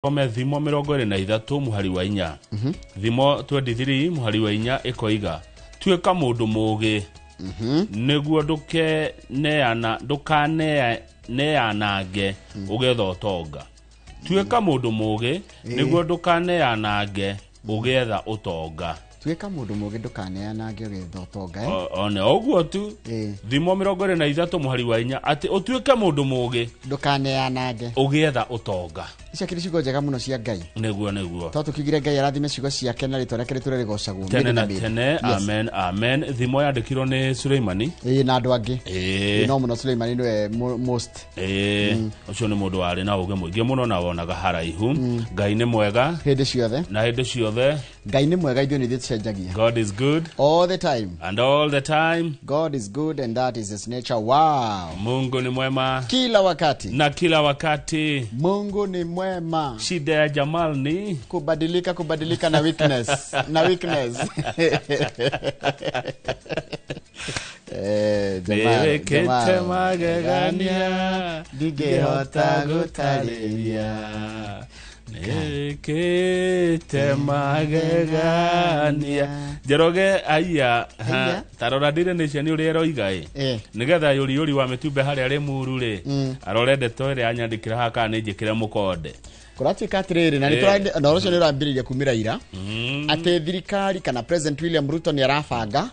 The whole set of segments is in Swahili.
Ome thimo 23 muhari wa 4 thimo 23 muhari wa 4 ikoiga tuika mundu mugi neguo nduke neanange ugetha utonga tuika mundu mugi neguo ndukaneanange ugetha utonga tuika mundu mugi ndukaneanange ugetha utonga one oguo tu thimo 23 muhari wa 4 ati utuike mundu mugi ndukaneanange ugetha utonga ica kiri cigo njega muno cia Ngai neguo to tukigire Ngai arathime cigo ciake na ritwa reke riture rigocagwo tene na tene amen thimo yandikirwo ni Suleimani na andu angi no muno Suleimani niwe most ucio ni mundu wari na uge muingi muno na wonaga haraihu Ngai ni mwega hindi ciothe Ngai ni mwega ithuĩ nĩ cenjagia. God is good all the time God is good and that is his nature. Wow, Mungu ni mwema kila wakati Mungu ni mwema. Shida ya Jamal ni kubadilika na weakness Jamal magegania ndigehota gutariria Nekete magegania Jeroge aya tarora dire nation uri eroigai nigetha yuri wa mitumbe hari ari muru ri arorende toire anyandikira haka ninjikire mukonde kuratuika atiriri na nitũrande na ũcio nĩ ũrambĩrĩria kumira ira atĩ thirikari kana President William Ruto nĩ arabanga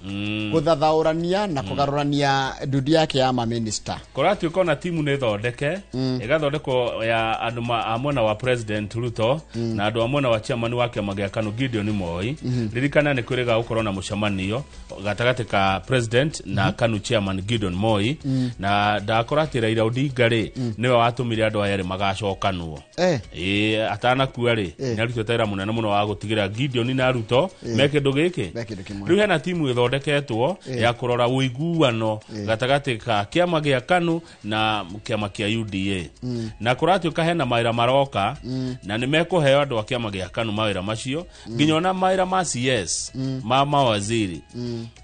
gũthathaũrania na kũgarũrania ndudi yake ya minister. Kuratuika na timu nĩ thondeke igathondekwo ya andũ amwe wa President Ruto na andũ amwe wa chairman wake magĩa KANU Gideon Moi ririkana nĩ kwĩrĩga gũkorwo na mũcemanio gatagatĩ ka President na KANU chairman Gideon Moi na ndakorati Raila Odinga rĩ nĩwe watũmire andũ aya magacokanwo atana kuari nyaruto taira munene muno wa gutigira Gideon na Ruto meke ndugiki riu hena timu ithondeketwo ya kurora uiguano gatagati ka kiama gia KANU na kiama kia UDA na kuratuika hena maira maroka na nimekuheo andu a kiama gia KANU mawira macio nginyona maira ma CS ma mawaziri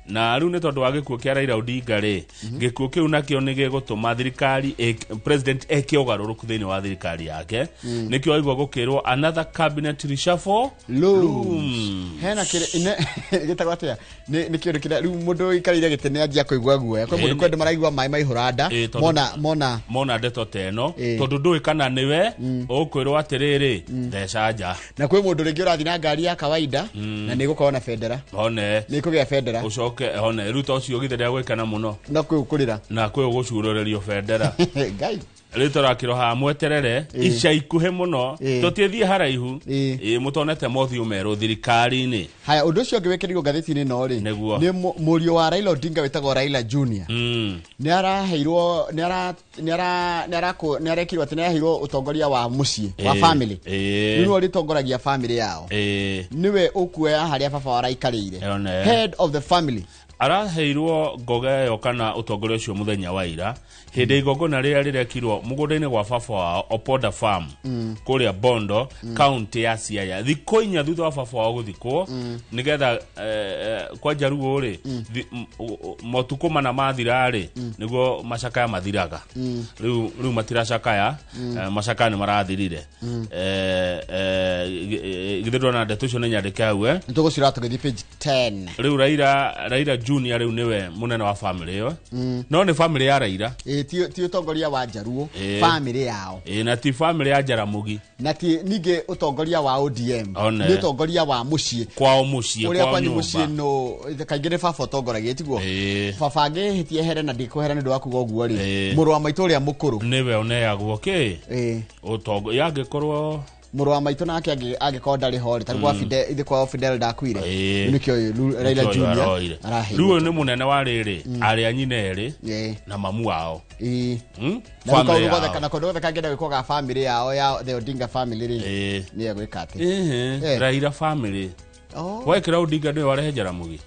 na riu ni tondu wa gikuo kia Raila Odinga ri gikuo kiu nakio ni gigutuma thirikari president ekiogaruruku thiini wa thirikari yake nikio aigwa gukirwo another cabinet reshuffle hena kire gitagwatia nikio rikira riu mundu ikarire gitene anjia kuigwa guoya kwa mundu kwende maraigwa mai maihuranda mona ndeto teno tondu ndui kana niwe ukwirwo atiriri thecanja na kwi mundu ringi urathi na ngari ya kawaida na nigukorwo na federa nikugia federa ucoke Ruto ucio githera gwikana muno na kwi ukurira na kwi ugucurorerio federa Ngai Ritora kiroha mweterere ica ikuhe muno tutithie haraihu mutonete mothiu meru thirikari-ini haya undu ucio ngiwekerirwo ngatheti-ini no ri ni murio wa Raila Odinga wetagwo Raila Junior ni araheirwo ni arekirwo ati ni araheirwo utongoria wa mucii wa family niwe ritongoragia family yao niwe ukuoya haria baba waraikarire head of the family araheirwo ngogeyo kana utongoria ucio muthenya wa ira hindi igongona riria rirekirwo mugunda-ini gwa baba wao Opoda Farm kuria Bondo county ya Siaya thikũ inya thutha wa baba wao guthikwo nigetha kwa Jaruo ri motuko mana mathirari niguo macakaya mathiraga riu matiracakaya macakaya marathirire githirwo na ndeto cio nyandike hau nitugucira tugithi page 10 riu Raila Junior riu niwe munene wa family yo no ni family ya Raila ti utongoria wa Jaruo family yao na ti family ya Jaramogi na ti ninge utongoria wa ODM ni utongoria wa mucii kwao mucii uria kwa mucii no kaingire baba utongoragia tiguo baba ngihitie here na ndikuhere ndu wakuga uguo ri muru wa maitu uria mukuru niwe oneagwo utongo yangikorwo muru wa maitu nake angikorwo ndari hori tarigwa Fidel kwa Fidel ndakwire nikio Raila Junior riu ni munene wa riri ari anyine eri na mamu wao family yao kana kodo kagenda gwikoga family yao ya the Odinga family ri ni egwikate Raila family Waikira Odinga ndio warehe Jaramogi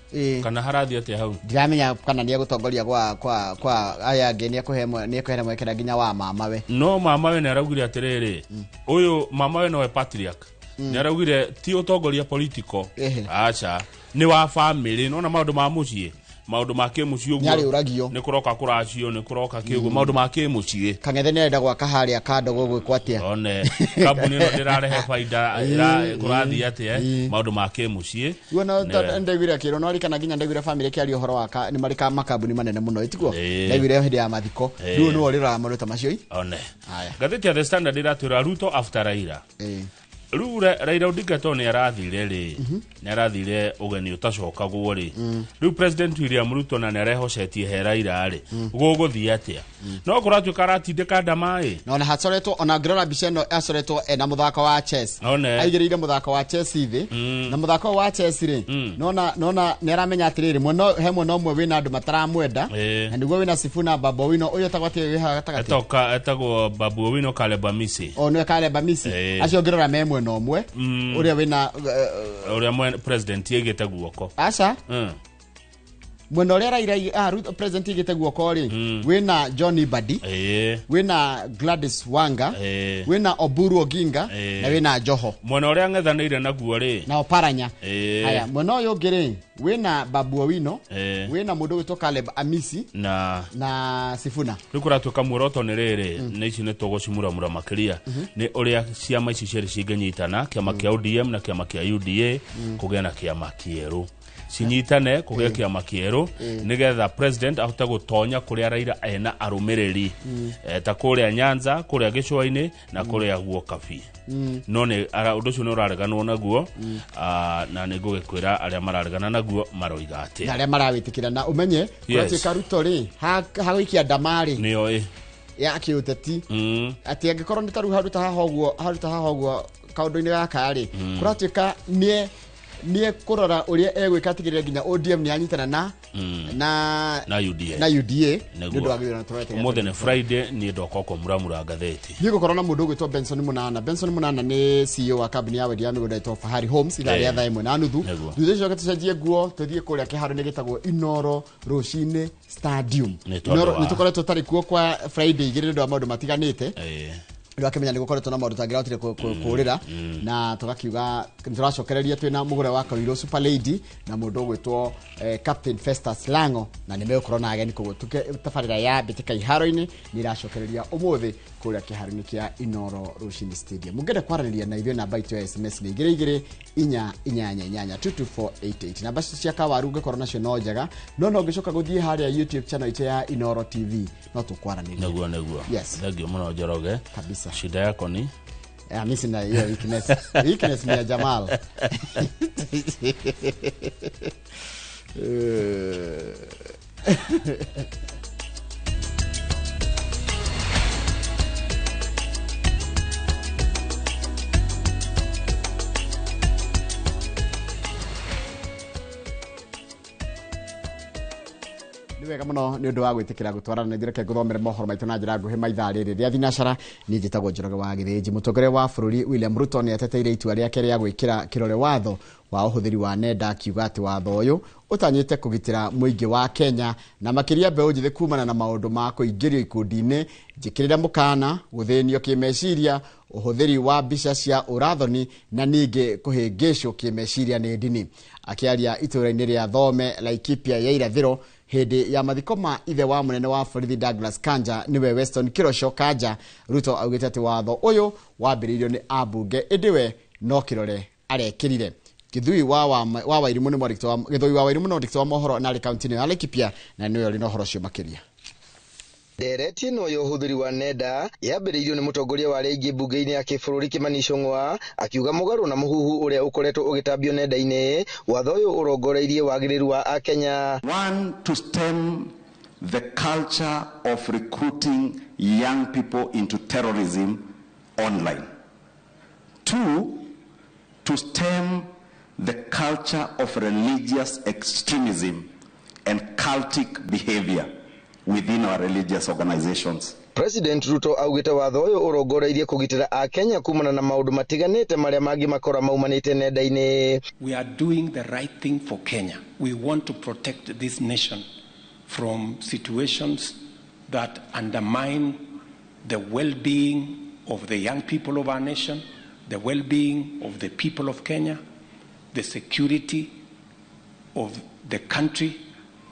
kana harathi atia hau ndiramenya kana ni gutongoria kwa aya ngeni akuhemwe ni akuhera mwekera ginya wa mamawe no mamawe ni araugire atiriri uyu mamawe no we patriarch ni araugire ti utongoria political acha ni wa family no na maundu ma mucii maundu make mucio guo ni kuroka kuracio ni kuroka kiugo maundu make mucie Kang'ethe ni enda gwaka haria kando gugwikwo atia one kambuni no ndirarehe faida ira kurathi atia maundu make mucie wona ndegwire kiro no rikana ginya ndegwire family kiari uhoro waka ni marika makambuni manene muno itiguo ndegwire hindi ya mathiko riu no rira maruta macio one gatheti ya The Standard iratwira Ruto after Raila Rĩu Raila Odinga to nĩ arathire rĩ nĩ arathire ũgeni utacoka guo rĩ rĩu President William Ruto na nĩ arehocetie he Raila rĩ gũgũthiĩ atĩa no kũratuĩka aratindĩka ndama no na hacoretwo ona ngirora mbica ĩno acoretwo na muthako wa chess aigĩrĩire muthako wa chess thĩ na muthako wa chess rĩ nona nĩ aramenya atĩrĩrĩ mwena hemwe no mwe wĩna andũ mataramwenda na nĩguo wĩna Sifuna Babu Owino ũyũ tagwatĩ wĩ ha gatagatĩ etagwo Babu Owino Caleb Amisi nĩ Caleb Amisi acio ngirora memwe no mwe uria wina uria president yegete guoko aca mwena uria Raila president yegete guoko ri wina Johnny Badi wina Gladys Wanga wina Oburu Oginga na wina Joho mwena uria ngethanire naguo ri na Oparanya haya mwena uyu ngiri wina Babu Owino wina mundu witwa Caleb Amisi na Sifuna rikuratuka muoroto ni riri ni ici ni tugucimura mura makiria ni uria ciama ici ciari cinganyitana kiama kia ODM na kiama kia UDA kugia na kiama kieru cinyitane kugia kiama kieru nigetha president ahote gutonya kuria Raila ena arumiriri ta kuria Nyanza kuria Gicua-ini na kuria Guokabi no ni undu ucio ni urareganwo naguo na ni ngugikwira aria mararegana naguo maroiga ati na aria marawitikira na umenye kuratuika Ruto ri hagoikia ndamari niyo ya kiuteti ati angikorwo ni taru haruta haha uguo kaundu-ini gaka ri kuratuika nie kurora uria egwika tigirira ginya ODM ni anyitana na UDA ndu wagirana twete umothe ni Friday ni ndoko muramura ngatheti ni gukorana mundu gwitwa Benson Munana ni CEO wa company ya Wedia Migunda ito Fahari Homes ila ya thaimwe na nuthu thuthe coke tucenjie guo tuthie kuria kiharo ni gitagwo Inoro Rocine Stadium ni tukoretwo tari kuo kwa Friday igire ndo maundu matiganite ndio akimenya ni gukoretwo na maundu tangira utire kurira na tugakiuga turacokereria twina mugure wa Kawiro Super Lady na mundu gwitwo Captain Festus Lango na nimekorwo na ageni kugo tafarira ya bitika iharo-ini ni iracokereria umuthi kuria kiharo-ini kia Inoro Rocine Stadium mungende kwaraniria na ithuĩ namba itu ya SMS ni 2288 namba cia kawaru ngekorwo nacio no njega no ngicoka guthie haria YouTube channel itu ya Inoro TV no tukwaraniria naguo yes thagio muno Njoroge kabisa shida yako ni mimi sina hiyo weakness ni ya Jamal wega muno ni undu wa gwitikira gutwarana na thireke guthomera mohoro maitu na njira nguhi maitha riri ria thinacara ni njitagwo Njoroge wa Githĩnji mutongoria wa bururi William Ruto ni ateteire itua riake ria gwikira kirore watho wa uhuthiri wa nenda kiuga ati watho uyu utanyite kugitira muingi wa Kenya na makiria mbeu njithi kumana na maundu ma kuingirio ikundi-ini njikirira mukana guthinio kimeciria uhuthiri wa mbica cia urathoni na ningi kuhingicwo kimeciria ni ndini akiaria itura-ini ria Thome Laikipia ya irathiro hindi ya mathiko ma ithe wa munene wa borithi Douglas Kanja niwe Weston Kirosho Kanja Ruto augite ati watho uyu wambiriirio ni abunge indiwe no kirore arekirire Githui wa Wairimu ni mwandĩki wa mohoro na kaunti ya Laikipia na niwe uri no horo cio makiria Dereti no yo huthiri wa nenda yambiriirio ni mutongoria wa regi bunge-ini ya kibũrũri Kimani Ichung'wa akiuga mugaru na muhuhu uria ukoretwo ugitambio nenda-ini watho uyu urongoreirie wagiriru wa Akenya. One, to stem the culture of recruiting young people into terrorism online. Two, to stem the culture of religious extremism and cultic behavior within our religious organizations. President Ruto augite watho uyu urongoreirie kugitira Akenya kumana na maundu matiganite maria mangi makora maumanite nenda-ini. We are doing the right thing for Kenya. We want to protect this nation from situations that undermine the well-being of the young people of our nation, the well-being of the people of Kenya, the security of the country,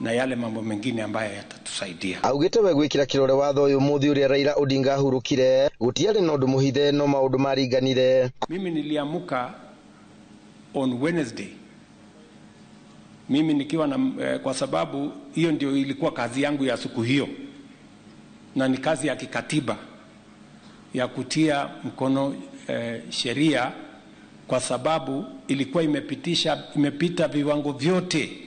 na yale mambo mengine ambayo yatatusaidia. Augite we gwikira kirore watho uyu muthi uria Raila Odinga ahurukire gutiari na undu muhithe no maundu maringanire. Mimi niliamuka on Wednesday, mimi nikiwa na kwa sababu hiyo ndio ilikuwa kazi yangu ya siku hiyo, na ni kazi ya kikatiba ya kutia mkono sheria, kwa sababu ilikuwa imepita viwango vyote.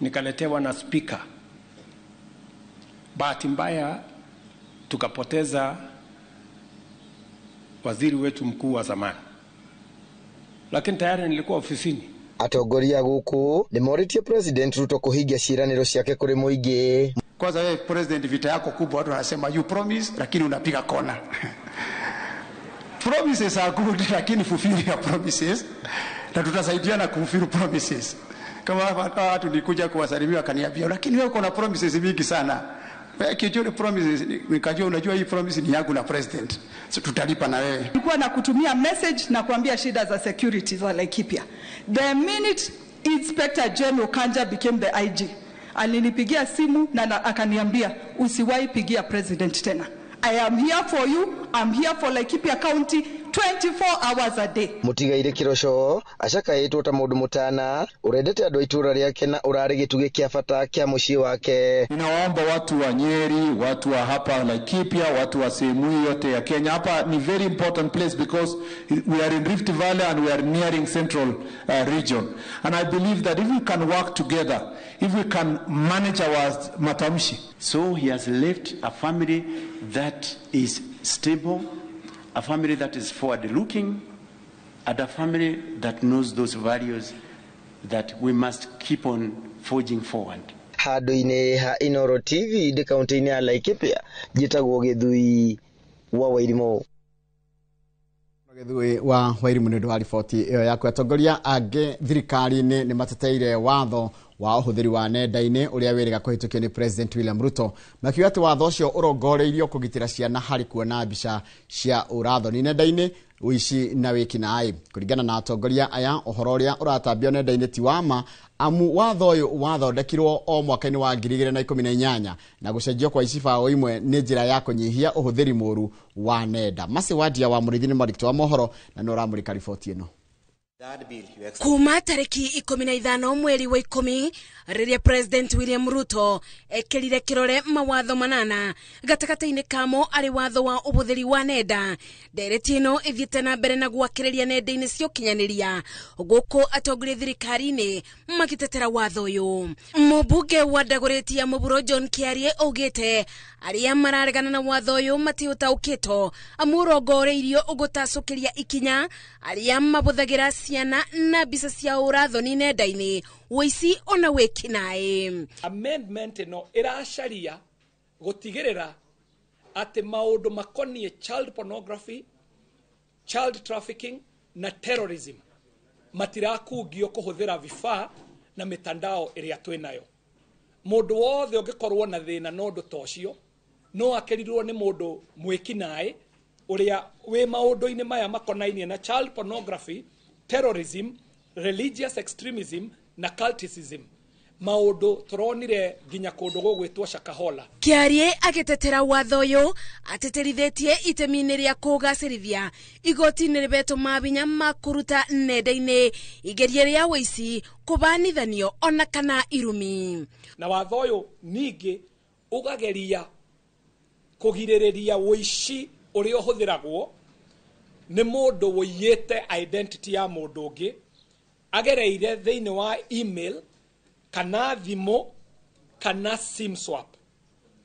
Nikaletewa na speaker. Bahati mbaya tukapoteza waziri wetu mkuu wa zamani, lakini tayari nilikuwa ofisini. Atongoria guku ni moritie President Ruto kuhigia ciraniro ciake kuri muingi. Kwanza wewe president, vita yako kubwa watu wanasema you promise lakini unapiga kona. Promises are good lakini fulfill your promises, na tutasaidiana kufulfill promises. Kama watu nikuja kuwasalimia wakaniambia lakini wewe uko na promises mingi sana. Wewe kijua promises, nikajua unajua hii promise ni yangu na president. So tutalipa na wewe. Nilikuwa na kutumia message na kuambia shida za security za Laikipia. The minute Inspector General Kanja became the IG, alinipigia simu na akaniambia usiwahi pigia president tena. I am here for you. I'm here for Laikipia County 24 hours a day. Mutigaire Kirosho ashakaitwo ta mundu mutana urendete andu aitura riake na urari gituge kia fata kia mucii wake. Ninawaomba watu wa Nyeri, watu wa hapa Laikipia, watu wa sehemu yote ya Kenya. Hapa ni very important place because we are in Rift Valley and we are nearing Central region. And I believe that if we can work together, if we can manage our matamshi. So he has left a family that is stable, a family that is forward-looking, and a family that knows those values that we must keep on forging forward. Handu-ini ha Inooro TV ndi kaunti-ini ya Laikipia jitagwo Githui wa Wairimu. Githui wa Wairimu nĩ ũndũ wa riboti ĩyo yaku. Atongoria angĩ thirikari-inĩ nĩ mateteire watho wa ũhũthĩri wa nenda-inĩ ũrĩa wĩrĩga kũhĩtũkio nĩ President William Ruto, makiuga atĩ watho ũcio ũrongoreirio kũgitĩra ciana harĩ kuona mbica cia ũrathoni nenda-inĩ, ũici na wĩkinaĩ. Kũringana na atongoria aya, ũhoro ũrĩa ũratambio nenda-inĩ ti wa ma, amu watho ũyũ wathondekirwo o mwaka-inĩ wa 2018 na gũcenjio kwa icibao imwe nĩ njĩra ya kũnyihia ũhũthĩri mũru wa nenda. Masi Wadia wa Mũrĩithi nĩ mwandĩki wa mohoro na nĩ ũramũrĩka riboti ĩno. Kuma tariki 15 mweri wa 10 rĩrĩa President William Ruto ekĩrire kĩrore mawatho manana gatagatĩ-inĩ kamo arĩ watho wa ũhũthĩri wa nenda. Ndereti ĩno ĩthiĩte na mbere na gwakĩrĩria nenda-inĩ cia ũkinyanĩria gũkũ atongoria thirikari-inĩ magĩtetera watho ũyũ. Mũmbunge wa Dagoretti ya Mũburo John Kiarie augĩte arĩa mararegana na watho ũyũ matiũtaũkĩtwo amu ũrongoreirio ũgũtacũkĩria ikinya arĩa mabũthagĩra ciana na mbica cia ũrathoni nenda-inĩ, ũici ona wĩkinaĩ. Amendment ĩno ĩracaria gũtigĩrĩra atĩ maũndũ makoniĩ child pornography, child trafficking na terrorism matirakungio kũhũthĩra vifaa na mitandao ĩrĩa twĩnayo. Mũndũ wothe ũngĩkorwo na thĩna na ũndũ ta ũcio no akĩrirwo nĩ mũndũ mwĩkinaĩ ũrĩa wĩ maũndũ-inĩ maya makonainie na child pornography, terrorism, religious extremism na cultism. Maũndũ tũronire nginya kũndũ gũgwĩtwo Shakahola. Kiarie agĩtetera watho ũyũ ateterithĩtie itemi-inĩ rĩa kũgacĩrithia igoti-inĩ rĩbetũma binya ma kũruta nenda-inĩ igeria rĩa ũici, kũbanithanio ona kana irumi. Na watho ũyũ ningĩ ũgageria kũgirĩrĩria ũici ũrĩa ũhũthĩragwo nĩ mũndũ wũiyĩte identity ya mũndũ ũngĩ agereire thĩinĩ wa email kana thimo kana sim swap.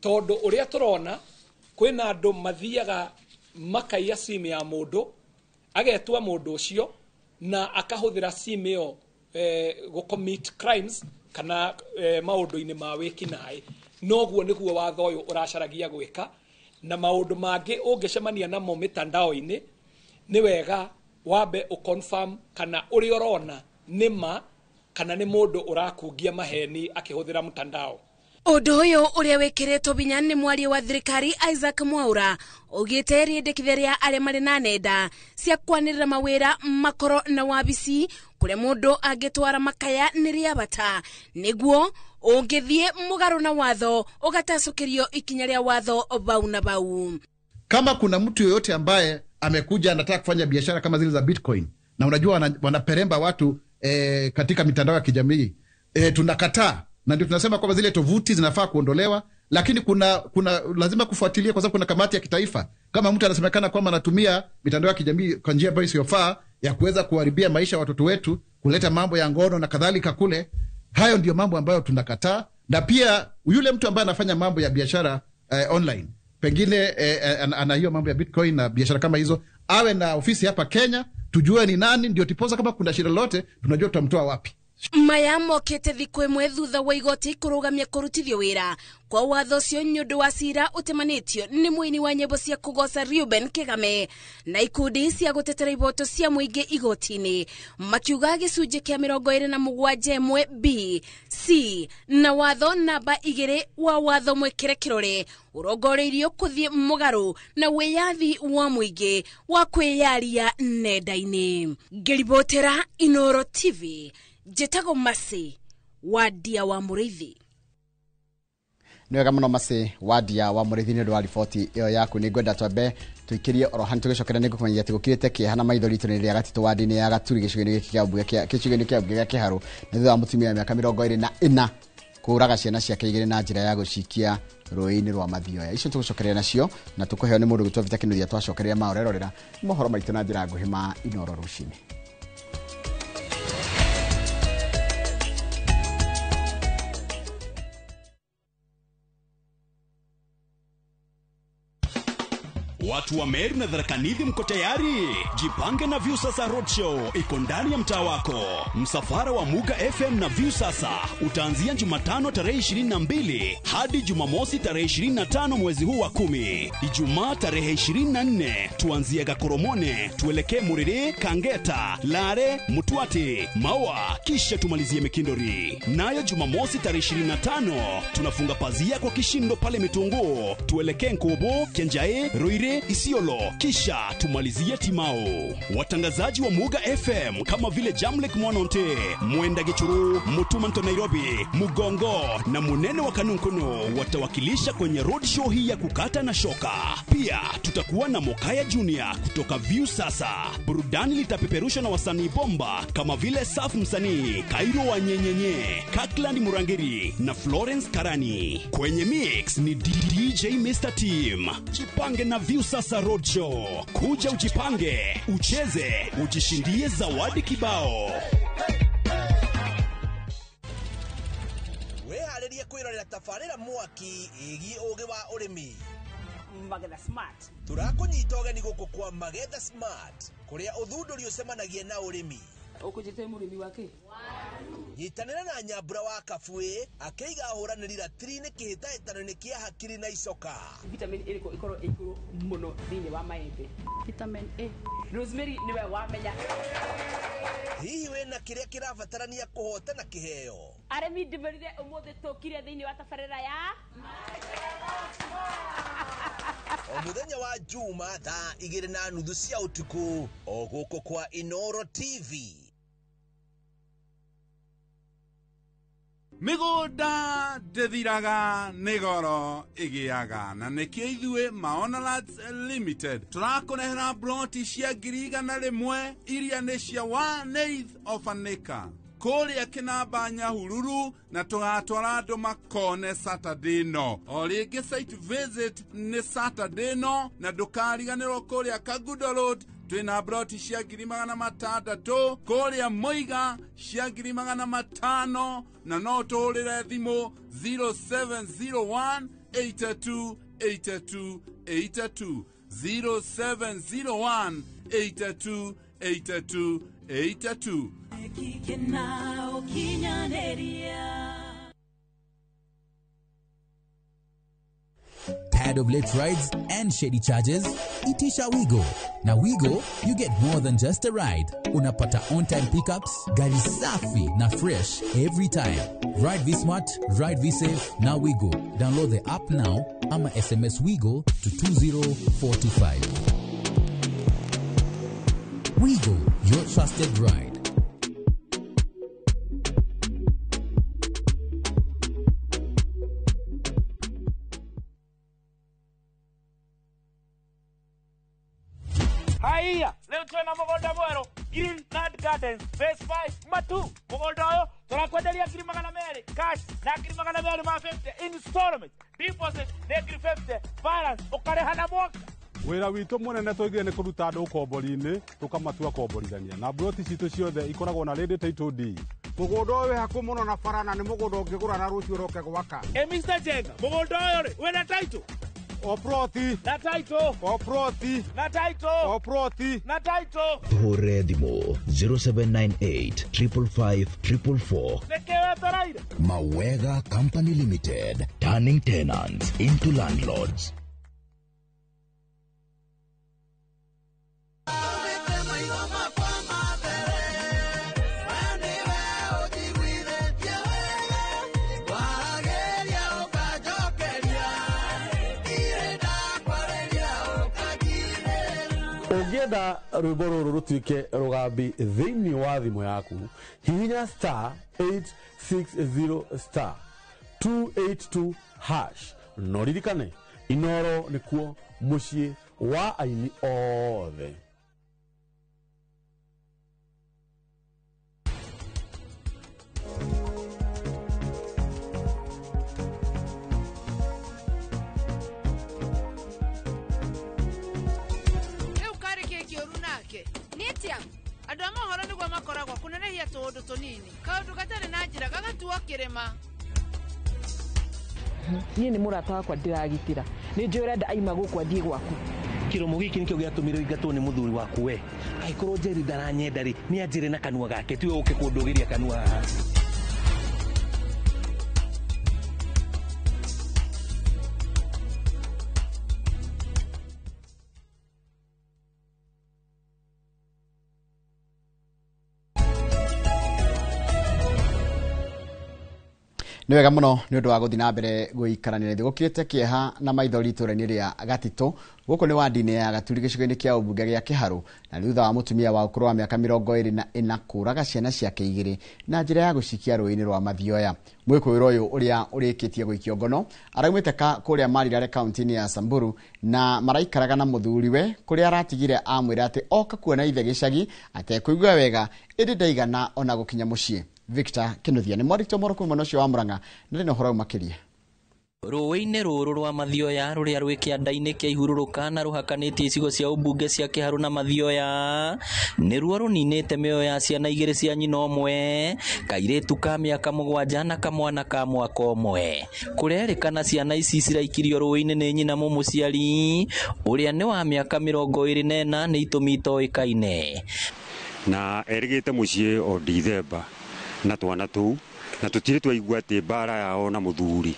Tondũ ũrĩa tũrona kwĩna andũ mathiaga makaiya sim ya mũndũ agetua mũndũ ũcio na akahũthĩra sim ĩyo gũcommit crimes kana maũndũ-inĩ ma wĩkinaĩ. Noguo nĩguo watho ũyũ ũracaragia gwĩka, na maũndũ mangĩ ũngĩcemania namo mitandao-inĩ nĩ wega wambe ũconfirm kana ũrĩa ũrona nĩ ma kana nĩ mũndũ ũrakungia maheni akĩhũthĩra mtandao. Undu uyu uria wikiritwo binya ni mwaria wa thirikari Isaac Mwaura ugite riendekithia aria mari na nenda cia kwanirira mawira makoro na wabici kuria mundu angitwara makaya ni ria bata niguo ungithie mugaru na watho ugatacukirio ikinya ria watho bau na bau. Kama kuna mtu yoyote ambaye amekuja anataka kufanya biashara kama zile za Bitcoin na unajua wanaperemba watu katika mitandao ya kijamii, tunakataa, na ndio tunasema kwamba zile tovuti zinafaa kuondolewa, lakini kuna lazima kufuatilia kwa sababu kuna kamati ya kitaifa. Kama mtu anasemekana kwamba anatumia mitandao ya kijamii kwa njia ambayo isiyofaa ya kuweza kuharibia maisha ya watoto wetu, kuleta mambo ya ngono na kadhalika kule, hayo ndio mambo ambayo tunakataa. Na pia yule mtu ambaye anafanya mambo ya biashara online, pengine ana hiyo mambo ya Bitcoin na biashara kama hizo, awe na ofisi hapa Kenya, tujue ni nani, ndio tipoza kama kuna shida lolote tunajua tutamtoa wapi. Maya mokete thiku imwe thutha wa igoti kurugamia kurutithio wira kwa watho ucio nyundu wa cira utemanitio ni muini wa nyimbo cia kugoca Reuben Kigame na ikundi cia gutetera iboto cia muingi igotini makiuga gicunji kia 27(b) c na watho namba 2 wa watho mwekere kirore urongoreirio kuthie mugaru na wiyathi wa muingi wa kwiyaria nenda-ini. Ngiribotera Inoro TV, Jetago Masi wadia wa Murithi. Niwega muno Masi wadia wa Murithi ni ndwa ripoti iyo yaku. Ni ngwenda twambe tuikirie orohan tugicokera ni gukumenya ati gukirite kihana maitho ritu ni ria gatito wadi-ini ya Gaturi gicugeni giki kia mbunge kia Kiharu na thutha wa mutumia miaka 24 kuraga ciana ciake 2 na njira ya gucikia rũĩ-inĩ rwa Mathioya. Icio tugucokeria nacio na tukuheo ni mundu gitwa Vita Kinuthia twacokeria maorerorera mohoro maitu na njira nguhi ma Inoro rucini. Watu wa Meru na Tharaka Nithi mko tayari? Jipange na Viusasa Roadshow iko ndani ya mtaa wako. Msafara wa Muga FM na Viusasa utaanzia Jumatano tarehe 22 hadi Jumamosi tarehe 25 mwezi huu wa 10. Ijumaa tarehe 24 tuanzie Gakoromone tuelekee Muriri, Kangeta, Lare, Mutwati, Maua kisha tumalizie Mikindori. Nayo Jumamosi tarehe 25 tunafunga pazia kwa kishindo pale Mitungu tuelekee Nkobo, Kenjae, Ruire, Isiolo kisha tumalizie Timao. Watangazaji wa Muga FM kama vile Jamlek Mwanonte, Mwenda Gichuru, Mutumanto Nairobi, Mugongo na Munene wa Kanunkuno watawakilisha kwenye road show hii ya kukata na shoka. Pia tutakuwa na Mokaya Junior kutoka Viusasa. Burudani litapeperushwa na wasanii bomba kama vile Saf Msanii, Kairo wa Nyenyenye, Kakland Murangiri na Florence Karani. Kwenye mix ni DJ Mr. Team. Jipange na Viusasa Roadshow. Kuja ujipange, ucheze, ujishindie zawadi kibao. Wehaleria kwirorera tafarira mwaki igi uge wa urimi Magetha Smart. Turakunyita ugeni guku kwa Magetha Smart kuria uthunduri ucemanagie na urimi. Ukujite murimi wake nyitanira na Nyambura wa Kabue akeiga huraniri ratiri-ini kihitaitano-ini kia hakiri na icoka. Vitamin A ikoro ikuru muno thini wa maembe. Vitamin A. Rosemary niwe wamenya. Hihi wena kiria kirabatarania kuhotana kiheo. Aremi ndimerire umuthe tukire thini wa tafarira ya Omuthenya wa Juma thaa 2:30 cia utuku o guku kwa Inoro TV. Migunda ndithiraga nigoro igiaga na nikio ithue Maonalads Limited turakunehera broti cia 100 iria ni cia 1/8 of an acre kuria Kinamba Nyahururu na tugatwara andu makone Saturday no. O ringi site visit ni Saturday no na ndukariganirwo kuria Kagudo Road twina broti cia 600 kuria Muiga cia 500 na no turire thimu 0701 82 82 82 0701 82 82 82. Tired of late rides and shady charges? Itisha Wigo. Na Wigo, you get more than just a ride. Unapata on-time pickups, gari safi na fresh every time. Ride V-Smart, ride V-Safe, na Wigo. Download the app now, ama SMS Wigo to 20425. Wigo, your trusted ride. Haya, leo tuna mugunda mwero Green Land Gardens Phase 5 Matu. Mugunda oyo turakwenderia ngiri magana meri cash na ngiri magana meri ma 50 installment deposit na ngiri 50 balance ukareha na mwaka. Wira witu munene twigire ni kuruta andu ukombori-ini tukamatua komborithania na broti citu ciothe ikoragwo na ready title deed. Mugunda uyu haku muno na farana ni mugunda ungigura na rucio roke gwaka. Mr. Jenga, mugunda uyu ri wina title Oproti na title Oproti na title Oproti na title Hore Dimo 0798 555 444. Nekewe taraida Mawega Company Limited, turning tenants into landlords. Ugienda rwimbo ruru rutuike rugambi thiini wa thimu yaku hihinya *860*282# no ririkane Inoro nikuo mucii wa aini othe. Andu a mohoro niguo makoragwo kunenehia tundu tunini kaundu gatari na njira gagatua kirima. Nie ni murata wakwa ndiragitira ni njura nda aima gukwa ndie gwaku kiromo giki nikio giatumire ingatwo ni muthuri waku we aikorwo Njeri ndaranyenda ri ni anjire na kanua gake tiwe uke kundugiria kanua haha. Ni wega muno ni undu wa guthi na mbere guikaranira thi gukirite kieha na maithori itura-ini ria Gatito guku ni wadi-ini ya Gaturi gicigo-ini kia ubunge gia Kiharu na thutha wa mutumia wa ukuru wa miaka 24 kuraga ciana ciake igiri na njira ya gucikia rui-ini rwa Mathioya. Mwikuiro uyu uria urikitie guikio ngono araumite kuria Marirare kaunti-ini ya Samburu na maraikaraga na muthuriwe kuria aratigire amwira ati oka kuona ithe gicagi atekuigua wega indi ndaigana ona gukinya mucii. Victor Kinuthia ni mwarito moro kuma nocio wa Murang'a na rino horo makiria. Rũĩ-inĩ rũrũ rwa Mathioya rũrĩa rwĩ kĩanda-inĩ kĩa ihurũrũka na rũhakanĩtie icigo cia ũmbunge cia Kiharu na Mathioya nĩruo rũninĩte mĩoyo ya ciana igĩrĩ cia nyina ũmwe, kairĩtu ka mĩaka 7 na kamwana ka mwaka ũmwe. Kũrerĩkana ciana ici ciraikirio rũĩ-inĩ nĩ nyina mũciari ũrĩa nĩ wa mĩaka 24 nĩ itũmi itoĩkaine. Na erigĩte mũciĩ o Dithemba na twana tuu na tutire twaigua ati mbara yao na muthuri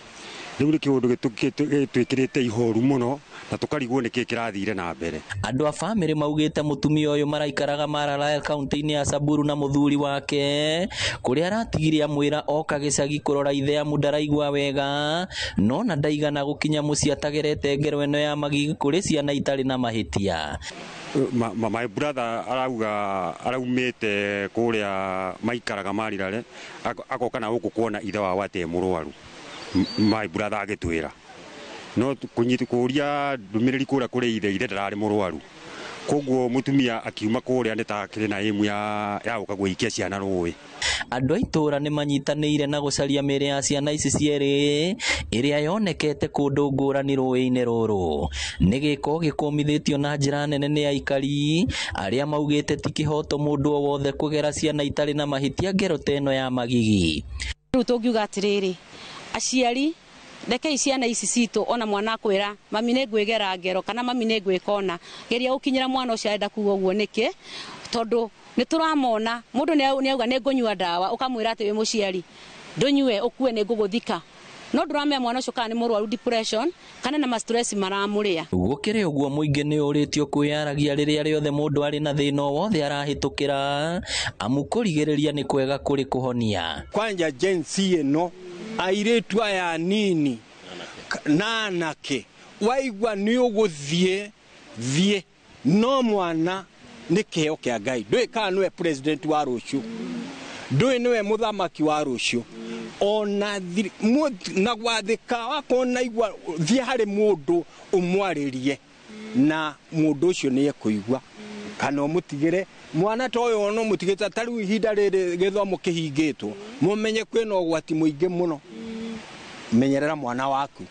riu riki undu gitwikirite ihoru muno na tukarigwo niki kirathire na mbere. Andu a family maugite mutumia uyu maraikaraga Maralal kaunti-ini ya Samburu na muthuri wake kuria aratigire amwira oka gicagi kurora ithe amu ndaraigua wega no na ndaigana gukinya mucii atagerete ngero eno ya magigi kuri ciana itari na mahitia. My brother araumite kuria maikaraga Marirare agoka na guku kuona ithe wa wate murwaru. My brother agitwira no kunyiti kuria ndumiriri kura kuri ithe ndarari murwaru koguo mutumia akiuma kuria nitakire na imu ya guka gwikia ciana rũĩ. Andũ a itũra nĩ manyitanĩire na gũcaria mĩĩrĩ ya ciana ici cierĩ ĩrĩa yonekete kũndũ ngũrani rũĩ-inĩ rũrũ. Nĩ gĩko gĩkũmithĩtio na njĩra nene nĩ aikari arĩa maugĩte ti kĩhoto mũndũ o wothe kũgera ciana itarĩ na mahĩtia ngero ta ĩno ya magigi. Rĩu tũngiuga atĩrĩrĩ, aciari reke ciana ici citũ ona mwana akwĩra mami nĩ ngwĩgera ngero kana mami nĩ ngwĩka ona geria ũkinyĩra mwana ũcio arenda kuuga ũguo nĩkĩ tondũ nĩ tũramona mũndũ nĩ auga nĩ ngũnyua ndawa ũkamwĩra atĩ wĩ mũciari ndũnyue ũkue nĩ ngũgũthika no nduramenya mwana ucio kana ni murwaru depression kana na stress maramuria. Gukire uguo muingi ni uritio kwiyaragia riria riothe mundu ari na thina wothe arahitukira amu kurigiriria ni kwega kuri kuhonia. Kwanja jensi eno airetu aya nini nanake waigwa ni uguthie thie no mwana ni kiheo kia Ngai ndui kana niwe president wa rucio ndui niwe muthamaki wa rucio ona na gwathika wakona igwa thie hari mundu umwaririe na mundu ucio ni ekuigwa kana mutigire mwana toyo no mutigita tari ihinda riri githomo kihingitwo mumenye kwina ugwati muingi muno menyerera mwana waku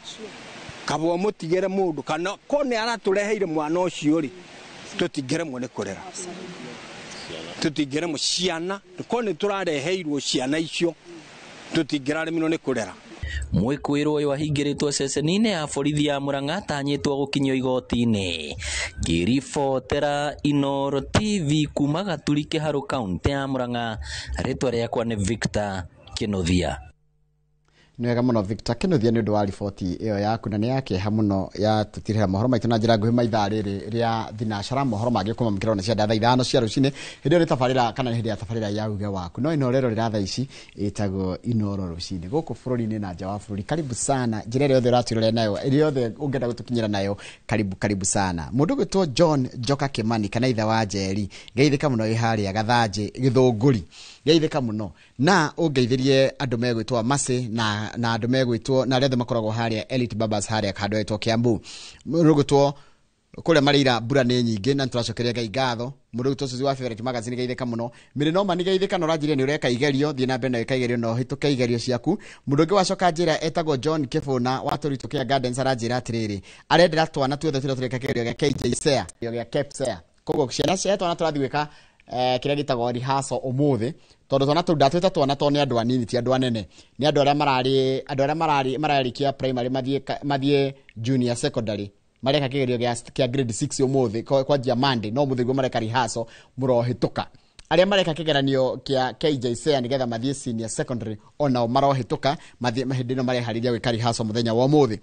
kabo mutigire mundu kana kone aratureheire mwana ucio ri tutigire mwone kurera tutigire muciana kone turareheirwo ciana icio tutigirare mino ni kurera. Mwikwirwo uyu ahingiritwo ceceni-ini ya borithi ya Murang'a atanyitwo gukinyio igoti-ini. Ngiribotera Inooro TV kuma Gaturi Kiharu kaunti ya Murang'a, ritwa riakwa ni Victor Kinuthia. Nwega muno Victor Kinuthia ni undu wa riboti iyo yaku na ni yakieha muno ya tutirira mohoro maitu na njira nguhi maitha riri ria thinashara mohoro mangi kuma mukiro na cia thaa 5 cia rucini hindi ri tabarira kana hindi ya tabarira ya uge waku no ino rero rira thaa ici itago Inooro rucini guku bururi-ini na nja wa bururi. Karibu sana njira ri yothe raturire nayo iri yothe ungenda gutukinyira nayo karibu sana. Mundu gwitwo John Joka Kimani kana itha wa Njeri ngeithika muno iharia Gathanji Githunguri ngeithika muno na ungeithirie andu megwitwo Masi na andu megwitwo na aria makoragwo haria Elite Babas haria kando etwo Kiambu murugutwo kule marira mbura ni nyingi na turacokeria Ngai ngatho. Murugutwo Suzi wa Favorite Magazine geithika muno Mirino mani geithika no ranjire ni ureka igerio thie na mbere na ikaigerio no hituke igerio ciaku. Mundu ungi wacoka njira etagwo John Kifuna waturitukia Gardens aranjira atiriri arendera twana tuothe tureka kigerio gya KJ Sea gya Cape Sea kogo ciana cia twana turathi gwika kiria gitagwo rehearsal umuthi tondu twana tu ndatwita twana to ni andu anini ti andu anene ni andu aria mararikia primary mathie junior secondary mareka kigerio gya grade 6 umuthi kwa njia Monday no muthi gwo mareka rehearsal murohituka aria mareka kigeranio kia KJ Sea nigetha mathie senior secondary ona marohituka mathie mahindino marehariria gwika rehearsal muthenya wa umuthi.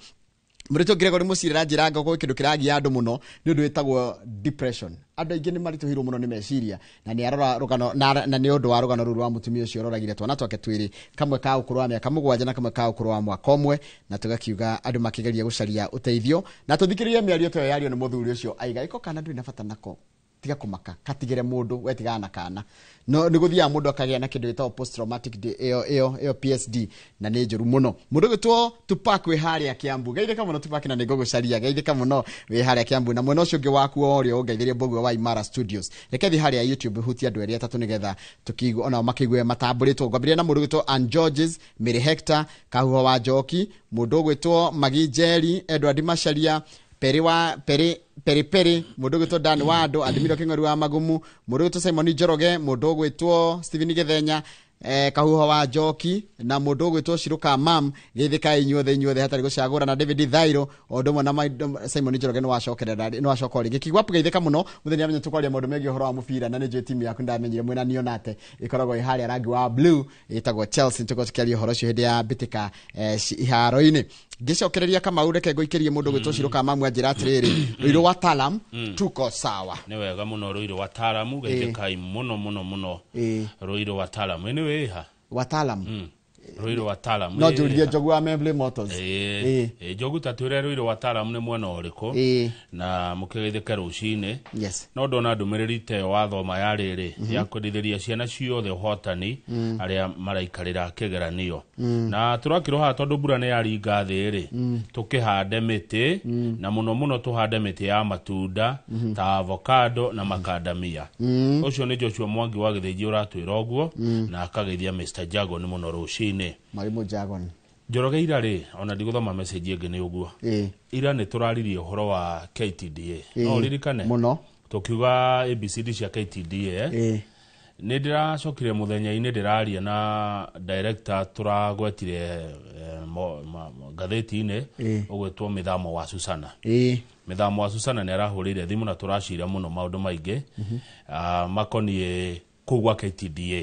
Murito Gregory Musirira njira ngo kindu kiragia andu muno ni undu witagwo depression. Andu aingi ni marituhirwo muno ni meciria na ni arora rugano na ni undu wa rugano ruru wa mutumia ucio roragire twana twake twiri kamwe ka ukuru wa miaka 7 na kamwe ka ukuru wa mwaka umwe na tugakiuga andu makigeria gucaria uteithio na tuthikiririe miario to yario ni muthuri ucio aiga iko kana ndu ina bata nako tiga kumaka katigire mundu wetigana kana no niguthia mundu akagia na kindu gitao post traumatic eo PSD na ni njuru muno. Mundu gitwo Tupac we haria Kiambu geithika muno Tupac na ni gugucaria geithika muno we haria Kiambu na mwena ucio ungi waku orio ungeithirie Mbogwe wa Imara Studios rekethi haria YouTube huti andu eri atatu nigetha tukigu ona makigwe matamburitwo ngwambiria na mundu gitwo Ann Georges Mary Hector Kahuho wa Njoki mundu gwitwo Magi Njeri Edward Macharia Peri mundu gwitwo Dan Wado Adimiro King'ori wa Magumu mundu gwitwo Simon Njoroge mundu gwitwo Steven Githenya Kahuho wa Njoki na mundu gwitwo Shiruka Mam geithika inyuothe hatari gucagura na David Thairo ondomwe na Simon Njoroge no wacoka ringi kigwapu geithika muno muthenya amenye tukwaria maundu megi horo wa mubira na nije timu yaku ndamenyire mwena nionate ikoragwo ihari rangi wa blue itagwo Chelsea tukotikiaria horo cio hindi ya bitika iharo-ini gicokereria kama ureke goikirie mundu gwitwo Shiruka Mam anjira atiriri ruiro wa Talam tuko sawa ni wega muno ruiro wa Talam geithika muno ruiro wa Talam ni weha Watalam Ruiro wa Talam no julie jogu wa Memble Motors jogu tatwire Ruiro wa Talam ni mwana uriko na mukigeithika rucini no ndona ndumiriri te wathoma ya riri ya kudithiria ciana ciothe hotani aria maraikarira kigeranio na turakiroha tondu mbura ni yaringa thiri tukihande miti na muno tuhande miti ya matunda ta avocado na macadamia ucio ni Joshua Mwangi wa Githiji uratwira oguo na akageithia Mr Jago ni muno rucini Mwalimu Jagon Njoroge ira ri ona ndigũthoma message ingi ni uguo ira ni turaririe uhoro wa KTDA no ririkane muno tukiuga ABCD cia KTDA ni ndiracokire muthenya-ini ndiraria na director turagwetire gatheti-ini ugwetwo Mithamo wa Susana Mithamo wa Susana ni arahurire thimu na turacira muno maundu maingi makonie kugwa KTDA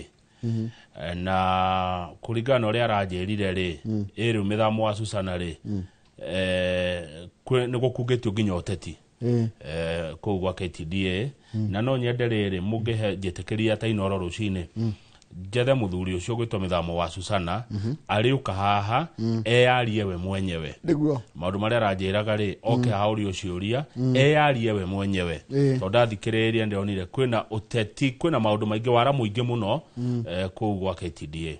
na kuringana uria aranjirire ri iri mithamo wa Susana ri niguo kugitio nginya uteti kuu gwa KTDA na no nyende riri mungihe njitikiria ta inoro rucini jethe muthuri ucio gwitwo mithamo wa Susana ariuka haha eyarie we mwenyewe niguo maundu maria aranjiraga ri oke hauri uciuria eyarie we mwenyewe to ndathikiriria ndionire kwina uteti kwina maundu maingi wara muingi muno kuu gwa KTDA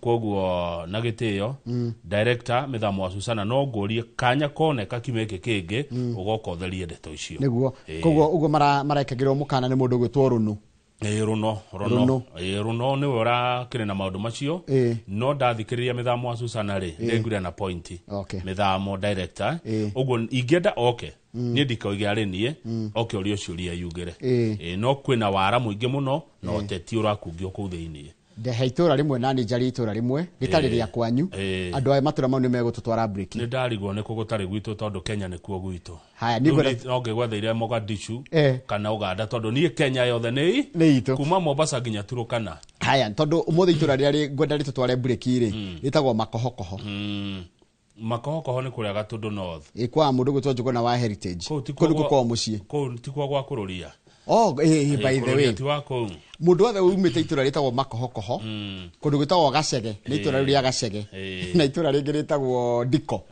koguo na gitio director mithamo wa Susana no ngurie kanya koneka kimeke kingi ugoka utherie ndeto icio niguo koguo ugo marekagirwo mukana ni mundu gwitwo Runu Runo ni wora kire na maundu macio no ndathikiriria mithamo wa Susana ri ndenguria na point mithamo director ugo ingenda ni ndikoiga ri nie uri uciuria yugire no kwina wara muingi muno no teti urakungio ku thiini ndehe itura rimwe nani njari itura rimwe ritari ria kwanyu andu aya matura mau ni megututwara break ni ndarigwo ni kugutari gwitu tondu Kenya ni kuo gwitu haya ni ngoge gwathiire Mogadishu kana Uganda tondu ni Kenya yothe ni itu kuma Mombasa nginya Turukana haya tondu umuthi itura ria ngwenda ritutware break ri ritagwo Makohokoho Makohokoho ni kuria Gatundu North kwa mundu gwitwo Njuguna wa Heritage kundu kwa mucii ti kwa gwa kururia by the way mundu wothe umite itura ritagwo Makohokoho kundu gwitagwo Gacege ni itura ria Gacege na itura ringi ritagwo Diko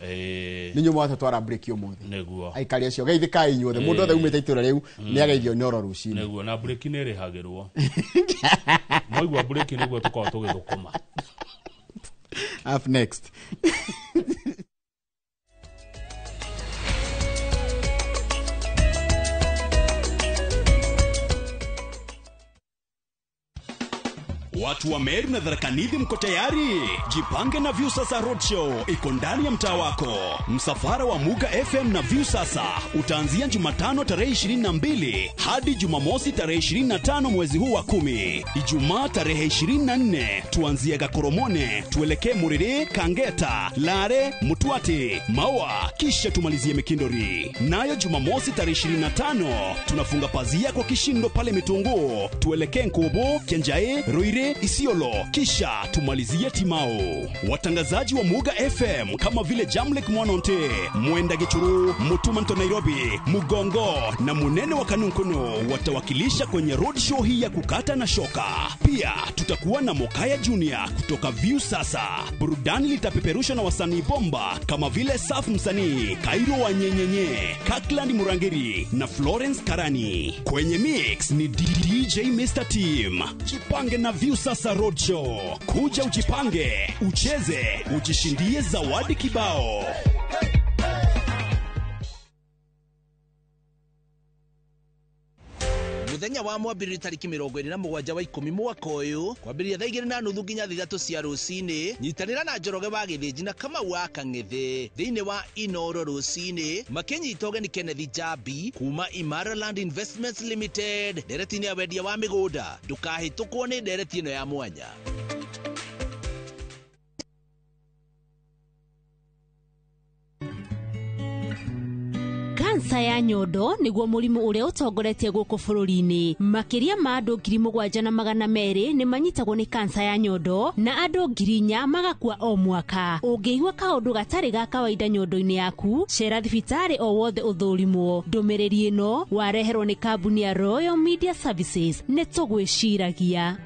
ni nyu mwathe twara break umuthi niguo aikari acio geithika inyuothe mundu wothe umite itura riu ni ageithio nyoro rucini niguo na break ni rihagirwo moigwa break niguo tukao tugithukuma up next Watu wa Meru na Tharaka Nithi mko tayari? Jipange na Viusasa Roadshow iko ndani ya mtaa wako. Msafara wa Muga FM na Viusasa utaanzia Jumatano tarehe 22 hadi Jumamosi tarehe 25 mwezi huu wa 10. Ijumaa tarehe 24 tuanzie Gakoromone, tuelekee Muriri, Kangeta, Lare, Mutwati, Maua, kisha tumalizie Mikindori. Nayo Jumamosi tarehe 25 tunafunga pazia kwa kishindo pale Mitungu, tuelekee Nkobo, Kenjae, Ruire, Isiolo, kisha tumalizie Timao. Watangazaji wa Muga FM kama vile Jamlek Mwanonte, Mwenda Gichuru, Mutumanto Nairobi, Mugongo na Munene wa Kanunkuno watawakilisha kwenye road show hii ya kukata na shoka. Pia tutakuwa na Mokaya Junior kutoka Viusasa. Burudani litapeperushwa na wasanii bomba kama vile Saf Msanii, Kairo wa Nyenyenye, Kakland Murangiri na Florence Karani. Kwenye mix ni DJ Mr. Team. Jipange na Viusasa Roadshow. Kuja ujipange, ucheze, ujishindie zawadi kibao. Muthenya wa mwambiriri tariki 27 wa 10 mwaka uyu kwambiria thaa 2:30 nginya 3 cia rucini. Nyitanira na Njoroge wa Githinji na Kamau wa Kang'ethi thiini wa Inoro rucini, makinyita ugeni Kenneth Jabi kuma Imara Land Investments Limited, nderetini ya wendia wa migunda. Ndukahitukwo ni ndereti ino ya mwanya. Kansa ya nyondo niguo murimu uria utongoretie guku bururi-ini. Makiria ma andu 7,200 ni manyitagwo ni kansa ya nyondo na andu 4,000 magakua o mwaka. Ungiigua kaundu gatari ga kawaida nyondo-ini yaku, cera thibitari o wothe uthurimwo. Ndumiriri ino wareherwo ni kambuni ya Royal Media Services. Nitugwiciragia.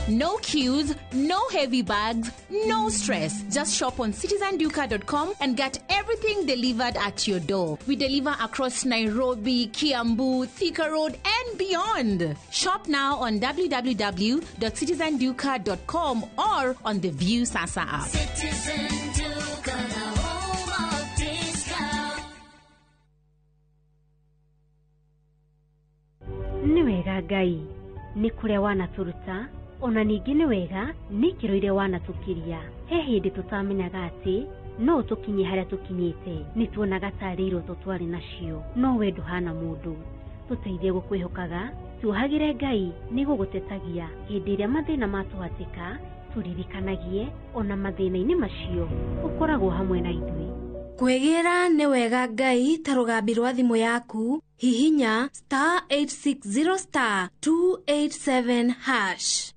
No queues, no heavy bags, no stress. Just shop on citizenduka.com and get everything delivered at your door. We deliver across Nairobi, Kiambu, Thika Road, and beyond. Shop now on www.citizenduka.com or on the Viusasa app. Citizen Duka, the home of discount. Ni wega Ngai, ni kuria wanaturuta. Ona ningi ni wega ni kiro ire wanatukiria. He hindi tutamenyaga ati no tukinye haria tukinyite. Ni tuonaga tari iroto twari nacio. No we nduhana mundu. Tuteithie gukwihokaga, tuohagire Ngai ni gugutetagia hindi iria mathina matuhatika. ũtũririkanagie ona mathĩna-inĩ macio ũkoragwo hamwe na ithuĩ. Kwegera nĩ wega Ngai ta rũgambi rwa thimũ yaku hihinya *860*287#.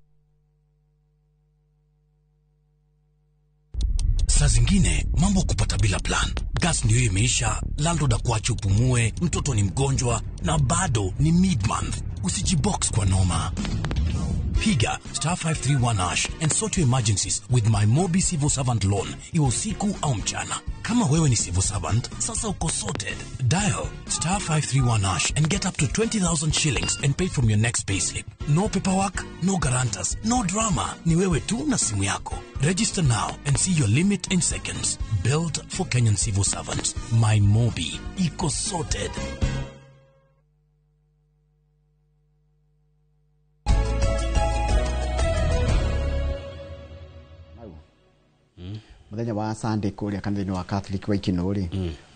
Saa zingine mambo kupata bila plan. Gas ndio imeisha, landlord akuache upumue, mtoto ni mgonjwa na bado ni mid-month. Usijibox kwa noma. Piga *531# and sort your emergencies with my Mobi Civil Servant Loan, iwe usiku au mchana. Kama wewe ni civil servant, sasa uko sorted. Dial *531# and get up to 20,000 shillings and pay from your next payslip. No paperwork, no guarantors, no drama. Ni wewe tu na simu yako. Register now and see your limit in seconds. Built for Kenyan civil servants. My Mobi. Iko sorted. Muthenya wa Sunday kuria kanitha-inĩ wa Catholic wa Ikino ri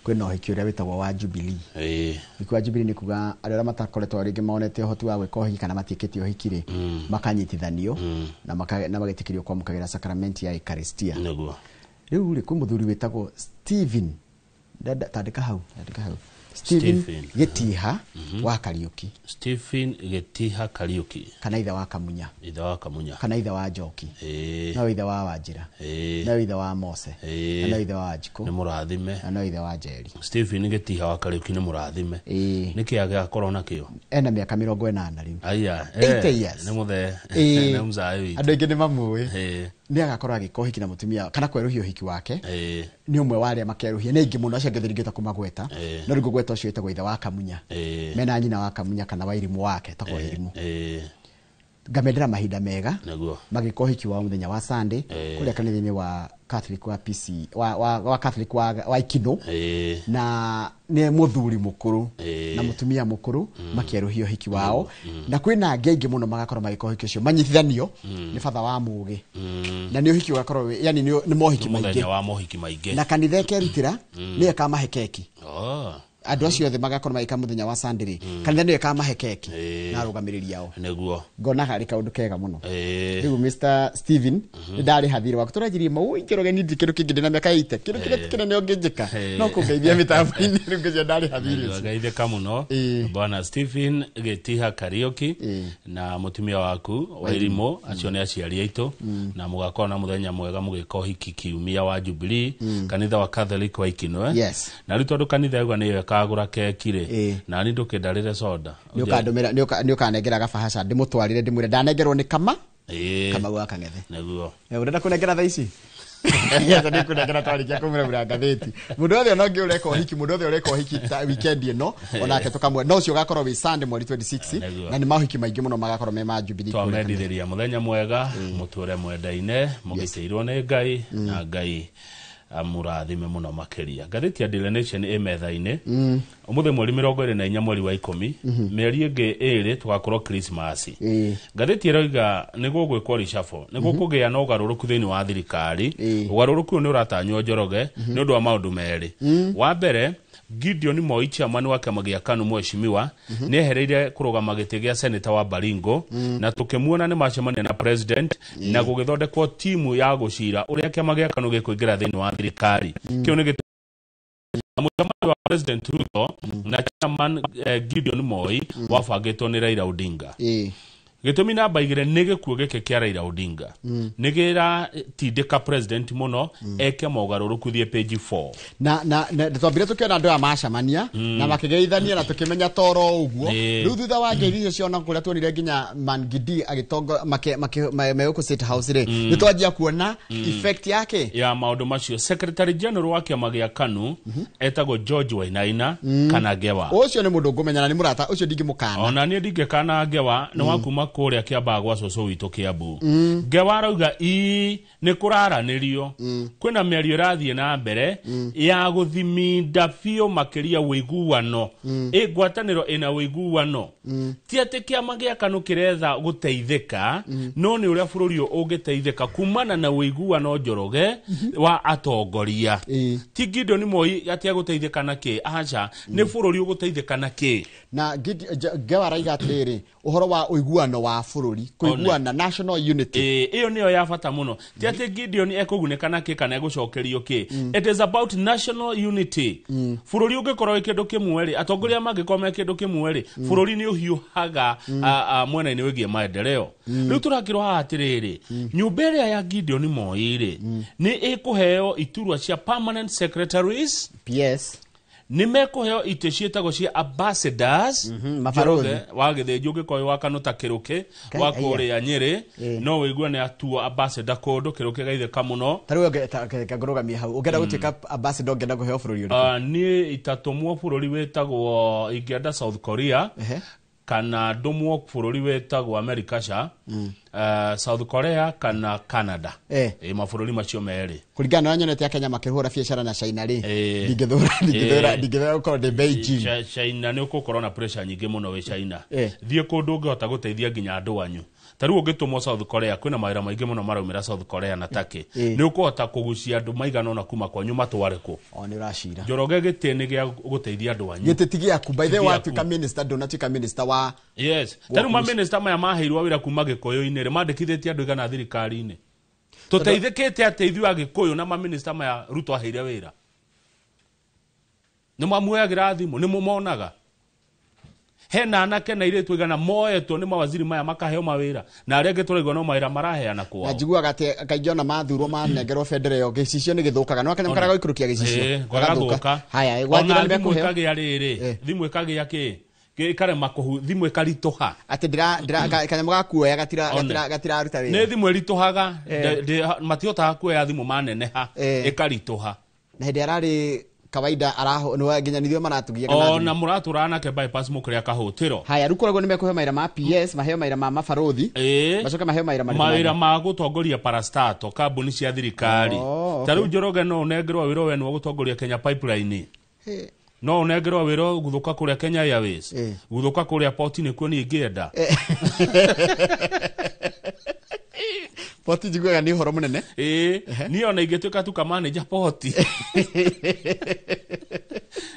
kwina ũhiki ũrĩa wĩtagwo wa Jubilee. Ũhiki wa Jubilee nĩ kuga arĩa arĩa matakoretwo rĩngĩ monete ũhoti wa gwĩka ũhiki kana matiĩkĩte ũhiki rĩ makanyitithanio na magĩtĩkĩrio kwamũkagĩra sakramenti ya Eucharistia. Rĩu rĩ kwĩ mũthuri wĩtagwo Stephen tandĩka hau Stephen Getiha wa Kariuki. Stephen Getiha Kariuki. Kana ithe wa Kamunya. Ithe wa Kamunya. Kana ithe wa Njoki. Na ithe wa Wanjira. Na ithe wa Mose. Na ithe wa Njiko. Nĩ mũrathime. Na ithe wa Njeri. Stephen Getiha wa Kariuki nĩ mũrathime. Nĩkĩ agakorwo nakĩo? Ena mĩaka 80 rĩu. Aya. 80 years. Nĩ mũthe. Nĩ mzaĩ witũ. Andũ aingĩ nĩ mamũĩ. Nĩ agakorwo agĩka ũhiki na mũtumia kana kwerũhia ũhiki wake. Nĩ ũmwe wa arĩa makerũhia nĩ aingĩ mũno acio angĩ thirigĩta kũmagweta. No rĩu ngweta ũcio wĩtagwo ithe wa Kamunya. Mena nyina wa Kamunya kana wa Irimũ wake tagwo Irimũ. Ngamendera mahinda mega magĩka ũhiki wa mũthenya wa Sunday kũrĩa kanitha-inĩ wa Catholic wa PC wa Catholic wa Ikino na nĩ mũthuri mũkũrũ na mũtumia mũkũrũ makĩerũhia ũhiki wao na kwĩna angĩ aingĩ mũno magakorwo magĩka ũhiki ũcio manyitithanio nĩ batha wa mũgĩ na nĩ ũhiki ũgakorwo yani nĩ mohiki maingĩ na kanitha ĩkerutĩra nĩ akamahe keki. Andũ acio othe magakorwo magĩka mũthenya wa Sunday rĩ kanitha nĩ akamahe keki na arũgamĩrĩri yao nĩguo ngona harĩ kaũndũ kega mũno. Rĩu Mr Stephen ndarĩ hathira waku tũranjirie mau ingĩroge nĩ kĩndũ kĩngĩ ndĩna mĩaka 80 kĩndũ kĩrĩa kĩnene ũngĩnjĩka no kũngeithia mĩtambo-inĩ rĩu ngĩcia ndarĩ hathira ngaithĩka mũno bwana Stephen Getiha Kariuki na mũtumia waku wa Irimũ acio nĩ aciari aitũ na mũgakorwo na mũthenya mwega mũgĩka ũhiki kiumia wa Jubilee kanitha wa Catholic wa Ikino na rĩu tondũ kanitha ũguo nĩ kagũra keki rĩ na ni ndũkĩndarĩre soda nĩ ũkanengera gabahasha ndĩmũtwarire ndĩmwĩre ndanengerwo nĩ kama gwa Kang'ethe nĩguo ũrenda kũnengera thaa ici yesa nĩ kũnengera twarĩkia kũmũrabũra ngathĩti mũndũ othe ona ũngĩ ũreka ũhiki mũndũ othe ũreka ũhiki weekend ĩno onake tũkamwe no ũcio ũgakorwo wĩ Sunday mweri 26 na nĩ mahiki maingĩ mũno magakorwo me ma Jubilee twamendithĩria mũthenya mwega mũtũre mwendaine mũgĩtĩirwo nĩ Ngai na Ngai amurathime muno makeria. Ngathĩti ya Daily Nation metha-inĩ ũmũthĩ mweri 24 mweri wa 10 mĩeri ĩngĩ ĩrĩ tũgakorwo Christmas. Ngathĩti ĩroiga nĩguo gwĩkwo reshuffle nĩguo kũgĩa na ũgarũrũku thĩinĩ wa thirikari. Ũgarũrũku nĩ ũratanywo Njoroge nĩ ũndũ wa maũndũ merĩ. Wa mbere Gideon Moi chairman wa kĩama gĩa KANU mheshimiwa nĩ ehereire kũrũgama gĩtĩ gĩa senator wa Baringo na tũkĩmuona nĩ macemania na president na gũgĩthondekwo timu ya gũcira ũrĩa kĩama gĩa KANU gĩkũingĩra thĩinĩ wa thirikari. Kĩu nĩ mũcemanio wa president Ruto na chairman Gideon Moi wabangĩtwo nĩ Raila Odinga. Gĩtũmi namba 2 nĩ gĩkuũ gĩkĩ kĩa Raila Odinga nĩ gĩratindĩka president mũno eke mogarũrũku thiĩ page 4 na twambire tũkĩona andũ aya macemania na makĩgeithania na tũkĩmenya toro ũguo rĩu thutha wa ngeithi icio ciona kũrĩa tuonire nginya Mangidi agĩtongo megũkũ State House rĩ nĩ twanjia kuona effect yake ya maũndũ macio. Secretary General wa kĩama gĩa KANU etagwo George Wainaina kana Ngewa. Ũcio nĩ mũndũ ngũmenya na nĩ mũrata ũcio ndingĩmũkana ona niĩ ndingĩkana Ngewa nĩ wakuma kũrĩa kĩamba gwa cũcũ witũ Kiambu. Ngewa arauga nĩ kũraranĩrio kwĩna mĩario ĩrathiĩ na mbere ya gũthiminda biũ makĩria wĩiguano ngwatanĩro ĩna wĩiguano ti atĩ kĩama gĩa KANU kĩretha gũteithĩka no nĩ ũrĩa bũrũri ũngĩteithĩka kumana na wĩiguano Njoroge wa atongoria. Ti Gideon Moi atia gũteithĩka na kĩ aca nĩ bũrũri ũgũteithĩka na kĩ na Ngewa araiga atĩrĩrĩ ũhoro wa ũiguano wĩiguano wa bũrũri kũiguana national unity iyo niyo ya bata muno ti ati Gideon ekugunĩka na kĩ kana egũcokerio kĩ it is about national unity bũrũri ũngĩkorwo kĩndũ kĩmwe rĩ atongoria mangĩkorwo me kĩndũ kĩmwe rĩ bũrũri nĩ ũhiũhaga mwena-inĩ wĩgiĩ maendeleo rĩu tũrakĩrwo haha atĩrĩrĩ nyũmba ĩrĩa ya Gideon Moi rĩ nĩ ĩkũheo iturwa cia permanent secretaries nĩ mekũheo itĩ ciĩtagwo cia ambassadors Njoroge wa Gĩthĩnjũ ũngĩkorwo wa Kanuta Kĩrũkĩ wa kũrĩa Nyĩrĩ no wĩigua nĩ atuo ambassador kũndũ Kĩrũkĩ gaithĩka mũno tarĩu ngũrũgamia hau ũngĩenda gũtuĩka ambassador ũngĩenda kũheo bũrũri ũrĩkũ niĩ itatũmwo bũrũri wĩtagwo ingĩenda South Korea kana ndũmwo bũrũri wĩtagwo America South Korea kana Canada mabũrũri macio merĩ kũringana na nyonete ya Kenya makĩhũra biacara na China rĩ ndingĩthũra gũkorwo ndĩ Beijing China nĩ ũgũkorwo na pressure nyingĩ mũno wĩ China thiĩ kũndũ ũngĩhota gũteithia nginya andũ anyu tarĩu ũngĩtũmwo South Korea kwĩna mawĩra maingĩ mũno maraumĩra South Korea na Turkey nĩ ũkũhota kũgucia andũ maigana ona kuma kwanyu matware kũ nĩ ũracira Njoroge gĩtĩ nĩ gĩa gũteithia andũ anyu gĩtĩ ti gĩaku by the way watuĩka minister ndũnatuĩka minister wa tarĩu ma minister maya maheirwo wĩra kuma Gĩkũyũ-inĩ rĩ mandĩkithĩtie andũ igana thirikari-inĩ tũteithĩkĩte ateithio a Gĩkũyũ na ma minister maya Ruto aheire wĩra nĩ mamuoyagĩra thimũ nĩ mũmonaga hena anake na irĩtu igana moetwo nĩ mawaziri maya makaheo mawĩra na arĩa angĩtũraigua no mawĩra maraheana kwao na njiguaga atĩ kaingĩ ona mathurwo manengerwo bendera ĩyo gĩcicio nĩ gĩthũkaga no Kenya karaga gũikũrũkia gĩcicio gagathũka haya ona thimũ ĩkagĩa rĩrĩ thimũ ĩkagĩa kĩ karema kũhu thimũ ĩkarituha atĩ kanyamũ gakuoya gatiraruta wĩra nĩ thimũ ĩrituhaga matihotaga kuoya thimũ maneneha ĩkarituha na hĩndĩ ararĩ kawaida nginya nithio maratugia na mũratũra nake bypass mũkĩrĩa kahũtĩro haya rĩu kũragwo nĩ mekũheo mawĩra ma PS maheo mawĩra ma mabarothi macoke maheo mawĩra ma gũtongoria parastato kambuni cia thirikari tarĩu Njoroge no ũnengerwo wĩra we nĩ wa gũtongoria Kenya Pipeline no ũnengerwo wĩra gũthũka kũrĩa Kenya Airways gũthũka kũrĩa port nĩkuo niĩ ingĩenda port njiguaga nĩ ũhoro mũnene niĩ ona ingĩtuĩka tu ka manager port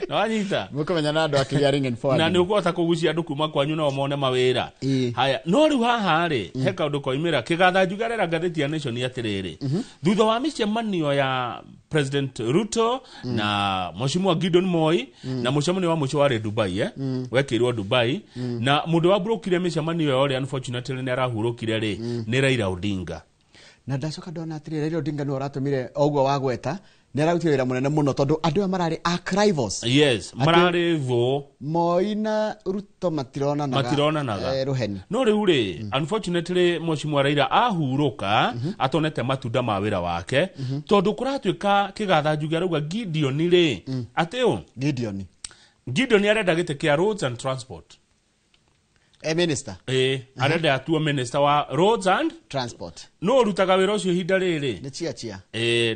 na wanyita mũkũmenya na andũ a clearing and forwarding na nĩ ũkũhota kũgucia andũ kuma kwanyu nao mone mawĩra haya no rĩu haha rĩ he kaũndũ koimĩra kĩgatha njugarĩra ngathĩti ya Nation atĩrĩrĩ thutha wa mĩcemanio ya President Ruto na Mheshimiwa Gideon Moi na mũcemanio wa mũico warĩ Dubai wekĩirwo Dubai na mũndũ wa brokire mĩcemanio ĩyo rĩ unfortunately nĩ arahurũkire rĩ nĩ Raila Odinga na ndacoka ndona atĩrĩrĩ Raila Odinga nĩ ũratũmire oguo wa gweta nĩ ararutire wĩra mũnene mũno tondũ andũ aya mararĩ archivals mararĩ thũ Moi na Ruto matironanaga rũheni no rĩu rĩ unfortunately Mheshimiwa Raila ahurũka atonete matunda ma wĩra wake tondũ kũratuĩka kĩgatha njuga rauga Gideon rĩ atĩũ Gideon arenda gĩtĩ kĩa roads and transport minister arenda atuo minister wa roads and transport no rutaga wĩra ũcio ihinda rĩrĩ nĩ chia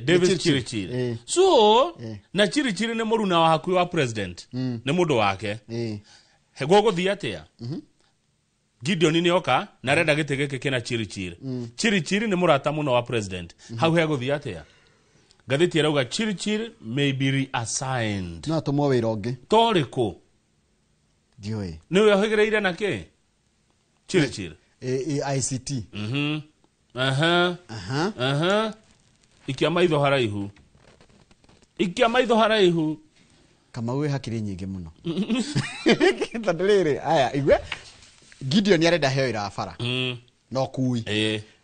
David Chirichiri so na Chirichiri nĩ mũruna wa hakuhĩ wa president nĩ mũndũ wake gũgũthiĩ atĩa Gideon nĩ oka na arenda gĩtĩ gĩkĩ kĩna Chirichiri Chirichiri nĩ mũrata mũno wa president hau hegũthiĩ atĩa ngathĩti ĩrauga Chirichiri may be reassigned no atũmwo wĩra ũngĩ torĩkũ ndiũĩ nĩwe ahĩgĩrĩire na kĩ Chirichiri ICT ikia maitho haraihu kama uwe hakiri nyingĩ mũno tondũ rĩrĩ aya igwe Gideon arenda heo wĩra wa bara no kui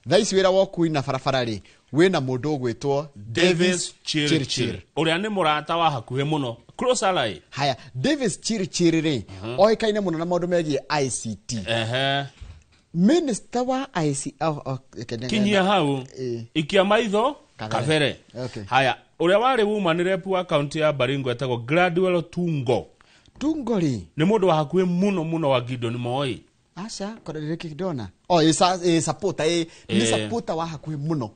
thaa ici wĩra wa kui na barabara rĩ wĩna mũndũ ũgwĩtwo Davis Chirichiri ũrĩa nĩ mũrata wa hakuhĩ mũno close ally haya Davis Chirichiri rĩ oĩkaine mũno na maũndũ megiĩ ICT minister wa ICT kinyia hau ikia maitho kabere haya ũrĩa warĩ woman rep wa county ya Baringo etagwo Gladwell Tungo rĩ nĩ mũndũ wa hakuhĩ mũno wa Gideon Moi aca korere kidona supporter ni supporter wa hakuhĩ mũno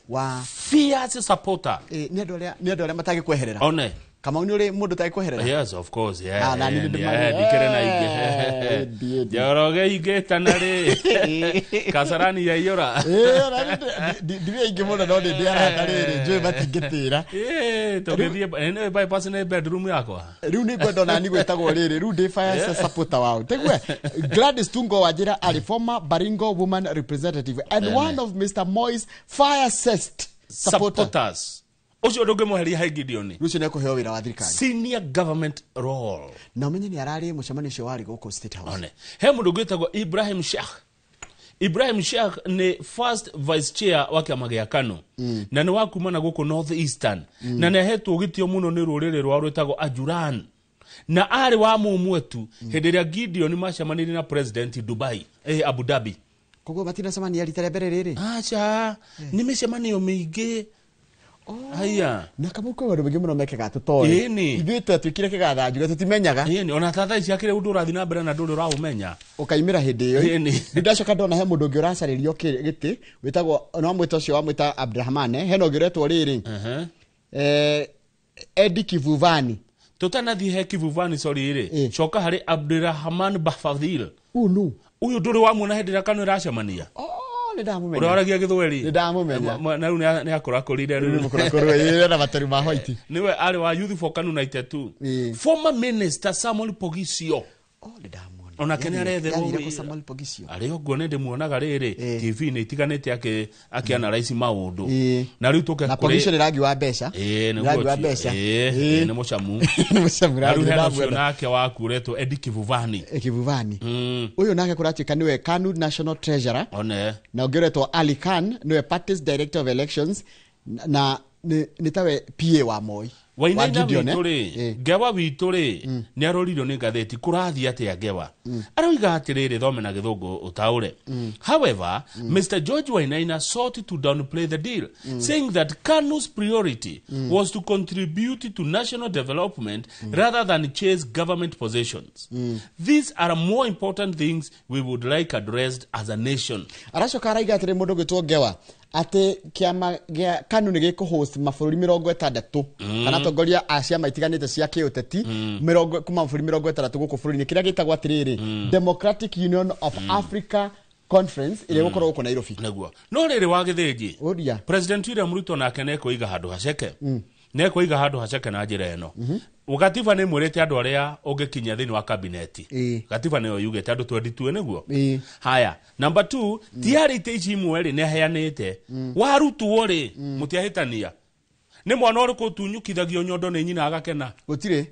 wa fierce supporter ni andũ arĩa matagĩ kweherera one kama unore mundu tai kuherera. Yes, of course. Yeah. Na ni dikere na ige. Joroge ige tanare. Kasarani ya yora. Diwe ige mundu no ndi aratarire njwe batingitira. Togethie ene bypass ne bedroom yakwa. Riu ni gwendo na ni gwetagwo riri riu ndi fire supporter wao. Tegwe Gladys Tungo Wajira, a former Baringo woman representative and one of Mr. Moi's fire supporters. Ocio ndoge muheri ha Gideon. Rucio ne kuheo wira wa thirikari. Senior government role. Na umenye ni arari mucemani cio wari guko State House. One. He mundu gwetagwo Ibrahim Sheikh. Ibrahim Sheikh ni first vice chair wa kiama gia KANU. Na ni wakumana guko North Eastern. Na ne hetwo gitio muno ni rurire rwa rwetagwo Ajuran. Na ari wa mumwetu hederia Gideon macemani na president Dubai, Abu Dhabi. Kogo batina samani ya litare bere riri. Acha, nimesemani omeige. Haya. Na kama uko wadu bigi muno meke gatutore. Ithuĩ twatwikire kigathanju tutimenyaga. Ona tata ici akire undu urathi na mbere na nduri ra umenya. Ukaimira hindi iyo. Ndacoka ndona he mundu ngi uracaririo giti witagwo no mwita ucio wa mwita Abdurrahman he no ngiretwo riri. Edi Kivuvani. Tutanathi he Kivuvani sorry iri. Coka hari Abdurrahman Bafadhil. Unu. Uyu nduri wa muona hindi na KANU iracemania. Ndamumenya. Uraragia githweri. Ndamumenya. Na riu ni akurakurire riu. Akurakurire na batari ma white. Niwe ari wa Youth for KANU 92. Former Minister Samuel Pogisio. Ndamumenya. Ona kenya retherwo wira Samuel Pogisio. Ari ogo ne ndimuonaga riri TV ni itiganite ake analyze maundu. Na riu tuke na Pogisio ni rangi wa mbeca. Rangi wa mbeca. Ni mucamu. Mucamu rangi nake wa kuretwo Edi Kivuvani. Kivuvani. Uyu nake kuratuika niwe KANU National Treasurer. One. Na ugeretwo Ali Khan niwe Party's Director of Elections na nitawe PA wa Moi. Wainaina wituri Ngewa wituri ni aroririo ni gatheti kurathi atia Ngewa aroiga atiriri thome na githungu utaure. However, Mr. George Wainaina sought to downplay the deal, saying that KANU's priority was to contribute to national development rather than chase government positions. These are more important things we would like addressed as a nation. Aracoka araiga atiri mundu gwitwo Ngewa ate kiama gia KANU ni giko host mabũrũri 60 kana tongoria acia maitiganite cia kiuteti 60 kuma mabũrũri 60 guku bũrũri-inĩ kiria gitagwo atiriri Democratic Union of Africa Conference ile gukorwo guko Nairobi. Naguo no riri wa githĩnji Oria President William Ruto nake neko iga handu haceke neko iga handu haceke na njira eno Gatiba ni mwirete andu aria ungikinya thini wa cabinet. Gatiba niyo yugete andu 22 niguo. Haya, number 2, tiari teici imwe ri ne heanite. Warutwo ri mutiahitania. Ni mwana uriku tunyukithagio nyondo ni nyina agakena. Gutire.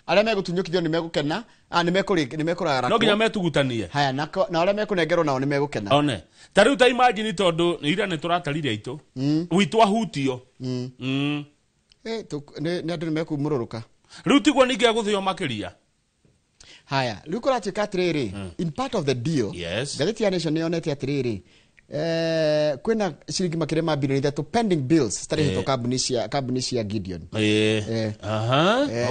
Aria megutunyukithio ni megukena, ni mekurara. No ginya metugutanie. Haya, na aria mekunengerwo nao ni megukena. One. Tariu ta imagine tondu ira ni turatarire aitu. Witu ahutio. Ni andu ni mekumururuka. Riu tigwo ninge guthio makiria. Haya, riu kuratuika atiriri in part of the deal. Yes. Gatheti ya Nation nionete atiriri kwina shiringi makire ma bilioni 3 pending bills stari hito kabuni cia Gideon.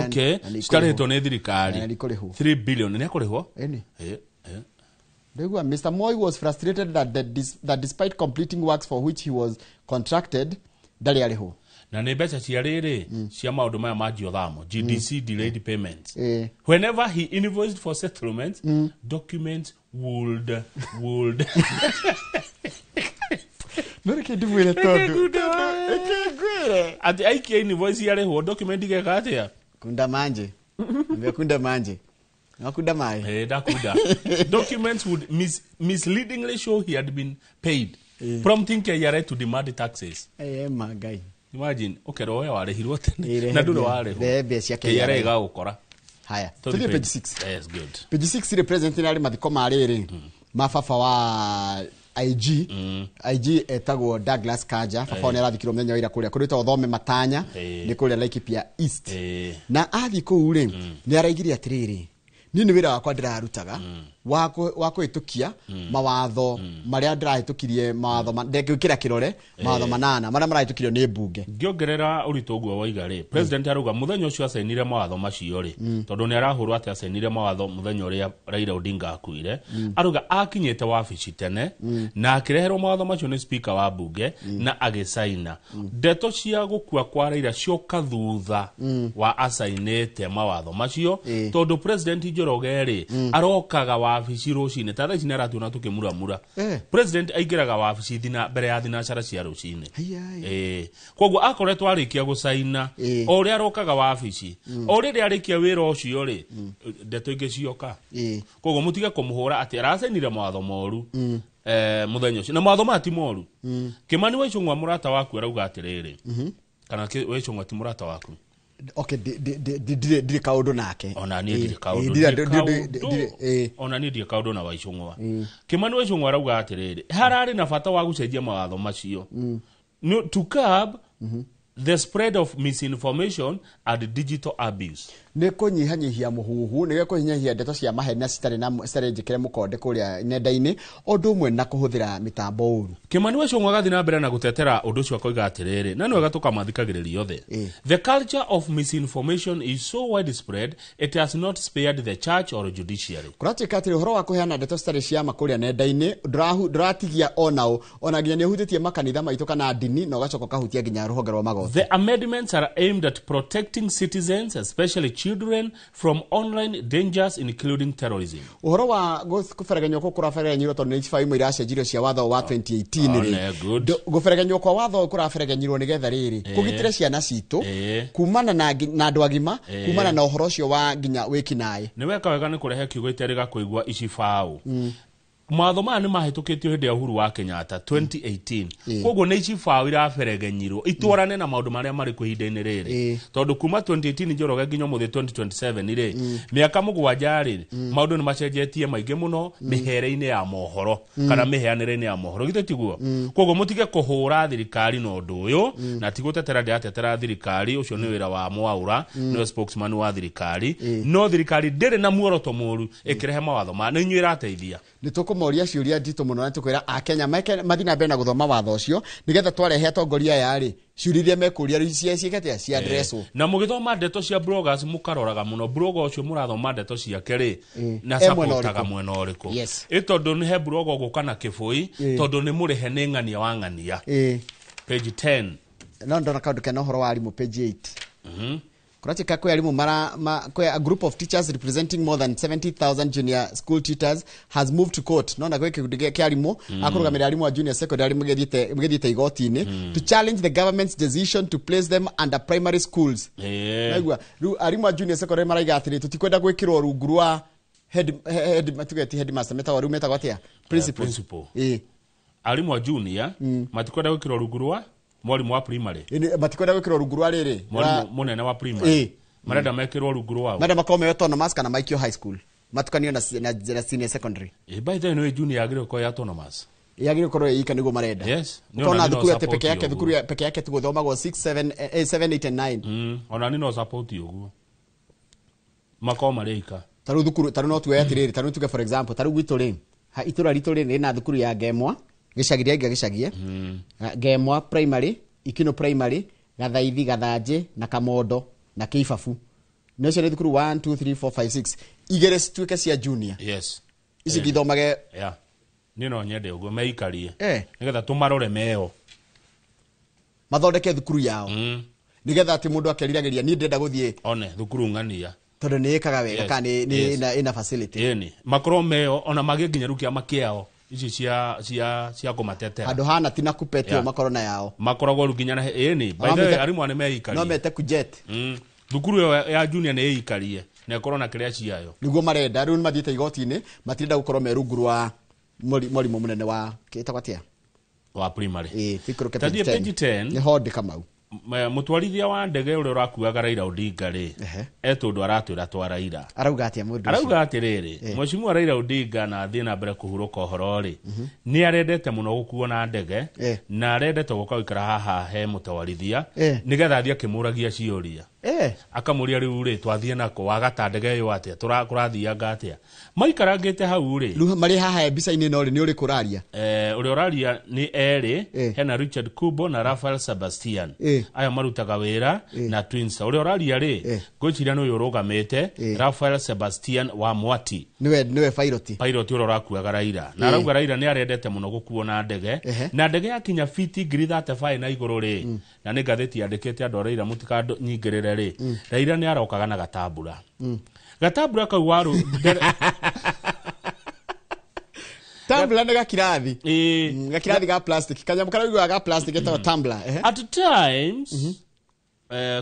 Okay. Stari hito ne thirikari. 3 billion ne akurihwo. Mr. Moi was frustrated that despite completing works for which he was contracted, dali ariho. Na ne becha cia riri cia maundu maya ma Jiothamo GDC delayed payments. Whenever he invoiced for settlements, documents would Nore ke ndimwire tondu. Ati aiki invoice ya reho document igeka atia? Kunda manje. Nimekunda manje. Nakunda mai. Dakuda. Documents would misleadingly show he had been paid, prompting KRA to demand taxes. Magai. Imagine, rowe warehirwo tene na ndure warehwo. Bebe cia KRA igagukora. Haya, tulie page 6. Yes, good. Page 6 representing ali mathiko mariri. Mafafa wa IG etagwo Douglas Kanja fafa ne rathikiro menya ira kuria kurita uthome matanya ni kuria Laikipia East. Na athi ku ri ni araigiria atiriri ni wira wakwa ndirarutaga wa kwitukia mawatho maria ndirahitukirie mawatho ndekira kirore mawatho manana maria marahitukirio ni mbunge ngiongerera urito guo waiga ri president aruga muthenya ucio asainire mawatho macio ri tondu ni arahurwo ati asainire mawatho muthenya uria Raila Odinga akuire aruga akinyete wabici tene na akireherwo mawatho macio ni speaker wa mbunge na agisaina ndeto cia gukua kwa Raila cioka thutha wa asainete mawatho macio tondu president Njoroge ri arokaga wabici rucine ta thaicine aratuna tukimuramura president aingiraga wabici thina mbere ya thinacara cia rucine koguo akoretwo arikia gusaina o ria arokaga wabici o ria arikia wira ucio ri ndeto ingi cioka koguo mutige kumuhura ati arasainire mawatho moru muthenya ucio na mawatho mati moru Kimani wa Icung'wa murata waku arauga atiriri kana wa Icung'wa ti murata waku okay dire kaundu nake ona ni dire kaundu ona ni dire kaundu na wa Icung'wa Kimani wa Icung'wa arauga atiriri harari na bata wa gucenjia mawatho macio to curb the spread of misinformation and digital abuse ne kunyihanyihia muhuhu ne kunyihanyihia ndeto cia maheni citari na citari njikire mukonde kuria nenda-ini undu umwe na kuhuthira mitambo uru Kimani wa Icung'wa gathi na mbere na gutetera undu ucio akoiga atiriri na ni wega tukamathikagiriria othe the culture of misinformation is so widespread it has not spared the church or judiciary kuratika atiri uhoro wa kuheana ndeto citari cia makuria nenda-ini nduratigia ona nginya ni hutitie makanitha maitu kana dini no gacoka kahutia nginya ruhonge rwa magoti the amendments are aimed at protecting citizens especially children from online dangers including terrorism uhoro wa gufereganyo ko kurafereganyo tondu ni ifaimo iracenjirio cia watho wa 2018 ri gufereganyo kwa watho kurafereganyirwo nigetha riri kugitire ciana citu kumana na andu agima kumana na uhoro cio wa nginya wikinae ni weka wega ni kurehe kiugo iteriga kuigwa icibao Mawatho maya ni mahitukitio hindi ya uhuru wa Kenyatta 2018 koguo ni icibao iraferegenyirwo itwarane na maundu maria mari ku ihinda-ini riri tondu kuma 2018 Njoroge nginya muthi 2027 ri miaka mugwanja ri maundu ni macenjetie maingi muno mihere-ini ya mohoro kana miheanire-ini ya mohoro githe tiguo koguo mutige kuhura thirikari no undu uyu na tigutetera ndiatetera thirikari ucio ni wira wa Mwaura no spokesman wa thirikari no thirikari ndiri na muoroto muru ikirehe mawatho ma ni nyuira ateithia nitukumoria ciuria ndito muno na tukwira akenya mathina mbere na guthoma watho ucio nigetha twarehe atongoria yari ciuririe mekuria ciekatia cia addresswo na mugithoma ndeto cia bloggers mukaroraga muno blogger ucio murathoma ndeto ciake ri na supportaga mwena uriku itondu ni he blogger gukana kibui tondu ni murihe ni ng'ania wa ng'ania page 10 no ndona kaundu kana horo wa arimu page 8 kuratika kwa alimu kwa a group of teachers representing more than 70,000 junior school teachers has moved to court no na kwa kwa alimu akurugamira alimu wa junior secondary mugethite igoti-ini to challenge the government's decision to place them under primary schools naigua alimu wa junior secondary maraiga atiri tutikwenda gwikirwo rungu rwa headmaster meta atia principal alimu wa junior matikwenda gwikirwo rungu rwa mwalimu wa primary matikwenda gwikirwo rungu rwa riri mwalimu munene wa primary marenda mekirwo rungu rwa marenda makome autonomous kana maikio high school matukanio na senior secondary by the way junior yagire ko autonomous yagire ko yika nigo marenda yes ona thukuru ya peke yake thukuru ya peke yake tugothomagwo 6 7 8 9 ona ni no support uguo makoma reika taru thukuru taru no tuwe atiriri taru tuge for example taru gwituri ha itura rituri ni na thukuru ya Ngemwa gicagiria gicagie Ngemwa primary Ikino primary Gathaithi Gathanji na Kamondo na Kiibabu no cio ni thukuru 1 2 3 4 5 6 igere cituike cia junior yes ici githomage ni no nyende uguo meikarie nigetha tumarore meo mathondeke thukuru yao nigetha ati mundu akeriragiria ni ndenda guthie one thukuru ng'ania tondu ni ikaga wega kana ni ina facility ni makoro meo ona magiginya rukia makiao ici cia kumatetera andu hana tina kupetio makorona yao makoragwo rukinya na ni by the way arimu ane meikarie no mete kujet thukuru ya junior ni eikarie na korona kiria ciayo niguo marenda riu mathiite igoti-ini matirenda gukorwo merungu rwa mwalimu munene wa kitagwatia wa primary tadie page 10 ni hodi kamau mutwarithia wa ndege uri urakuaga Raila Odinga ri etundu aratwira twa Raila arauga atia mundu arauga atiriri mheshimiwa Raila Odinga na thina na mbere kuhuruka uhoro ri ni arendete muno gukuo na ndege na arendete guka ikara haha he mutwarithia nigetha thia kimuragia ciuria akamuria riu ri twathie nako wagata ndege yo atia turathianga atia maikarangite hau ri riu mari haha mbica-ini no ri ni uri kuraria uri oraria ni eri hena Richard Kubo na Rafael Sebastian aya marutaga wira na Twins uri oraria ri gwiciria no yorugamite Rafael Sebastian wa Mwati niwe pilot uri orakuaga Raila na arauga Raila ni arendete muno gukuo na ndege na ndege yakinya fiti ngiri 35 na iguru ri na ni gatheti yandikite andu Raila mutikando nyingirire ri Raila ni arokaga na gatambura gatambura kau waru tumbler na gakirathi gakirathi ga plastic kanyamu karaigwa ga plastic eta tumbler at times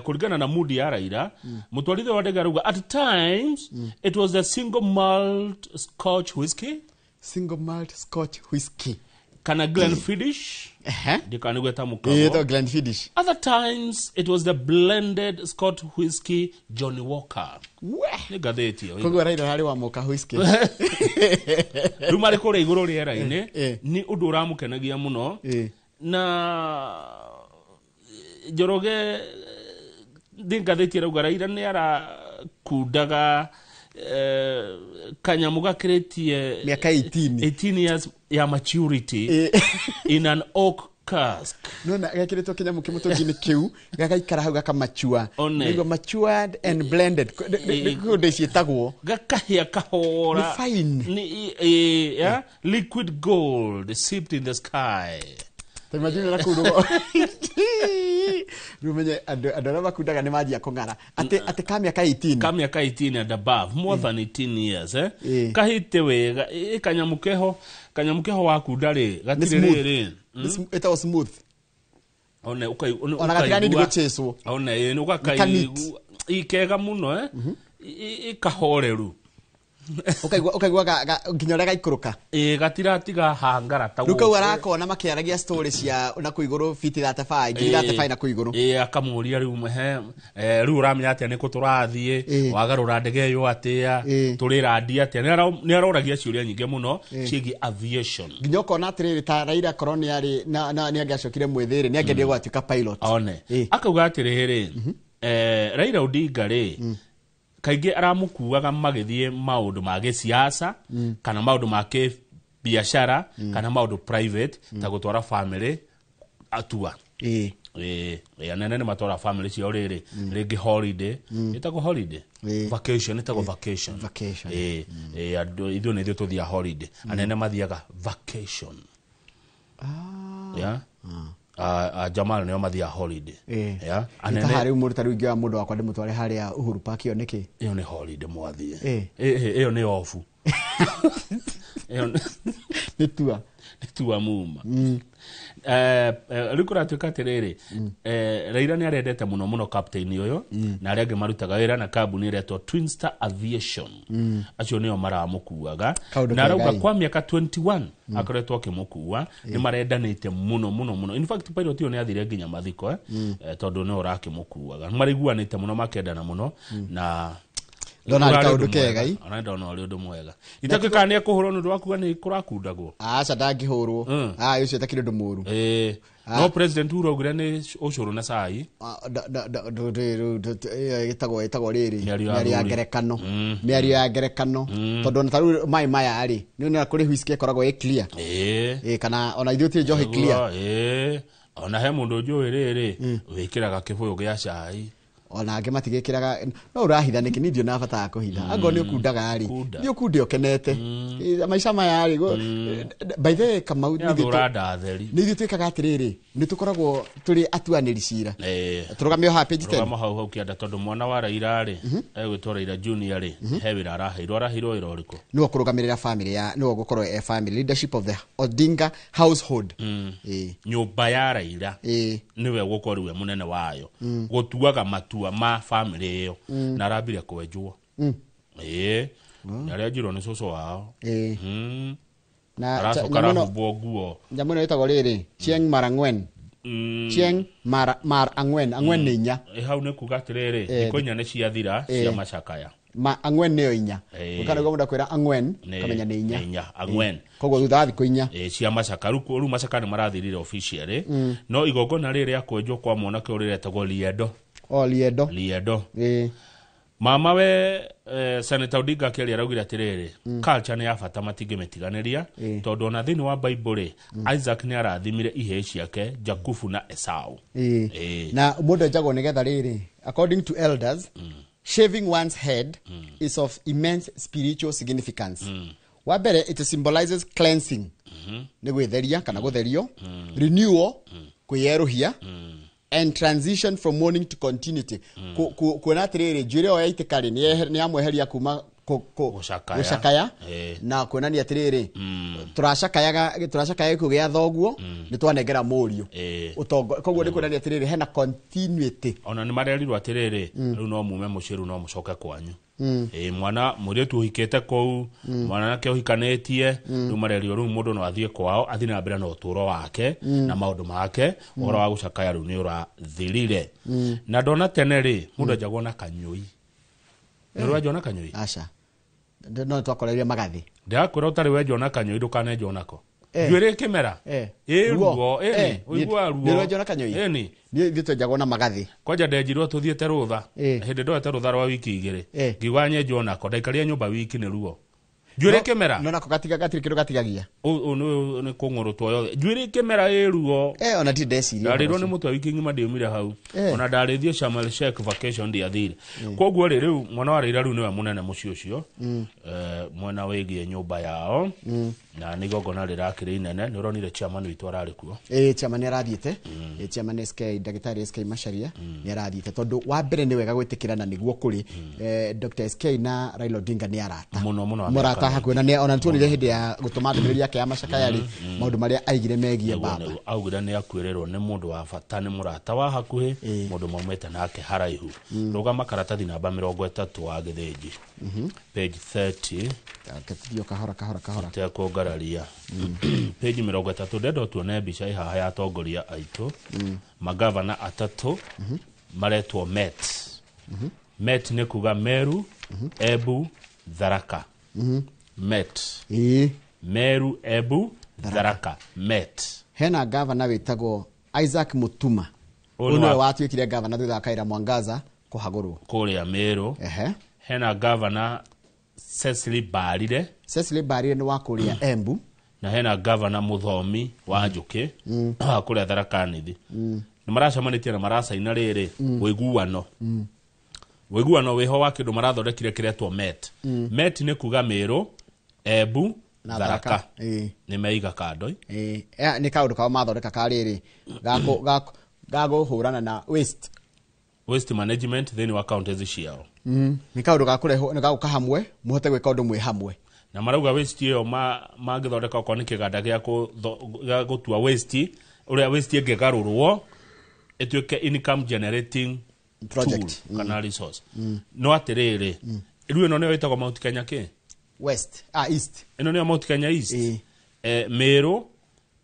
kulingana na mood ya Raila mutwarithia wa ndege arauga at times it was the single malt scotch whiskey kana Glenfiddich ndikanigweta mukamo Glenfiddich. Other times it was the blended Scotch whiskey Johnny Walker ni gatheti yo kogo Raila hari wa moka whiskey rumare kore iguru riera-ini ni undu uramukenagia muno na Njoroge ndingatheti rauga Raila ni ara kundaga kanyamu gakiretie miaka 18 years ya maturity in an oak cask no na gakiretwo kinyamu kimutungi-ini kiu gagaikara hau gakamachua nigo matured and blended kude cietagwo gakahia kahora ni fine liquid gold sipped in the sky imagine la kurugo rumenye adora bakundaga ni maji ya kongara ate kamya 18 and above more than 18 years kahite wega kanyamukeho wakunda ri gatiriri it was smooth one ona gatirani ndigo cheso one ukakai ikega muno ikahoreru ukaigwa nginya gaikuruka gatiratiga hangara ta ruka arakona makiaragia stories cia na kuiguru fiti 35 na kuiguru akamuria riu riu uramenya atia ni kuturathie wagarura ndege yo atia turira ndia atia ni aroragia ciuria nyingi muno ciigi aviation nginya ukona atiriri ta Raila koroni ari na ni angacokire mwithiri ni angendi gwatuika pilot one akauga atiriri Raila Odinga ri kaige aramukuaga magithie maundu ma gisiasa kana maundu ma biashara kana maundu private ta gutwara family atua anene ni matwara family cio riri ringi holiday itago holiday vacation itago vacation andu ithu ni tuthia holiday anene mathiaga vacation Jamal ni mathia holiday anene hari umurita rugi wa mundu wakwa ndimutware hari ya Uhuru Park yo niki iyo ni holiday mwathie iyo ni off ni tua muma rikura tukatiriri Raila ni arendete muno captain uyo na arenge marutaga wira na kambuni iretwo Twin Star Aviation acio nio maramukuaga na arauga kwa miaka 21 akoretwo akimukua ni marendanite muno in fact pilot uyo ni athire nginya mathiko tondu ni urakimukuaga mariguanite muno makendana muno na Donald kaundu kegai anaenda ona uri undu mwega itakika ni kuhurwo ndu wakuga ni kurakundagwo aca ndangihurwo ucio takire ndu muru no president urogire ni ucuru na sai gitagwo riri miario ya ngerekano tondu na taru mai maya ari ni na kuri whiskey koragwo clear kana ona ithuti njohi clear ona he mundu njui riri wikiraga kibuyu gia cai ona ange matigikiraga no urahitha niki ndio na bata kuhitha ango ni ukundaga ari ni ukunde okenete maisha maya ari by the way kama ni ndio twikaga atiriri ni tukoragwo turi atuaniri cira turugamio ha page 10 turugama hau kianda tondu mwana wa Raila ri egwitwa Raila Junior ri he wira arahirwo iroriko ni okurugamirira family ya ni ogukorwo family leadership of the Odinga household nyumba ya Raila niwe gukorwo munene wayo gutuaga matua ma family yo na rabire kwenjwo na rejiro ni soso wao na nyamuno itagwo riri Chieng Marangwen Chieng Marangwen Angwen ni inya hau ne kugatiriri ikonya ne ciathira cia macakaya Angwen ni inya ukana gomuda kwira Angwen kamenya ni inya Angwen kogo thutha thiko inya cia macaka ru macaka ni marathirire officially no igogona riri akwenjwo kwa mwana ke urire tagwo Liedo Liedo mama we Senator Odinga Kelly araugira atiriri culture ni ya bata matingimetiganiria tondu ona thini wa Bible Isaac ni arathimire ihe ciake Jakubu na Esau na mundu jago nigetha riri according to elders shaving one's head is of immense spiritual significance. Wabere it symbolizes cleansing ni gwitheria kana gutherio renewal kuyeruhia and transition from mourning to continuity. Kuona atiriri njwire o yaitikari ni amweheria kuma gucakaya na kuona ni atiriri turacakaya kugia thoguo ni twanengera murio utongo koguo ni kuona ni atiriri hena continuity ona ni marerirwo atiriri riu no mume muciru no mucoke kwanyu mwana muritu uhikete kou mwana nake uhikanetie riu marerirwo riu mundu no athie kwao athie na mbere na uturo wake na maundu make oro wa gucakaya riu ni urathirire na ndona teneri mundu ajagwo na kanyui Nero jona kanyoi. Asha. No twakoreria magathi. Ndakwira utari we jona kanyoi ndukane jonako. Juere kimera. Ruo uigua ruo. Nero jona kanyoi. Ni thito jagona magathi. Kwaja ndejirwo tuthiete rutha. Hinde ndoete rutha rwa wiki igiri. Ngiwanye jonako ndaikaria nyumba wiki ni ruo. Juere kimera. No nako gatiri kiru gatigagia. Ni kunguru twoyo. Juere kimera ruo. Ona ti ndeciria. Ndarirwo ni mutu wiki ngima ndiumire hau. Ona ndarithio Sharm el-Sheikh vacation ndi athire. Koguo riu mwana wa Raila riu niwe munene muci ucio. Mwana wigie nyumba yao. Na nigogona rirakiri inene ni uronire chairman witu arari kuo. Chairman arathiete. Chairman SK Dagitari SK Macharia ni arathiete tondu wa mbere ni wega gwitikirana niguo kuri Dr SK na Raila Odinga ni arata. Muno Hakuona ni ona tuonire hindi ya gutuma ndumiri yake ya macakayari maundu maria aigire megie baba augira ni akwirerwo ni mundu wa bata ni murata wa hakuhi mundu maumete nake haraihu rugama karatathi namba 30 wa githinji page 30 akatio kahora te kugararia page 30 ndedo tuone mbica ihaha ya tongoria aitu magavana atatu maretwo met ni kuga Meru Embu Tharaka Met Meru Embu Tharaka Met hena governor witagwo Isaac Mutuma uno watuikire governor thutha akaira Mwangaza kuhagurwo kuria Meru hena governor Cecily Barire ni wa kuria Embu na hena governor Muthomi wa Njuki kuria Tharaka nithi ni maracamanitie na maracaina riri wiguano weho wa kindu marathondekire kiretwo Met ni kuga Meru Embu Tharaka ni meiga kando ni kaundu kao mathondeka kariri gago hurana na waste management theni wa counties ciao ni kaundu gakureho ni gaguka hamwe muhote gwika undu mwe hamwe na marauga waste iyo magithondeka kwa ni kiganda gia gutua waste uria waste ingegarurwo etuike income generating project kana resource no atiriri riu no ne wetagwo Mount Kenya East ino ni Mount Kenya East Meru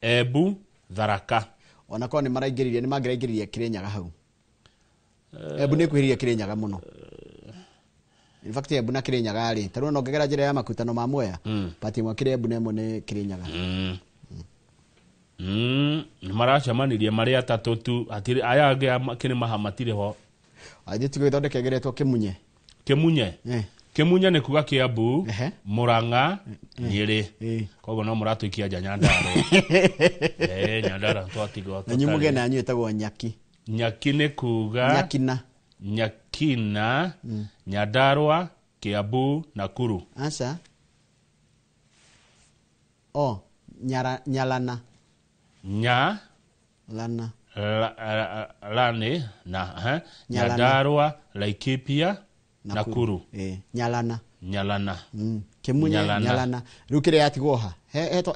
Embu Tharaka ona ko ni maraingiririe ni mangiraingiririe Kirinyaga hau Embu ni kwiririe Kirinyaga muno in fact Embu na Kirinyaga ri taru no ngegera njira ya makutano ma Mwea pati mwakire Embu nemo ni Kirinyaga maracamanirie mari atatu tu atiri aya ange kini mahamatire ho aje tigithondeke geretwo Kimunye ni kuga Kiambu Murang'a Nyeri koguo no muratuikia nja Nyandarua Nyandarua twatigwo na nyumuge na nyu etagwo Nyaki ni kuga Nyakina Nyandarua Kiambu Nakuru asa Nyalana Lani na Nyandarua Laikipia Nakuru Nyalana Kimunye Nyalana rukire yatigwoha heto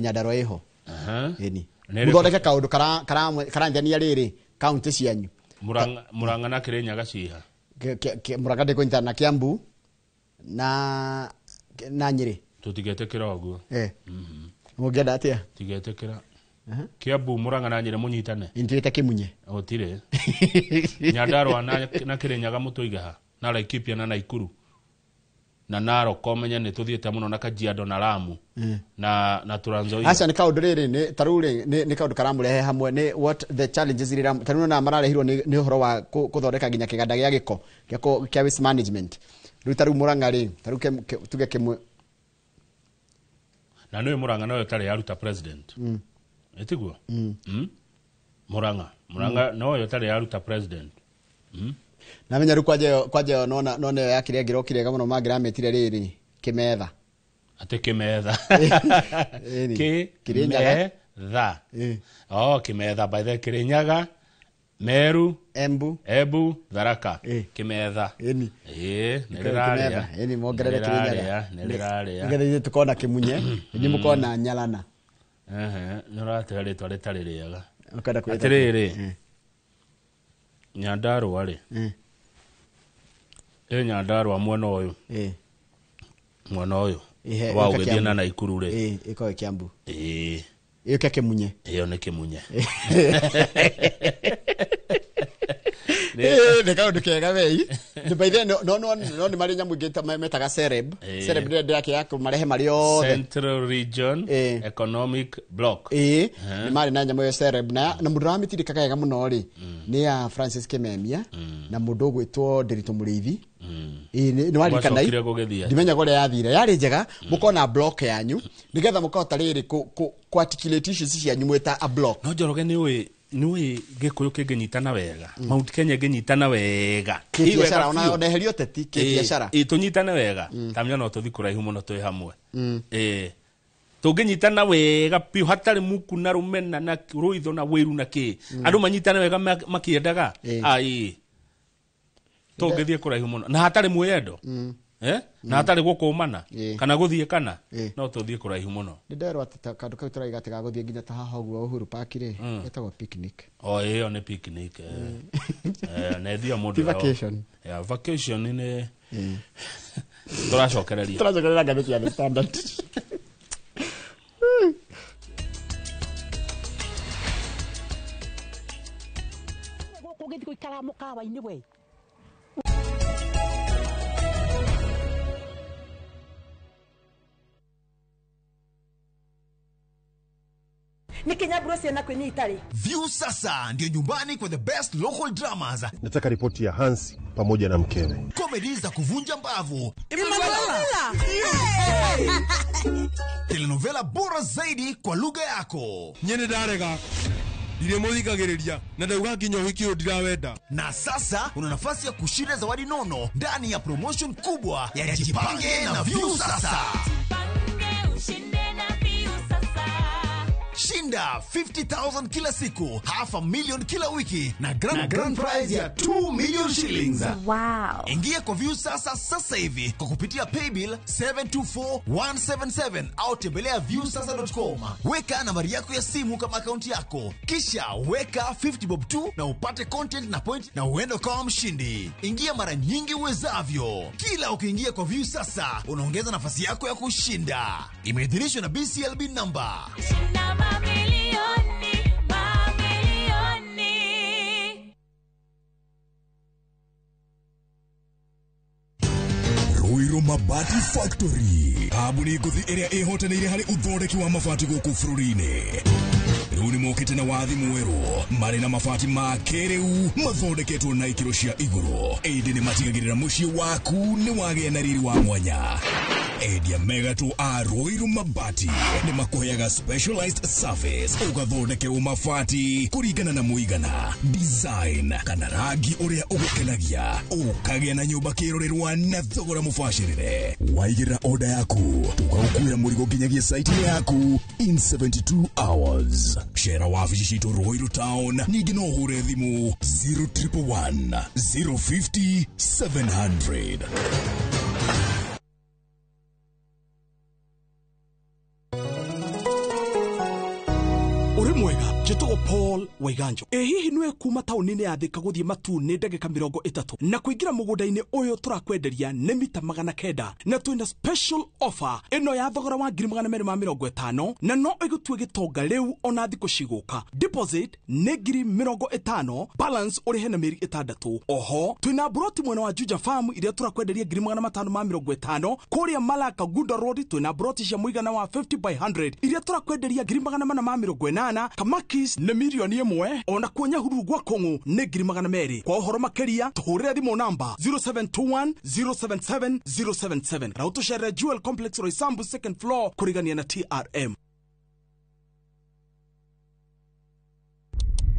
Nyandarua iho ni muthondeke kaundu karanjania riri county cianyu Murang'a na Kirinyaga ciha Murang'a ndiko intana Kiambu na Nyeri tutigetekera oguo mugenda atia tigetekera Kiambu Murang'a na Nyeri munyitane intuite Kimunye otire Nyandarua na Kirinyaga mutoigaha na Laikipia na Naikuru na Narok komenya nĩ tuthiĩte mũno na Kajiado na Lamu na Trans Nzoia. Acha nĩ kaũndũ rĩrĩ nĩ tarure nĩ kaũndũ karamũrehe hamwe nĩ what the challenges iria tarure na mararehirwo nĩ ũhoro wa gũthondeka nginya kĩganda gĩa gĩko kĩa waste management. Rĩu tarũ Murang'a rĩ tarũ tuge kĩmwe na nĩ Murang'a no tarĩ yaruta president. Etiguo. Murang'a no yo tarĩ yaruta president. Na menya rĩu kwaje nona yakire ngiro kirega mũno mangĩrametire rĩrĩ Kĩmetha. Ate Kĩmetha. Kirinyaga. Kĩmetha by the Kirinyaga, Meru, Embu, Tharaka. Kĩmetha. Nĩrĩrarĩa. Mongerere Kirinyaga. Nĩrĩrarĩa. Ngereire tukona Kĩmunye, ni mukona Nyalana. Nĩratĩra rĩtwa rĩtarĩ rĩega. Atĩrĩrĩ. Nyandarua rĩ. Nyandarua mwena ũyũ. Mwena ũyũ. Wa ũgĩthiĩ na Naikuru rĩ. Ĩko Kiambu. Ĩyo Kĩmunye. Ĩyo nĩ Kĩmunye. Nĩ kaũndũ kega wei. By the no nĩ marĩ nyamũ ingĩ metaga Sereb. Sereb nĩ yake ya marehe marĩ othe. Central Region Economic Block. Nĩ marĩ na nyamũ ya Sereb na mũndũ wa mĩtirika kega mũno rĩ nĩ ya Francis Kimemia na mũndũ ũgwĩtwo Nderitu Mũrĩithi. Nĩ warikana ndimenya gore yathire yarĩ njega mũkona block yanyu nigetha mũkahota rĩrĩ ku articulate issues cianyu mweta a block. No Njoroge nĩ Gĩkũyũ kĩngĩnyitana wega, Mount Kenya ngĩnyitana wega, biacara ona herio teti biacara tunyitane wega, tamenya no tuthi kũraihu mũno twĩ hamwe. Tũngĩnyitana wega piũ hatarĩ muku na rũmena na rũitho na wĩru na kĩ andũ manyitane wega makĩendaga tũngĩthiĩ kũraihu mũno na hatarĩ mwĩyendo na hatarĩ gũkũmana kana gũthiĩ kana no tũthiĩ kũraihu mũno. Nĩ nderwo atĩ kandũ kau tũraiga atĩ gagũthiĩ nginya ta haha ũguo Uhuru Park rĩ etagwo picnic. Ĩyo nĩ picnic. Na ĩthiĩ mũndũ vacation. Vacation nĩ tũracokereria ngathĩti ya The Standard. Gũgĩthiĩ gũikara mũkawa-inĩ we. Nikinyaburo ciana kwenye itari. View sasa ndio nyumbani kwa the best local dramas. Nataka ripoti ya Hansi pamoja na mkewe. Comedy za kuvunja mbavu. Telenovela bora zaidi kwa lugha yako. Nyene darega. Ile muthikagiriria na ndauga nginya uhiki ndirawenda. Na sasa una nafasi ya kushinda zawadi nono ndani ya promotion kubwa ya Jipange na View sasa. Shinda 50,000 kila siku, $500,000 kila wiki na grand prize ya 2 million shillings. Wow. Ingia kwa View sasa hivi kwa kupitia paybill 724177 au tembelea viewsasa.com. Weka nambari yako ya simu kama akaunti yako, kisha weka 50 bob tu na upate content na point na uende kama mshindi. Ingia mara nyingi uwezavyo. Kila ukiingia kwa View sasa unaongeza nafasi yako ya kushinda. Imeidhinishwa na BCLB number. Ruiru Mabati Factory, kambuni nguthi iria ihotanĩire harĩ uthondeki wa mabati gũkũ bũrũri-inĩ. Rĩu nĩ mokĩte na wathi mwerũ marĩ na mabati ma kĩrĩu mathondeketwo na ikĩro cia igũrũ. Ĩndĩ nĩ matigagĩrĩra mũciĩ waku nĩ wagĩa na riri wa mwanya. Endia megatũ a Ruiru Mabati nĩ makũheaga specialized service ũgathondekerwo mabati kũringana na mũigana, design kana rangi ũrĩa ũgũkenagia, ũkagĩa na nyũmba kĩrorerwa na thogora mũbacĩrĩre. Waigĩra order yaku tũgagũkuĩra mũrigo nginyagia site yaku in 72 hours. Cera wabici citũ Ruiru Town, ningĩ no ũhũre thimũ 0111 050 700. Uri mwega, chituo Paul Waiganjo. Hihi nwe kuma tauni-ini ya Thika guthie Matune ndagika 30 na kuingira mugunda-ini uyu turakwenderia ni mita 900 na twina special offer ino ya thogora wa 250 na no igutue gitonga riu ona thiku ciguka. Deposit ni 50,000, balance urihe na mieri 6. Oho twina broti mwena wa Juja Farm iria turakwenderia 550 kuria Malaka Gunda Road. Twina broti cia muigana wa 50 by 100 iria turakwenderia 480. Kamakis ni milioni 1 ona kuonya huru gwa Kongo ni 200,000. Kwa uhoro makeria tuhurire thimu namba 0721 077 077. Rauto shere Jewel Complex Roysambu 2nd floor kurigania na TRM.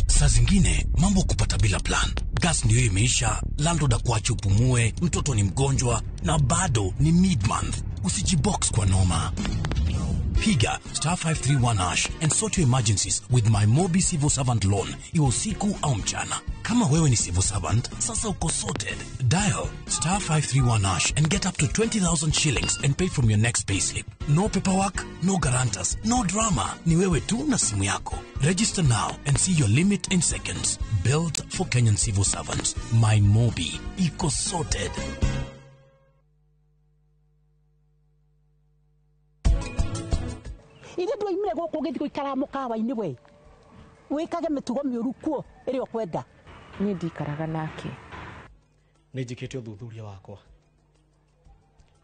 Saa zingine mambo kupata bila plan. Gas ndio imeisha, landlord akuache upumue, mtoto ni mgonjwa na bado ni mid-month. Usijibox kwa noma. Piga *531# and sort your emergencies with my Mobi Civil Servant Loan. Iwe usiku au mchana. Kama wewe ni civil servant, sasa uko sorted. Dial *531# and get up to 20,000 shillings and pay from your next payslip. No paperwork, no guarantors, no drama. Ni wewe tu na simu yako. Register now and see your limit in seconds. Built for Kenyan civil servants. My Mobi. Iko sorted. Ile ndo imire goko githi kuikara mukawa-ini we wikage mitugo miuru kuo iri okwenda ni ndikaraga nake ni njikite uthuthuria wakwa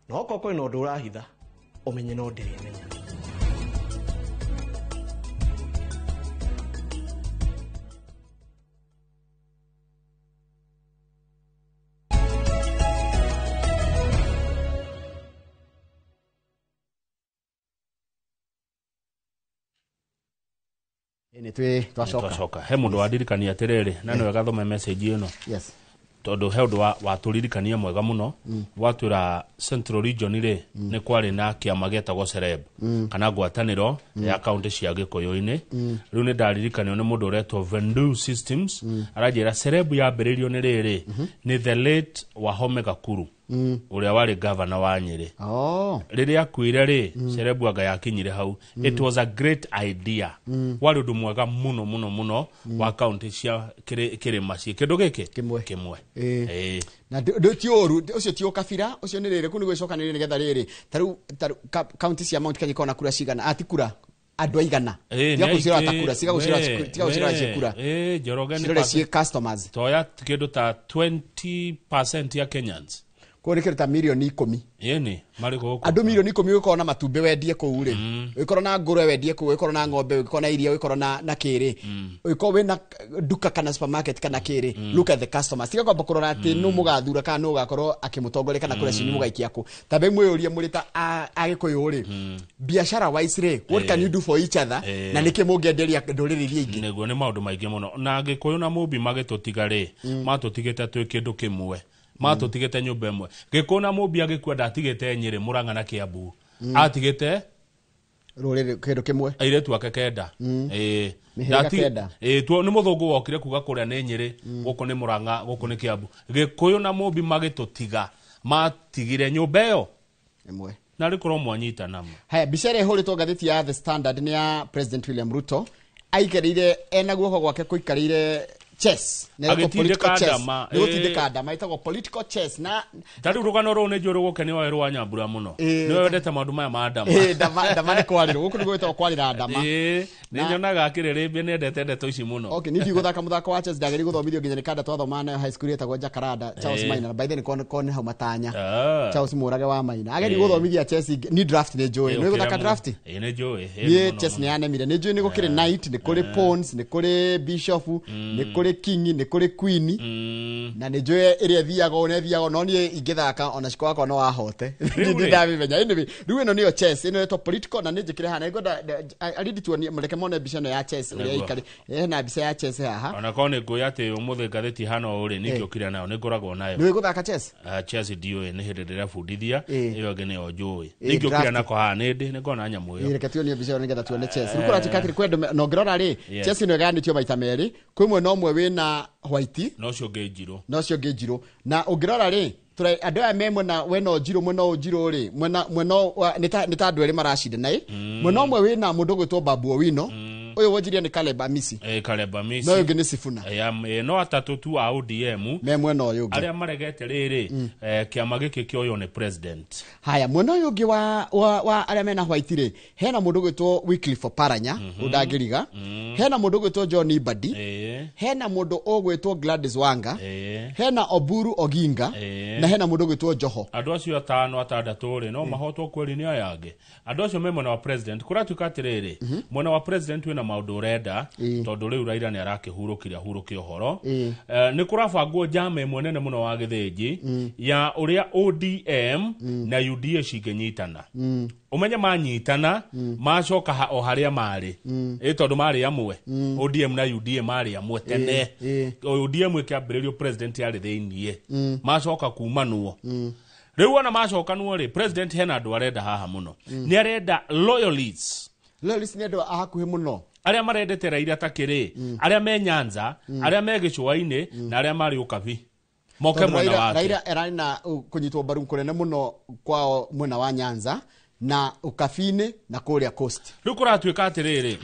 no koko ino ndu urahitha umenye no ndirimenya ni twacoka he mundu wadirikania atiriri na niwe gathome message ino yes tondu he undu wa turirikania mwega muno watwira Central Region ri ni kwari na kiama getagwo Sereb kana ngwataniro ya county cia Gikuyu-ini riu ni ndaririkanio ni mundu uretwo Vendu Systems arajira Sereb yambiririo ni riri ni the late Wahome Gakuru uria wari governor wa Nyeri riria akuire ri Sereb anga yakinyire hau it was a great idea wari undu mwega muno wa county cia kirima cia kindu giki kimwe na ndotioru ucio tio kabira ucio ni riri kuni gwicokanire ni getha riri taru county cia Mount Kenya kona kura cigana atikura andu aigana ya kucira atakura siga gucira cikura Njoroge ni cie customers toya kindu ta 20% ya Kenyans kuri ta milioni 10 yeni mariko andu milioni 10 wikora na matumbe wendie ku ri wikora na nguru wendie ku wikora na ng'ombe wikora na iria wikora na kiri wikora wina duka kana supermarket kana kiri look at the customers tiga kwamba kurora ati no mugathura kana no gakorwo akimutongoreka na kura cini mugaikia ku tabe mwiurie murita agikuyu ri biashara wise ri what can you do for each other na niki mungenderia nduriri iria ingi nego ni maundu maingi muno na gikuyu na mubi magitutiga matutigite twi kindu kimwe matutigite nyumba imwe gikuna mubi agikua ndatigite Nyeri Murang'a na Kiambu atigite ruriri kindu kimwe airetu ake kenda tu ni muthungu wokire kuga kuria ni Nyeri guku ni Murang'a guku ni Kiambu gikuyu na mubi magitutiga matigire nyumba iyo imwe na rikoro mwanyita nama haya bicere horitwo gatheti ya The Standard ni ya President William Ruto aikarire ena guoko gwake kuikarire chess na political chess ni gutindika ndama itagwo political chess na tari rugano ro ne joro gukeni wa rwa Nyambura muno ni wendete maundu maya ma ndama ndama ni kwariro guku ni gwitwo kwarira ndama ni nyonaga akiririmbia ni endete ndeto ici muno okay ni guthaka muthako wa chess ndageri guthomithio nginya ni kanda twathoma nayo high school etagwo Jacaranda Charles Maina by then kon hau matanya Charles Murage wa Maina ageri guthomithia chess ni draft ni joy ni guthaka draft ni joy ni chess ni anemire ni joy ni gukire knight ni kuri pawns ni kuri bishop ni kuri king ni kuri queen na ni joy area thiago no ni ingithaka ona ciko wako no wahote ndi ndamimenya anyway riu ino niyo chess ino eto political na ni njikire hana igoda alidi tuoni mureke mone bica no ya chess uria ikari na bica ya chess haha ona kone kuya ati umuthe gatheti hana uri ni kiokire nayo ni ngoragwo nayo ni guthaka chess chess dio ni hindi ndira fundithia iyo ngene yo joy ni kiokire nako ha ni ndi ni ngona nyamu iyo reke tuoni bica ni getha tuone chess rikura atikatiri kwendo no ngirora ri chess ino ganitio maita meri kwimwe no mwe wina white no cio ngejiro na ungirora ri tura andu aya memwe na weno njiro mweno njiro ri mweno ni ta andu eri maracinde nai mweno mwe wina mundu gwitwo Babu Owino Oyo wajiria ni Caleb Amisi. Caleb Amisi. No yungi ni Sifuna. No atatu tu a ODM. Mwena oyo yungi. Aria maregete riri kiama giki kioyo ni president. Haya, mwena oyo yungi wa aria mena White hena mundu gwitwo Wycliffe Oparanya udagiriga. Hena mundu gwitwo John Ibadi. Hena mundu ogwitwo Gladys Wanga. Hena Oburu Oginga. Na hena mundu gwitwo Joho. Andu acio atano atandatu ri no mahotwo kweri ni ayage. Andu acio me mwena wa president kuratuka atiriri. Mwena wa president wina maundu urenda tondu riu Raila ni arakihurukiria hurukio horo. Ni kurabangwo jame mwenene muno wa githinji ya uria ODM na UDA cigenyitana. Umenye manyitana macoka o haria mari tondu mari amwe ODM na UDA mari amwe tene ODM ikiambiririo president yari thiinie macoka kumanuo riu ona macoka nuo ri president hena andu arenda haha muno ni arenda loyalists ni andu ahakuhi muno aria marendete Raila takiri aria me Nyanza aria me Gicuaini na aria mari Ukabi moke mwena wake Raila erana kunyitwo mbaru kunene muno kwa mwena wa Nyanza na Ukabini na kuria coast riu kuratuika atiriri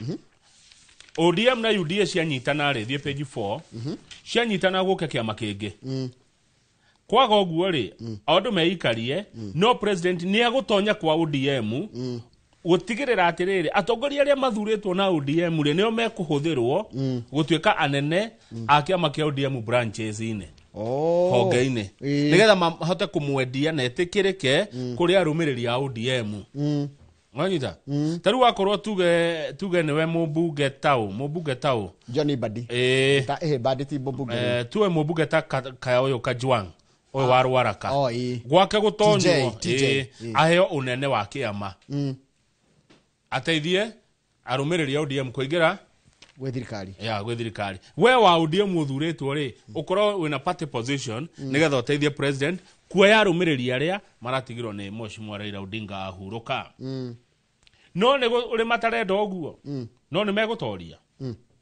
ODM na UDA cianyitana ri thie page 4 cianyitana guke kiama kingi kwaga uguo ri andu meikarie no president ni agutonya kwa ODM gutigirira atiriri atongoria aria mathuritwo na ODM ri nio mekuhuthirwo gutuika anene a kiama kia ODM branches ine honge-ini nigetha mahote kumwendia na etikirike kuri arumiriri a ODM wanyita taru wakorwo tuge niwe mubunge tau John Ibadi banditi mubunge tuwe mubunge ta Kayoyo Kajwang oyo wa Ruaraka gwake gutonywo aheo unene wa kiama ateithie arumiriri a ODM kuingira gwithirikari we wa ODM uthuritwo ri ukorwo wina party position nigetha uteithie president kuoya arumiriri aria maratigirwo ni Mheshimiwa Raila Odinga ahuruka no ni uri matarenda oguo no ni megutoria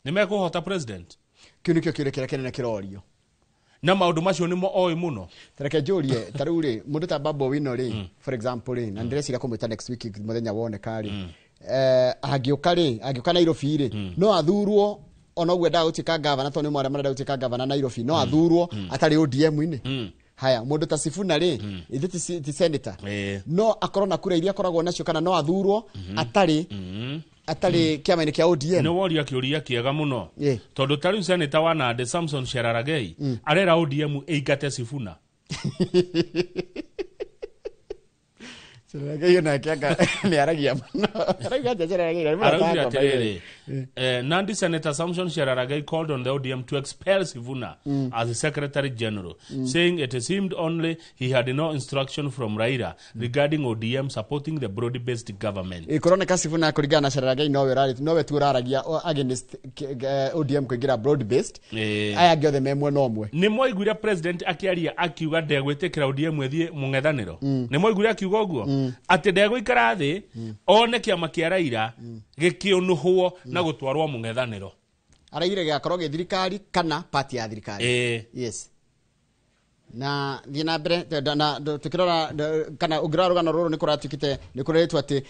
ni mekuhota president kiu nikio kirekera kenene kirorio na maundu macio nimo oi muno tareke jurie taruri mundu ta Babu Owino ri for example ri na ndirecira kumwita next week muthenya wone kari agioka Nairobi ri no athurwo ona gwe ndautika governor to ni mwara mara ndautika governor Nairobi no athurwo atari ODM ine haya mundu ta Sifuna ri ithiti senator no akorona kura iria akoragwo nacio kana no athurwo atari kiama-ini kia ODM no woria kiuria kiega muno tondu tari senator wa Nandi Samson Cheraragei arera ODM eigate Sifuna Cheraragei na kiaga ni aragia muno Nandi Senator Samson Cheraragei called on the ODM to expel Sifuna as the Secretary General, saying it seemed only he had no instruction from Raila regarding ODM supporting the broad-based government. Ikoroneka Sifuna kurigana na Cheraragei nowe tu raragia against ODM kuingira broad-based aya giothe memwe nomwe ni moiguria president akiaria akiuga ndegwitikira ODM ethie mung'ethaniro ni moiguria akiuga uguo ati ndegwikara thi one kiama kia Raila gikionuhwo na gutwarwo mung'ethaniro araire gakorwo githirikari kana party ya thirikari yes na thina mbere na tukirora kana ugira rugano ruru ni kuratukite ni kuretwa ati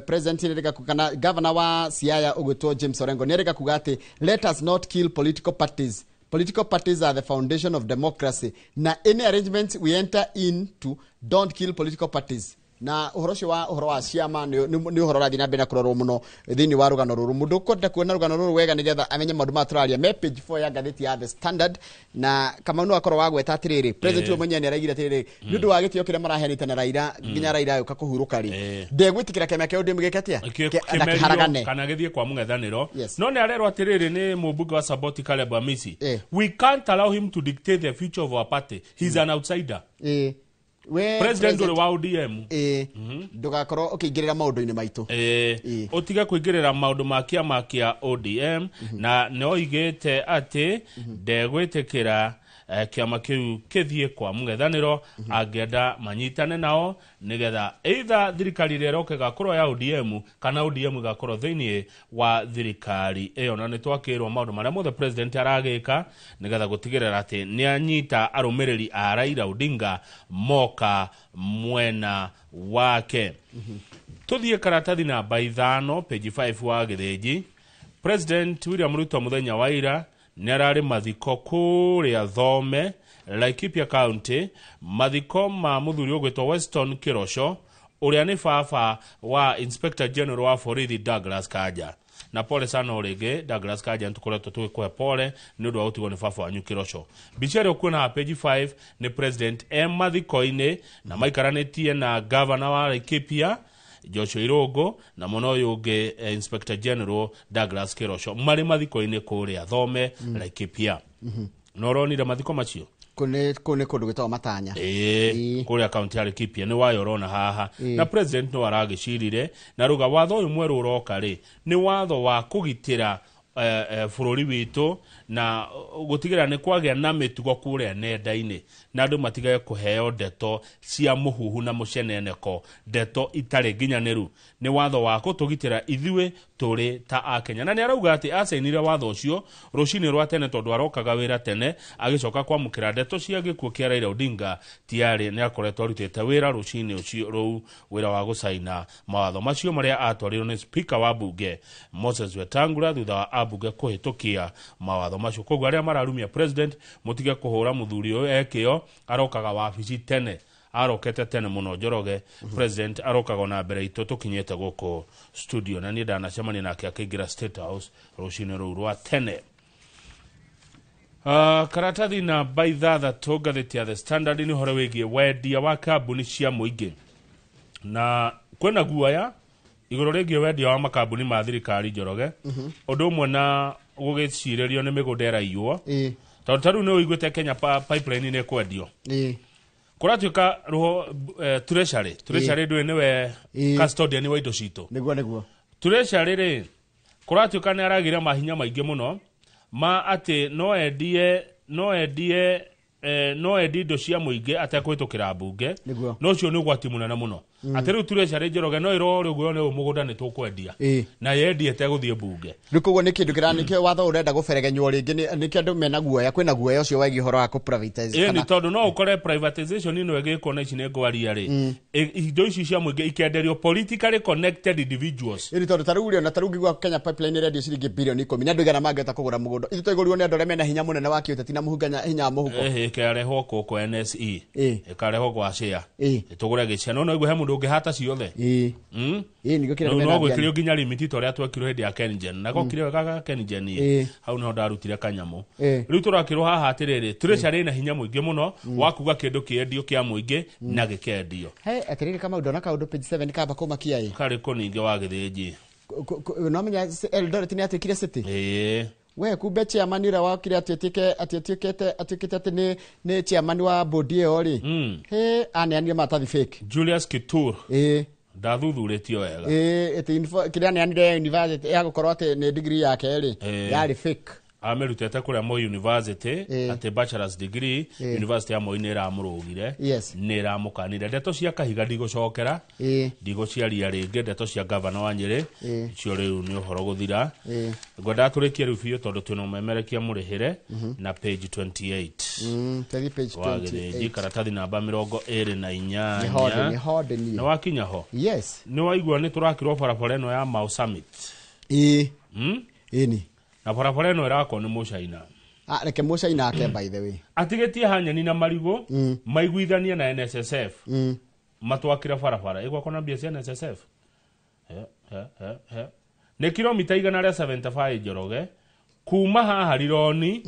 president ni kana governor wa Siaya ugwitwo James Orengo ni rega kuga ati let us not kill political parties. Political parties are the foundation of democracy. Na any arrangements we enter into don't kill political parties. Na uhoro wa ciama ni uhoro rathi na mbere kurorwo muno thini wa rugano ruru mundu kwenda kuona rugano ruru wega nigetha amenye maundu maturaria me page 4 ya gatheti ya The Standard na kama nu akorwo wagweta atiriri president mwenye ni araigire atiriri nundu wa gitio kire marahenite na Raila nginya Raila yuka kuhuruka ri ndegwitikira kemya ke ODM gikatia na kiharagane kana githie kwa mung'ethaniro no ni arerwo atiriri ni mubunge wa Saboti Caleb Amisi we can't allow him to dictate the future of our party he's an outsider president wa ODM ndugakorwo ukingirira maundu-ini maitu utiga kuingirira maundu ma kiama kia ODM na noigite ati ndegwitikira kiama kiu kithie kwa mung'ethaniro angenda manyitane nao nigetha either thirikari reroke gakorwo ya ODM kana ODM gakorwo thiini wa thirikari iyo na nitwakirwo maundu maria mothe president aragika nigetha gutigirira ati ni anyita arumiriri a Raila Odinga moka mwena wake tuthie karatathi namba 5 page 5 wa githinji President William Ruto muthenya wa ira nĩararĩ mathiko kũrĩa Thome, Laikipia County, mathiko ma mũthuri ũgwĩtwo Weston Kirosho, ũrĩa nĩ baba wa Inspector General wa borithi Douglas Kanja. Na pole sana orege Douglas Kanja ntukoretwo tugikuhe pole nĩ ũndũ wa gũtigwo nĩ baba wanyu Kirosho. Bichari okuona page 5 ni President mathiko-inĩ na maikaranĩtie na governor wa Laikipia Joshua Irogo na muno yũngĩ Inspector General Douglas Kirosho marĩ mathiko-inĩ kũrĩa Thome, Laikipia. Noronire mathiko macio kune kundu gwitwa Matanya kuria county ya Laikipia ni wayorona haha na president no aragicirire na ruga watho uyu mweru uroka ri ni watho wa kugitira bururi witu na gutigira ni kwagĩa na mitugo kuria nenda-ini na andu matigaye kuheo ndeto cia muhuhu na muceneneko, ndeto itari nginyaniru. Ni watho wa kutugitira ithuĩ turi ta akenya. Na ni arauga ati asainire watho ucio rucini rwa tene tondu arokaga wira tene agicoka kwamukira ndeto cia gikuo kia Raila Odinga tiari ni akoretwo arutite wira rucini ucio ruu wira wa gusaina mawatho macio maria atwarirwo ni speaker wa bunge Moses Wetangula thutha wa abunge kuhitukia mawatho macio. Koguo aria mararumia president mutige kuhura muthuri uyu ekio arokaga wabici tene, arokete tene muno Njoroge. President arokaga na mbere itu tukinyete guko studio na ni ndanacemania nake akiingira State House rucini ruu rwa tene. Karatathi na baithatha ngathĩti ya The Standard ni hore wigie wendia wa kambuni cia muingi na kwena guaya iguru rigie wendia wa makambuni ma thirikari Njoroge undu umwe na gugiciririo ni migunda iraiywo tondu taru ni uiguite Kenya Pipeline ni kwendio kuratuika ruho treasury ndwe niwe custodian wa indo citu niguo treasury ri kuratuika ni aragira mahinya maingi muno ma ati no endie indo cia muingi atekwitukira bunge no cio ni ugwati munene muno ati riu treasury Njoroge no iro rugo ni umugunda ni tukwendia na yendiete guthie bunge rikugo ni kindu kiranikio watho urenda guberegenywo ringi ni kindu mena guoya kwina guoya ucio wagi horo wa ku privatize ni tondu no ukore privatization ino egiko na ici ni ngwaria ri indo ici cia muingi ikenderio politically connected individuals ni tondu tarugi na tarugi gwa Kenya Pipeline radio ciringi bilioni 10 na ndugana mangeta kugura mugunda ithu toigurirwo ni andore mena hinya munene wa kiuteti na muhunganya hinya muhuko ikarehwo kuko NSE ikarehwo gwa share itugure giceno no igwe he mundu ungihata ciothe nigo kire no gwikire nginya limit toria twekirwo hindi ya Kengen na gokire gaga Kengen hau no ndarutire kanyamu riu turakirwo haha atiriri treasury na hinya muingi muno wa kuga kindu kiendio kia muingi na gikendio atiriri kama udona ka undo page 7 kaba kumakia kari kuninge wa githinji no menya Eldoret ni atikire city we kumbe chairman ira wakire atitikete ati ni chairman wa bodi eo ri ane matathi fake Julius Kitur ndathuthuritio wega eti kile ane university ya gukorwo ati ni degree yake ri yari fake amerutete kuria Moi University ati bachelor's degree University ya Moi ni ramurugire ni ramukanire ndeto cia kahiga ndigocokera ndigociaria ringi ndeto cia governor wa Nyeri cio riu ni uhoro guthira ngwenda turikie riu biu tondu twina memerekia murihire na page 28 page 28 karatathi namba 24 ni hode ni na wakinya ho ni waigua ni turakirwo barabara ino ya Mau Summit ni na barabara ino irako ni Muchaina reke Muchaina ake by the way atigetie hanyani na marigo maiguithanie na NSSF matwakira barabara igwa kona mbia cia NSSF ne kilomita 175 Njoroge kuma haha Rironi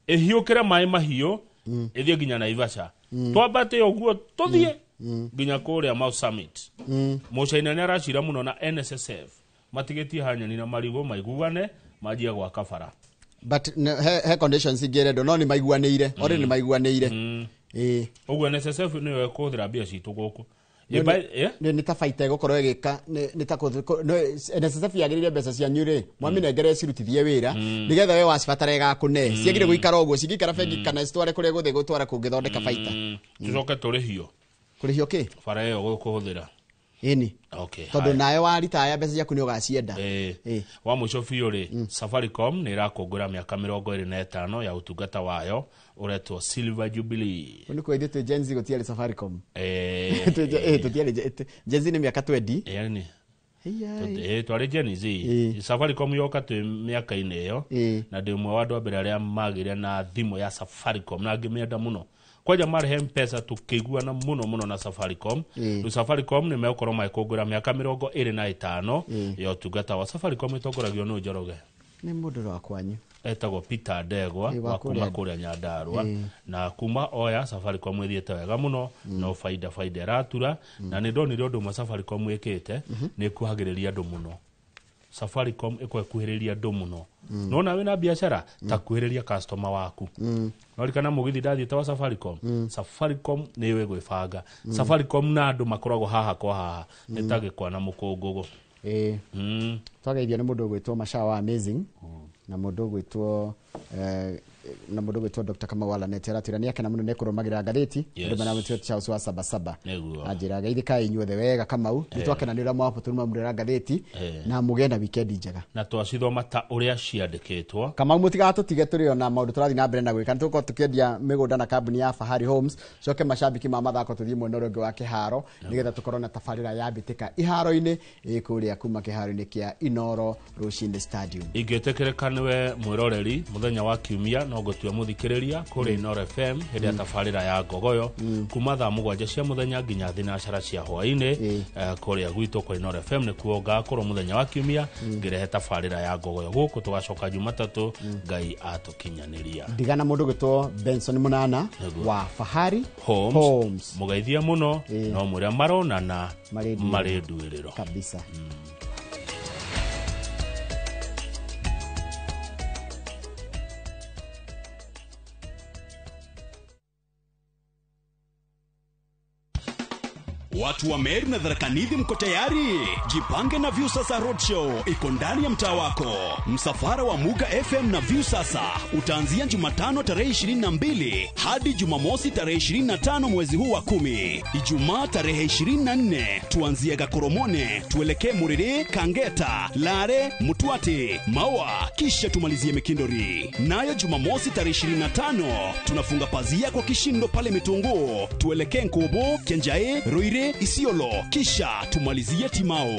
ihiukire mai mahiu ithie nginya Naivasha twambate uguo tuthie nginya kuria Mau Summit Muchaina ni aracira muno na NSSF matigetie hanyani na marigo maiguane majia gwa kabara but he conditions igeredo no ni maiguanĩire ori ni maiguanĩire uguo NSSF ni yo kuthira mbia citu guku ni ta faita gukorwo igika ni ta NSSF yagirire mbeca cia nyure mwamenengere cirutithie wira nigetha we wacibatara igakune ciagire guikara uguo cingikara bengi kana citware kuria guthe gutwara kungithondeka faita tucoke turihio ki bara yo gukuhuthira ini tondu nayo wa ritaya mbeca ciaku ni ugacienda wa mwisho biũ ri Safaricom ni irakungura miaka 25 ya utungata wayo uretwo Silver Jubilee ni kwendete Gen Z gutiari Safaricom tutiari Gen Z ni miaka 20 yani twari Gen Z Safaricom yoka tu miaka ine yo na ndimwe wa andu mbere aria magire na thimu ya Safaricom na ngimienda muno kwaja mari M-Pesa tukiguana muno na Safaricom Safaricom ni mekorwo maikungura miaka 25 yo tugata wa Safaricom itongoragio no Njoroge ni mundu wa kwanyu etagwo Peter Ndegwa wa kuma kuria Nyandarua na kuma oya Safaricom ithiete wega muno no faida ratura na ni ndonire undu ma Safaricom ikite ni kuhagiriria andu muno Safaricom ikuhiriria andu muno no na wina biashara ta kuhiriria customer waku no rikana mugithi dathiete wa Safaricom ni we gwibanga Safaricom na andu makoragwo haha kwa haha nitagikwa na mukungugu twagaithio ni mundu gwitwo Mashawa Amazing na mundu gwitwo Dr. Kamawala netera tirani yake na muno nekuromagira gatheti ndio bana mutio Charles wa Sabasaba ajira gaithika inyuothe wega Kamau nitwakenanira mwapo turuma murira gatheti na mugenda weekend njega na twacithoma ta uria ciandikitwo Kamau mutigato tige turi ona maundu turathi na mbere na gwika nituko tukiendia migunda na kambuni ya Fahari Homes coke mashabiki ma mathako tuthie mwena urongo wa kiharo nigetha tukorona tafarira ya bitika iharo-ini ikuria kuma kiharo-ini kia Inoro Rushinde Stadium ingetekerekaniwe mwiroreri muthenya wa kiumia no gutwa muthikiriria kuri Inoro FM hedi tafarira ya gogoyo kuma thaa 7 cia muthenya nginya thinacara cia hwaini kuri agwito kuri Inoro FM ni kuoga kuro muthenya wa kiumia ngirehe tafarira ya gogoyo guku tugacoka Jumatatu Ngai atukinyaniria ndigana mundu gwitwo Benson Munana wa Fahari Homes mugaithia muno no muria maronana mari nduiriro kabisa Watu wa Meru na Tharaka Nithi mko tayari? Jipange na Viusasa Roadshow iko ndani ya mtaa wako. Msafara wa Muga FM na Viusasa utaanzia Jumatano tarehe 22 hadi Jumamosi tarehe 25 mwezi huu wa 10. Ijumaa tarehe 24 tuanzie Gakoromone, tuelekee Muriri, Kangeta, Lare, Mutwati, Maua, kisha tumalizie Mikindori. Nayo Jumamosi tarehe 25 tunafunga pazia kwa kishindo pale Mitungu, tuelekee Nkubu, Kenjae, Ruire, Isiolo, kisha tumalizie Timao.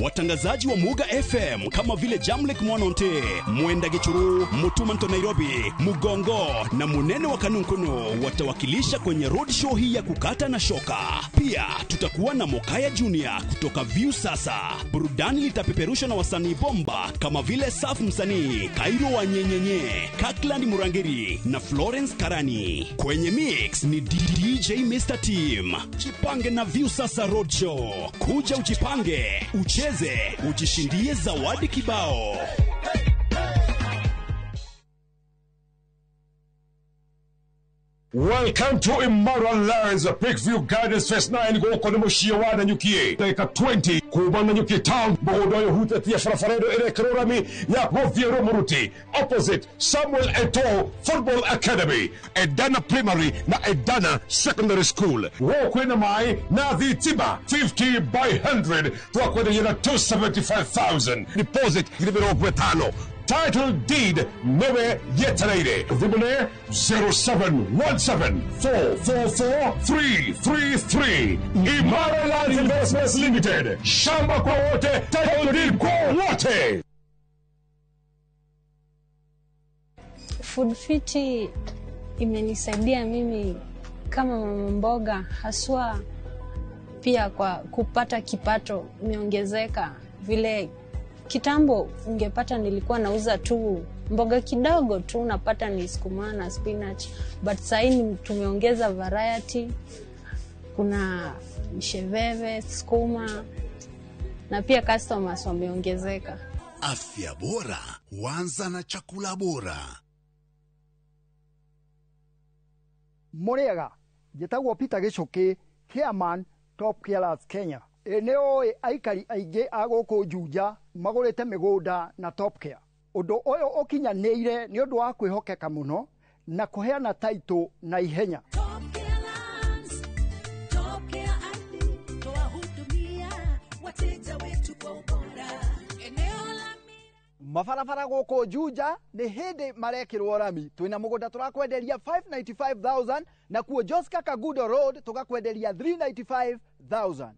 Watangazaji wa Muga FM kama vile Jamlek Mwanonte, Mwenda Gichuru, Mutumanto Nairobi, Mugongo na Munene wa Kanunkuno watawakilisha kwenye road show hii ya kukata na shoka. Pia tutakuwa na Mokaya Junior kutoka Viusasa. Burudani litapeperushwa na wasanii bomba kama vile Saf Msanii, Kairo wa Nyenyenye, Kakland Murangiri na Florence Karani. Kwenye mix ni DJ Mr. Team. Jipange na Viusasa Roadshow. Kuja ujipange, ucheze, ujishindie zawadi kibao. Welcome to Immoral Lands, Peakview Gardens Fest 9 goko na Mushiawana Nyukie. Daika 20 kubana Nyukie Town, bohodoyo hutatia farafaredo erekrorami ya Moviero Muruti. Opposite Samuel Eto'o Football Academy, Edana Primary na Edana Secondary School. Wokwe na mai na dhitiba 50 by 100 tuwakwede yena 275,000. Deposit gilibiro kwetano. Title deed newe yetarede. Vibune 0717444333. Imara Land Investments Limited. Shamba kwa wote, title deed kwa wote. Food Fiti imenisaidia mimi kama mama mboga, haswa pia kwa kupata kipato imeongezeka. Vile kitambo ungepata nilikuwa nauza tu mboga kidogo tu, unapata ni sukuma na spinach, but sasa tumeongeza variety. Kuna msheveve, sukuma na pia customers wameongezeka. Afya bora huanza na chakula bora. Muriega jetagwo Peter Gichuki, Chairman Top Carers Kenya. Eneo aikari aige agoko Juja magorete migunda na Top Care. Undu oyo okinyaneire ni undu wa kwihokeka muno na kuheana title na ihenya. Mafarafara goko Juja ni hindi marekirwo rami. Twina mugunda turakwenderia 595,000 na kuo Joska Kagudo Road tugakwenderia 395,000.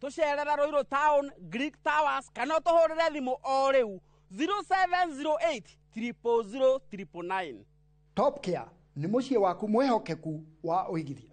tucerera Ruiru Town Greek Towers kana tuhurire thimu o riu 0708 000 999. Top Care nĩ mũciĩ waku mwehokeku wa ũigithia.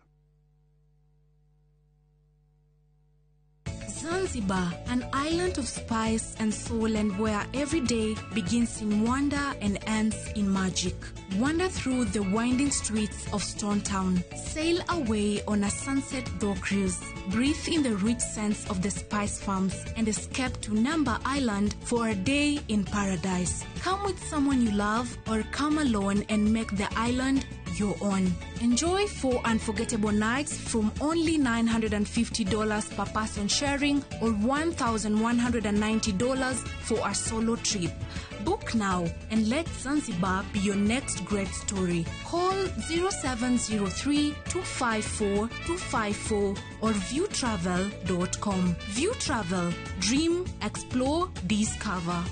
Zanzibar, an island of spice and soul, and where every day begins in wonder and ends in magic. Wander through the winding streets of Stone Town. Sail away on a sunset door cruise. Breathe in the rich scents of the spice farms and escape to Namba Island for a day in paradise. Come with someone you love or come alone and make the island your own. Enjoy 4 unforgettable nights from only $950 per person sharing or $1,190 for a solo trip. Book now and let Zanzibar be your next great story. Call 0703 254 254 or viewtravel.com. View Travel. Dream, explore, discover.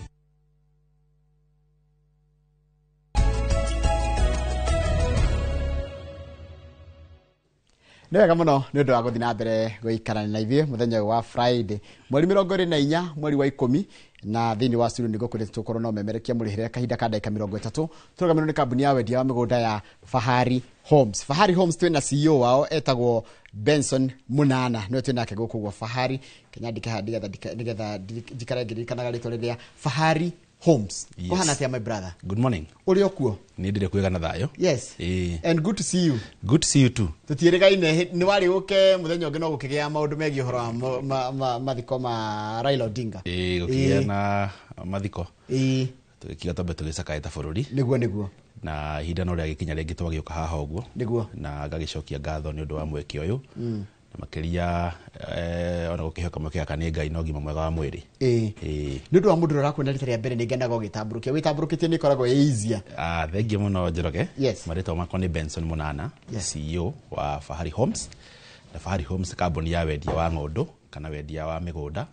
Nĩ wega mũno nĩ ũndũ wa gũthiĩ na mbere gũikarana na ithuĩ mũthenya wa Friday mweri 24 mweri wa 10 na thĩinĩ wa studio nĩ gũkũrĩte tũkorwo no memerekia mũrĩhĩre kahinda ka ndagĩka 30 tũrũgamĩrĩirwo nĩ kambuni ya wendia wa mĩgũnda ya Fahari Homes. Fahari Homes twĩna CEO wao etagwo Benson Munana nĩwe twĩnake gũkũ gwa Fahari kenyandĩke handi nĩgetha njikare ngĩririkanaga rĩtwa rĩrĩa Fahari Homes. Yes. Kohana tia my brother. Good morning. Uri okuo? Ni ndire kwigana thayo. Yes. And good to see you. Good to see you too. Tutieregaine ni wari uke muthenya ungi no gukigia maundu megie horo wa mathiko ma Raila Odinga. Gukigia na mathiko. Tukiga tombe tugisakaita bururi. Niguo. Na ihinda no ria gikinya ringi twagioka haha uguo. Niguo. Na ngagicokia ngatho ni undu wa mweke uyu. Na makiria ona gukihoka mweke akani Ngai no gima mwega wa mwiri. Ni undu wa mundu urakwenda rita ria mbere ni ngenaga ugitamburukia witamburukitie ni koragwo easier. Thengi muno Njoroge. Yes. Marito makwa ni Benson Munana, CEO wa Fahari Homes. Na Fahari Homes kambuni ya wendia wa ng'ondu kana wendia wa migunda.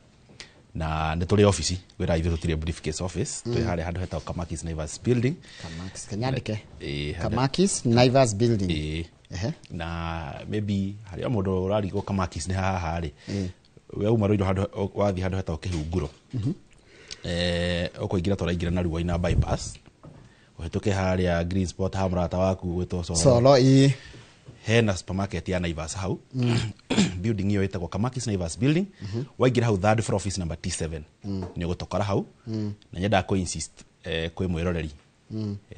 Na nĩ tũrĩ office wĩra ithuĩ tũtirĩ briefcase office twĩ harĩa handũ hetagwo Kamakis Naivas Building. Kamakis kenyandĩke Kamakis Naivas Building. Na maybe harĩa mũndũ ũrarigwo Kamakis nĩ haha rĩ we uma Ruiru handũ wathiĩ handũ hetagwo Kĩhunguro ũkũingĩra tũraingĩra na Ruai-na bypass ũhĩtũke harĩa Green Spot ha mũrata waku gwĩtwo Solo hena supermarket ya Naivas hau building hiyo ĩtagwo Kamakis Naivas Building. Waingĩra hau third floor office number T7 nĩ ũgũtokora hau na nyenda kũ insist kwĩ mwĩroreri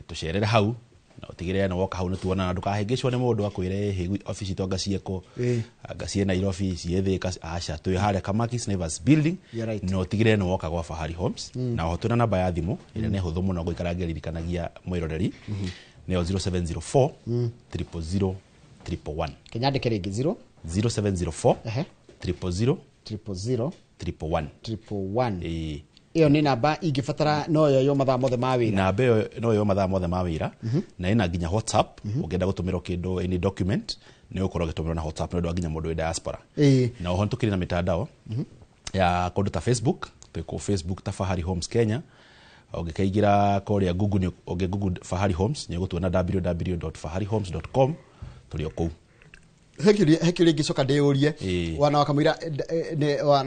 tucerere hau na utigire na woka hau nĩtuona ndukahĩngĩcwo nĩ mũndũ akwĩre office itu ngacieko ngacie Nairobi ciethĩka aca twĩ harĩa Kamakis Naivas Building no utigire na woka gwa Fahari Homes na hotuna namba ya thimũ ĩrĩa nĩ hũthũ mũno gũikara ngĩririkanagia mwĩroreri nĩyo 0704 000 111. Kenyandĩke rĩngĩ 0704 000 111. Iyo ni namba ingifatara no yo mathaa mothe ma wira. Namba iyo no yo mathaa mothe ma wira na ina nginya WhatsApp ungenda gutumirwo kindu any document ni ukorwo gitumirwo na WhatsApp no nginya mundu we diaspora. Na oho tukiri na mitandao ya kondu ta Facebook twiko Facebook ta Fahari Homes Kenya ungikaingira koria Google Google Fahari Homes ni gutuona www.faharihomes.com tulio kuu hekiri ngicoka ndĩũrie wana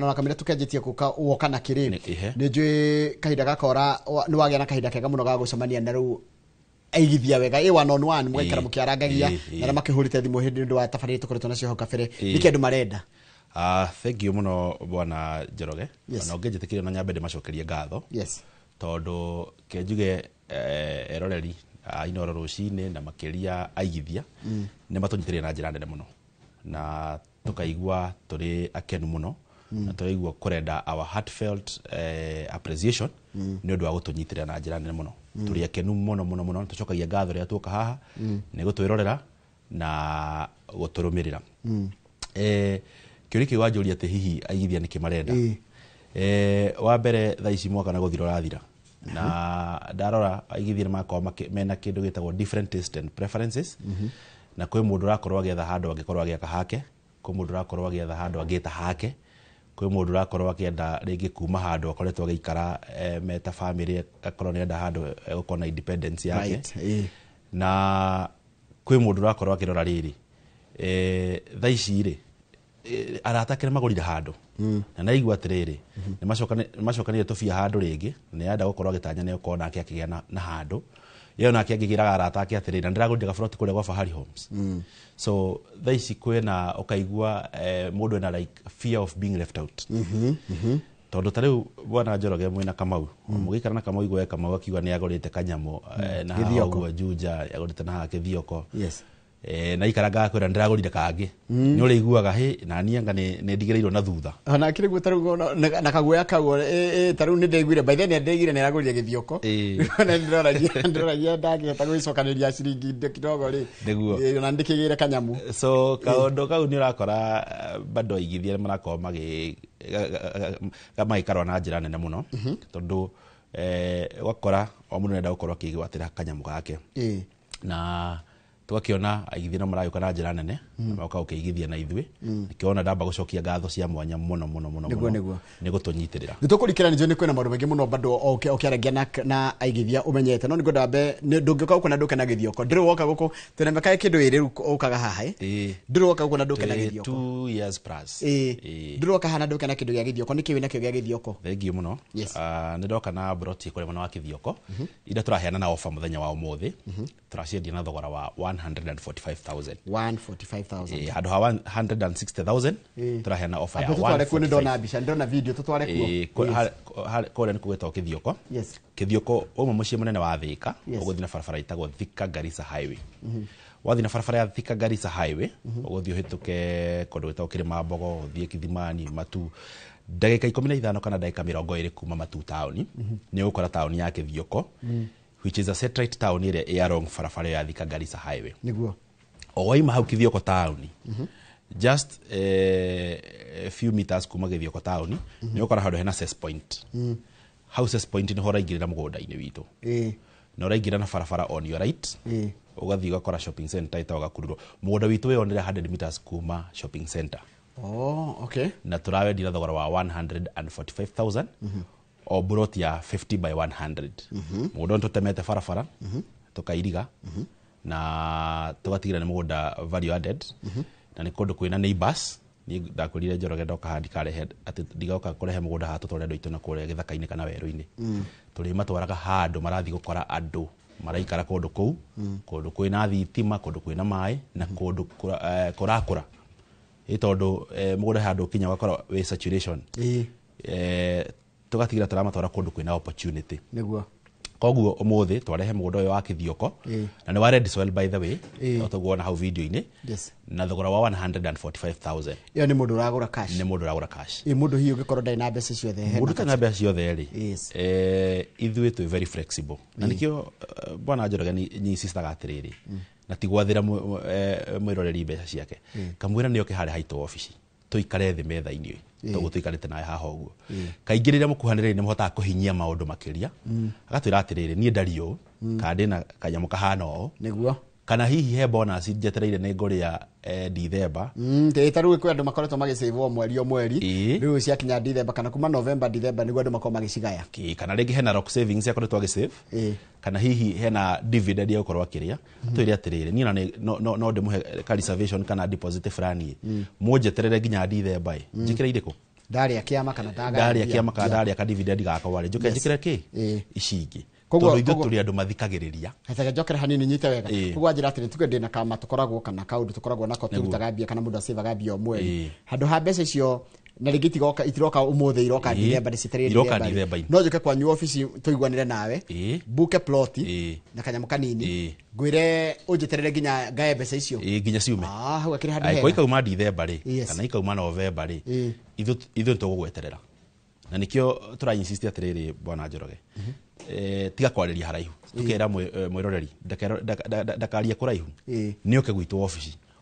wakamira tukenjetie woka na kĩrĩmi nĩ njũĩ kahinda gakora nĩ wagĩa na kahinda kega mũno ga gũcemania na rĩu aigithia wega one on one mwaikara mũkĩarangagia na makĩhũrĩte thimũ hĩndĩ nĩ wa tabarĩre tũkoretwo nacio hau kabere nĩkĩ andũ marenda. Thank you muno bwana Njoroge na ũngĩnjĩtĩkĩria na nyambe ndĩmacokerie ngatho tondũ kenjuge eroreri inoro rũcinĩ na makĩria aigithia nĩ matũnyitĩrĩire na njĩra nene mũno na tukaigua tũrĩ akenu mũno na tũraigua kũrenda our heartfelt appreciation nĩ ũndũ wa gũtũnyitĩrĩra na njĩra nene mũno tũrĩ akenu mũno tũcokagia ngatho rĩrĩa tuoka haha nĩ gũtwĩrorera na gũtũrũmĩrĩra. Kĩũria kĩu wanjũria atĩ hihi aigithia nĩkĩ marenda wa mbere thaa ici mwaka na gũthira ũrathira na ndarora aigithia makorwo mena kĩndũ gĩtagwo different taste and preferences na kwĩ mũndũ ũrakorwo agĩetha handũ angĩkorwo agĩaka hake kwĩ mũndũ ũrakorwo agĩetha handũ angĩta hake kwĩ mũndũ ũrakorwo akĩenda rĩngĩ kuma handũ akoretwo agĩikara meta family akorwo nĩenda handũ gũkorwo na independence yake na kwĩ mũndũ ũrakorwo akĩrora rĩrĩ thaa ici rĩ arata ake magurire handu na naigua atiriri ni macokanire tubia handu ringi ni yenda gukorwo agitanya ni ukorwo nake akigia na handu yeo nake agigiraga arata ake atiriri na ndiragurire gabroti kuria gwa Fahari Homes. So thaici kwina ukaigua mundu ena like fear of being left out. Tondu tariu bwana Njoroge mwina Kamau mugikara na Kamau igwe Kamau akiuga ni agorite kanyamo na haguo Juja agorite na Kithioko. Yes. Na ikaraga kwira ndiragorire kangi ni uri iguaga he na nianga ni ndigireirwo na thutha ona kire gutaru na kaguya kago taru ni ndeguire by then ndeguire ni agorire Kithioko na ndiragia ndageta gwicokanĩria ciringi kidogo ri na ndikigire kanyamu. So kaondo kau ni urakora bado igithia marako magaikarwa na njira nene muno tondu wakora o mundu nenda gukorwo akigwatira kanyamu gake na tugakiona aigithia marayuka na njira nene mauka ukigithia na ithwe nikiona ndamba gucokia ngatho cia mwanya muno ni gutunyitirira nitukurikira njo ni kwena maundu mengi muno bado okiaragia na aigithia umenyete no nigo ndambe ndungika uko na nduke na Kithioko ndiru woka guku tunemeka kindu iri ukaga haha ndiru woka guku na nduke na Kithioko 2 years plus ndiru woka hana nduke na kindu gia Kithioko niki wina kio gia Kithioko thengi muno ndoka na broti kule mwana wa Kithioko ida turaheana na offer muthenya wa umuthi turaciendia na thogora wa 145,000 hado hawa 160,000 turaheana offer ya 145 ndona bisha ndona video tutware kole nikuweta Kithioko Kithioko umwe mucie munene wa Thika uguthina barabara itagwo Thika Garissa Highway wathina barabara ya Thika Garissa Highway uguthio hituke kondu wetagwo Kirimambogo uthie Kithimani Matu ndagika 15 kana ndagika 20 kuma Matu town ni ukora town ya Kithioko which is a satellite town area along barabara ya Thika Garissa Highway niguo owaima hau Kithioko town just a few meters kuma Kithioko town ni ukora handu hena access point houses point ni hora ingirira mugunda-ini witu na uraingira na barabara on your right ugathii ugakora shopping center itaga kururo mugunda witu we onere 100 meters kuma shopping center. Okay. Na turawendi na thogora wa 145,000 o broti ya 50 by 100 mugunda tutemete barabara tukairiga na tugatigira ni mugunda value added na ni kundu kwina neighbors ni ndakurire Njoroge ndoka handi karehe ati ndigoka kurehe mugunda hatu tore ndo itu na kure githaka-ini kana werũ-ini turi matwaraga handu marathi gukora andu maraikara kundu kuu kundu kwina thitima kundu kwina mai na kundu kurakura tondu mugunda handu kinya gakora we saturation tugatigira turamatwara kundu kwina opportunity niguo koguo umuthi twarehe mugunda uyu wa Kithioko na ni wa red soil by the way tuguona hau video-ini na thogora wa 145,000 iyo ni mundu uragura cash mundu hiyo gikorwo ndai na mbeca ciothe mundu kana mbeca ciothe ri ithuĩ twi very flexible na nikio bwana Njoroge ni sister gatiriri na tigwathira mwiroreri mbeca ciake kamwira niyo ke hari haito office tuikare thi metha-ini toguo tuikarite naye haha uguo kaingĩ rĩrĩa mũkuhanĩrĩirie nĩ mũhotaga kũhinyia maũndũ makĩria agatwĩra atĩrĩrĩ niĩ ndario kana ndĩna kanyamũ kahana ũũ nĩguo kana hihi he bonus njetereire nĩ ngũrĩa December tarĩu kwĩ andũ makoretwo magĩsave mweri o mweri rĩu ciakinya December kana kuma November December nĩguo andũ makorwo magĩcigaya kana rĩngĩ hena rock savings akoretwo agĩsave kana hihi hena dividend ya gũkorwo akĩrĩa twĩre atĩrĩrĩ niĩ no ndĩmũhe ka reservation kana deposit fulani mũnjeterere nginya December njĩkĩre irĩkũ ndarĩa kĩama kana ndarĩa ka dividend gakwa rĩ njoke njĩkĩre kĩ ici ingĩ koguo ithuĩ tũrĩ andũ mathikagĩrĩria hataga njokera hanini nyite wega koguo njĩra atĩ tuge ndĩna kama tũkoragwo kana kaũndũ tũkoragwo nako tũrutaga mbia kana mũndũ acevaga mbia o mweri handũ ha mbeca icio na rĩngĩ itiroka ũmũthĩ iroka December citerĩ no njoke kwanyu office tũiguanĩre nawe mbuke plot na kanyamũ kanini ngwĩre ũnjeterere nginya ngae mbeca icio nginya ciume hau akĩrĩ handũ hega kwa ikauma December rĩ kana ikauma November rĩ ithuĩ tũgũgweterera na nikio tura insist atĩrĩrĩ bwana Njoroge tiga kwarĩria haraihu tukera mwiroreri ndakaria kũraihu nĩoke gwitũ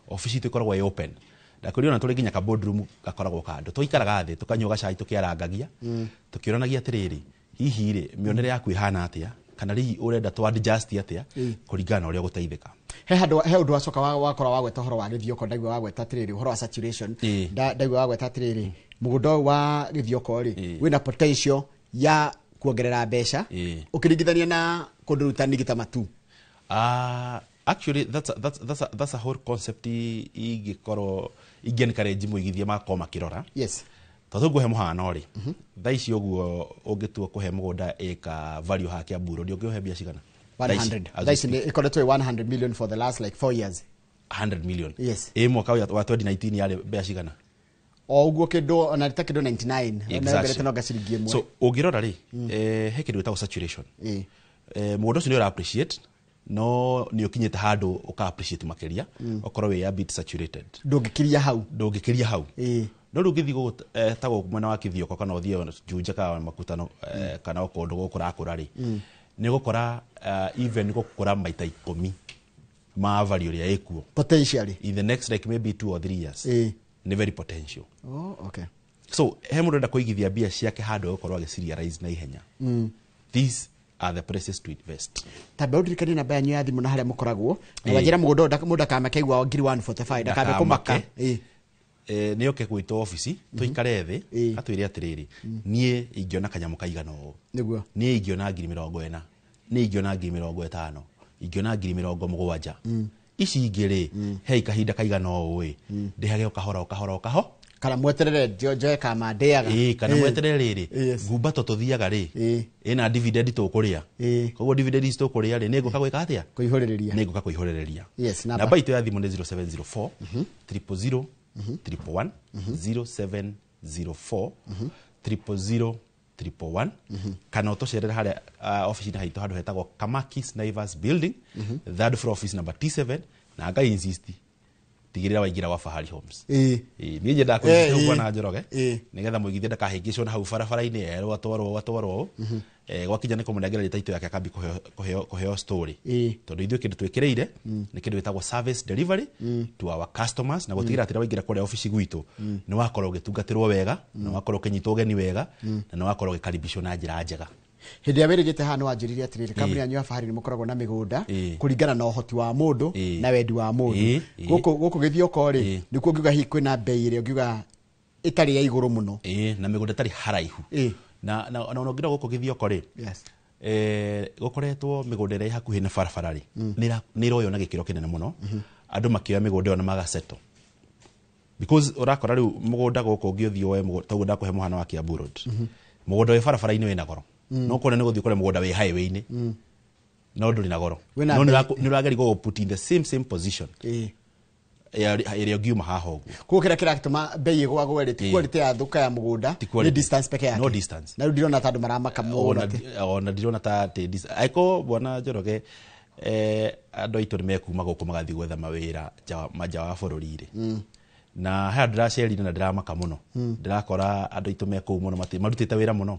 office itu ikoragwo ĩ open ndakũriona tũrĩ nginya ka boardroom gakoragwo kandu tũikaraga thĩ tukanyua gacai tukiarangagia tukioranagia atĩrĩrĩ hihi rĩ mĩonere yaku ihana atĩa kana hihi urenda tu adjust atĩa kũringana na ũrĩa gũteithĩka he ũndũ wacoka wakora wagweta ũhoro wa Kithioko ndaigua wagweta atĩrĩrĩ ũhoro wa saturation ndaigua wagweta atĩrĩrĩ mũgũnda wa Kithioko rĩ wĩna potential ya kuongerera mbeca ukiringithania na kundu rutani gita Matu Actually, that's a whole concept ingĩkorwo ingĩ-encourage mũigithia makorwo makĩrora. Yes. Tondũ nguhe mũhano rĩ, thaa ici ũguo ũngĩtua kũhe mũgũnda ĩka value ha Kiambu Road, ũngĩũhe mbia cigana? 100. Thaa ici ĩkoretwo 100 million for the last like 4 years. 100 million. Yes. Mwaka wa 2019 yarĩ mbia cigana? O ũguo kĩndũ ona rita kĩndũ 99. Exactly. No gaciringi ĩmwe. So ũngĩrora rĩ, he kĩndũ gĩtagwo saturation. Mũndũ ũcio nĩ appreciate no nĩ ũkinyĩte handũ ũka appreciate makĩria okorwo wĩ a bit saturated. Ndũngĩkiria hau. No rĩu ũgĩthiĩ tagwo mwena wa Kithioko kana ũthiĩ Juja kana Makutano kana kũndũ gũkũrakũra rĩ, nĩ gũkora even gũkũra maita 10 ma value ĩrĩa ĩkuo potentially in the next like maybe 2 or 3 years. Nĩ very potential. Oh, okay. So he mũndũ enda kũigithia mbia ciake handũ gũkorwo agĩcirialize na ihenya. These are the places to invest. Tabe ũdirikanie namba yanyu ya thimũ na harĩa mũkoragwo. Na wajĩra mũndũ akamakĩigua ngiri 145 ndakabe kũmaka. Nĩ oke gwitũ ofici tũikare thĩ atwĩre atĩrĩrĩ, niĩ ingĩona kanyamũ kaigana ũũ, nĩguo niĩ ingĩona 40,000, niĩ ingĩona 50,000, ingĩona 70,000. Ici ingĩ he kahinda kaigana ũũ ndĩhage ũkahora kana mweterere njoe kama ndeaga kana mweterere rĩrĩ ngumba tũthiaga rĩ ĩna dividend tũkũrĩa, koguo dividend ici tũkũrĩa rĩ nĩ ngũka gwĩka atĩa? Kũihũrĩrĩria. Yes, namba itũ ya thimũ nĩ 0704 000 111 0704 000 kana ũtũcerere harĩa office-inĩ haitũ handũ hetagwo Kamakis Naivas Building, third floor office number T7, na nga insist tigirira waingira wa Fahari Homes. Niĩ nyenda kũnyita Bwana Njoroge nigetha mũigithia ndakahĩngĩcwo na hau barabara-inĩ erwo atwarwo gwakinya nĩ kũmũnengera title yake akambi kũheo story, tondũ ithuĩ kĩndũ twĩkĩrĩire nĩ kĩndũ gĩtagwo service delivery to our customers, na gũtigĩrĩra atĩ waingĩra kũrĩa ofici gwitũ nĩ wakorwo ũgĩtungatĩrwo wega, na wakorwo ũkĩnyitwo ũgeni wega, na nĩ wakorwo ũgĩkaribishwo na njĩra njega. Hĩndĩ ya wĩrĩgĩte hano wanjĩrĩria atĩrĩrĩ, kambuni yanyu ya Fahari nĩ mũkoragwo na mĩgũnda kũringana na ũhoti wa mũndũ na wendi wa mũndũ. Gũkũ Gĩthioko rĩ nĩkuo ngiuga hihi kwĩna bei ĩrĩa ngiuga ĩtarĩ ya igũrũ mũno, na mĩgũnda ĩtarĩ haraihu, na ũngĩra gũkũ Gĩthioko rĩ gũkoretwo mĩgũnda ĩrĩa hakuhĩ na barabara rĩ nĩ ĩroywo na gĩkĩro kĩnene mũno, andũ makĩoya mĩgũnda ĩyo na magaceto, because ũrakora rĩu mũgũnda gũkũ ũngĩũthiĩ woe tondũ ndakũhe mũhano wa Kiambu Road, mũgũnda wĩ barabara-inĩ wĩna goro, no kone nĩ gũthiĩ kũrĩa mũgũnda wĩ highway-inĩ no ndũrĩ na goro, no nĩ ũrageri go put in the same position ĩrĩa ũngiuma haha ũguo. Koguo kĩrĩa kĩratũma bei ĩgũagũe rĩ ti quality ya thũka ya mũgũnda, nĩ distance peke yake. No distance. Na rĩu ndirona ta andũ maramaka mũgũnda. Ona ndirona ta aiko Bwana Njoroge andũ aitũ nĩ mekuma gũkũ magathiĩ gwetha mawĩra nja wa bũrũri rĩ, na haya ndĩracerire na ndĩramaka mũno, ndĩrakora andũ aitũ mekũu mũno marutĩte wĩra mũno.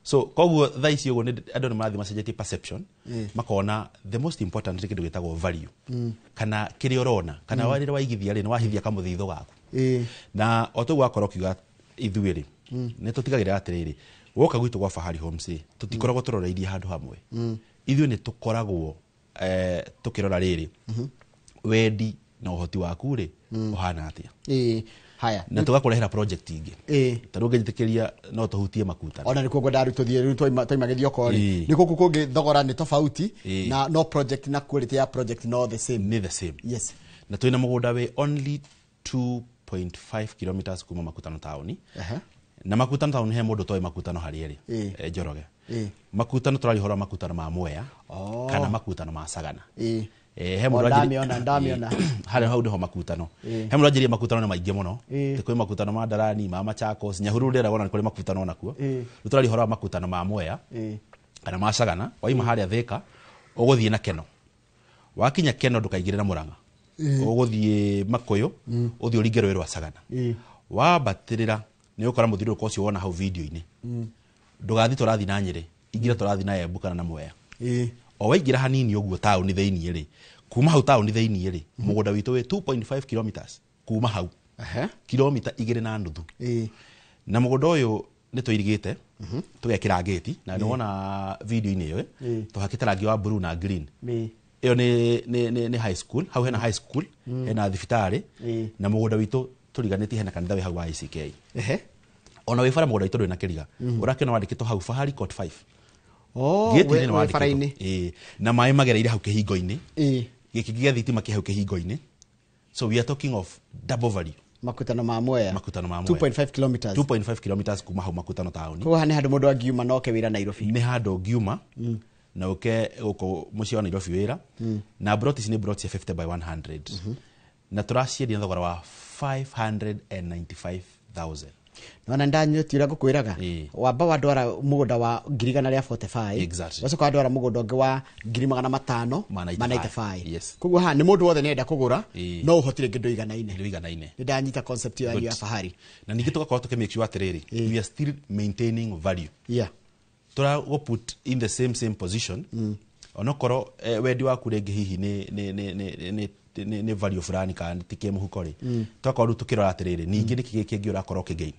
So koguo thaa ici ũguo andũ nĩ marathiĩ macenjetie perception, makona the most important nĩ kĩndũ gĩtagwo value, kana kĩrĩa ũrona kana rĩrĩa waigithia rĩ nĩ wahithia kamũthithũ gaku. Na o tũguo akorwo kiuga ithuĩ rĩ nĩ tũtigagĩrĩra atĩrĩrĩ, woka gwitũ gwa Fahari Homes tũtikoragwo tũroreirie handũ hamwe, ithuĩ nĩ tũkoragwo tũkĩrora rĩrĩ wendi na ũhoti waku rĩ ũhana atĩa. Haya na tugakũrehera project ingĩ tarũ ngĩjĩtĩkĩria no tũhutie Makutano, ona nĩkuo ngwenda tũthiĩ rĩu twaima Gĩthioko rĩ nĩkuo kũngĩ thogora nĩ tofauti na no project na quality ya project no the same. Yes, na twĩna mũgũnda wĩ only 2.5 kilometers kuma Makutano town, na Makutano town he mũndũ toĩ Makutano harĩa rĩ Njoroge, Makutano tũrarihora Makutano ma Mwea kana Makutano ma Sagana. He ndamiona harĩa hau nĩho Makutano, he mũndũ anjĩrĩe Makutano nĩ maingĩ mũno, kwĩ Makutano ma Ndarani, ma Machakos, Nyahururu ndĩra wona nĩ kũrĩ Makutano nakuo, rĩu tũrarihora Makutano ma Mwea kana ma Sagana. Waima harĩa Thĩka ũgũthiĩ na Keno, wakinya Keno ndũkaingĩre na Mũrang'a, ũgũthiĩ Makũyũ ũthiĩ ũringe rũĩ rwa Sagana, wambatĩrĩra nĩ ũkora mũthiũrũrũko ũcio wona hau video-inĩ, ndũgathiĩ tũrathiĩ na Nyĩrĩ, ingĩra tũrathiĩ na Embu kana na Mwea, o waingĩra hanini ũguo taũni thĩiniĩ rĩ, kuma hau taũni thĩiniĩ rĩ mũgũnda witũ wĩ 2.5 kilometers kuma hau, kilomita 2.5, na mũgũnda ũyũ nĩ tũirigĩte tũgekĩra gate, na nĩ wona video-inĩ ĩyo tũhakĩte rangi wa blue na green, ĩyo nĩ high school, hau hena high school, hena thibitarĩ, na mũgũnda witũ tũriganĩtie hena kanitha wĩ hau wa ICK. Ona wĩ bara mũgũnda witũ ndũrĩ na kĩriga, ũrakĩona wandĩkĩtwo hau Fahari Court 5 gate-inĩ na maĩ magereire hau kĩhingo-inĩ, giki gĩa thitima kĩhau kĩhingo-inĩ. So we are talking of double value. Makutano ma Mwea. 2.5 kilometers. 2.5 kilometers kuma hau makutano taoni. Kwa hane handu mundu angiuma no ke wira Nairobi. Ni handu ngiuma na uke uko mucio wa Nairobi wira na broti cini broti 50 by 100 na turaciendia thogora wa 595,000. Nona ndanyotira gukwiraga wamba wa ndwara mugunda wa 145. Exactly. Wacoka ndwara mugunda ungi wa 595. Yes. Koguo ha ni mundu wothe nenda kugura no uhotire ngindo iganaine. Iganaine. Ndanyita concept ya fahari. Na ningi tugakorwo tukimake sure atiriri we are still maintaining value. Yeah. Tura go put in the same position. Onokorwo wendi waku rengi hihi ni value fulani kana tike muhuko ri. Twakorwo tukirora atiriri ningi niki kingi urakorwo kigain.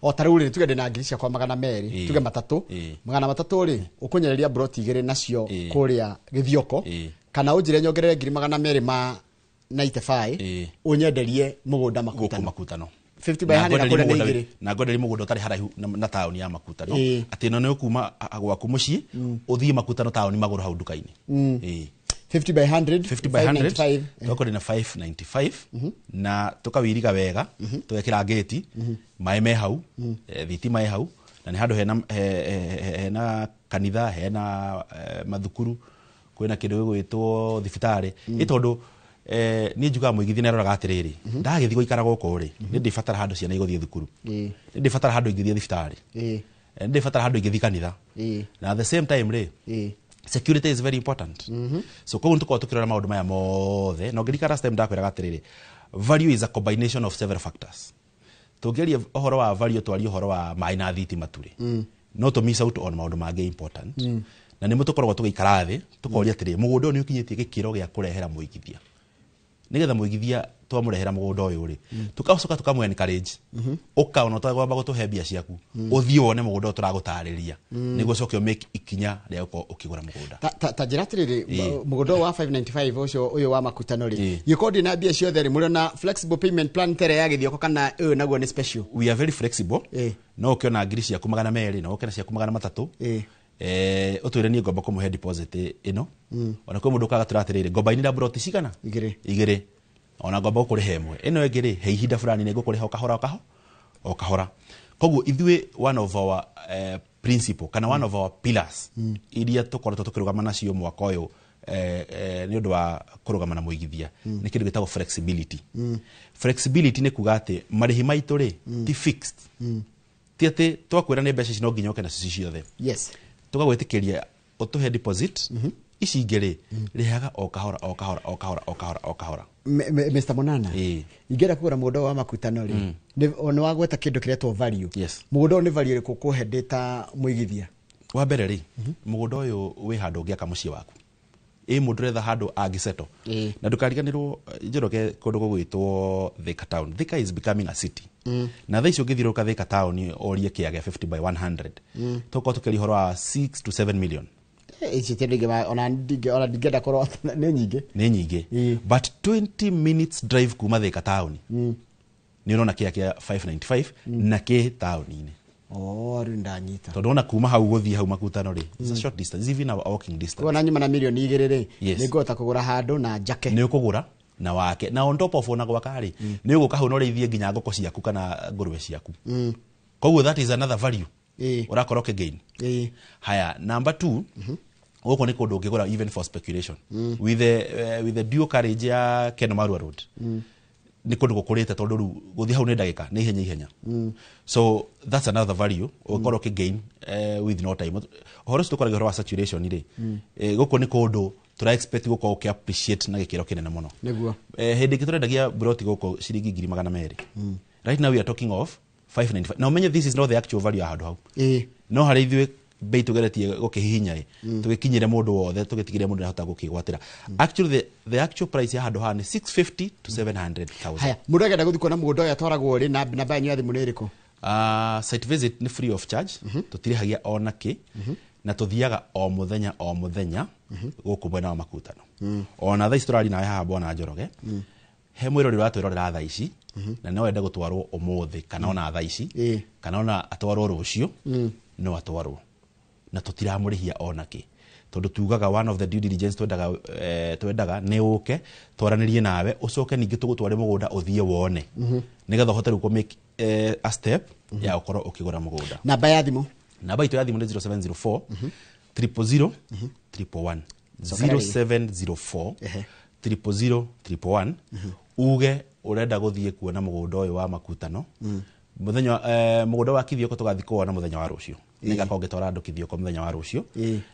O tariu ri tuge ndina ngirisha kwa 200 tuge matatu 300 ri ukunyereria broti igere nacio kuria Githioko kana unjire nyongerere 295 unyenderie mugunda makutano 50 by 100 na kuria ni igere na ngonderie mugunda utari haraihu na taoni ya makutano ati no ni ukuma gwaku mucii uthie makutano taoni maguru hau nduka-ini 50 by 100 toko na 595 na tukawiriga wega tugekira gate mai me hau thitima me hau na ni handu hena kanitha hena mathukuru kwina kindu gwitwo thibitari itondu ni njuga muigithi neroraga atiriri ndagithi guikara goko ri ni ndifatara handu ciana iguthie thukuru ni ndifatara handu ingithie thibitari ni ndifatara handu ingithie kanitha na at the same time ri security is very important. So kwa ntuko tukirora maundu maya mothe no ngirika last time ndakwiraga atiriri value is a combination of several factors. Tugeria ohoro wa value twari ohoro wa mai na thitima turi no to miss out on maundu mage important na ni mutukoragwo tugikara thi tukoria atiriri mugunda ni ukinyitie gikiro gia kurehera muigithia nigetha muigithia twamurehera mugunda uyu ri tukacoka tukamwe encourage ukaona twagomba gutuhe mbia ciaku uthie wone mugunda turagutariria niguo coke make ikinya ria ukigura mugunda ta njira atiriri mugunda wa 595 ucio uyu wa makutano ri gikodi na mbia ciothe ri muri na flexible payment plan tere ya Githioko kana uyu naguo ni special. We are very flexible no ukiona ngiri ciaku 200 no ukiona ciaku 300 utwire ni ngomba kumuhe deposit ino ona kwa mundu kaga turatirire ngomba ini broti cigana igire ona ngomba kuri hemwe ino igire he ihinda fulani ni ngukuri o kahora koguo ithwe one of our principle kana one of our pillars iria tukoretwo tukirugama nacio mwaka uyu ni undu wa kurugama na muigithia ni kindu gitagwo flexibility. Flexibility ni kuga ati marihi maitu ri ti fixed ti ati twakwira ni mbeca no nginyoke na ciothe. Yes. Tukagwitikiria utuhe deposit ici ingere rihaga o kahora Mr. Monana ingera kugura mugunda wa makutano ri ni ono wagweta kindu kiretwo value. Mugunda ni value riku kuhe data muigithia wa mbere ri mugunda uyu wi handu ngiaka mucii waku mundu retha handu angiseto na ndukariganirwo njoroke kundu gugwitwo Thika town. Thika is becoming a city na thaicio ngithiruka Thika town orie kiage 50 by 100 toko tukeri horo wa 6 to 7 million. Ici tendege ona ndigenda korwo ni nyingi but 20 minutes drive kuma Thika town ni unaona kia 595 na ke town ini ndanyita tondu ona kuma hau guthie hau makutano ri it's a short distance even a walking distance. Wona nyuma na milioni 2 ri ni ngota kugura handu na njake ni ukugura na wake na on top of ona gwaka ri ni uguka hau no reithie nginya ngoko ciaku kana ngurwe ciaku koguo that is another value urakora gain. Haya number 2 uko ni kundu ngigura even for speculation with the dual carriage ya Kenomarua road ni kundu gukurite tondu ru guthie hau ni ndagika ni ihenya so that's another value ukoro gain with no time horo tukoraga horo wa saturation ri guko ni kundu tura expect guko ke appreciate na gikiro kinene muno niguo hindi giturendagia broti guko ciringi 200 right now we are talking of 595 now menye this is not the actual value ya handu hau no hari ithwe bei tugeretie gukihihinya tugikinyire mundu wothe tugitigire mundu ahota gukigwatira actually the actual price ya handu ha ni 650 to 700,000. Haya mundu agenda guthikwa na mugunda uyu atwaragwo ri na banyu ya thimu ni iriku site visit ni free of charge tutirihagia ona ki na tuthiaga o muthenya guku mwena wa makutano ona thaici turari nawe haha bona Njoroge he mwirori ratwirorera thaici na no wenda gutwarwo umuthi kana ona thaici kana ona atwarwo rucio no atwarwo na tutiramurihia ona ki tondu tugaga one of the due diligence twendaga ne uke twaranirie nawe ucoke ningi tugutware mugunda uthie wone nigetha hote ku make a step ya ukorwo ukigura mugunda. Namba ya thimu itu ya thimu ni 0704 000 111 0704 000 uge urenda guthie kuona mugunda uyu wa makutano muthenya mugunda wa Kithioko tugathi kuona muthenya wa rucio ninga kongetwara andu Kithioko muthenya wa rucio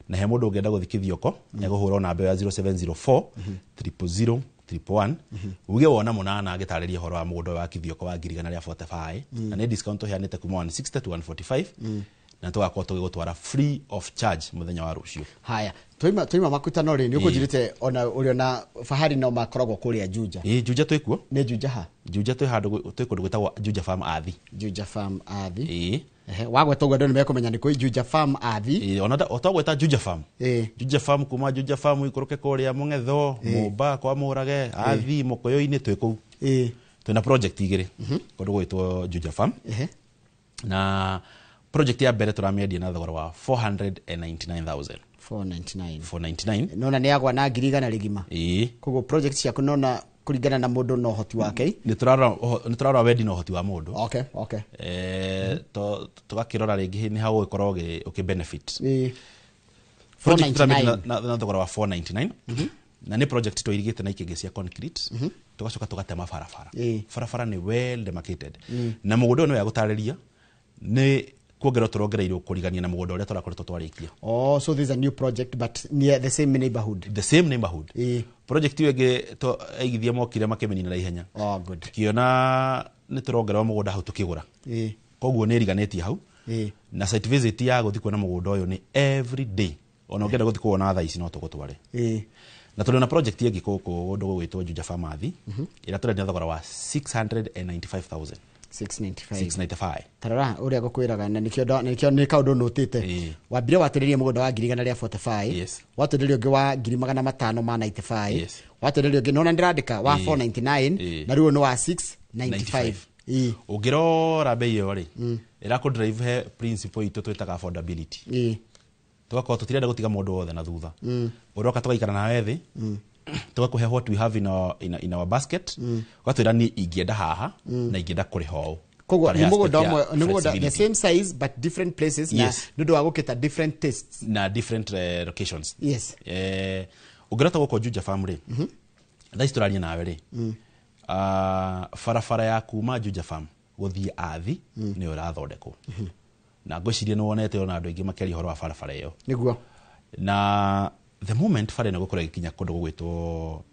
na he mundu ungenda guthi Kithioko ne guhura namba ya 0704 000 111 uge wona munana agitariria horo wa mugunda wa Kithioko wa 145 na ne discount hianite kuma 160 to 145 na tugakorwo tugigutwara free of charge muthenya wa rucio. Haya twaima makutano ri ni ukujirite ona uri na fahari no makoragwo kuria Juja. Juja twikuo ne Juja ha Juja twi handu twikundu gwitagwo Juja Farm Athi. Juja Farm Athi wagweta ugwa ndu nimekumenya ni koi Juja Farm Athi ona otagweta Juja Farm Juja Farm kuma Juja Farm ikuruke kuria Mungetho Mumba kwa Murage Athi Mukoyo-ini twiku twina project igiri kundu gwitwo Juja Farm na project ya mbere turamiendia na thogora wa 499,000 nona ni agwa na ngiri igana rigima koguo project ciaku nona kuringana na mundu no hoti wake ni turara wendi no hoti wa mundu okay tugakirora ringi ni hawo ikorwo uki benefit 499 na thogora wa 499 na ni project to irigite na ikige cia concrete tugacoka tugatema farafara ni well demarcated na mugunda no ya gutariria ni kuongera turongereirwo kurigania na mugunda uria turakoretwo twarikia. So this is a new project but near the same neighborhood. Project yege to aigithia mokire makemenina na ihenya. Good. Kiona ni turongerwa mugunda hau tukigura. Koguo ni riganetie hau. Na site visit ya guthi kuona mugunda uyu ni every day. Ona ungenda guthi kuona thaa ici no tugutware. Na tuli na project yegi koko ndogo gwitwo Juja Farm Athi. Ira tuli na thogora wa 695,000. Tarara uria gukwiraga na nikio ni kaundu nutite wambire watiririe mugunda wa 145 watiririe ungi wa 595 watiririe ungi nona ndirandika wa 499 na riu no wa 695 ugirora bei yo ri ira ku drive he principle itu twitaga affordability tugakorwo tutirenda gutiga mundu wothe na thutha uroka tugaikara na wethi tugakuhe what we have in our basket gwatwira ni ingienda haha na ingienda kuri ho koguo ni mugunda the same size but different places na ndu wa gukita different tastes na different locations ugirata guko Juja Farm ri thaisturania nawe ri farafara ya kuma Juja Farm guthie Athi ni urathondekwo na ngocirie no wonete ona andu ingi makeri horo wa farafara iyo niguo na the moment fare na gukora gikinya kundu gwitwo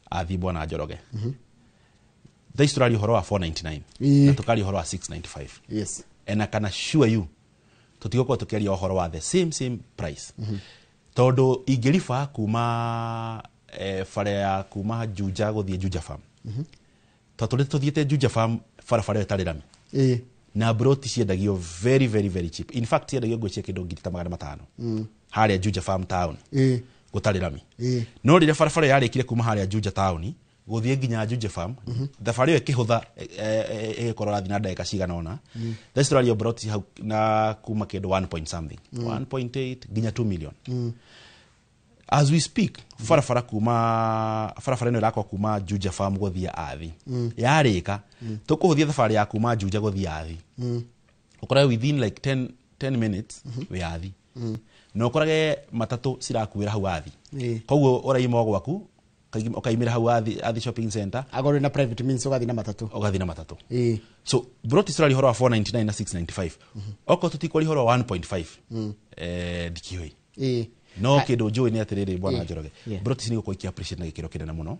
Athi Bwana Njoroge thaisturania horo wa 499 na tukari horo wa 695 and I can assure you tutigoko tukiaria horo wa the same price tondu ingirifa kuma fare ya kuma Juja guthie Juja Farm totule tuthiete Juja Farm farafara etarirami na broti ciendagio very cheap. In fact ciendagio ngwĩcie kĩndũ 500 haria Juja Farm town gũtarirami no rĩrĩa farafara yarĩkire kuma haria Juja town guthie nginya Juja Farm thabarĩ ĩyo ĩkĩhũtha ĩgĩkorwo rathi na ndagĩka cigana ona thaistralia broti hau na kuma kĩndũ 1 point something 1.8 nginya 2 million as we speak farafara ĩno ĩrakwo kuma Juja Farm guthie Athi yarĩka tukuhuthia thabarĩ ya kuma Juja guthie Athi ukora within like 10 minutes we Athi no ukorage matatu cirakuĩra hau Athi koguo ũraima gwaku ukaimira hau Athi shopping center agora na private means ugathi na matatu so brought Australia horo wa 499 na 695 oko tutikori horo wa 1.5 dikioi no kido njui ni atiriri Bwana Njoroge brought ni gukoikia appreciate na gikiro kinene muno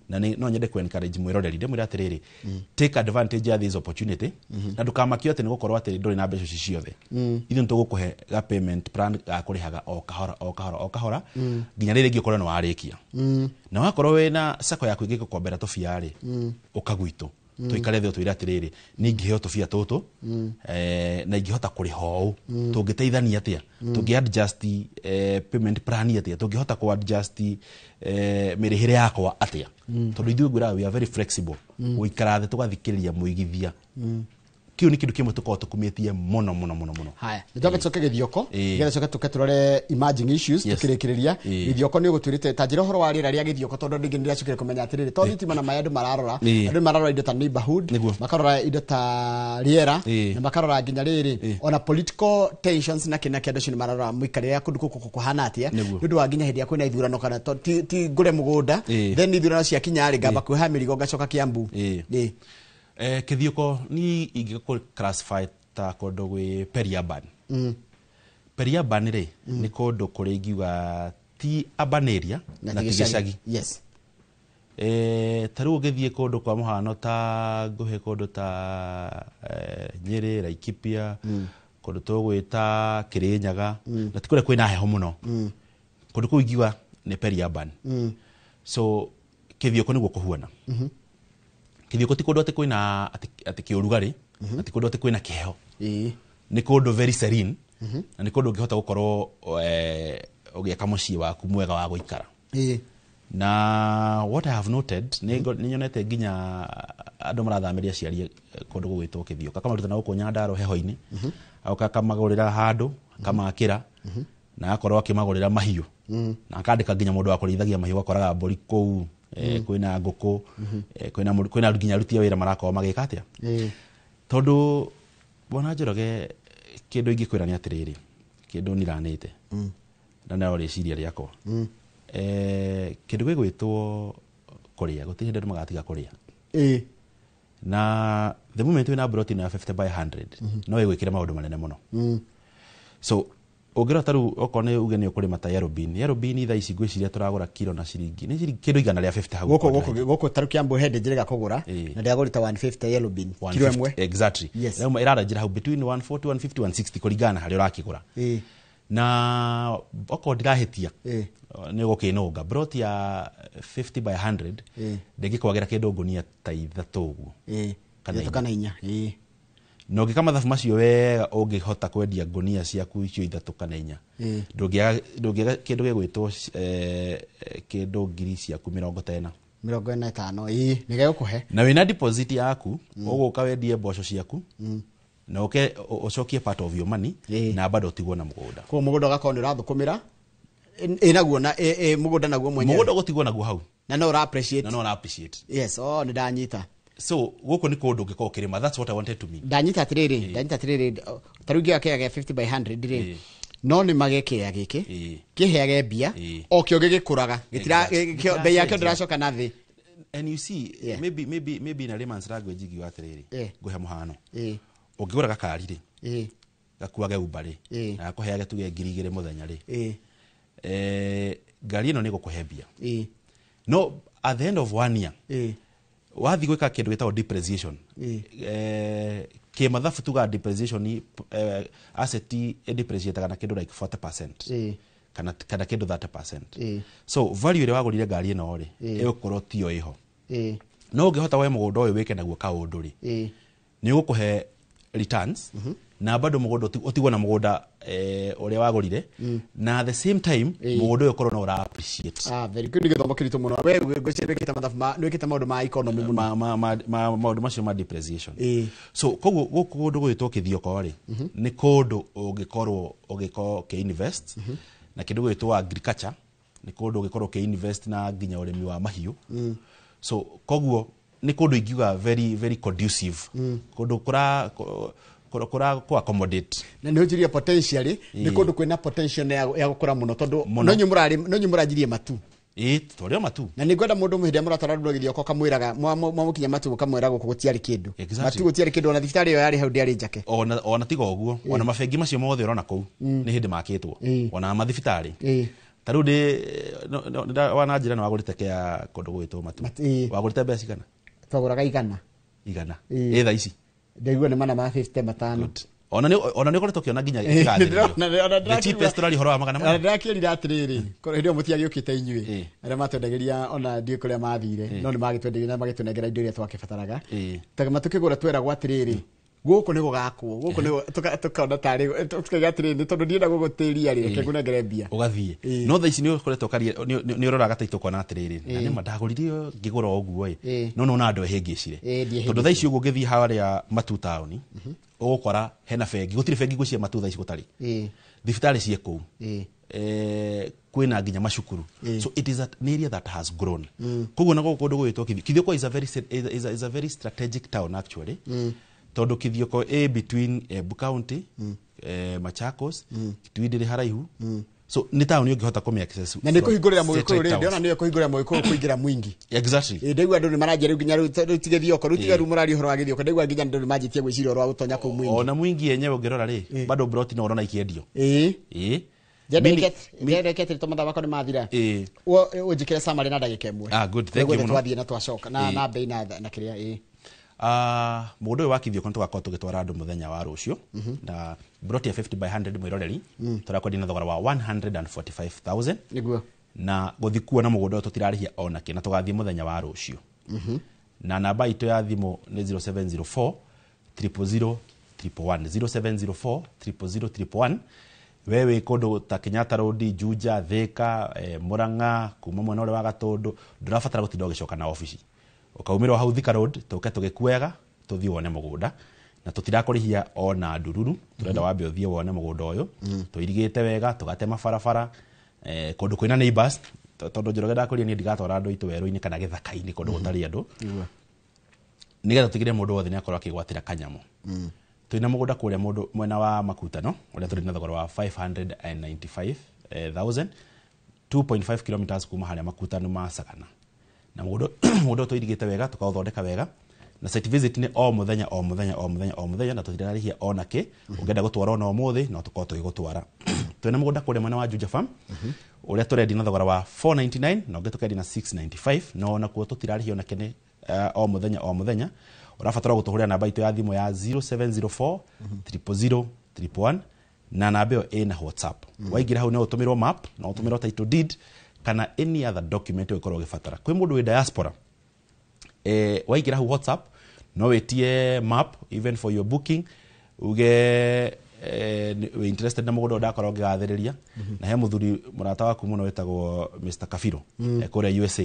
na no nyende ku encourage mwiroreri ndimwira atiriri take advantage of this opportunity na ndukamakio ati ni gukorwo ati nduri na mbeca ciothe ithu ntugukuhe ga payment plan ga kurihaga o kahora nginya riri ngikorwo no warikia na wakorwo wena sako ya kuigika kombera tofiari ukagwito tuikare thio twira atiriri ni ngiheo tofia toto na ingihota kuriho tungiteithania atia tungi adjust payment plan atia tungihota ku adjust mirihire yakwa atia tondu ithuĩ ngwira we are very flexible uikara the tugathikiriria muigithia kiu ni kindu kimwe tuko tukumitie muno. Haya njoke tucoke Githioko ngetha coke tuke turore emerging issues tukirikiriria Githioko ni gutwirite ta njira horo wa rira ria Githioko tondu ndingi ndiracukire kumenya atiriri to thitima na mayandu mararora andu mararora indo ta neighborhood makarora indo ta riera na makarora nginya riri ona political tensions na kina kiando cini mararora muikarire kundu kuku kuhana atia ndu wa nginya hindi ya kwina ithurano kana ti ngure mugunda then ithurano cia kinya ri ngamba kwiha mirigo ngacoka Kiambu Githioko ni ingiko classify ta kundu gwi periurban periurban ri ni kundu kuri ingiuga ti urban area na ti gicagi yes taru githie kundu kwa muhano ta nguhe kundu ta Nyeri Laikipia kundu tugwita Kirinyaga na tikure kwina heho muno kundu ku ingiuga ni periurban so Githioko niguo kuhuana Githioko ti kundu ati kwina ati kiurugari ati kundu ati kwina kiheho ni kundu very serene na ni kundu ngihota gukorwo ugieka mucii waku mwega wa guikara na what I have noted ni nyonete nginya andu marathamiria ciari kundu gugwitwo Githioko kama rutana guku Nyandaro heho-ini auka kamagurira handu kamakira na akorwo akimagurira mahiu na akandika nginya mundu wa kurithagia mahiu akoraga mburi kou kwina nguku kwina nginya rutia wira marako magika atia tondu bona Njoroge kindu ingikwira ni atiriri kindu niranite na na ori ciria riakwa kindu gigwitwo kuria gutiri ndu magatiga kuria na the moment wina protein ya 50 by 100 no igwikira maundu manene muno so ogira taru okone ugeni okuri mata yellow bean itha ici ngwiciria turagura kilo na ciringi ni ciringi kindu igana ria 50 hagu goko taru Kiambu hende njiriga kugura na ndiagurita 150 yellow bean kilo imwe exactly leo irara njira hau between 140 150 160 kuringana hari urakigura na oko ndirahitia ni gukinunga broti ya 50 by 100 ndingikwagira kindu ngunia ta ithatu uguo kana inya no ngika mathabu macio wega ungihota kwendia ngunia ciaku icio ithatu kana inya ndungiaga kindu gigwitwo kindu ngiri ciaku 50 nigegukuhe na wina deposit yaku uguka wendie mboco ciaku na ucokie part of your money na bado utigwo na mugunda kwa mugunda gakoni rathukumira inaguo na mugunda naguo mwenyewe mugunda gutigwo naguo hau na no appreciate yes ni ndanyita so guko ni kundu ngiko kirima that's what I wanted to mean ndanyita atiriri tarugia kega 50 by 100 ri no ni magekea giki kiheage mbia o kio gigikuraga gitira bei yake ndiracoka na thi and you see maybe in a layman's language giwa atiriri guhe muhano ungigura gakari ri gakuage ubari na kuheage tuge 2,000 muthenya ri ngari ino ni gukuhe mbia no at the end of 1 year wathi gwika kindu gitao depreciation ke mathabu tuga depreciation asset depreciate kana kindu like 40% kana kindu 30% so value ile wagurire ngari ino ri igukorwo tio iho no ngihota we mugunda uyu wike naguo kaundu ri ni gukuhe returns na bado mugunda utigwo na mugunda uria wagurire na the same time mugunda uyu korwo no ura appreciate very good githomo kirito muno we gwicire kita mathabu no kita maundu ma economy muno maundu macio ma depreciation so koguo guku kundu gwitwo Githioko ri ni kundu ungikorwo ke invest na kindu gwitwo agriculture ni kundu ungikorwo ke invest na nginya urimi wa mahiu so koguo ni kundu ingiuga very conducive kundu kura ku accommodate na ni ujiria potentially ni kundu kwina potential ya gukura muno tondu no nyumurajirie matu twario matu na ni gwenda mundu muhinde muratara ndu Githioko kamwiraga mwamukinya matu kamwira guku gutiari kindu matu gutiari kindu na thibitari yo yari hau ndiari njake ona tiga uguo ona mabengi macio mothe urona kuu ni hindi makitwo ona mathibitari taru ndi wana njira na wagurite kia kundu gwitwo matu wagurite mbeca kana twaguraga igana tha ici ndeigua ni mana ma 50 ona ni koretwo kiona nginya the cheapest rally horo wa magana ndakirira atiriri kore ndio mutiari ukite inyui aria matwendageria ona ndie kuria mathire no ni magitwendageria magitwenegera indo iria twakibataraga taga matukigura twera gwa atiriri guko niko gakwo guko niko tukaona tari tukagatire ni tondu ndienda guguteria ri kegu negere mbia ugathie no tha ici ni ukoretwo kari ni urora gataito kona atiriri na ni mandaguririo ngigura oguo no no na andu ehingicire tondu tha ici uguo ngithie haria Matu town ugukora hena bengi gutire bengi gucia Matu tha ici gutari thibitari cie kuu kwina nginya macukuru so it is an area that has grown koguo nago kundu gwitwo Kithioko is a very strategic town actually tondu Kithioko between Embu County Machakos Kitui haraihu so ni town ungihota kumi access na niko hingurira Mugikuyu ri ndiona niyo kuhingurira Mugikuyu kuingira mwingi exactly ndigwa andu ni maraje nginya rutige Thioko rutige rumurari horo wa Githioko ndigwa nginya andu majitie gwiciria horo wa gutonya ku mwingi ona mwingi yenyewe ngirora ri bado broti no urona ikiendio Ndekete tomatha bako ni mathira ujikire samari na ndagika imwe good thank you twathie na twacoka na bei na kiria mugudu wa Kithioko tugakorwo tugitwara andu muthenya wa rucio na broti ya 50 by 100 mwiroreri turakwendi na thogora wa 145,000 niguo na guthikua na mugudu tutirarihia ona kina tugathie muthenya wa rucio na namba itu ya thimu ni 0704 000 111 0704 wewe kodo ta Kenyatta Road Juja Thika Muranga kuma mwena ule wa Gatundu ndurabatara gutinda ugicoka na office ukaumirwo hau Thika Road tuke tugikuega tuthie wone mugunda na tutirakurihia ona ndururu turenda wambe uthie wone mugunda uyu tuirigite wega tugatema barabara kodo kwina neighbors tondu Njoroge ndakuria ni ndigatwara andu itu weru-ini kana githaka-ini kodo gutari andu nigetha tigire mundu wothe ni akorwo akigwatira kanyamo twina mugunda kuria mundu mwena wa Makutano uria turi na thogora wa 595,000 2.5 kilometers kuma haria Makutano ma Sagana na mundu tuirigite wega tukauthondeka wega na site visit ni o muthenya na tutirarihia ona ki ungenda gutwara ona umuthi no tukorwo tugigutwara twina mugunda kuria mwena wa Juja Farm uria turendi na thogora wa 499 na ungi tukendi na 695 no ona kuo tutirarihia ona kene o muthenya urafatara gutuhuria namba itu ya thimu ya 0704 000 111 na namba yo ina WhatsApp waigira hau no utumirwo map na utumirwo title deed kana any other document ukorwo ugifatara kwi mundu wi diaspora waigira hau WhatsApp no wetie map even for your booking uge we interested na mugodo ndakorwo ngigathiriria na he muthuri murata waku muno wetagwo Mr. Kafiro kore USA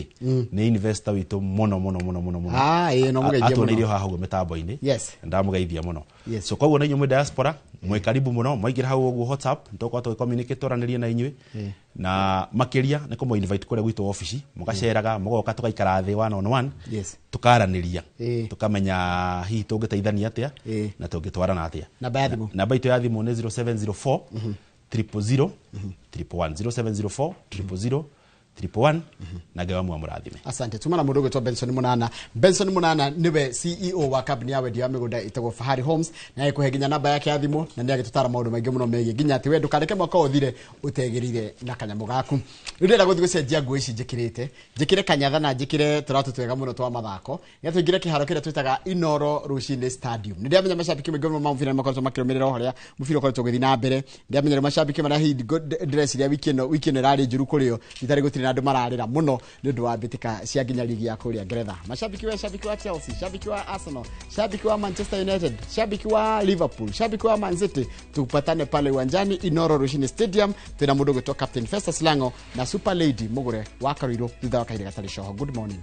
ni investor witu muno no mugeithia muno atuonirio haha mitambo-ini ndamugeithia muno so koguo na inyuĩ diaspora mwe karibu muno mwaingira hau uguo WhatsApp ntokorwo tugicommunicate oranirie na inyuĩ na makiria ni kumo invite kore gwitu office mugaceraga mugoka tugaikara thi one on one tukaraniria tukamenya hihi tungiteithania atia na tungitwarana atia namba itu ya thimu ni 0704 000 111 0704 000 na gewa mwa murathime asante tumana mundu gwitwa Benson Munana niwe CEO wa company ya wendia migunda itagwo Fahari Homes na ikuhe ginya namba yake ya thimu na ni agitutara maundu maingi muno megi ginya ati we ndukareke mwaka uthire utegirire na kanyamu gaku ndira guthi gucenjia nguo ici njikire kanyatha na njikire turatu twega muno twa mathako ngia tuingire kiharo kire twitaga Inoro Rushine Stadium ndiamenya mashabiki mingi muno mafira makorwo makirumirira horia mufira ukorwo tugithi na mbere ndiamenya mashabiki mara hii dress ya weekend rari njuru kurio itari gutire andu mararira muno ni ndu wa bitika cia nginya ligi ya kuria Ngeretha mashabiki wa Chelsea shabiki wa Arsenal shabiki wa Manchester United shabiki wa Liverpool shabiki wa Man City tupatane pale uwanjani Inoro Rushine Stadium tena mundu gwitwa Captain Festus Lango na Super Lady Mugure wa Kariro thutha wa kaire gatari shoho good morning.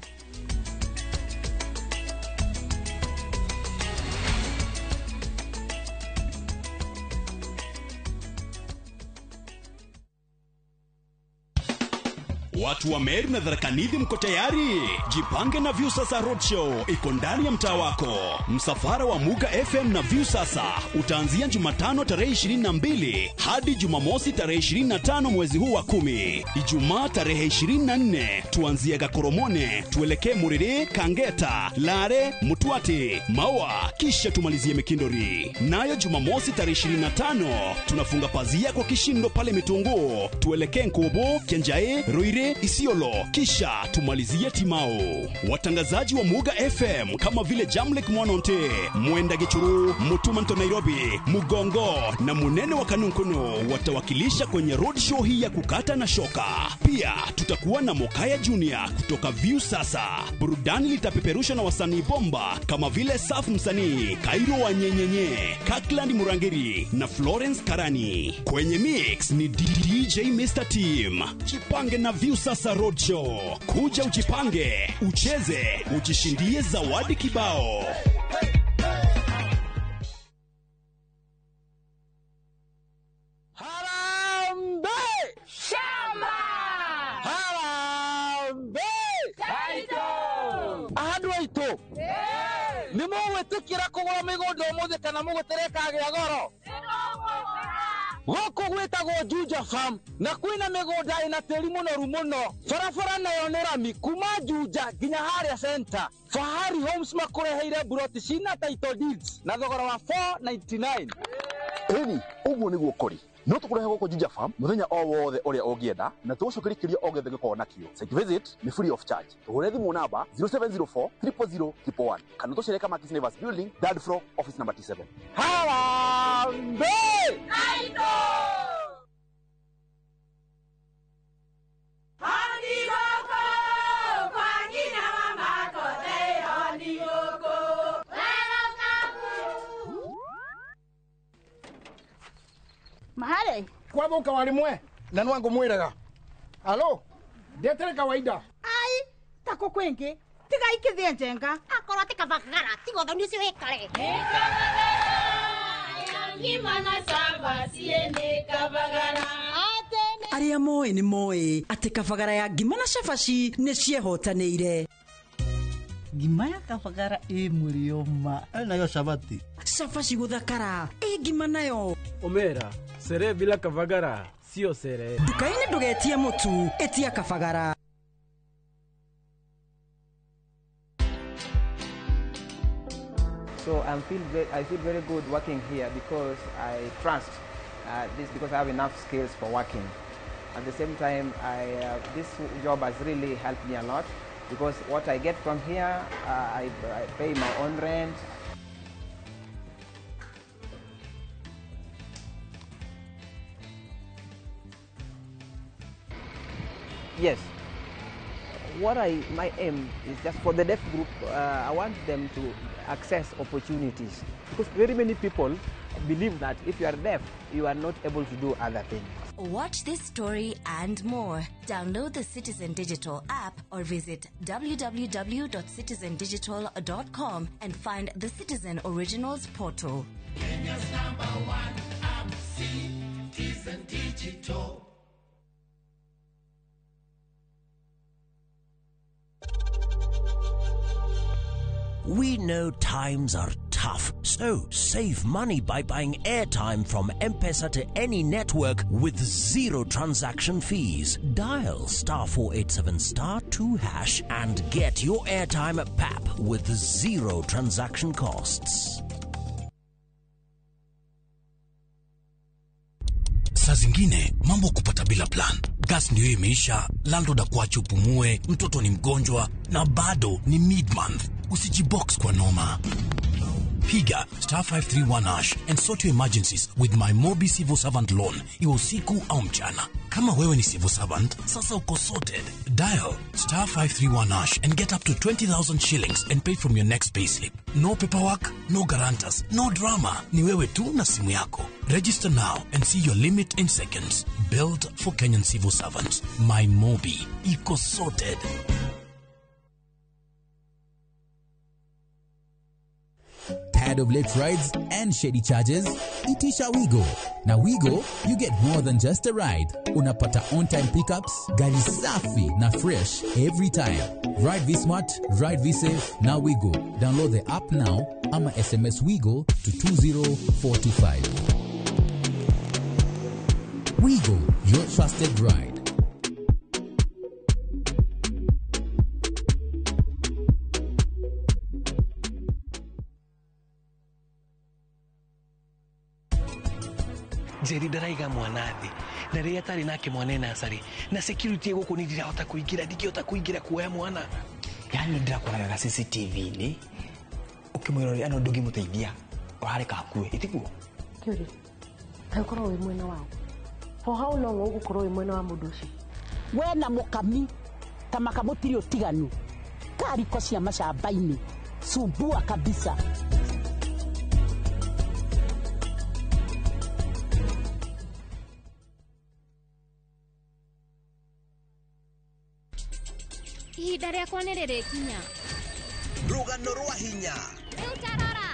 Watu wa Meru na Tharaka Nithi mko tayari? Jipange na Viusasa Roadshow iko ndani ya mtaa wako. Msafara wa Muga FM na Viusasa utaanzia Jumatano tarehe 22 hadi Jumamosi tarehe 25 mwezi huu wa 10. Ijumaa tarehe 24 tuanzie Gakoromone tuelekee Muriri, Kangeta, Lare, Mutwati, Maua kisha tumalizie Mikindori. Nayo Jumamosi tarehe 25 tunafunga pazia kwa kishindo pale Mitungu tuelekee Nkobo, Kenjae, Ruire Nyeri, Isiolo, kisha tumalizie Timao. Watangazaji wa Muga FM kama vile Jamlek Mwanonte, Mwenda Gichuru, Mutumanto Nairobi, Mugongo na Munene wa Kanunkuno watawakilisha kwenye road show hii ya kukata na shoka. Pia tutakuwa na Mokaya Junior kutoka View Sasa. Burudani litapeperushwa na wasanii bomba kama vile Saf Msanii, Kairo wa Nyenyenye, Kakland Murangiri na Florence Karani. Kwenye mix ni DJ Mr. Team. Jipange na View Sasa Road Show. Kuja ujipange, ucheze, ujishindie zawadi kibao. Nimo wetukira kugura migondo muthe kana mugutereka gya goro goko gwetagwo Juja Farm na kwina migondo ina teri munoru muno barabara nayo ni rami kuma Juja nginya haria center. Fahari Homes makureheire buroti cina title deeds na thogora wa 499. Eni uguo niguo kori no tukurehe goko Juja Farm muthenya o wothe uria ungienda na tugucukirikiria o gethe giko nakio. Site visit ni free of charge. Tugure thimu namba 0704 000 111 kana tucereka Makis Nevas Building, third floor, office number 27. Harambe Aito Handigoko kwa jina mama kote Handigoko Mahale kwa boka walimwe na nwangu mwiraga. Alo ndetere kawaida ai tako kwenge tiga ikithie njenga akorwo tikavagara tigo thoni cio hekare ngimana saba siene kavagara aria moe ni moe ati kavagara ya ngima na cabaci ni ciehotanĩire. Ngima ya kavagara mulioma nayo sabati cabaci guthakara ngima nayo omera sere bila kavagara sio sere. Dukaini ndugetie mutu etia kavagara. So I feel very good working here because I trust this because I have enough skills for working. At the same time, this job has really helped me a lot because what I get from here, I pay my own rent. Yes. My aim is just for the deaf group, I want them to access opportunities because very many people believe that if you are deaf, you are not able to do other things. Watch this story and more. Download the Citizen Digital app or visit www.citizendigital.com and find the Citizen Originals portal. Kenya's #1 app, Citizen Digital. We know times are tough, so save money by buying airtime from M-Pesa to any network with zero transaction fees. Dial *487*2# and get your airtime PAP with zero transaction costs. Saa zingine mambo kupata bila plan. Gas ndio imeisha, landlord akuache upumue, mtoto ni mgonjwa na bado ni mid-month. Usijibox kwa noma. Piga *531# and sort your emergencies with my Mobi Civil Servant Loan. Iwe usiku au mchana. Kama wewe ni civil servant, sasa uko sorted. Dial *531# and get up to 20,000 shillings and pay from your next payslip. No paperwork, no guarantors, no drama. Ni wewe tu na simu yako. Register now and see your limit in seconds. Built for Kenyan civil servants. My Mobi. Iko sorted. Tired of late rides and shady charges? Itisha Wigo. Now Wigo, you get more than just a ride. Unapata on-time pickups, gari safi na fresh every time. Ride V-Smart, ride V-Safe, now Wigo. Download the app now, ama SMS Wigo to 20425. Wigo, your trusted ride. Jerry ndaraiga mwanathi na riria tari nake mwana nasari na security guku ni ndirahota kuingira ndingihota kuingira kuoya mwana yani ndirakoraga CCTV ni ukimwirorera no ndungimuteithia urareka akue itiguo Kuri hakorwo wi mwena wao for how long ugukorwo wi mwena wa mundu ucio we na mukami ta makamutiri utiganu kariko cia macamba-ini sumbua kabisa. Ihinda rĩakwa nĩ rĩrĩkinya. Rũgano rwa hinya. Rĩu tarora.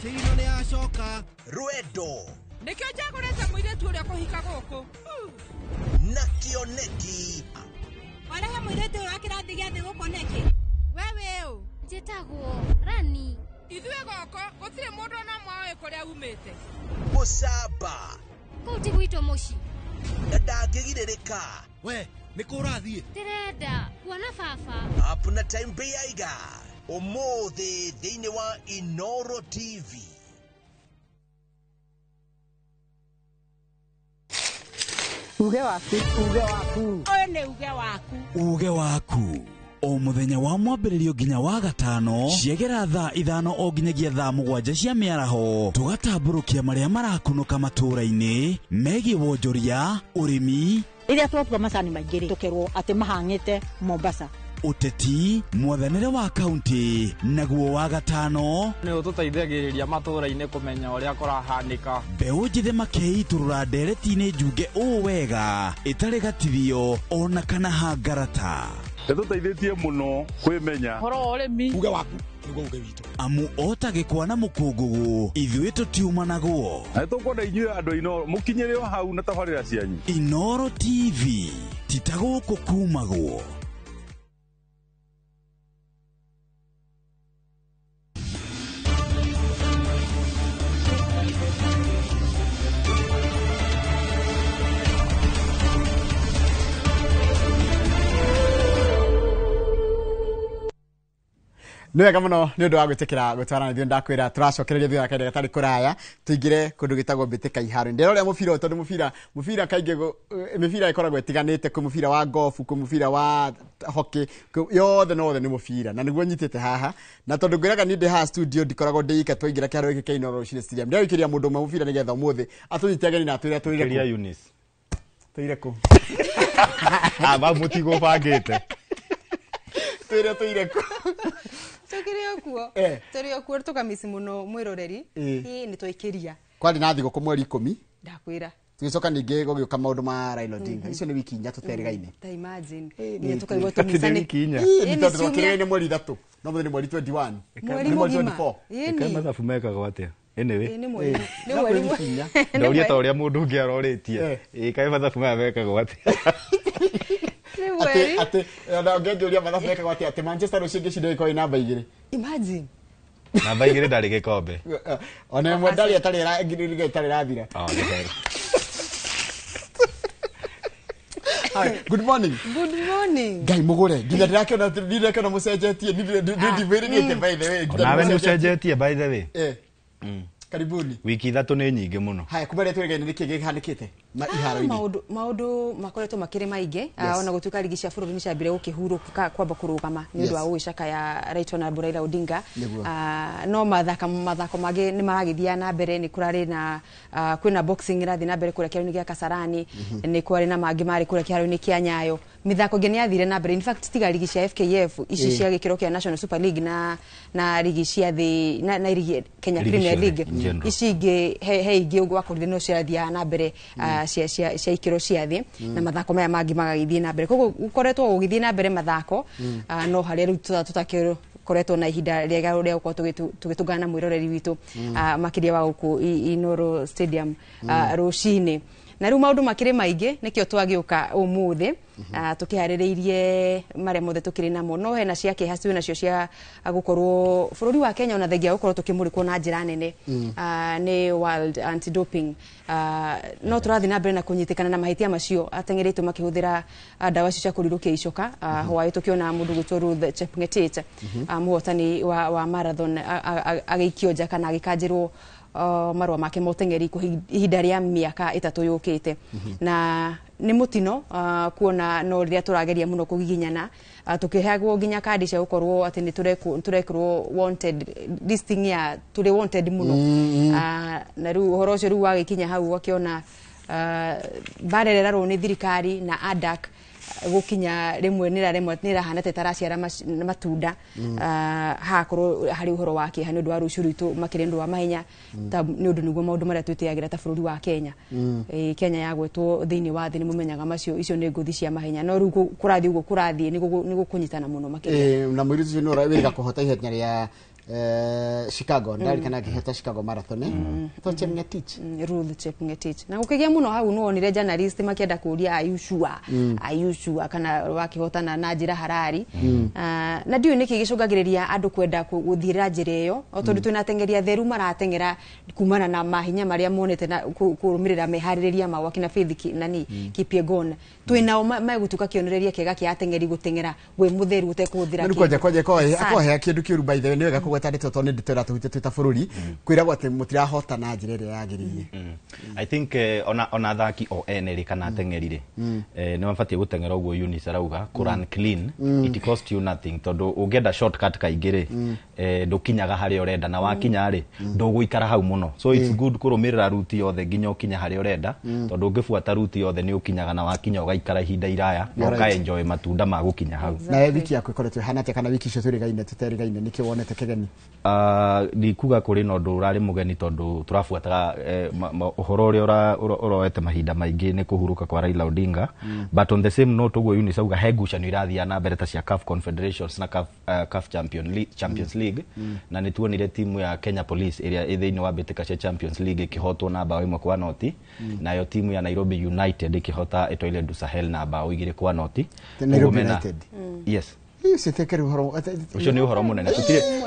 Cino nĩ acoka. Rwendo. Nĩkĩo njagũrĩte mũirĩtu ũrĩa kũhika gũkũ. Na kĩoneki. Warehe mũirĩtu ũyũ wa kĩrathi gĩa thĩ gũkũ nĩkĩ? Wewe ũ. Njĩtagwo Rani. Ithuĩ gũkũ gũtirĩ mũndũ ona mwaĩ kũrĩa umĩte. Mũcamba. Kũu ti gwitũ mũciĩ. Na ndangĩgirĩrĩka. We. Niko urathiĩ? Ndĩrenda kuona baba. Apuna time beiga. Ũmũthĩ thĩinĩ wa Inoro TV. Uge waku. Ũyũ nĩ uge waku. Uge waku. O muthenya wa mwambĩrĩrio nginya wa gatano ciegera thaa 5 o nginyagia thaa 7 cia mĩaraho tugatambũrũkia marĩa marakunũka matũũra-inĩ megiĩ wonjoria ũrĩmi iria twatua macani maingĩ tukerwo atĩ mahang'ĩte Mombasa uteti mwathanĩre wa kaunti naguo wa gatano nĩ ũtũteithagĩrĩria matũũra-inĩ kũmenya ũrĩa kũrahanĩka mbeũ njĩthĩ makeiturũra ndereti-inĩ njunge ũũ wega ĩtarĩ gatithio ona kana hangarata Nĩtũteithĩtie mũno kwĩmenya horo ũrĩmi uge waku nĩguo uge witũ amu otagĩkwa na mũkũngũgũ ithuĩ tũtiumanagwo na nĩtũkwenda inyuĩ andũ Inoro mũkinyĩre o hau na tabarĩra cianyu Inoro TV titagũkũ kumagwo. Nĩ wega mũno nĩ ũndũ wa gwĩtĩkĩra gũtwarana ithuĩ ndakwĩra tũracokereria thutha kahinda gatarĩ kũraya tũingĩre kũndũ gĩtagwo mbĩtĩka iharo nderorĩa mũbira tondũ mũbira kaingĩ mĩbira ĩkoragwo ĩtiganĩte kwĩ mũbira wa golf kwĩ mũbira wa hockey yothe nĩ mũbira na nĩguo nyitĩte haha na tondũ ngwĩraga niĩ ndĩ haha studio ndikoragwo ndĩika twaingĩra kĩharo gĩkĩ kĩa Inoro Rũcinĩ Stadium ndĩrawĩkĩria mũndũ ũmwe mũbira nĩgetha ũmũthĩ atũnyite ageni na atwĩre tũire kũ aba mũtigo bangĩte tũire kũ Tukiri okuo. Turi okuo tukamisi muno mwiroreri. Ni twaikĩria. Kwari na thigũkũ mweri 10. Ndakwĩra. Tugicoka ningĩ gũgĩũka maũndũ ma Raila Odinga. Icio nĩ wiki 3 tũterigaine. Ta imagine. Ni tukaigua tumisane. Ni tũkĩrĩine mweri 3. No mũthenya mweri 21. Mweri 24. Ĩka mathabu mekaga atĩa? Anyway. Ni mweri. Ni mweri. Ndauria ta ũrĩa mũndũ ũngĩ arorĩtie. Ĩka mathabu maya mekaga atĩa? Ate na ngĩnjũria mathabu mekaga atĩa ate Manchester City gĩcinda ĩkoĩ namba 2. Imagine. Namba 2 ndarĩ gĩkombe. Ona ĩmwe ndarĩ atarĩ rathira. Hi, good morning. Good morning. Ngai mũgũre. Nginya ndĩrakĩona mũcenjetie ndivĩrĩgĩte by the way. Nawe nĩ ũcenjetie by the way. Karibuni. Wiki 3 nĩ nyingĩ mũno. Haya kumbe twegereire nĩ kĩĩ gĩhanĩkĩte iharo-inĩ. Maũndũ makoretwo makĩrĩ maingĩ ona gũtuĩka ligi cia bũrũri nĩ ciambire gũkĩhurũka kwamba kũrũgama nĩ ũndũ wa ũgĩcaka ya Right Honorable Raila Odinga no mathako mangĩ nĩ maragĩthia na mbere nĩ kũrarĩ na kwĩna boxing ĩrathiĩ na mbere kũrĩa kĩharo-inĩ gĩa Kasarani nĩ kwarĩ na mangĩ marĩ kũrĩa kĩharo-inĩ kĩa Nyayo mithako ngĩ nĩ yathire na mbere in fact tiga ligi cia FKF ici cia gĩkĩro kĩa National Super League na ligi cia thĩ na ligi Kenya Premier League ici ingĩ he ingĩ wakorire no cirathiĩ na mbere cia ikĩro cia thĩ na mathako maya mangĩ magagĩthiĩ na mbere koguo gũkoretwo gũgĩthiĩ na mbere mathako no harĩa rĩu tũtakĩkoretwo na ihinda rĩega rĩa gũkorwo tũgĩtũngana mwĩroreri witũ makĩria wa gũkũ Inoro Stadium rũcinĩ na rĩu maũndũ makĩrĩ maingĩ nĩkĩo twagĩũka ũmũthĩ tukiharĩrĩirie marĩa mothe tukiri namo no hena cia kĩha ciĩ nacio cia gũkorwo bũrũri wa Kenya ona thengia gũkorwo tukĩmũrĩkwo na njĩra nene nĩ World Anti-Doping no tũrathiĩ na mbere na kũnyitĩkana na mahĩtia macio ateng'eretwo makĩhũthĩra ndawa icio cia kũrirũkia icoka hwaĩ tũkĩona mũndũ gwĩtwo Ruth Chepngetich mũhotani wa marathon agĩikio nja kana agĩkanjĩrwo marwa make motengeri ihinda ria miaka 3 yukite na ni mutino kuona no ria turageria muno kugiginyana tukihagwo ginya kadi cia gukorwo ati ni turekirwo wanted listing ya turi wanted muno na ru horo cio ru wagikinya hau wakiona barerera ro ni thirikari na ADAC gukinya rimwe nirahana tetaraciara matunda hakorwo hari uhoro wake hani ndu wa rucuru itu makirendu wa mahenya ni undu niguo maundu maria twitiagira ta bururi wa Kenya Kenya yagwetwo thiini wa thi ni mumenyaga macio icio ni nguthi cia mahenya no ru kurathi ugo kurathi ni gukunyitana muno makiria na mwiritu cio no rawirika kuhota ihenya ria Chicago ndari kana kiheta Chicago marathon to Chepngetich Ruth Chepngetich na gukigia muno hau no onire journalist makienda kuria ayushua kana wakihotana na njira harari na ndio niki gicungagiriria andu kwenda guthira njira iyo otondu twinatengeria theru maratengera kumana na mahinya maria monete na kurumirira mehaririria mawa kina Faith nani Kipyegon twinao magutuka kionereria kega kia atengeri gutengera we mutheru utekuthira kwaje akohe kindu kiuru by the way niwega kugwetandite tone nditera tuhite twita bururi kwira gwate mutira hota na njira ria yagiririe I think ona thaki o eneri kana atengerire ni mabatie gutengera uguo Eunice arauga run clean it cost you nothing tondu ungenda shortcut kaigire ndukinyaga hari urenda na wakinya ri nduguikara hau muno so it's good kurumirira ruti yothe nginya ukinya hari urenda tondu ungifuata ruti yothe ni ukinyaga na wakinya ugaikara ihinda iraya na uka enjoy matunda ma gukinya hau na wiki yako ikoretwe hanate kana wiki cio turigaine tuterigaine niki wonete kegeni ni kuga kuri no ndu urari mugeni tondu turafuataga uhoro uri urowete mahinda maingi ni kuhuruka kwa Raila Odinga but on the same note uguo Eunice auga hegucanio irathia na mbere ta cia CAF Confederations na CAF Champions League na ni tuonire timu ya Kenya Police iria ithiini wa bitika cia Champions League ikihotwo na bao 1-0 nayo timu ya Nairobi United ikihota Etoile du Sahel na bao 2-0 Nairobi United yes sitekeri uhoro ucio ni uhoro munene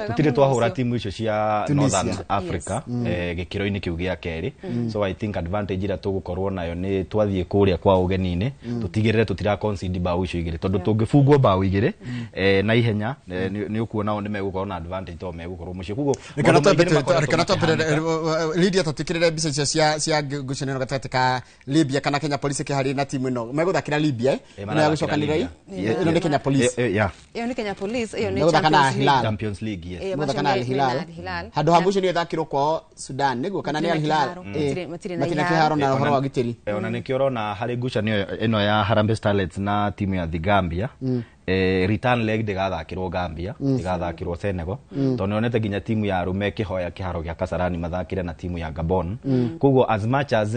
tutire twahura timu icio cia Northern Africa gikiro-ini kiu gia keri so I think advantage ira tugukorwo nayo ni twathie kuria kwa ugenini tutigirire tutira concede bao icio igire tondu tungifungwo bao igire na ihenya ni ukuona ni megukorwo na advantage to megukorwo mucio kugo kana Lydia tutikirire bica cia gucenero gatete ka Libya kana Kenya Police kihari na timu ino meguthakira Libya na gucokanira ino ni Kenya Police iyo ni Kenya Police iyo ni Champions League yes muthakana Al Hilal handu hamucio ni thakirwo kwa Sudan niguo kana ni Al Hilal matina kiharo na horo wa gitiri ona nikiorona hari ngucanio ino ya Harambee Starlets na timu ya The Gambia return leg digathakirwo Gambia digathakirwo Senegal tondu onete ginya timu ya Rume kihoya kiharo gia Kasarani mathakire na timu ya Gabon kugo as much as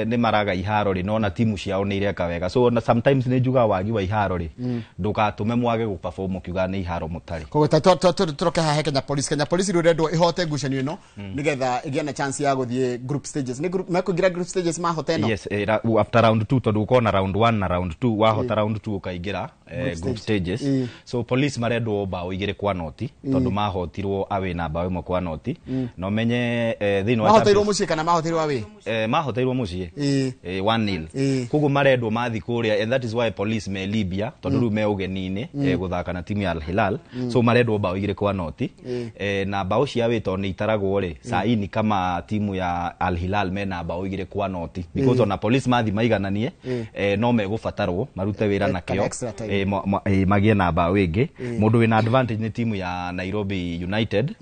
ni maraga iharo ri nona timu ciao ni ireka wega so sometimes ni juga wagi wa iharo ri ndukatume mwage guperform kiuga ni iharo mutari kugo turoke ha Kenya Police rurendo ihote ngucanio ino nigetha igia na chance ya guthie group stages ni group makugira group stages mahote no yes after round 2 tondu ukona round 1 na round 2 wahota round 2 ukaigira group stages so police marendwo bao 2-0 tondu mahotirwo awe na bao 1-0 no menye thini wa mahotirwo mucie kana mahotirwo awe mahotirwo mucie 1-0 kugo marendwo mathi kuria and that is why police me Libya tondu ru me ugenini guthaka na timu ya Al Hilal so marendwo bao 2-0 na bao cia wito ni itaragwo ri saini kama timu ya Al Hilal me na bao 2-0 because ona police mathi maigananie no megubatarwo marute wira na kio magie na bao ingi mundu wina advantage ni timu ya Nairobi United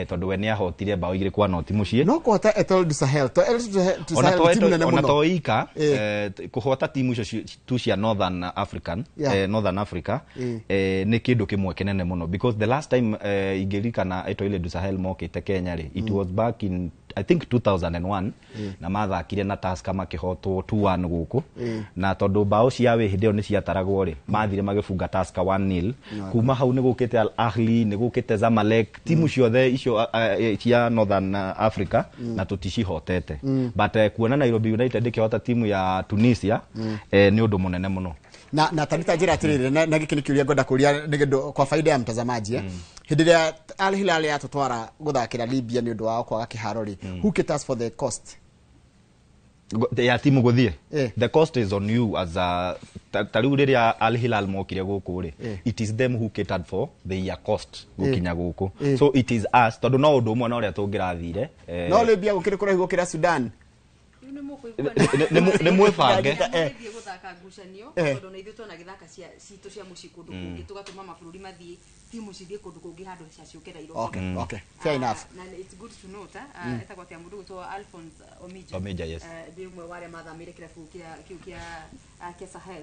tondu we ni ahotire bao 2-0 mucie no kuhota Etoile du Sahel timu nene muno ona toika kuhota timu icio tu cia Northern Africa ni kindu kimwe kinene muno because the last time igirikana Etoile du Sahel mokite Kenya ri it was back in I think 2001 na mathakire na Tusker makihotwo 2-1 guku na tondu bao cia we hindeo ni cia taragwo ri mathire magifunga Tusker 1-0 kuma hau ni gukite Al Ahly ni gukite Zamalek timu ciothe icio cia Northern Africa na tutishihotete but kuona Nairobi United ikihota timu ya Tunisia ni undu munene muno na tarita njira atirire na gikini kiuria ngoda kuria nigedo kwa faida ya mtazamaji hindi ya Al Hilal ya tutwara guthakira Libya ni undu wao kwaga kiharo ri who caters for the cost ya timu guthie the cost is on you as a tariu riria Al Hilal mokire guku ri it is them who catered for the year cost gukinya guku so it is us tondu no undu umwe na uria tungirathire no libia gukire kura gukira Sudan ne mwefange thie guthaka ngucanio tondu na ithuĩ twona gĩthaka citũ cia mũciĩ kũndũ kũngĩ tũgatũma mabũrũri mathiĩ timu cithiĩ kũndũ kũngĩ handũ ciacũkĩra Nairobi. Okay, fair enough. Na it's good to note etagwo atĩa mũndũ gwĩtwo Alphonse Omija yes ndĩ ũmwe wa arĩa mathamĩire kĩrabu kĩu kĩa Sahel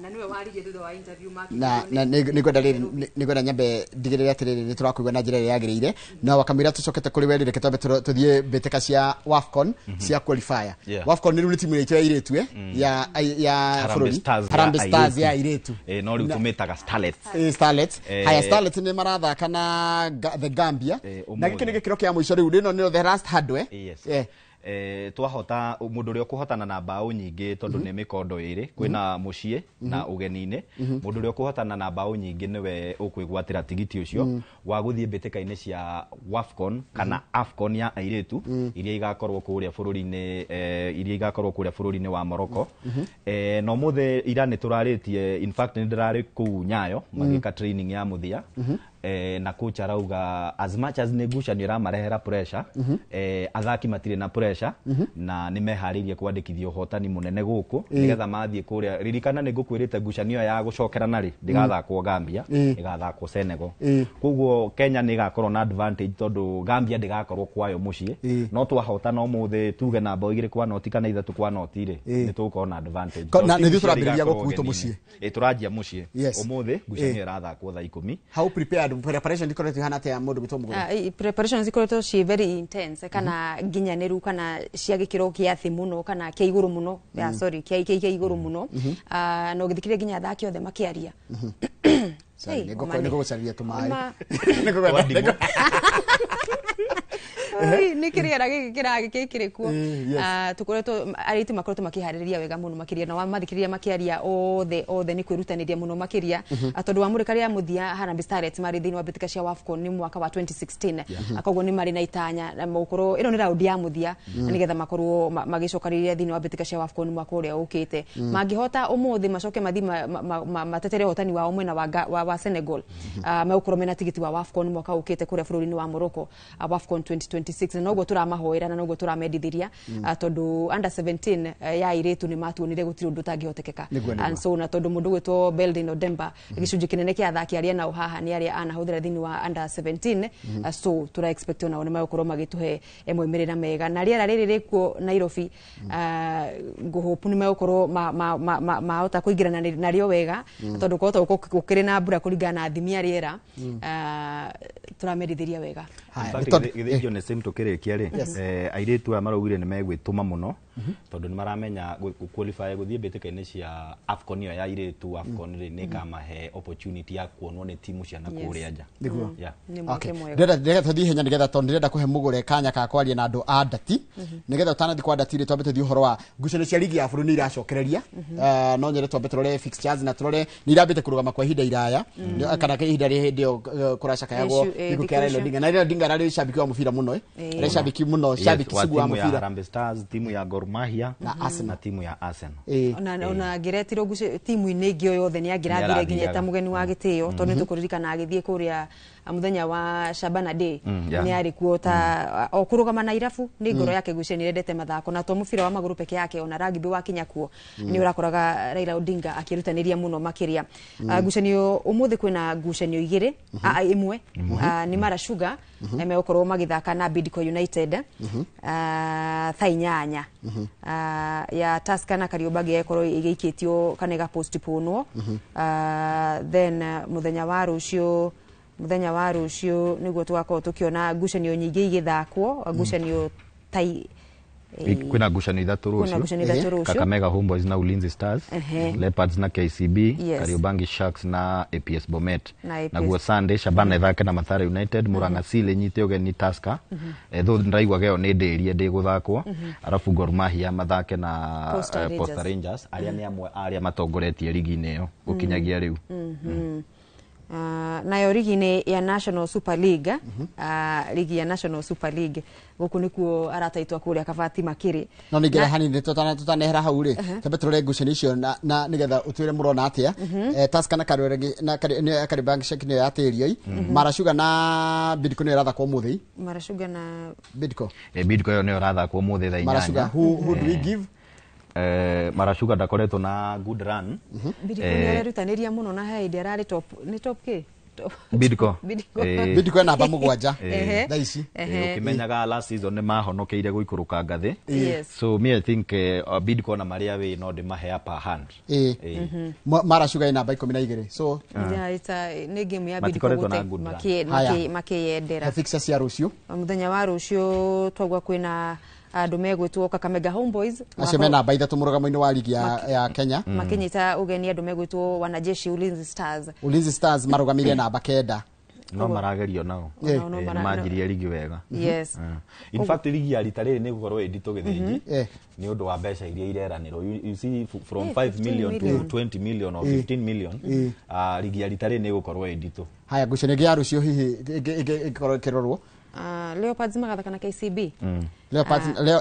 na niwe waririe thutha wa interview make na nĩngwenda nyambe ndigĩrĩre atĩrĩrĩ nĩ tũrakũigua na njĩra ĩrĩa yagĩrĩire na wakamĩra tũcokete kũrĩ werĩ reke twambe tũthiĩ mbĩtĩka cia WAFCON cia qualifier. WAFCON nĩ rĩu nĩ timu ĩrĩa ya airĩtu ya bũrũri Harambee Stars ya airĩtu no rĩu tũmĩtaga Starlets. Haya Starlets nĩ marathaka na the Gambia na gĩkĩ nĩ gĩkĩro kĩa mũico rĩu rĩno nĩ the last hardware twahota mundu ria kuhotana na bao nyingi tondu ni mikondo iri kwina mucie na ugeni-ini mundu ria kuhotana na bao nyingi niwe ukwigwatira tigiti ucio wa guthie mbitikaini cia WAFCON kana AFCON ya airitu iria igakorwo kuria bururi-ini wa Morocco no muthe ira ni turaritie in fact ni ndirari ku Nyayo magika training ya muthia na coach arauga as much as negotiation iramarehera pressure athaki matire na pressure na nimeharirie kwandikithia uhotani munene guku nigetha mathie kuria ririkana nigukwirite ngucanio ya gucokera nari ndigathakwo Gambia igathakwo Senegal koguo Kenya ni igakorwo na advantage tondu Gambia ndigakorwo kwayo mucie no twahotana umuthe tuge na bao igire kwa noti kana ithatu kwa noti ri ni tuko na advantage na nithu turambiriria gukuto mucie turajia mucie umuthe ngucanio irathakwo thaa 10 how prepared preparation dikoretwo hana ta mundu bitwo muguru preparation zikoretwo ci very intense kana nginyanĩru kana cia gĩkĩro kĩa thĩ mũno kana kĩa igũrũ mũno sorry kĩa igũrũ mũno no gĩthikĩrĩria nginya athaki othe makĩaria nĩgũkorwo gũcaria tũmaĩ nĩ kĩrĩera gĩkĩ kĩrĩ kuo tũkoretwo arĩti makoretwo makĩharĩrĩria wega mũno makĩria na mathikĩrĩria makĩaria othe nĩ kwĩrutanĩria mũno makĩria tondũ wamũrĩka rĩa mũthia Harambee Starlets marĩ thĩinĩ wa mbĩtĩka cia WAFCON nĩ mwaka wa 2016 koguo nĩ marĩ na itanya na gũkorwo ĩno nĩ raundi ya mũthia nĩgetha makorwo magĩcokanĩrĩria thĩinĩ wa mbĩtĩka cia WAFCON mwaka ũrĩa ũkĩte mangĩhota ũmũthĩ macoke mathi matetere ũhotani wao mwena wa Senegal megũkorwo mena tigiti wa WAFCON mwaka ũkĩte kũrĩa bũrũri-inĩ wa Morocco WAFCON 2026 na noguo turamahoera na noguo turamendithĩria tondu under 17 ya airĩtu nĩ matuonire gũtirĩ ũndũ ũtangĩhotekeka and so na tondu mũndũ gwĩtwo Beldin Odemba gĩcunjĩ kĩnene kĩa athaki arĩa nao haha nĩ arĩa anahũthĩra thĩinĩ wa under 17 so tura expect nao nĩ megũkorwo magĩtũhe moimĩrĩra mega na rĩera rĩrĩ rĩkuo Nairobi ngũhopu nĩ megũkorwo mahota kũingĩrana narĩo wega tondu kũhota gũkĩrĩ na mbura kũringana na athimia rĩera turamendithĩria wega githĩgio nĩ same tukĩrĩkia rĩ airĩtu aya maraugire nĩ megwĩtũma mũno tondu nĩ maramenya qualify gũthiĩ mbĩtĩka-inĩ cia AFCON ya airĩtu AFCON rĩ nĩ kamahe opportunity ya kuonwo nĩ timu cia na kũrĩa nja ndĩrenda tũthiĩ ihenya nĩgetha tondũ ndĩrenda kũhe mũgũre kanya ka kwaria na andũ a ndati nĩgetha ũtanathiĩ kwa ndati rĩ twambe tũthiĩ ũhoro wa ngucanio cia ligi ya bũrũri nĩ iracokereria no nyere twambe tũrore fixtures na tũrore nĩ irambĩte kũrũgama kwa ihinda iraya kana ihinda rĩa hĩndĩ ĩyo kũracakayagwo gĩkuũ kĩa Raila Odinga na Raila Odinga ararĩ shabiki wa mũbira mũno arĩ shabiki mũno shabiki sugu wa mũbira Harambee Stars timu ya Gor Mahia na timu ya Arsenal ona ngĩretirwo timu-inĩ ĩngĩ yothe nĩ angĩrathire nginya ta mũgeni wa gĩtĩo tondũ nĩ tũkũririkana agĩthiĩ kũrĩa muthenya wa Shabana Day nĩ arĩ kuo ta o kũrũgama na irabu nĩ ngoro yake guceni rendete mathako na to mũbira wa magũrũ peke yake ona rugby wa Kenya kuo nĩ ũrakoraga Raila Odinga akĩrutanĩria mũno makĩria ngucanio ũmũthĩ kwĩna ngucanio igĩrĩ imwe nĩ Mara Sugar megũkorwo magĩthaka na Bidco United thaa 8 ya Tusker na Kariobangi ĩkorwo ĩgĩikĩtio kana ĩgapostponwo then mũthenya wa rũciũ nĩguo tugakorwo tukiona ngucanio nyingĩ igĩthakwo ngucanio kwina ngucanio ithatũ rũciũ Kakamega Homeboys na Ulinzi Stars Leopards na KCB Kariobangi Sharks na APS Bomet naguo Sunday Shabana ithake na Mathare United Murang'a Seal nyite ũgeni Tusker though ndaigua geo nĩ ndĩrie ndĩgũthakwo arabu Gor Mahia mathake na Posta Rangers arĩa nĩ amwe arĩa matongoretie ligi-inĩ ĩyo gũkinyagia rĩu nayo ligi ni ya National Super League ligi ya National Super League guku nikuo arataitwa kuria Kabati Makiri no nigera hanini tutanehera hau ri tabe turore ngucani icio na nigetha utwire murona atia Tusker na Kariobangi na Kariobangi shekini ya Terioi Marashuga na Bidco ni ratha kwa muthi Marashuga na Bidco Bidco yo ni ratha kwa muthi tha inyanya Marashuga who do we give Marashuga ndakoretwo na good run Bidco ni ararutaniria muno na haidi arari top ni top ke Bidco Bidco na bamugwanja thaici ukimenyaga last season ni mahonokeire guikuruka ngathi so me I think Bidco na maria we no de mahe upper hand Marashuga ina namba 12 so yeah it's ni game ya Bidco makiyendera fixture cia rucio muthenya wa rucio twagwa kwina andu megwitwo Kakamega Homeboys aceme namba 3 murugamo-ini wa ligi ya Kenya makinyita ugeni andu megwitwo Wanajeshi Ulinzi Stars marugamire namba 9 no maragerio nao manjirie ligi wega yes in fact ligi ya rita riri ni gukorwo ndito githinji ni undu wa mbeca iria ireraniro you see from 5 million to 20 million or 15 million ligi ya rita riri ni gukorwo ndito haya ngucene gia rucio hihi ikorwo kirorwo Leopards magathaka na KCB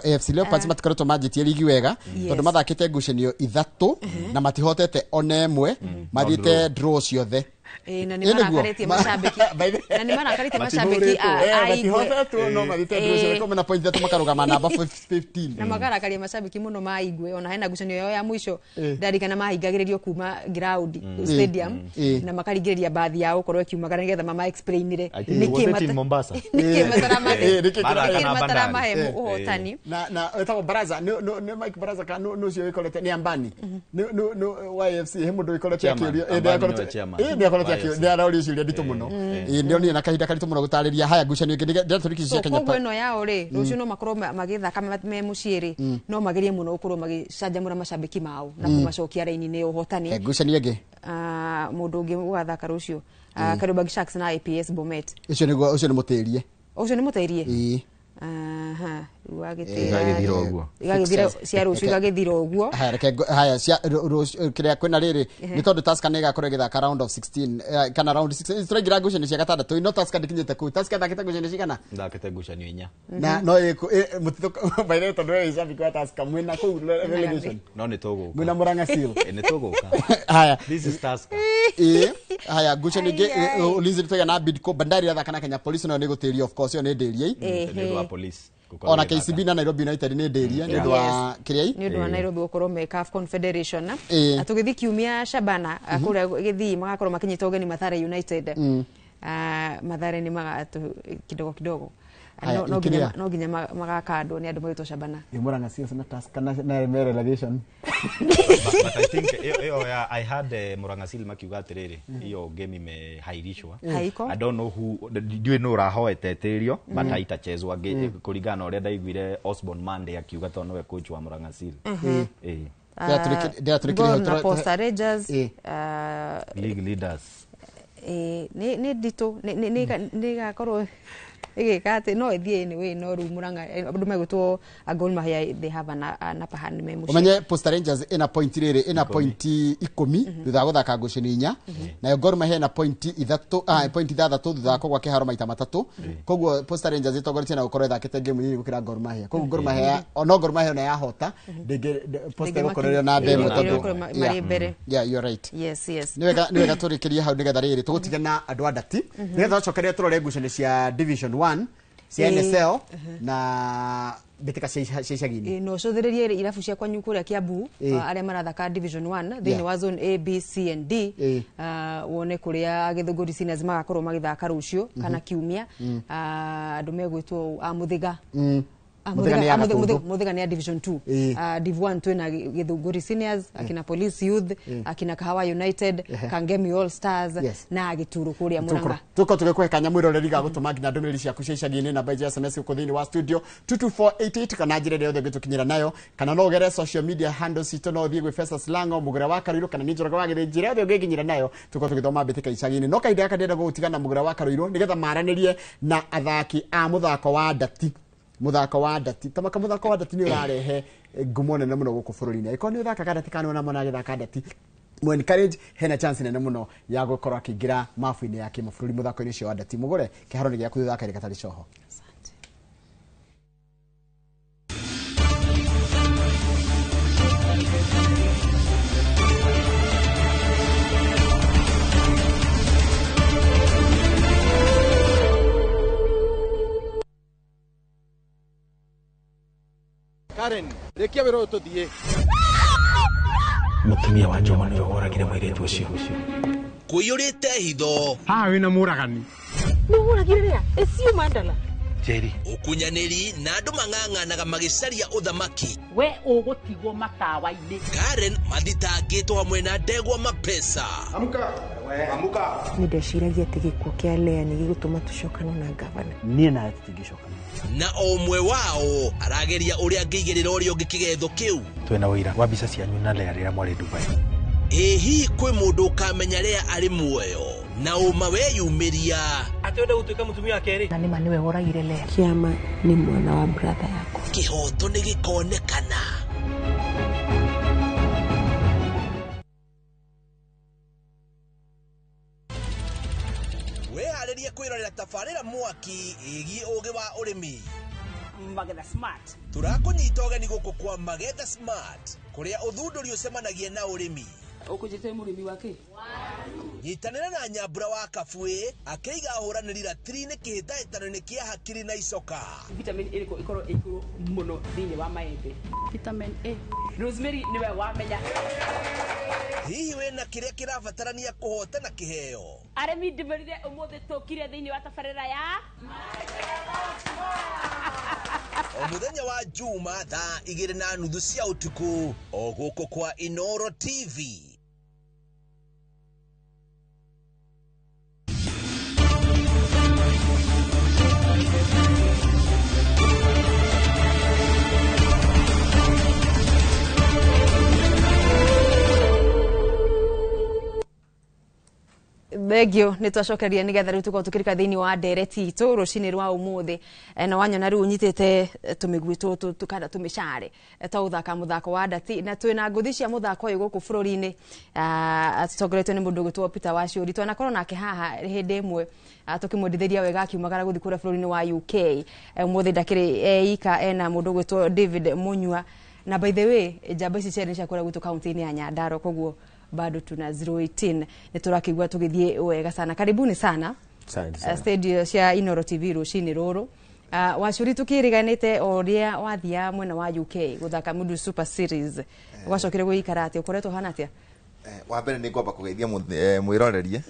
AFC Leopards matikoretwo manjitie ligi wega tondu mathakite ngucanio 3 na matihotete ona imwe mathite draw ciothe na ni marakarĩtie mashabiki na ni marakarĩtie mashabiki matihotetwo no mathite draw ciothe kome na point 3 makarugama namba 15 na makarakaria mashabiki muno maigwe ona hena ngucanio yao ya mwisho ndarikana mahingagĩrĩrio kuma ground stadium na makaringĩrĩria baadhi yao korwo kiumagara nigetha mama explainire niki Mombasa mataramahe uhotani na etagwo Baraza no Mike Baraza ka no cio ikolete ni Ambani no YFC he mundu ikolete akiurio ndia rauri ciuria ndito muno ndio ni na kahinda karitu muno gutariria haya ngucanio ngi ndia turikicisia Kenya kwa no yao ri rucio no makorwo magithaka me muciiri no magerie muno ukorwo magicanjamura mashabiki mao na kumacokia raini-ini uhotani ngucanio ngi mundu ungi ugathaka rucio Kariobangi Sharks na APS Bomet ucio ni mutirie igagithira uguo cia rucio igagithira uguo haya cia kiria kwina riri ni tondu Tusker ni gakorwo githaka round of 16 kana round 16 turagira ngucanio cia gatandatũ ino Tusker ndikinyite ku Tusker thakite ngucanio cigana thakite ngucanio 4 na no mutito baire tondu we icambiki wa Tusker mwina ku relegation no ni tuguka mwina Murang'a Seal ni tuguka haya this is Tusker haya ngucanio ngi Ulinzi Stars na Bidco Bandari thaka na Kenya Police no ni gutiria of course yo ni ndirie ni wa police ona KCB na Nairobi United ni ndirie ni ndu wa kiriai ni ndu wa Nairobi gukorwo me CAF Confederation atugithi kiumia Shabana akuria githi magakorwo makinyita ugeni Mathare United Mathare ni magatu kidogo no ginya magakandwo ni andu magitwo Shabana Murang'a Seal na Tusker na relegation but I think I had Murang'a Seal makiuga atiriri iyo game imehairishwa I don't know who ndiwe no rahoete tirio but haitachezwa kuringana uria ndaiguire Osborne Monday akiuga to nowe coach wa Murang'a Seal na Posta Rangers league leaders ni dito ni gakorwo igikate no ithie ni we no Murang'a andu megutwo Gor Mahia they have an upper hand membership umenye Posta Rangers ina point riri ina point 10 thutha guthaka ngucanio 4 nayo Gor Mahia ina point 3 point 3 thutha kugwa kiharo maita matatu koguo Posta Rangers itogoretie na gukorwo thakite game nini gukira Gor Mahia koguo Gor Mahia no Gor Mahia na yahota Posta gukorera na demo mari mbere yeah you're right yes niwega turikiria hau nigetha riri tugutigana andu andati nigetha cokeria turore ngucanio cia Division 1 cia NSL na bitika cia no cothirerie irabu cia kwanyu kuria Kiambu aria marathaka Division 1 thini wa zone A B C and D wone kuria Githunguri Seniors magakorwo magithaka rucio kana kiumia andu megwitwo Muthiga Muthiga ni Division 2 Div 1 twina Githunguri Seniors akina Police Youth akina Kahawa United Kangemi All Stars na Gituru kuria Murang'a tuko tugekweka mwiroreri ga gutuma nginya ndumiriri cia kucecagini na baje SMS ku thini wa studio 22488 kana njire yothe gitukinyira nayo kana no gere social media handles ito no thie gwe Festus Lango mugura wa Karuiro kana ninjora wa gire njire yothe nginyira nayo tuko tugithoma bitika icagini no kaida yakadenda gutigana mugura wa Karuiro nigetha maranirie na athaki a muthako wa ndati muthako wa ndati tamaka muthako wa ndati ni urarehe ngumo nene muno guku bururi-ini iko ni uthaka ndati kana ona mona githaka ndati mu encourage hena chance nene muno ya gukora akigira mafu-ini ya kimafururi muthako-ini cio wa ndati mugure kiharo ni gya kuthaka ri katari coho. Karen, rekia wero tuthie. Mutumia wa Joma niwe woragire mwiritu ucio. Kuyurite hitho. Haha wina muragani. Ni woragire ria? Esiu Mandala. Jerry. Ukunyaniri na andu mang'ang'anaga magicaria uthamaki. We ugutigwo matawa-ini. Karen mathitangitwo hamwe na Ndegwa Mapesa. Amuka. Amuka. Nindeciragia ati gikuo kia Lea ni gigutuma tucokana na gavana. Nie na tutingicokana. Na omwe wao arageria uria ngigirira uria ungikigetho kiu. Twena wira wa mbica cianyu na Lea rira mwari Dubai. Ehi kwi mundu ukamenya Lea ari muoyo na uma weyumiria ati unda gutuika mutumia wa keri. Na nima niwe woragire Lea. Kiama ni mwana wa brother yako. Kihoto ni gikonekana. Weharĩrie kwĩrorera tabarĩra mwaki ĩgiĩ ũgĩ wa ũrĩmi. Magetha Smart. Tũrakũnyita ũgeni gũkũ kwa Magetha Smart, kũrĩa ũthundũri ũcemanagia na ũrĩmi. Ũkũnjĩte mũrĩmi wake? Nyitanĩra na Nyambura wa Kabuĩ akĩiga ahũranĩri ratiri-inĩ kĩhĩtahĩtano-inĩ kĩa hakiri na icoka. Vitamin A ĩrĩkũ ĩkorwo ĩkũrũ mũno thĩinĩ wa maembe? Vitamin A. Rosemary niwe wamenya. Hihi wĩna kĩrĩa kĩrabatarania kũhotana kĩheo? Arĩmi ndĩmerire ũmũthĩ tũkire thĩinĩ wa tabarĩra ya o mũthenya wa Juma thaa 2:30 cia ũtukũ o gũkũ kwa Inoro TV. Thegio nĩ twacokeria nĩgetha rĩu tũkorwo tũkĩrika thĩinĩ wa ndereti itũ rũcinĩ rwa ũmũthĩ na wanyona rĩu ũnyitĩte tũmĩgui tũtũ tũkanda tũmĩcare ta ũthaka mũthako wa ndati na twĩna ngũthi cia mũthako ũyũ gũkũ bũrũri-inĩ tũtongoretio nĩ mũndũ ũgĩtwo Peter Waciuri twanakorwo nake haha hĩndĩ ĩmwe tũkĩmwendithĩria wega akiumagara gũthiĩ kũrĩa bũrũri-inĩ wa UK ũmũthĩ ndakĩrĩ eika ena mũndũ ũgĩtwo David Munyua na by the way njamba ici ciarĩ ciakũrĩa gwitũ kaunti-inĩ ya Nyandarua koguo bado tuna 018 ni turakigwa tugithie wega sana. Karibuni sana. Studio cia Inoro TV rucinĩ rũrũ. Waciuri tukiriganite oria wathia mwena wa UK guthaka Mundu Super Series. Wacokire guikara ati ukoretwo hana atia? Wa mbere ni ngomba kugeithia mwirorerie.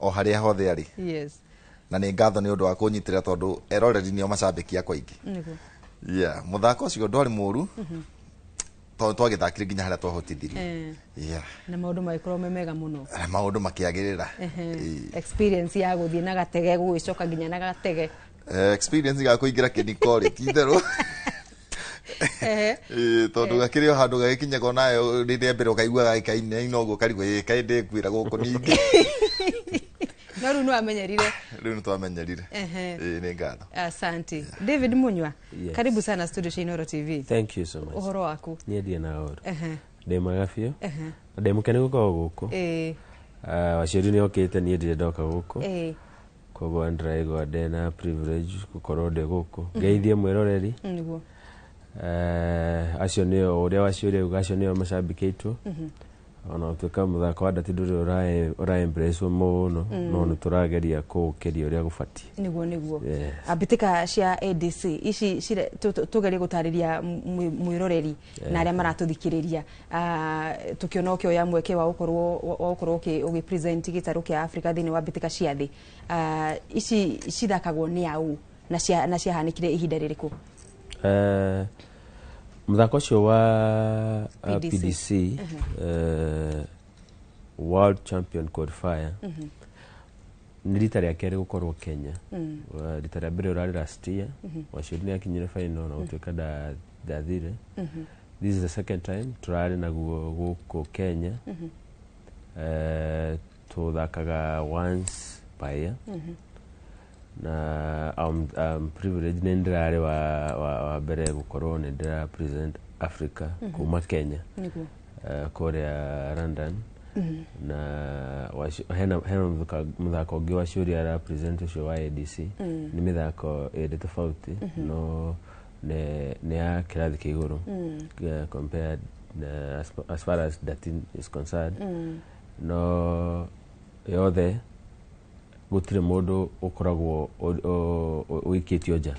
O haria hothe ari. Yes. Na ni ngatho ni undu wa kunyitira tondu eroreri nio macambiki akwa ingi. Yeah, muthako ucio ndwari muru. Twagithakire nginya haria twahotithirie. Na maundu maikorwo mega muno. Maundu makiagirira. Experience ya guthie na gatege guicoka nginya na gatege. Experience ga kuingira kinikori tithero. Tondu gakiri handu gakinya nayo rinde mbere ukaigua gakaine inoguo karigwo kainde kwira guku ningi. Na rĩu nĩwamenyerire? Rĩu nĩtwamenyerire. Nĩ ngatho. Asante. David Munywa, karibu sana studio cia Inoro TV. Thank you so much. Uhoro waku? Niĩ ndiĩ na ũhoro. Ndĩ mwega biũ. Ndĩ mũkeni gũkorwo gũkũ. Waciuri nĩ okĩte niĩ ndirĩ ndoka gũkũ. Koguo ndĩraigua ndĩna privilege gũkorwo ndĩ gũkũ. Ngeithie mwĩroreri. Nĩguo. Acio nĩo ũrĩa Waciuri auga acio nĩo macambĩki aitũ. Ona tuka muthako wa ndati nduri ora embrace muno no niturageria kuukiria uria gubati niguo abitika cia ADC ici tugeria gutariria mwiroreri na aria maratuthikiriria tukiona ukio ya mweke wa ukorwo ugipresent gitaru kia Africa thini wa bitika cia thi ici cithakagwo ni au na cia hanikire ihinda ririku muthako cio wa PDC World Champion Qualifier ni rita rĩa kerĩ gũkorwo Kenya rita rĩa mbere ũrarĩ last year Waciuri nĩ akinyire final na gũtuĩka ndathire this is the second time turarĩ naguo gũkũ Kenya tũthakaga once per year na I'm privileged nĩ ndirarĩ wa mbere gũkorwo nĩ ndĩra present Africa kuma Kenya korea London na hena muthako ũngĩ wa Shuri ara present ũcio wa ADC nĩ mĩthako ĩrĩ tofauti no ne ya kĩrathi kĩa igũrũ compared as far as that is concerned no yothe gũtirĩ mũndũ ũkoragwo ũikĩtio nja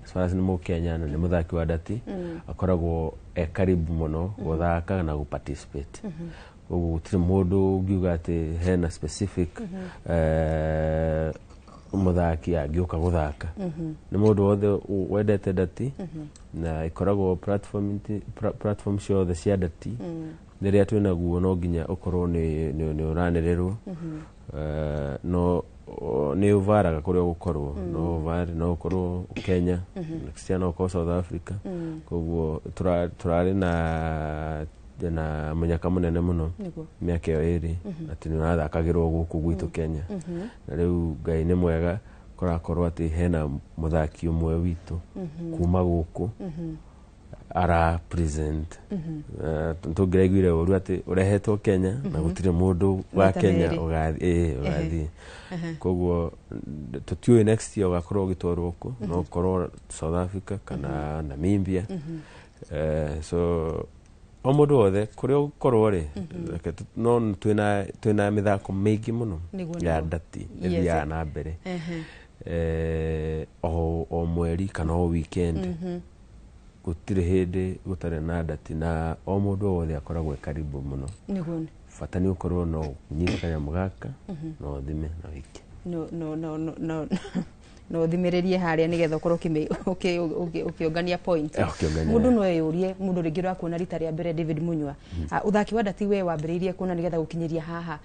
as far as nĩ Mũkenya na nĩ mũthaki wa ndati akoragwo karibu mũno gũthaka na gũparticipate koguo gũtirĩ mũndũ ũngiuga atĩ hena specific mũthaki angĩũka gũthaka nĩ mũndũ wothe wendete ndati na ikoragwo platform ciothe cia ndati rĩrĩa twĩna guo no nginya ũkorwo nĩ ũranĩrĩrwo no nĩ ũvaraga kũrĩa ũgũkorwo no ũkorwo Kenya next year no ũkorwo South Africa koguo tũrarĩ na mũnyaka mũnene mũno mĩaka ĩyo ĩrĩ atĩ nĩ ũrathakagĩrwo gũkũ gwitũ Kenya na rĩu Ngai nĩ mwega kũrakorwo atĩ hena mũthaki ũmwe witũ kuma gũkũ ara present tũngĩraiguire ũru atĩ ũrehetwo Kenya na gũtirĩ mũndũ wa Kenya ũgathiĩ koguo tũtiũĩ next year ũgakorwo ũgĩtwarwo kũ no ũkorwo South Africa kana Namibia so o mũndũ wothe kũrĩa ũgũkorwo rĩ no twĩna mĩthako mĩingĩ mũno ya ndati ĩthiaga na mbere o mweri kana o weekend gũtirĩ hĩndĩ gũtarĩ na ndati na o mũndũ wothe akoragwo karibu mũno bata nĩ ũkorwo no ũnyite kanyamũ gaka no ũthime na wiki no thimirĩrie harĩa nĩgetha ũkorwo ũkĩongania point mũndũ no eyũrie mũndũ rĩngĩ ũrakuona rita rĩa mbere David Munywa ũthaki wa ndati we wambĩrĩirie kuona nĩgetha gũkinyĩria haha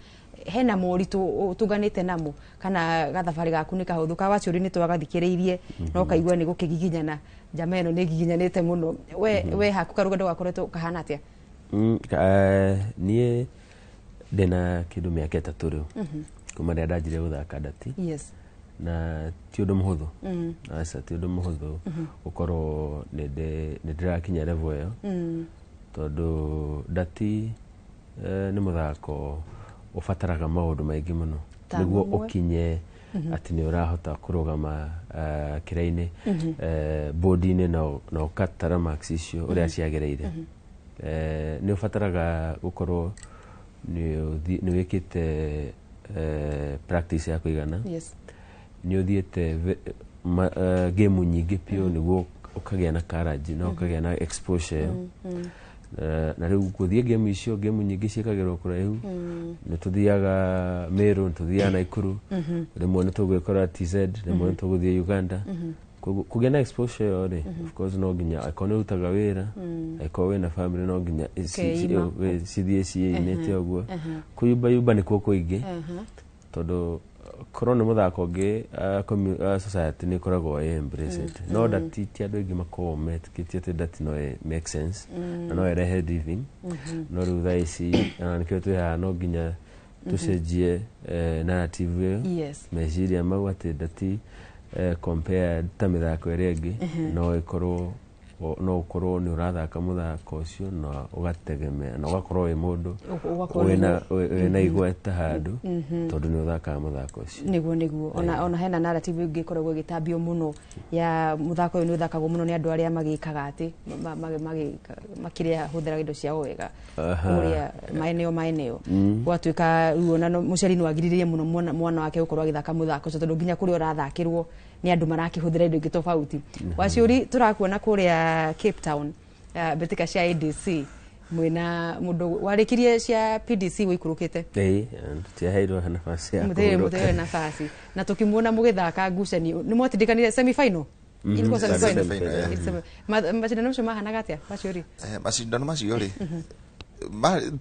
hena moritũ ũtuganĩte namo kana gathabarĩ gaku nĩ kahũthũ ka Waciuri nĩ twagathikĩrĩirie no kaigua nĩ gũkĩgiginyana njama ĩno nĩ giginyanĩte mũno we haku karũgendo gakoretwo kahana atĩa niĩ ndĩna kĩndũ mĩaka 3 rĩu kuma rĩrĩa ndanjire gũthaka ndati na ti ũndũ mũhũthũ aca ti ũndũ mũhũthũ gũkorwo nĩ ndĩrakinya level ĩyo tondũ ndati nĩ mũthako ũbataraga maũndũ maingĩ mũno nĩguo ũkinye atĩ nĩ ũrahota kũrũgama kĩrainĩ bodi-inĩ na ũkatara marks icio ũrĩa ciagĩrĩire nĩ ũbataraga gũkorwo nĩ wĩkĩte practice ya kũigana nĩ ũthiĩte game nyingĩ piũ nĩguo ũkagĩa na courage na ũkagĩa na exposure na rĩu gũthiĩ game icio game nyingĩ ciĩkagĩrwo kũraihu nĩ tũthiaga Meru nĩ tũthiaga Naikuru rĩmwe nĩ tũgwĩkora TZ rĩmwe nĩ tũgũthiĩ Uganda kũgĩa na exposure ĩyo rĩ of course no nginya akorwo nĩ ũrutaga wĩra akorwo wĩna family no nginya cithiĩ ciĩinĩte ũguo kũyumbayumba nĩkuo kũingĩ tondũ korwo nĩ mũthako ũngĩ society nĩ ĩkoragwo embraced no ndati ti andũ aingĩ makoragwo metĩkĩtie atĩ ndati no make sense na no ĩrehe living no rĩu thaa ici nĩkĩo twĩ haha no nginya tũcenjie narrative ĩyo meciria mau atĩ ndati compared ta mĩthako ĩrĩa ĩngĩ no ĩkorwo no ũkorwo nĩ ũrathaka mũthako ũcio na ũgategemea na ũgakorwo wĩ mũndũ wĩna igweta handũ tondũ nĩ ũthakaga mũthako ũcio nĩguo ona hena narrative ĩngĩ ĩkoragwo ĩgĩtambio mũno ya mũthako ũyũ nĩ ũthakagwo mũno nĩ andũ arĩa magĩkaga atĩ makĩrĩa hũthĩraga indo ciao wega kũrĩa maeneo gwatuĩka rĩu ona mũciari no agirĩrĩrie mũno mwana wake gũkorwo agĩthaka mũthako ũcio tondũ nginya kũrĩa ũrathakĩrwo nĩ andũ marakĩhũthĩra indo ingĩ tofauti Waciuri tũrakuona kũrĩa Cape Town mbĩtĩka cia ADC mwĩna mũndũ warĩkirie cia PDC wĩikũrũkĩte tiaheirwo nafasi ya mũtĩre nafasi na tũkĩmuona mũgĩthaka ngucanio nĩ mwatindĩkanire semi final ilikuwa semi final macindano macio mahanaga atĩa Waciuri macindano macio rĩ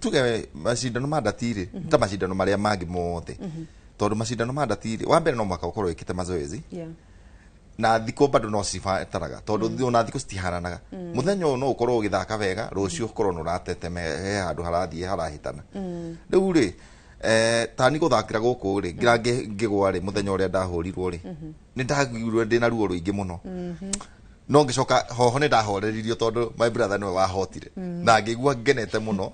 tuge macindano ma ndati-rĩ ta macindano marĩa mangĩ mothe tondũ macindano ma ndati-rĩ wa mbere no mwaka ũkorwo wĩkĩte mazoezi na thikũ bado no cibataraga tondũ ona thikũ citihananaga mũthenya ũyũ no ũkorwo ũgĩthaka wega rũciũ ũkorwo nĩ ũrateteme he handũ harathiĩ harahĩtana rĩu rĩ tani gũthakĩra gũkũ rĩ ngĩgwa rĩ mũthenya ũrĩa ndahũrirwo rĩ nĩ ndaiguire ndĩna ruo rũingĩ mũno no ngicoka hoho ne ndahoreririo tondu my brother no wahotire na ngigua ngenete muno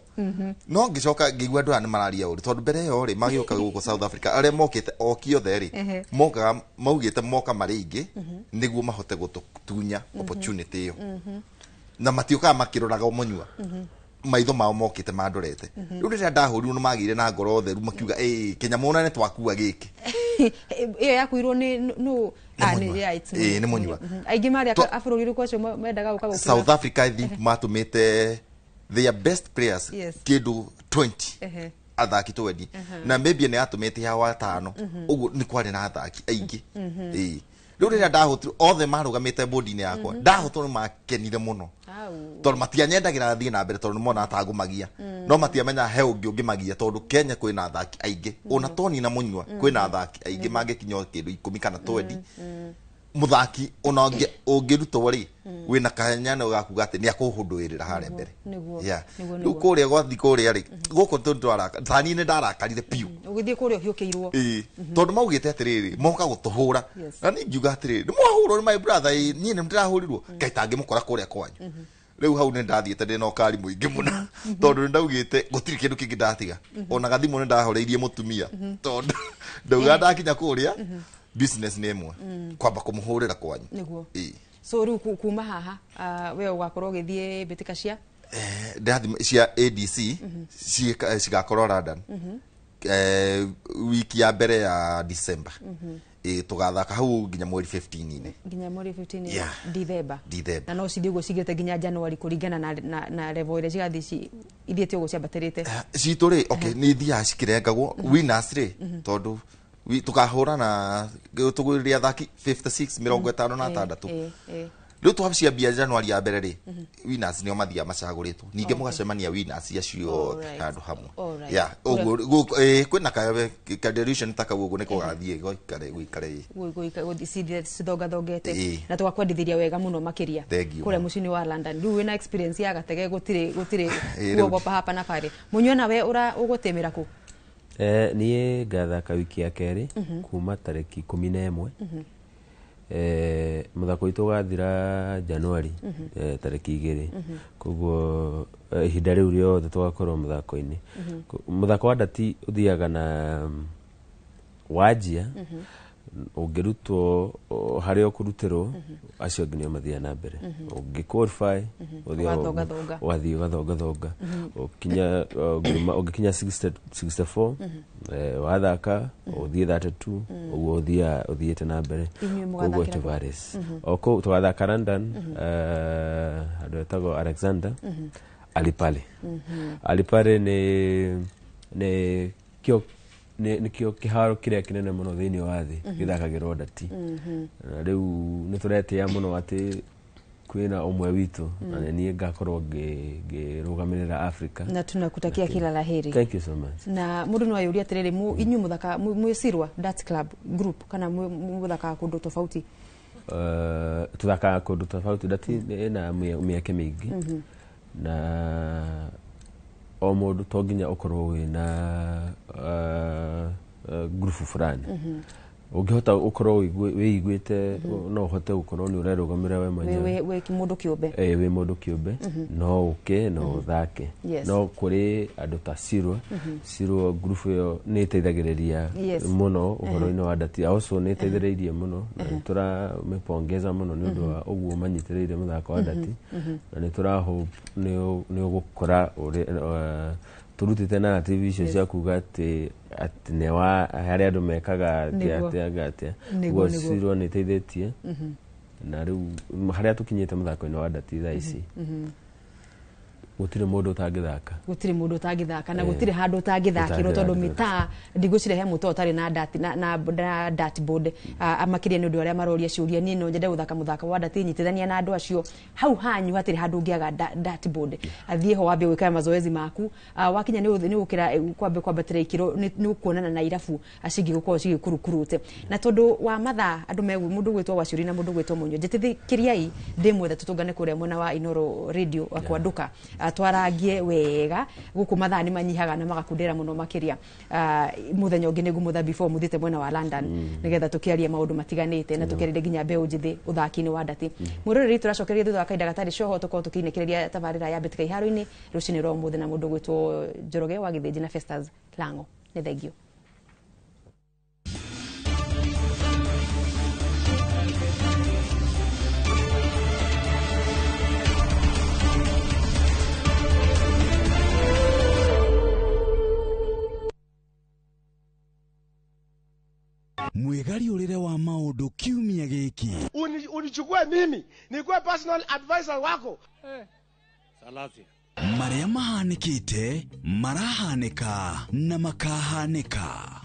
no ngicoka ngigua ndu ani mararia uri tondu mbere yo ri magioka guku South Africa are mokite okio ri moka maugite moka mari ingi niguo mahote gutunya opportunity yo na matioka makiroraga umunywa maitho mao mokite mandorete riu rira ndahuriru no magire na ngoro theru makiuga Kenya mona ne twakua giki iyo yakuirwo ni no ni munywa aingi mari abururi ruko cio mendaga guka gukira South Africa thi matumite their best players kindu 20 athaki twendi na maybe ne atumite hawa 5 uguo ni kwari na athaki aingi riu rira ndahutire othe marugamite bodi-ini yakwa ndahutwo ni makenire muno tondu matianyendagira thii na mbere tondu mona atagumagia no matiamenya he ungi ungimagia tondu Kenya kwina athaki aingi ona toni na munywa kwina athaki aingi mangikinya kindu 10 kana 20 muthaki ona ungirutwo ri wina kahanyana ugakuga ati ni akuhunduirira hare mbere riu kuria gwathi kuria ri guku tondu araka thani ni ndarakarire piu ugithie kuria hiukiirwo tondu maugite atiriri moka gutuhura na ni ngiuga atiriri ni mwahurwo ni my brother ni ndirahurirwo kaitangi mukora kuria kwanyu riu hau ni ndathiete ndina ukari muingi muno tondu ndaugite gutiri kindu kingi ndatiga ona gathimu ni ndahoreirie mutumia tondu ndauga ndakinya kuria business ni imwe kwamba kumuhurira kwanyu niguo so riu kuma haha we ugakorwo ugithie bitika cia ndathi cia ADC cigakorwo London wiki ya mbere ya December tugathaka hau nginya mweri 15 nginya mweri 15 December na no cithie uguo cigirite nginya January kuringana na level ile cigathi ithiete uguo ciambatirite cituri okay ni thia cikirengagwo winners ri tondu tukahura na tuguriria thaki 56 56 riu twabiciambia January ya mbere ri winners nio mathia macaguritwo ninge mugacemania winners acio handu hamwe uguo kwina ka taka uguo ni kugathie gwikare cithongathongete na tugakwendithiria wega muno makiria kuria mucini wa London riu wina experience ya gatege gutire kuogopa hapa na pale munyona we ugutemera ku niye ngathaka wiki ya keri kuma tariki 11 muthako itu gathira January tariki 2 koguo ihinda riu riothe tugakorwo muthako-ini muthako wa ndati uthiaga na wajia ungirutwo haria ukurutirwo acio nginyo mathia na mbere ungiqualify uthie ugathonga ukinya 64 wathaka uthie 32 uguo uthiete na mbere uguo Tavares oko twathaka London andu etago Alexander Alipale ni kio kiharo kiria kinene muno thiini wa thi githakagirwo ndati na riu ni turetia muno ati kwina umwe witu na nie ngakorwo ngirugamirira Africa na tunakutakia kila laheri. Thank you so much. Na mundu no ayuria atiriri inyu muthaka mwesirwa Dart Club group kana muthaka kundu tofauti tuthaka kundu tofauti ndati na miake mingi na o mundu to nginya ukorwo wina group fulani ungihota ukorwo wiguite no hote ukorwo ni urerugamira we mwenyewe we mundu kiumbe we mundu kiumbe no uke no thake no kuri andu ta Sirwa group yo ni teithagiriria muno uhoro-ini wa ndati also ni teithiririe muno na tura mepongeza muno ni undu wa uguo manyitiriire muthako wa ndati na ni tura hope ni ugukora turutite na television cia kuga ati ne wa haria andu mekaga atia guo Sirwa ni teithitie na riu haria tukinyite muthako-ini wa ndati thaa ici gutire mundu utangithaka na gutire handu utangithakirwo tondu mita ndigucirehe muto utari na ndati na dart board amakiria ni undu aria maroria ciuria ni no njende guthaka muthaka wa ndati nyitithania na andu acio hau hanyu hatire handu ungiaga dart board athie ho wambe gwika mazoezi maku wakinya ni ukira kwambatira ikiro ni ukuonana na irabu acingi gukorwo cigikurukurute na tondu wa matha andu megu mundu gwitwo wacuri na mundu gwitwo munyo njitithikiriai ndimwethe tutungane kuria mwena wa Inoro Radio akwanduka twarangie wega guku mathani manyihaga na magakundira muno makiria muthenya ungi nigu mutha before muthite mwena wa London nigetha tukiaria maundu matiganite na tukirinde ginya mbeu njithi uthaki-ini wa ndati mururi turacokeria thutha wa kainda gatari coho tuko tukinekereria tabarira ya betika iharo-ini rucini ro muthi na mundu gwitwo Njoroge wa Githinji na Festus Lango ni thengio. Mwegari urire wa maundu kiumia giki. Unichukue mimi nikuwe personal advisor wako. Salasia. Maria mahanikite, marahanika na makahanika.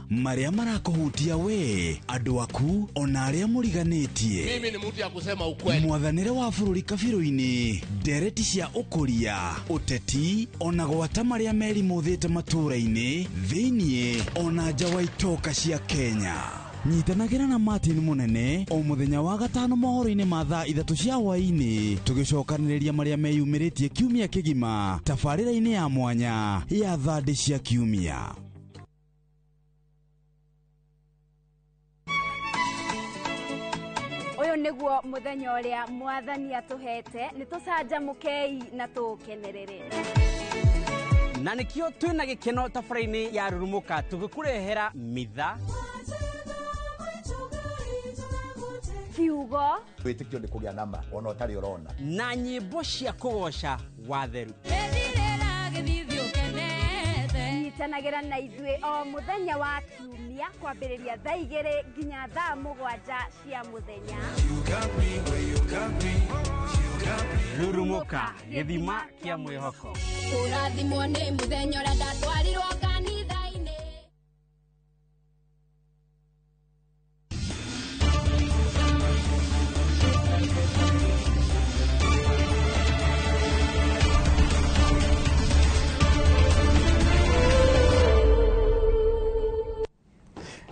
Maria marakuhutia we, andu aku ona aria muriganitie. Mimi ni mtu ya kusema ukweli. Mwathanire wa bururi kabiro-ini, ndereti cia ukuria, uteti ona gwata maria meri muthite matura-ini, thinie ona nja wa itoka cia Kenya. Nyitanagira na Martin Munene o muthenya wa gatano mohoro-ini ma thaa 3 cia hwaini tugicokaniriria maria meyumiritie kiumia kigima tabarira-ini ya mwanya ya thandi cia kiumia. Uyu niguo muthenya uria mwathani atuhete nitucanjamukei na tukenerere. Na nikio twina gikeno tabarira-ini ya Rurumuka tugikurehera mitha kiugo twitikio ndi kugia nama ona utari urona na nyimbo cia kugoca watheru nyitanagira na ithue o muthenya wa kiumia kwambiriria thaa 2 nginya thaa 7 cia muthenya. Rurumuka githima kia mwihoko turathimwo ni muthenya uria ndatwarirwo kanitha-ini.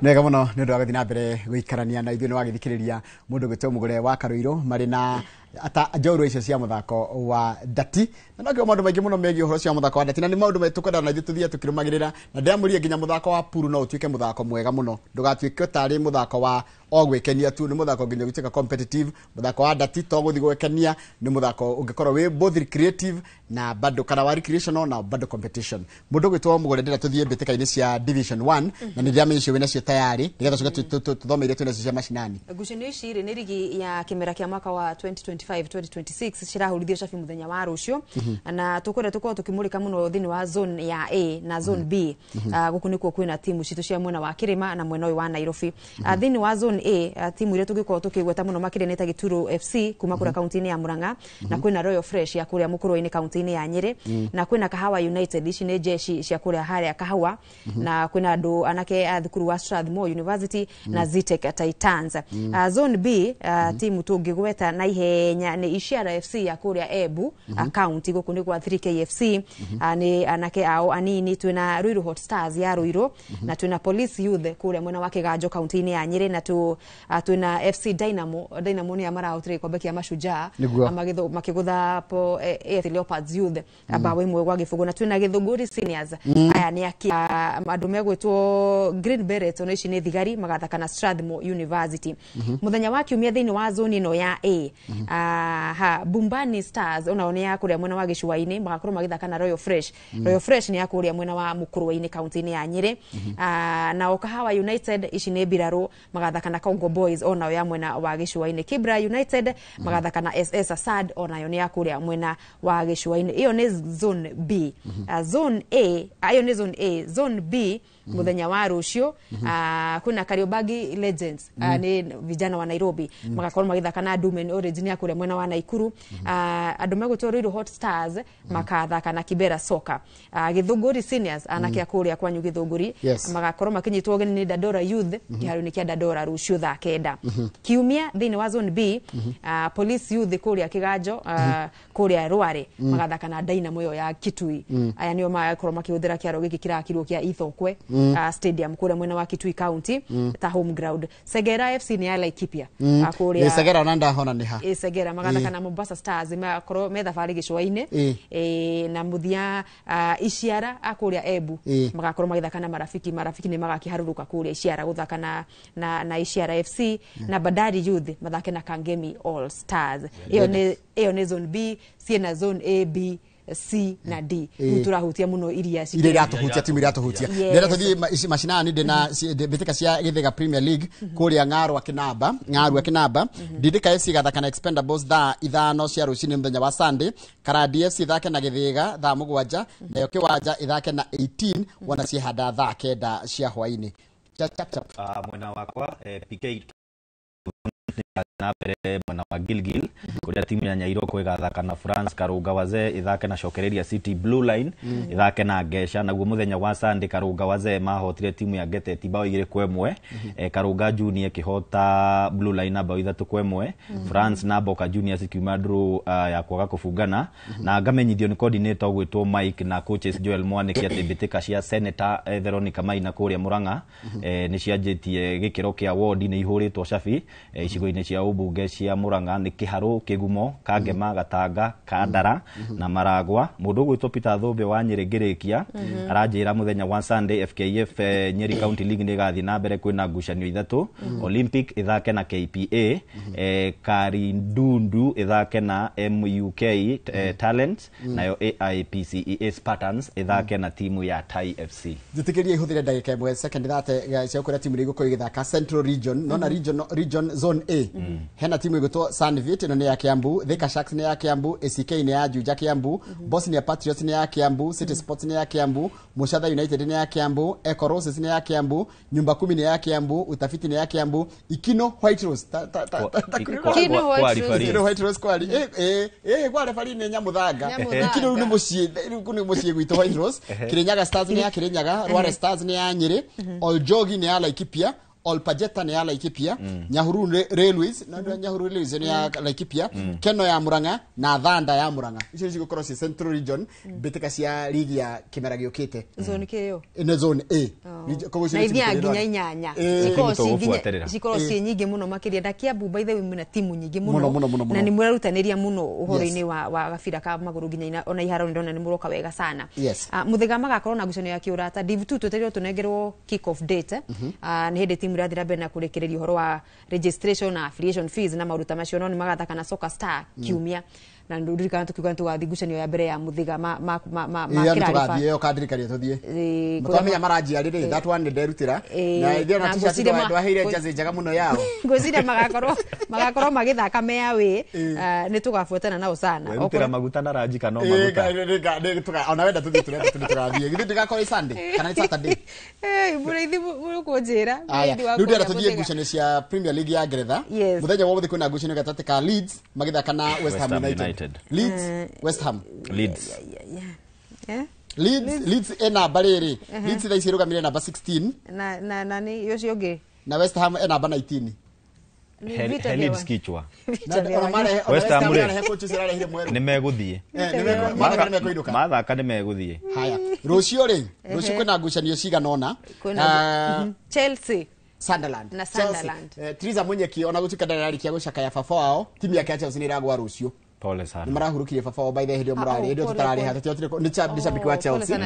Nega muno ni undu wa guthina mbere guikarania na ithuĩ ni wagithikiriria mundu gwitwo Mugure wa Karuiro mari na ata njorua icio cia muthako wa ndati na nagio maundu maingi muno megie uhoro cia muthako wa ndati na ni maundu metu kwenda na ithuĩ tuthie tukirumagirira na ndiamurie nginya muthako wa puru no utuike muthako mwega muno ndugatuike tari muthako wa ogwekenia tu ni muthako nginya guteka competitive muthako wa ndati to guthi gwekenia ni muthako ungikorwo wi both creative na bado kana wa recreational na bado competition mundu gwitwo Mugure ndira tuthie mbitĩka-inĩ cia division 1 na ni ndiamenye cio wina cio tayari nigetha tuthomeire twina cia mashinani ngucanio ici ri ni rigi ya kimera kia mwaka wa 2025-2026 cirahurithio cabi muthenya wa rucio na tukwenda tukorwo tukimurika muno thini wa zone ya A na zone B guku nikuo kwina timu citu cia mwena wa Kirima na mwena wa Nairobi thini wa zone A timu ile tugikorwo tukigweta muno makire neta Gituro FC kuma kura kaunti-ini ya Murang'a na kwina Royal Fresh ya kuria Mukuru-ini kaunti-ini ya Nyeri na kwina Kahawa United ici ni jeshi cia kuria haria Kahawa na kwina andu anake a thukuru wa Strathmore University na Zitek Titans zone B timu tungigweta na ihenya ni Ishara FC ya kuria Ebu county guku ni kwa 3K FC ni anake ao anini twina Ruiru Hot Stars ya Ruiru na twina Police Youth kuria mwena wa Kiganjo kaunti-ini ya Nyeri na twina FC Dynamo ni amara outri kwa beki ya Mashujaa makigutha po AFC Leopards Youth abawe imwe gwa Gifugu na twina Githunguri Seniors aya ni andu megwitwo Green Beret ona ici ni thigari magathaka na Strathmore University muthenya wa kiumia thini wa zone ino ya A Bumbani Stars ona one ya kuria mwena wa Gicua-ini magakorwo magithaka na Royal Fresh Royal Fresh ni ya kuria mwena wa Mukuru-ini kaunti-ini ya Nyeri na Okahawa United ici ni Biraro magathaka na Congo Boys ona ya mwena wa Gicua-ini Kibra United magathaka na SS Asad ona yo ni ya kuria mwena wa Gicua-ini iyo ni zone B zone A iyo ni zone A zone B muthenya wa rucio kuna Kariobangi Legends ni vijana wa Nairobi magakorwo magithaka na Dumen Orange ni akuria mwena wa Naikuru andu megutwo Ruiru Hot Stars makathaka na Kibera Soka Githunguri Seniors anake akuria kwanyu Githunguri magakorwo makinyitwo geni ni Dadora Youth kiharo-ini kia Dadora rucio thaa 9 kiumia thini wa zone B Police Youth kuria Kiganjo kuria Rware magathaka na Dynamo yo ya Kitui aya nio magakorwo makihuthira kiaro giki kirakirwo kia Ithokwe stadium kule mwena wa Kitui County ta home ground. Segera FC ni ya Laikipia kuria Segera nanda hona ni ha Segera magathaka na Mombasa Stars makoro metha bari gicwaine na muthia Iciara akuria Ebu magakorwo magithaka na marafiki ni magakiharuruka kuria Iciara guthaka na Iciara FC na Bandari Youth mathake na Kangemi All Stars. Iyo ni zone B, na zone A, B, C na D. Turahutia muno iria ile iratuhutia timu iratuhutia ndera tuthie mashinani ndena bitika cia Githega Premier League kuria Ng'aru akinamba Didika FC gathaka na Expendables thaa 5 cia rucini muthenya wa Sunday. Karadi FC thake na Githega thaa 7 nayo Kiwanja ithake na 18 wana cihanda thaa 9 cia hwaini. Mwena wakwa PK na pere mwana wa Gilgil kuria timu ya Nyairoko igathaka na France Karunga Waze ithake na Shokereria City Blue Line ithake na Gesha naguo muthenya wa Sunday Karunga Waze mahotire timu ya Geteti bao 2-1 Karunga Junior kihota Blue Line bao 3-1 France na Boca Juniors ikiuma draw ya kwaga kufungana na ngamenyithio ni coordinator gwitwo Mike na coaches Joel Mwaniki atibitika cia Senator Veronica Maina kuria Muranga ni cianjitie gikiro kia ward ni ihuritwo cabi icigo-ini cia ubunge cia Muranga ni Kiharu Kigumo Kangema Gatanga Kandara na Maragwa. Mundu gwitwo Peter Thombe wa Nyirigirikia aranjira muthenya wa Sunday FKF Nyeri County League ni gathi na mbere kwina ngucanio ithatu Olympic ithake na KPA Karindundu ithake na MUK Talent nayo AIPCEA Spartans ithake na timu ya Tai FC. Jitikirie ihuthire ndagika imwe second that cia kuria timu irigo igithaka Central Region nona region zone A hena timu igutwo Sunvit ino ni ya Kiambu, Thika Sharks ni ya Kiambu, ACK ni ya Juja Kiambu, Bosnia Patriots ni ya Kiambu, City Sports ni ya Kiambu, Mushadha United ni ya Kiambu, Echo Roses ni ya Kiambu, Nyumba 10 ni ya Kiambu, Utafiti ni ya Kiambu, Ikino White Rose Ikino White Rose kwali kwa refari ni Nyamuthanga Ikino ni mucie gwito White Rose Kirinyaga Stars ni ya Kirinyaga, Rware Stars ni ya Nyeri, Oljogi ni ya Laikipia, Olpajeta ni ya Laikipia, Nyahuru Railways na Nyahuru Railways ni ya Laikipia, Keno ya Muranga na Thanda ya Muranga. Icio cigo cross Central Region bitika cia ligi ya kimera giukite. Zone KO. Ine zone A. Na ithia nginya inyanya. Cikoro ci nyingi muno makiria Kiambu by the way muna timu nyingi muno. Na ni murarutaniria muno uhoro-ini wa gabira ka maguru nginya ona iharo ndona ni muroka wega sana. Muthiga magakorwo na ngucanio ya kiurata Div 2 twetererio tunengerwo kick off date. Ni hende timu irathira mbere na kurekereria uhoro wa registration na affiliation fees na maruta macio no ni magathaka na Soccer Star kiumia na ndirikana tukiuga tugathi ngucanio ya mbere ya Muthiga ma kirarifa iyo kadirikaria tuthie mutamenya maranjia riri that one nderutira na ithio na t-shirt ndwaheire jazi njega muno yao ngwicira magakorwo magithaka meawe ni tugafuatana nao sana okira maguta na ranji kana maguta ona wenda tuthie tugathie githio ndigakorwo Sunday kana Saturday murithi mukunjira ndio ndera tuthie ngucanio cia Premier League ya Ngeretha muthenya wothe kwina ngucanio gatatu ka Leeds magithaka na West Ham United. Leeds West Ham Leeds ena barere Leeds thaisi rugamire namba 16 na ni yocio ungi na West Ham ena namba 19 Leeds kichwa West Ham ni meguthie mathaka ni meguthie haya rucio kwina ngucanio ciganona Chelsea Sunderland na Sunderland Triza Munyeki ona gutuka ndarari kia gucaka ya baba wao timu yake Chelsea ni ragwa rucio pole sana marahurukirie baba wao by the head murari ndio tutarari hata tutire ni shabiki wa Chelsea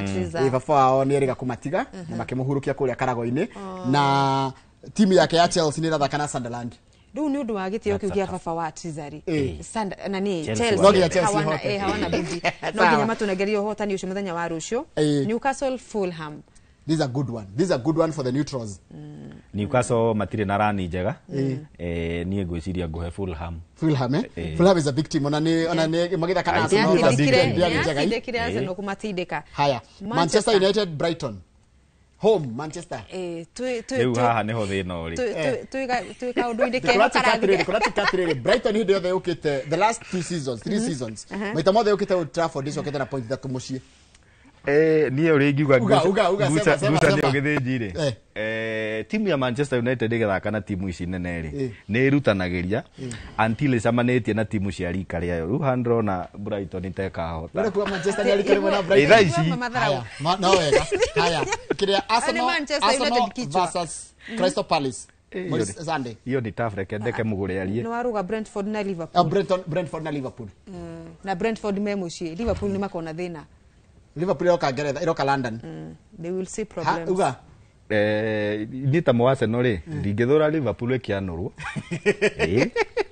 baba wao ni erega kumatiga na makimuhurukia kuria Karago-ini na timu yake ya Chelsea ni rathaka na Sunderland Ndu ni undu wa gitio kiu gia baba wa Trizari nani Chelsea hawana budi no nginya matunegerio hotani ucio muthenya wa rucio Newcastle Fulham. This is a good one for the neutrals. Newcastle matire na rani njega nie ngwiciria nguhe Fulham Fulham is a big team ona ni magitha kana Arsenal ndikire Arsenal kumatindika haya Manchester United Brighton home Manchester tu haha neho thina uri tu ka undu indike karanga kuna tikatirire Brighton hindi yothe ukite the last 3 seasons maita mothe ukite Old Trafford icio ukite na point 3 mucii Niye uringiwa Gusa ndio githĩnjire. Timu ya Manchester United ĩgathaka na timu ici nene rĩ nĩ ĩrutanageria until ĩcamanĩtie na timu cia rika rĩayo. Rĩu handro na Brighton itekahota. Ndio kwa Manchester ni alikarimu na Brighton. Haya. No wega. Haya. Kiria Arsenal versus Crystal Palace. Sunday. Hiyo ni tough rekendeke mugure alie. No waruga Brentford na Liverpool. Brentford na Liverpool. Na Brentford memushi. Liverpool ni makona thina. Liverpool yoka Ngeretha, iroka London. They will see problems. Uga. Nita mo Arsenal ri ndingithura Liverpool ikianurwo.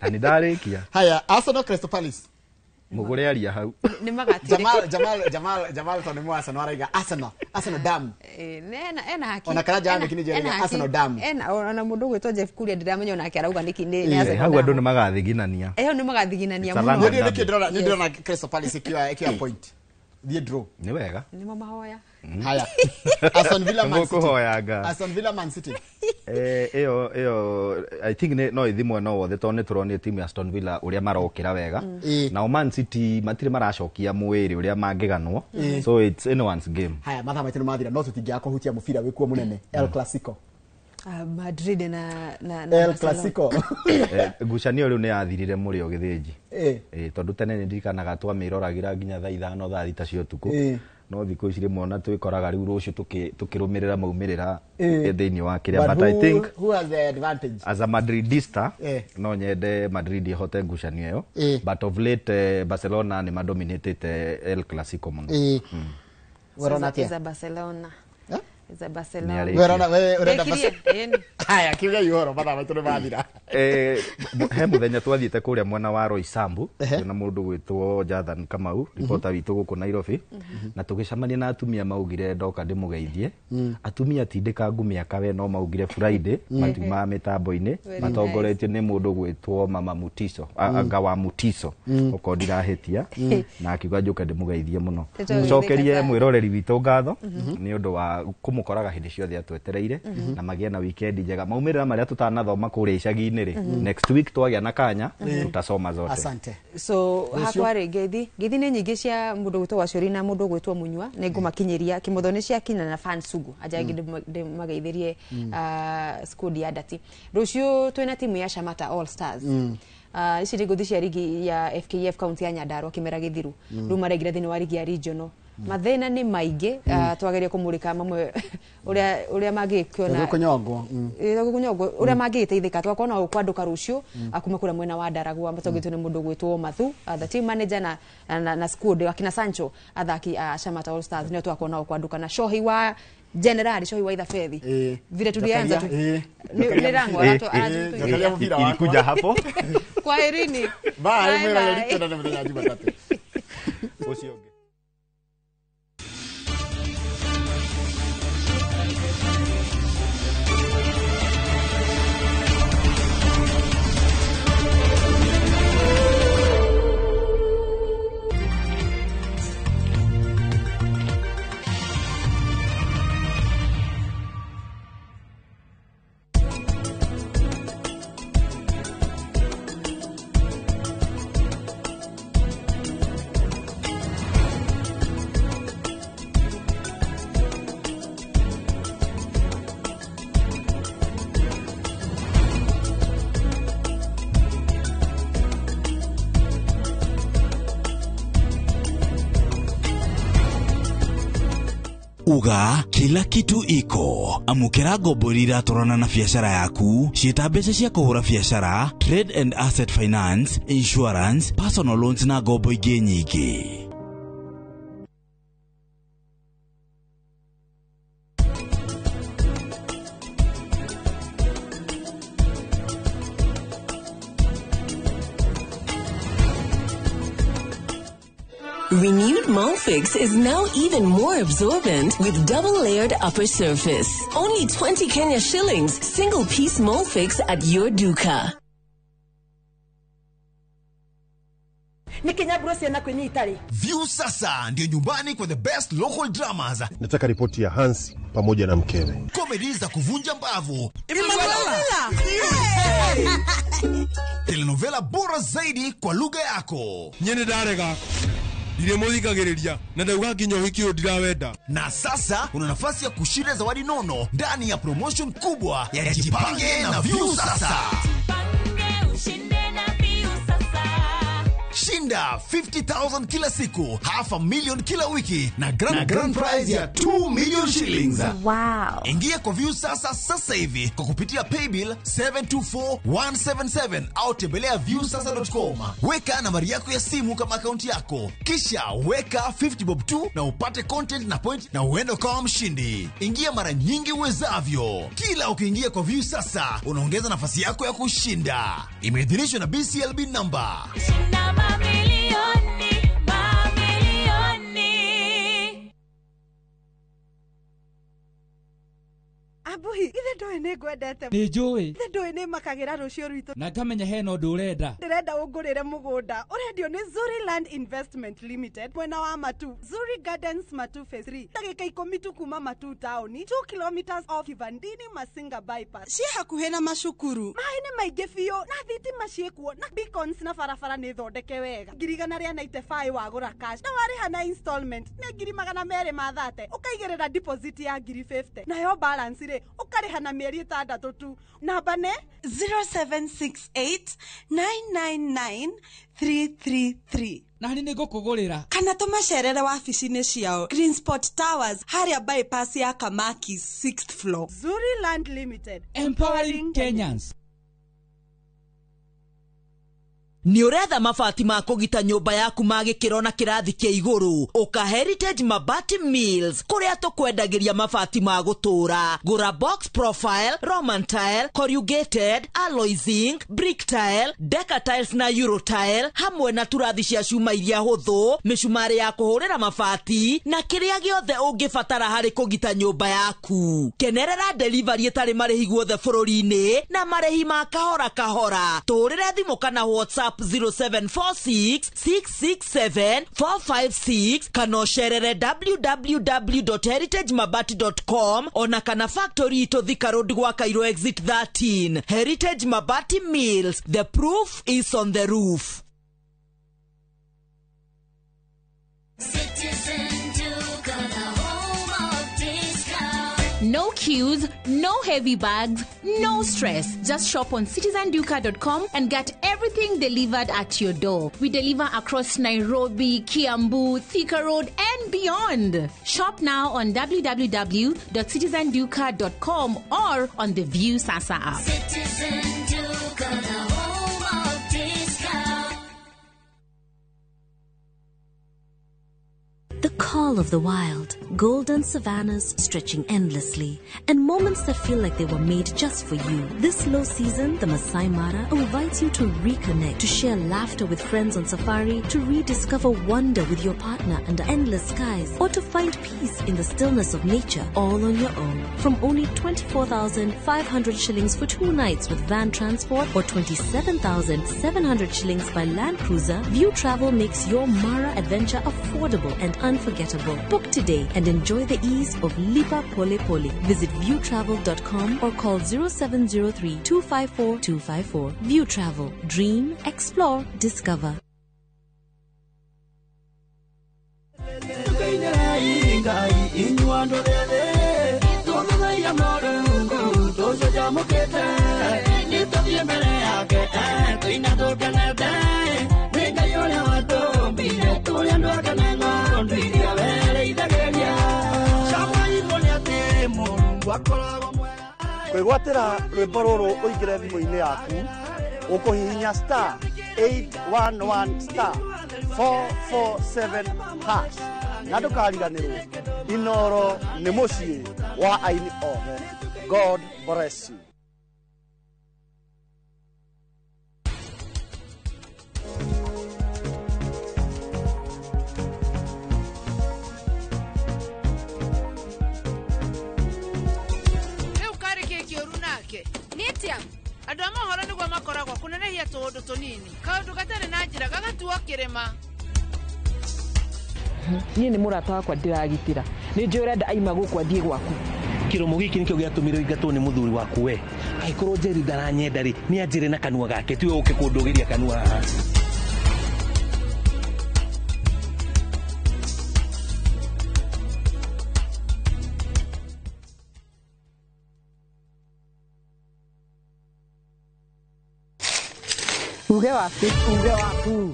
Ani ndarikia. Haya, Arsenal Crystal Palace. Mugure alia hau. Ni magatire. Jamal to ni mo Arsenal araiga Arsenal dam. Ena haki. Ona kana jana kini jeri Arsenal dam. Ona mundu gwetwo Jeff Kuria ndiramenya ona akirauga niki ni Arsenal. Hau andu ni magathiginania. Ni magathiginania muno. Ndio ndona Crystal Palace ikiwa point. Thie draw. Ni wega. Ni mahoya. Haya. Aston Villa Man City. Kuhoyaga. Aston Villa Man City. Eo I think no ithimwe no wothe to neturone timu ya Aston Villa uria marokira wega. Na Man City matire maracokia mwiri uria mangiganwo. So it's anyone's game. Haya, matha maitino mathira no tutingia kuhutia mubira wikuo munene. El Clasico. Madrid na El Clasico. Gucanio riu ni yathirire muri o githinji. Tondu tene ni ndirikanaga twamiroragĩra nginya thaa 5 thaa 6 cia utuku. No thikũ ici rĩmwe ona twĩkoraga rĩu rũciũ tukĩrũmĩrĩra maumĩrĩra thĩinĩ wa kĩrĩa. But I think who has the advantage as a Madridista no nyende Madrid ihote ngucanio ĩyo. But of late Barcelona ni madominatete El Clasico muno. Za Barcelona. Za Barcelona. Urenda Barcelona. Haya, kiuga ihoro matha maitũ mathira. He muthenya twathiĩte kũrĩa mwena wa Roysambu na mũndũ gwĩtwo Jathan Kamau reporter witũ gũkũ Nairobi na tũgĩcamania na atumia maugire ndoka ndĩmũgeithie. Atumia tindĩkangu mĩaka we no maugire Friday matiuma mĩtambo-inĩ matongoretio nĩ mũndũ gwĩtwo Mama Mutiso anga wa Mutiso uko ndirahĩtia na akiuga njoke ndĩmũgeithie mũno. Cokerie mwĩroreri witũ ngatho nĩ ũndũ wa kumukoraga hindi ciothe atwetereire na magia na weekend njega. Maumĩrĩra marĩa tutanathoma kũrĩa icagi-inĩ rĩ next week twagĩa na kanya tutasoma zote. Asante. So hakwa rĩ ngethi nĩ nyingĩ cia mũndũ gwĩtwo Wacori na mũndũ gwĩtwo Munywa nĩ ngũmakinyeria Kĩmotho nĩ ciakinya na fan sugu ajangi ndĩmageithĩrie squad ya Ndati. Rũciũ twĩna timu ya Shamata All Stars. Ici rĩngũthi cia rigi ya FKF kaunti ya Nyandarua kĩmera gĩthiru. Rĩu maregira thĩinĩ wa rigi ya regional. Mathina ni maingĩ twageria kumurika mamwe uria magikiona kunyongwo uria magiteithika twakona ukwanduka rucio akuma kura mwena wa Daragwa matogitwo ni mundu gwitwo Mathu the team manager na squad akina Sancho athaki a Shamata All Stars nio twakona ukwanduka na Shohi wa General Shohi wa Idhafedhi vile tulianza tu ni rango ilikuja hapo kwa herini bye mimi nilitenda na mwenye Jumatatu usioge. Uga kila kitu iko amukira goborira torana na biashara yaku ciita mbeca cia kuhura biashara trade and asset finance insurance personal loans na gobo ingĩ nyingĩ. Renewed Molfix is now even more absorbent with double-layered upper surface. Only 20 Kenya shillings, single-piece Molfix at your duka. View sasa ndio nyumbani kwa the best local dramas. Nataka ripoti ya Hans pamoja na mkewe. Comedy za kuvunja mbavu. Telenovela bora zaidi kwa lugha yako. Nyene darega. Ndiremuthikagiriria na ndauga nginya uhiki uyu ndirawenda. Na sasa una nafasi ya kushinda zawadi nono ndani ya promotion kubwa ya Jipange na View Sasa. Shinda 50,000 kila siku, $500,000 kila wiki na grand prize ya 2 million shillings. Wow. Ingia kwa View sasa hivi kwa kupitia paybill 724177 au tembelea viewsasa.com. Weka nambari yako ya simu kama akaunti yako, kisha weka 50 bob tu na upate content na point na uende kama mshindi. Ingia mara nyingi uwezavyo. Kila ukiingia kwa View Sasa unaongeza nafasi yako ya kushinda. Imeidhinishwa na BCLB number. Abuhi, ithe ndoe nĩ ngwendete. Nĩ njũĩ. Ithe ndoe nĩ makagira rũcio rwitũ. Na ngamenya hena ũndũ ũrenda. Ndĩrenda ũngũrĩre mũgũnda. Ũrendio nĩ Zuri Land Investment Limited. Mwena wa Matu. Zuri Gardens Matu Phase 3. Ndagĩka 10 tu kuma Matu taoni. 2 kilometers off Kivandini Masinga bypass. Ciĩ hakuhĩ na macukuru. Maĩ nĩ maingĩ biũ na thitima ciĩkuo na beacons na barabara nĩ thondeke wega. 195 wagũra cash na warĩha na installment nĩ 230. Ũkaigĩrĩra deposit ya 50. Nayo balance rĩ ukariha na mieri 6 tu. Namba ne 0768999333. Na nĩ ngũkũgũrĩra. Kana tũmacerere wabici-inĩ ciao Greensport Towers harĩa bypass ya Kamaki 6th floor. Zuri Land Limited, empowering Kenyans. Ni uretha mabati ma kugita nyumba yaku ma gikiro na kirathi kia iguru uka Heritage Mabati Mills kuria tukwendagiria mabati ma gutura. Gura box profile, Roman tile, corrugated, alloy zinc, brick tile, Deca tiles na Euro tile hamwe na turathi cia cuma iria huthu, micumari ya kuhurira mabati na kiria giothe ungibatara hari kugita nyumba yaku. Kenerera delivery itari marihi guothe bururi-ini na marihi ma kahora kahora. Turire thimu kana WhatsApp 0746667456 kana sherere www.heritagemabati.com ona kana factory ito Thika Road gwa Cairo exit 13. Heritage Mabati Mills, the proof is on the roof. No queues, no heavy bags, no stress. Just shop on citizenduka.com and get everything delivered at your door. We deliver across Nairobi, Kiambu, Thika Road, and beyond. Shop now on www.citizenduka.com or on the View Sasa app. The call of the wild, golden savannas stretching endlessly, and moments that feel like they were made just for you. This low season, the Masai Mara invites you to reconnect, to share laughter with friends on safari, to rediscover wonder with your partner under endless skies, or to find peace in the stillness of nature, all on your own. From only 24,500 shillings for 2 nights with van transport, or 27,700 shillings by land cruiser, View Travel makes your Mara adventure affordable and unforgettable. Book today and enjoy the ease of Lipa Pole Pole. Visit viewtravel.com or call 0703 254 254. View Travel. Dream, explore, discover. Kwĩgwatĩra rwĩmbo rũrũ ũingĩre thimũ-inĩ yaku ũkũhihinya star 811 star 447 hash na ndũkariganĩrwo Inooro nĩ mũciĩ wa aini othe. God bless you. Andũ a mohoro nĩguo makoragwo kũnenehia tũũndũ tũnini kaũndũ gatarĩ na njĩra gagatuo kĩrĩma. Niĩ nĩ mũrata wakwa ndĩragitĩra nĩ njũĩ ũrenda aima gũkũ athiĩ gwaku. Kĩromo gĩkĩ nĩkĩo gĩatũmire ingatwo nĩ mũthuri waku we. Angĩkorwo Njeri ndaranyenda rĩ nĩ anjĩre na kanua gake tiwe ũke kũndũgĩria kanua haha. uge waku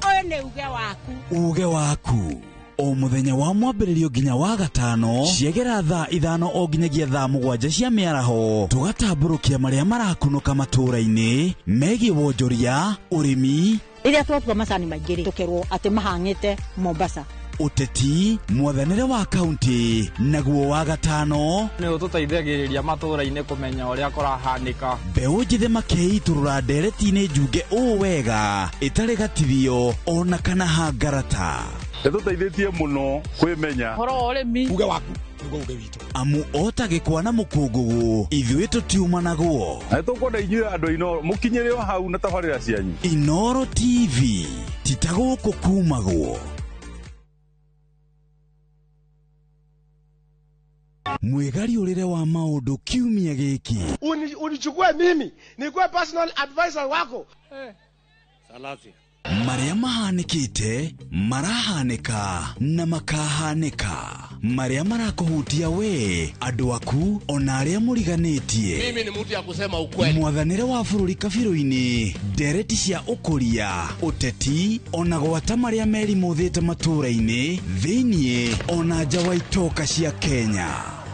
Oyo ne uge waku. Uge waku. O muthenya wa mwambĩrĩrio nginya wa gatano ciegera thaa 5 o nginyagia thaa 7 cia mĩaraho tugatambũrũkia marĩa marakunũka matũũra-inĩ megiĩ wonjoria ũrĩmi rĩrĩa twatua macani maingĩ tũkerwo atĩ mahang'ĩte Mombasa ũteti mwathanĩre wa kaunti naguo wa gatano nĩ ũtũteithagĩrĩria matũũra-inĩ kũmenya ũrĩa kũrahanĩka mbeũ njĩthĩ makeitũrũra ndereti-inĩ njunge ũũ wega ĩtarĩ gatithio ona kana hangarata nĩtũteithĩtie mũno kwĩmenya horo ũrĩmi uge waku amu ota gĩkwa na mũkũngũgũ ithuĩ tũtiuma naguo na nĩtũkwenda inyuĩ andũ a Inoro mũkinyĩre o hau na tabarĩra cianyu Inoro TV titagũkũ kumagwo mwĩgariũrĩre wa maũndũ kiumia gĩkĩ unichukue mimi nikuwe personal advisor wako Salasi marĩa mahanĩkĩte marahanĩka na makahanĩka marĩa marakũhutia we andũ aku ona arĩa mũriganĩtie mimi ni mtu ya kusema ukweli mwathanĩre wa bũrũri kabirũ-inĩ ndereti cia ũkũria ũteti ona gwata marĩa merimũthĩte matũũra-inĩ thĩiniĩ ona nja wa itoka cia Kenya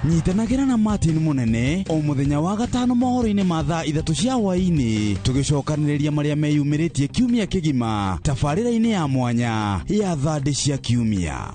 nyitanagĩra na Martin Munene o muthenya wa gatano mohoro-inĩ ma thaa 3 cia hwaĩ-inĩ tũgĩcokanĩrĩria marĩa meyumĩrĩtie kiumia kĩgima tabarĩra-inĩ ya mwanya ya thandĩ cia kiumia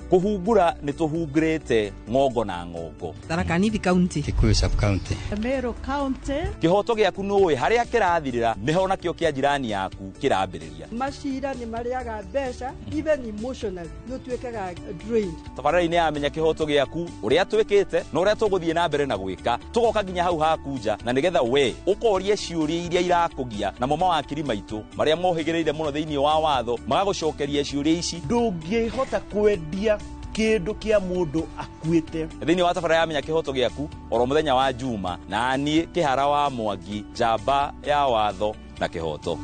kuhungura nituhungurite ngongo na ngongo Tharaka Nithi County Kikuyu sub county Meru County kihoto giaku nuwe haria kirathirira niho nakio kia jirani yaku kirambiriria macira ni mariaga mbeca even emotionally no twekaga drained tabarĩra-inĩ ya menya kihoto giaku uria twikite na uria tuguthie na mbere na gwika tugoka nginya hau hakunja na nigetha we ukorie ciuria iria irakugia na mama wa kiri maitu maria mohigireire muno thiini wa watho magagucokeria ciuria ici ndungihota kwendia kindu kia mundu akuite thiini wa tabara ya menya kihoto giaku oro muthenya wa juma na nie kihara wa Mwangi jamba ya watho na kihoto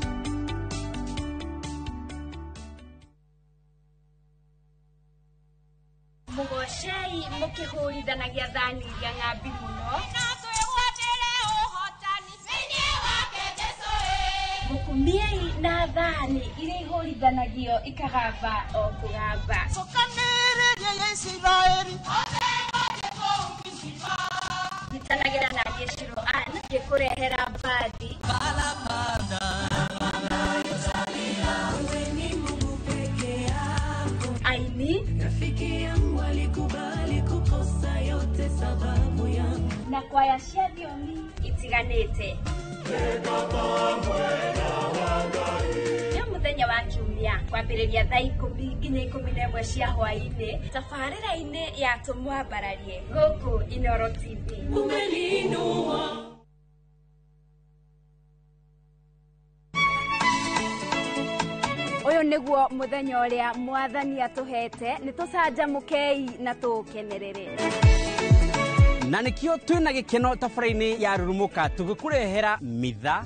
mugocei mukihurithanagia thani iria ng'ambi muno mukumiei na thani iria ihurithanagio ikagamba o kugamba nyitanagĩra na Gĩcirũ Ann gĩkũrehera mbathi aini na kwaya cia thiomi itiganĩte nĩ mũthenya wa kiumia kwambĩrĩria thaa 10 nginya 11 cia hwaĩ-inĩ tabarĩra-inĩ ya tũmwambararie gũkũ Inoro TV ũyũ nĩguo mũthenya ũrĩa mwathani atũhete nĩ tũcanjamũkei na tũũkenerere na nikio twina gikeno tabarĩra-inĩ ya rurumuka tũgĩkũrehera mitha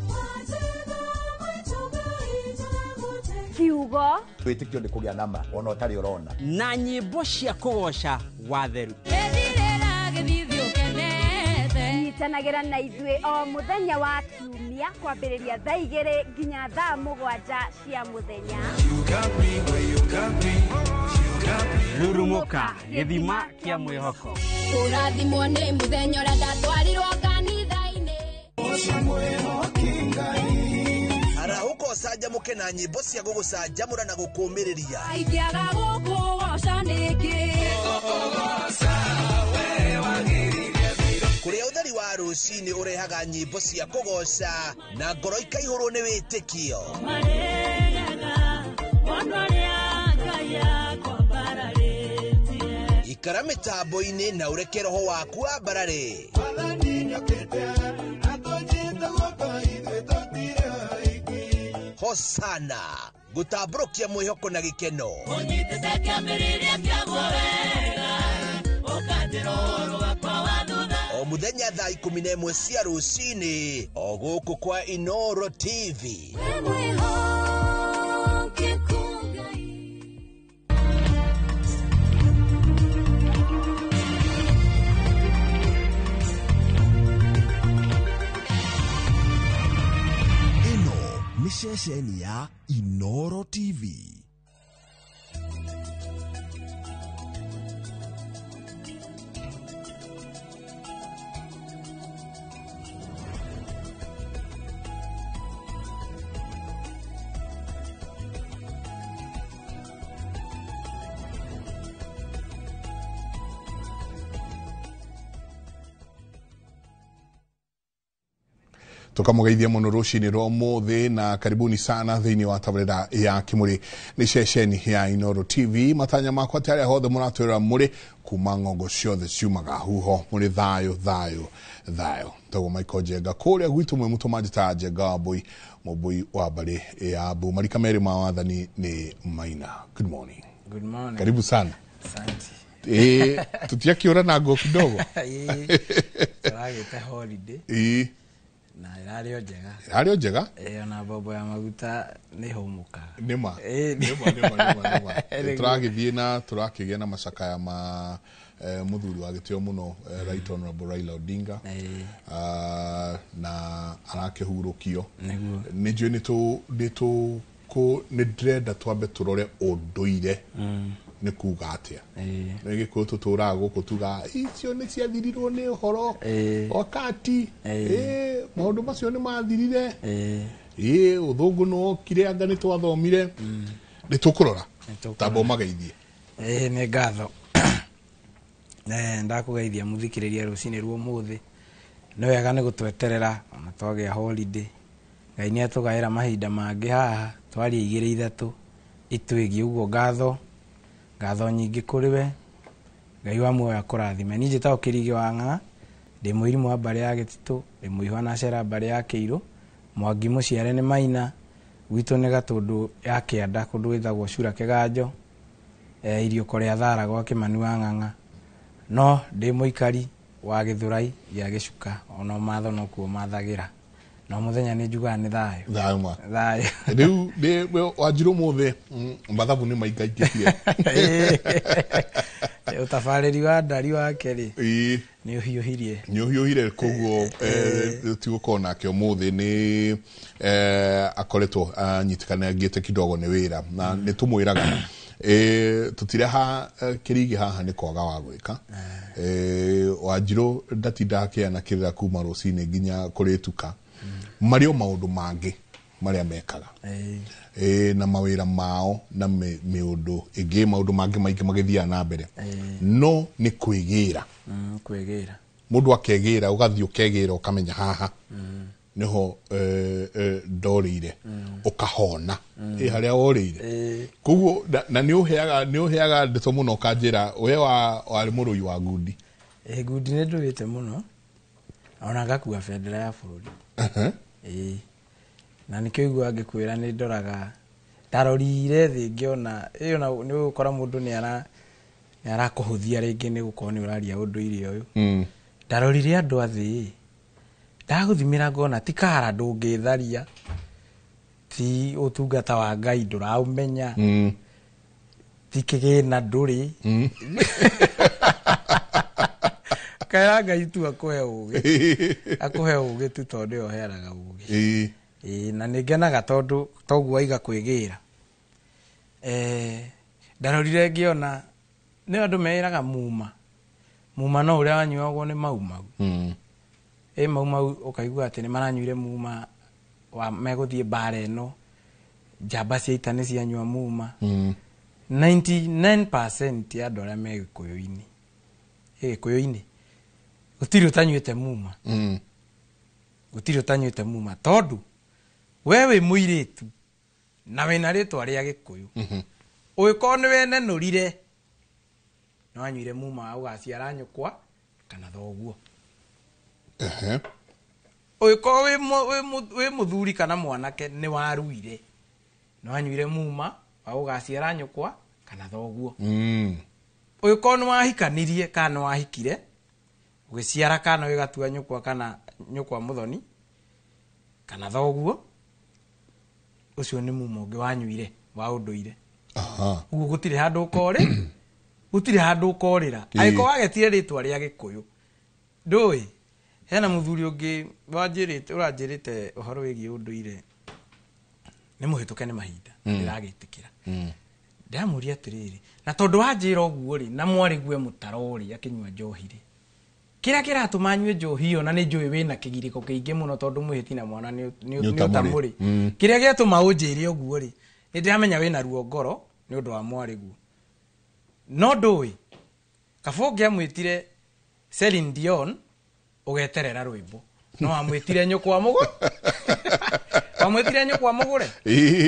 kiugo twĩtĩkio nĩ kũgĩa nama ona ũtarĩ ũrona na nyĩmbo cia kũgoca watheru nyitanagĩra na ithuĩ o mũthenya wa kiumia kwambĩrĩria thaa 2 nginya thaa 7 cia mũthenya rurumuka gĩthima kĩa mwĩhoko ũrathimwo nĩ mũthenya ũrĩa ndatwarirwo kanitha-inĩ arauko canjamũke na nyĩmbo cia gũgũcanjamũra na gũkũmĩrĩria aingĩaga gũkũ woca nĩngĩ kũrĩa ũtheri wa rũcinĩ ũrehaga nyĩmbo cia kũgoca na ngoro ikaihũrwo nĩ wĩtĩkio ikara mĩtambo-inĩ na ũreke roho waku wambarare hosana gũtambũrũkia mwĩhoko na gĩkeno o muthenya thaa 11 cia rũcinĩ o gũkũ kwa Inoro TV ceceni ya Inoro TV. Tukamugeithia muno rucini rwa muthi na karibuni sana thiini wa tabarira ya Kimuri ni ceceni ya Inoro TV. Matanya makwa tari hothe muratwira muri kuma ngongo ciothe ciumaga huho muri thayo tago Michael Jenga kuria gwitu mwe mutumaji ta Jenga boy moboi wa bari ya bu marika meri mawathani ni Maina. Good morning. Good morning. Karibu sana. Asante. Tutiakiora na go kidogo. Taragete holiday. Na irario njega na bobo ya maguta ni humuka nima turagithie na turakigia na macaka ya ma muthuri wa gitio muno Right Honorable Raila Odinga na arakihurukio nijue ni ndrenda twambe turore unduire ni kuga atia nigi ko tutura guku tuga icio ni ciathirirwo ni horo wakati maundu macio ni mathirire uthungu no kire anga ni twathomire ni tukurora tabo mageithie ni ngatho ndakugeithia muthikiriria rucini ruo muthi no wega ni gutweterera na twagia holiday ngai ni atugaira mahinda mangi haha twari 2-3 itwigi uguo ngatho nyingi kuri we ngai wa muoya kurathime nije ta ukirigi wanga ndi muirimu wa bare ya Gititu ndi muihwa na cera bare ya Kiiru Mwangi muciare ni Maina gwitu ni Gatundu ya Kianda kundu withagwo Cura Kiganjo irio korea thara gwa Kimani wa Ng'ang'a no ndi muikari wa Githurai ya Gicuka ona matho no kuo mathagira no muthenya ni njuga ni thayo riu ni wanjiru muthi mathabu ni maingaingithie utafariri wa ndari wake ri ni uhiuhirie koguo tigukorwo nake muthi ni akoretwo anyitikana ngite kidogo ni wira na ni tumwiraga tutire ha kirigi haha ni kwaga wa gwika wanjiru ndatinda kiana kirira kuma rucini nginya kurituka mario maundu mangi maria mekaga na mawira mao na miundu ingi maundu mangi maingi magithia na mbere no ni kwigira mundu akegira ugathii ukegira ukamenya haha niho ndorire ukahona haria worire kuguo na ni uheaga ndeto muno kanjira we wari murui wa gundi gundi ni nduite muno ona ngakua bendera ya bururi na nikio igua ngikwira ni ndoraga ndarorire thi ngiona ni ukora mundu ni arakuhuthia ringi ni gukorwo ni uraria unduire uyu ndarorire andu athi ndaguthimira ngona ti kara ndungitharia ti utungata wa Ngai nduraumenya ti kigina nduri kaira Ngai tu akuhe ugi tu tondu yo heraga ugi na ningenaga tondu toguo aiga kwigira ndarorire ngiona ni andu meiraga muma no uria wanyuagwo ni mau mau ukaigua ati ni maranyuire muma wa meguthie bare no jamba cia ita ni cianyua muma 99% ya andu aria me Gikuyu-ini gutiri utanyuite muma tondu wewe muiritu na wina ritwa ria Gikuyu ugikorwo ni we nenurire no anyuire muma ugaciara nyukwa kana thoguo ugikorwo we muthuri kana mwanake ni waruire no anyuire muma ugaciara nyukwa kana thoguo ugikorwo ni wahikanirie kana wahikire ugiciara kana wigatua nyukwa kana nyukwa muthoni kana thoguo ucio ni muma ungi wanyuire wa unduire uguo gutire handu ukore gutire handu ukorira aiko wagetire ritwa ria Gikuyu ndui hena muthuri ungi wanjirite uranjirite uhoro wigi unduire nĩ mũhĩtũke nĩ mahinda ndĩragĩtĩkĩra ndamuria atiriri na tondu wanjira uguo ri na mwarigue mutarori akinywa njohi ri kira kiratuma anywe njohi yo na ni njui wina kigiriko kiingi muno tondu muhiti na mwana ni utamuri kiria giatuma unjire uguo ri ni ndiramenya wina ruo ngoro ni undu wa mwarigue no ndui kafongia mwitire Celine Dion ugeterera rwimbo no amwitire nyukwa mugure amwitire nyukwa mugure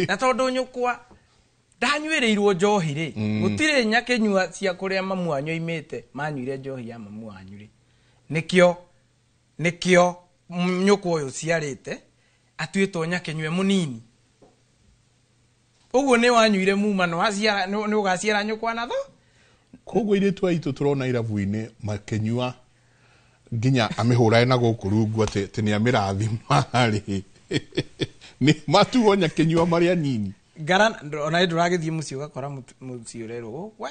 na tondu nyukwa ndanywireirwo njohi ri gutire nyakenyua cia kuria mamu anyu imite manyuire njohi ya mamu anyu ri nikio nyuko uyu ciarite atuitwo nyakenywe munini uguo ni wanyuire muma no aciara ni ugaciara nyukwa natho koguo ire twaitu turona irabu-ini makenyua nginya amihura na guku rungu ati ni amirathima ri ni matuo nyakenyua maria nini gara ona nduragithie muci ugakora muci urero we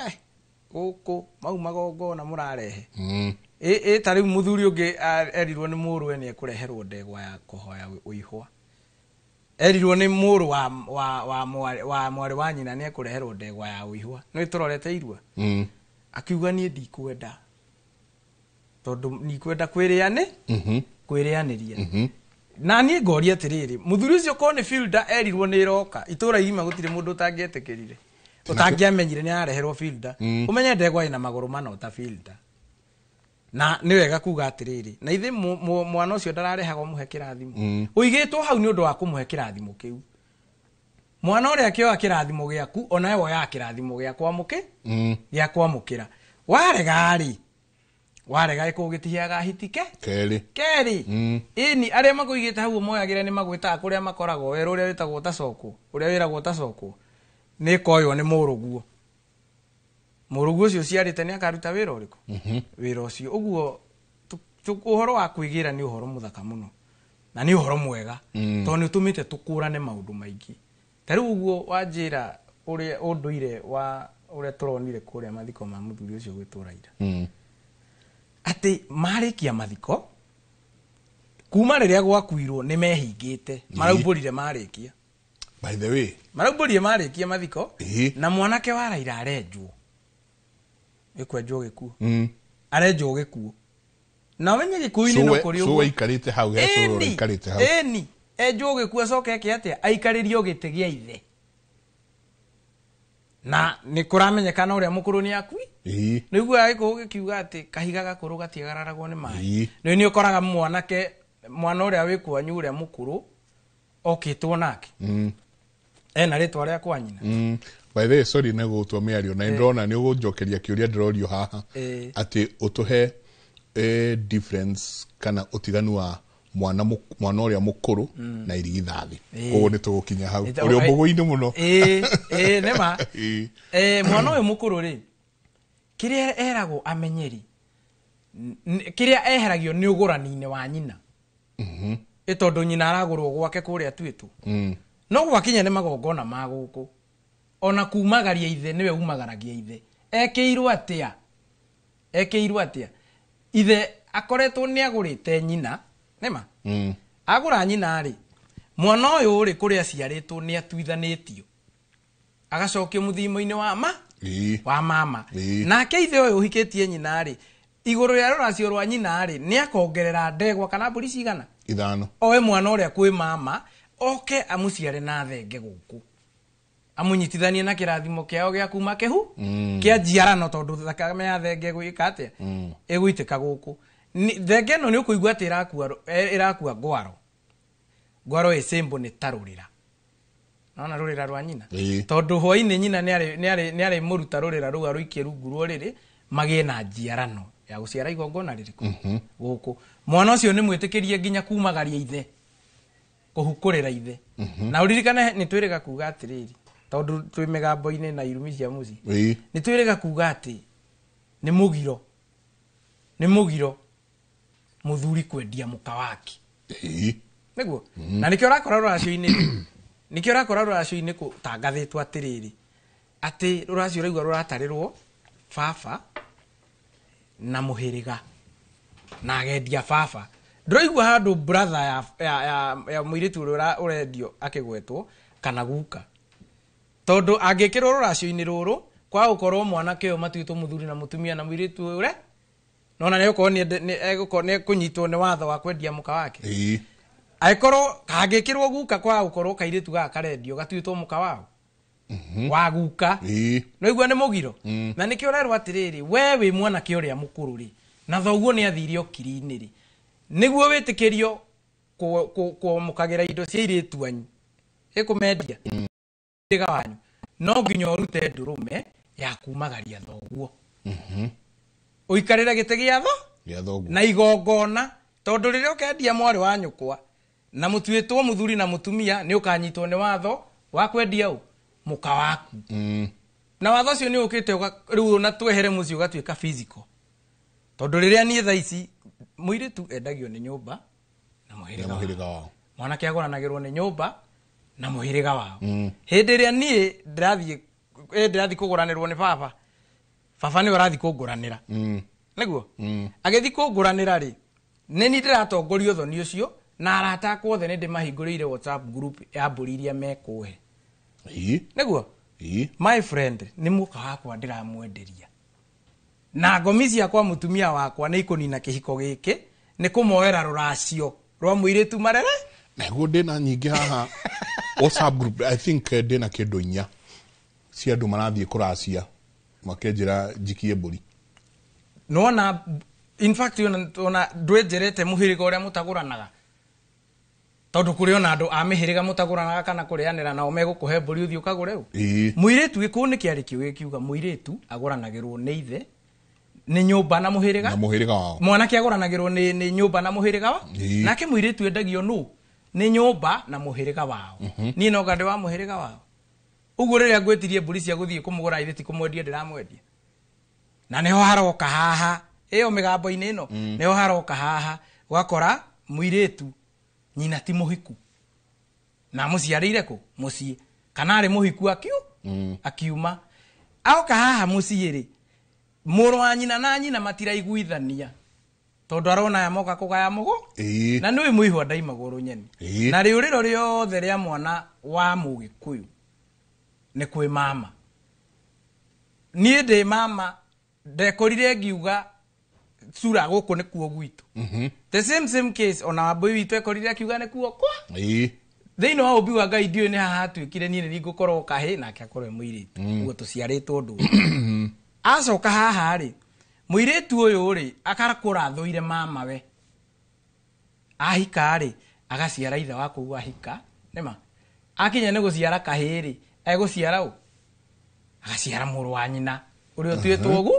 guku mau magongo na murarehe tari muthuri ungi erirwo ni murwe ni ekureherwo ndegwa ya kuhoya uihwa erirwo ni muru wa mwari wa nyina ni ekureherwo ndegwa ya uihwa no turorete irua akiuga ni ndikwenda tondu ni kwenda kwiriane kwirianiria na ni ngoria atiriri muthuri ucio ko ni fielder erirwo ni roka itura igima gutire mundu utangietekirire utangiamenyire ni areherwo fielder umenye ndegwa ina maguru mana uta fielder na ni wega kuga atiriri na ithi mwana ucio ndararehagwo muhe kirathimo uigitwo hau ni undu wa kumuhe kirathimo kiu mwana uria kioa kirathimo giaku ona yo ya kirathimo giakwa muke giakwa mukira warega ikugitihiaga hitike keri ini aria makuigite hau moyagira ni magwita kuria makoragwo wera uria witagwo tacoko uria wiragwo tacoko ni koyo ni muruguo ucio ciarite ni akaruta wira uriku wira ucio uguo uhoro wa kuigira ni uhoro muthaka muno na ni uhoro mwega tondu ni tumite tukurane maundu maingi tari uguo wanjira uria unduire wa uria turonire kuria mathiko ma muthuri ucio gwituraira ati marikia mathiko kuma riria gwakuirwo ni mehingite maraumbũrire marikia by the way maraumbũrire marikia mathiko na mwanake wa Raila arenjwo ikwenjwo gikuo arenjwo gikuo na wenye gikuini no kuri uguo so ikarite hau heso ikarite hau enjwo gikuo acoke eke atia aikaririo gite gia ithe na ni kuramenyekana uria mukuru ni akui niguo agiko gikiuga ati kahiga gakuru gatiagararagwo ni mai ni ukoraga mwana uria wikwanyu uria mukuru okitwo nake ena ritwa ria kwa nyina by the way sorry nego utwa miario na ndona ni ugunjokeria kiuria ndirorio haha ati utuhe difference kana utiganu wa mwana uria mukuru na irigithathi koguo ni tugukinya hau uria muguini muno nema mwana uyu mukuru ri kiria eragwo amenyeri kiria eheragio ni ugurani-ini wa nyina itondu nyina aragurwo gwake kuria twitu no gwakinya ni magongona ma guku ona kumagaria ithe niwe umagaragia ithe ekeirwo atia ithe akoretwo ni agurite nyina nema agura nyina ri mwana uyu ri kuria ciaritwo ni atuithanitio agacokio muthimo-ini wa mama nake ithe uyu hikitie nyina ri iguru ria ruracio rwa nyina ri ni akongerera ndegwa kana mburi cigana ithano owe mwana uria kwi mama oke amuciare na thenge guku amunyitithanie na kirathimo kiao gia kuma kehu kia njiarano tondu thakame ya thenge gwika atia igwitika guku thenge no ni ukuigua ati irakua ngwaro isembo ni tarurira nona rurira rwa nyina tondu hoi-ini nyina ni ari muruta rurira ruga ruikie rungu rwo riri magie na njiarano ya guciara igongona ririku guku mwana ucio ni mwitikirie nginya kumagaria ithe kuhukurira ithe na uririkane ni twiriga kuga atiriri tondu twi migambo-ini na irumi cia muci ni twiriga kuga ati ni mugiro muthuri kwendia muka wake niguo na nikio rakora ruracio-ini kutangathitwo atiriri ati ruracio raigua ruratarirwo baba na muhiriga na agendia baba ndroigua handu brother ya muiritu urendio akigwetwo kana guka tondu angikirwo ruracio-ini ruru kwa gukorwo mwanake uyu matuitwo muthuri na mutumia na muiritu ure nona ne ukorwo ne kunyitwo ni watho wa kwendia muka wake aikorwo angikirwo guka kwa gukorwo kairitu gaka karendio gatuitwo muka wao wa guka no igua ni mugiro na nikio rero atiriri we wi mwanake uria mukuru ri na thoguo ni athirio kiri-ini ri niguo witikirio ko mukagira indo cia iritu anyu ikumendia ndiga wanyu no nginya urute ndurume ya kumagaria thoguo uikarira gite gia thoguo na igongona tondu riria ukendia mwari wa nyukwa na mutuitwo muthuri na mutumia ni ukanyitwo ni watho wa kwendia u muka waku na watho cio ni ukite riu na twehere muci ugatuika physical tondu riria nie tha ici muiritu endagio ni nyumba na muhiriga wao mwanake agoranagirwo ni nyumba na muhiriga wao hindi ria nie ndirathi kuguranirwo ni baba ni urathi kunguranira niguo agithi kunguranira ri ni ni ndiratongorio thoni ucio na arata kwothe ni ndimahingurire WhatsApp group ya mburi iria mekuhe niguo my friend ni muka wakwa ndiramwenderia na ngomi ciakwa mutumia wakwa ni ikunina kihiko giki ni kumoera ruracio rwa muiritu marere naguo ndina nyingi haha WhatsApp group I think ndina kindu 4 cia andu marathie kuracia makenjira njikie mburi nona in fact ona ndwenjerete muhiriga uria mutaguranaga tondu kuri ona andu a mihiriga mutaguranaga kana kurianira nao megukuhe mburi uthi ukagure u muiritu giku ni kiarikio gikiuga muiritu aguranagirwo ni ithe ni nyumba na muhiriga wao mwanake aguranagirwo ni nyumba na muhiriga wa nake muiritu endagio nu ni nyumba na muhiriga wao ni no gande wa muhiriga wao uguo riria gwetirie mburi cia guthie kumugura ithiti kumwendia ndiramwendia na neho haroka haha iyo migambo-ini ino neho haroka haha gwakora muiritu nyina ti muhiku na muciarire ku mucii kana ari muhiku akiuma aoka haha mucii ri muru wa nyina na nyina matiraiguithania tondu arona ya moka kugaya mugo na niwe muihwa ndaimaguru nyeni na riuriro riothe ria mwana wa mugikuyu ni kwi mama nie ndi mama ndekorire ngiuga sura guku ni kuo gwitu the same case ona wambui witu ekorire akiuga ni kuo kwa thiini wa ubi wa Ngai ndiu ni haha twikire nie ni ngukorwo kahi nake akorwe muiritu uguo tuciaritwo ndu acoka haha ri muiritu uyu ri akarakura thuire mama we ahika ri agaciara ithe wa kuwa hika nima akinya ni guciara kahiri eguciara u agaciara muru wa nyina urio twitwo gu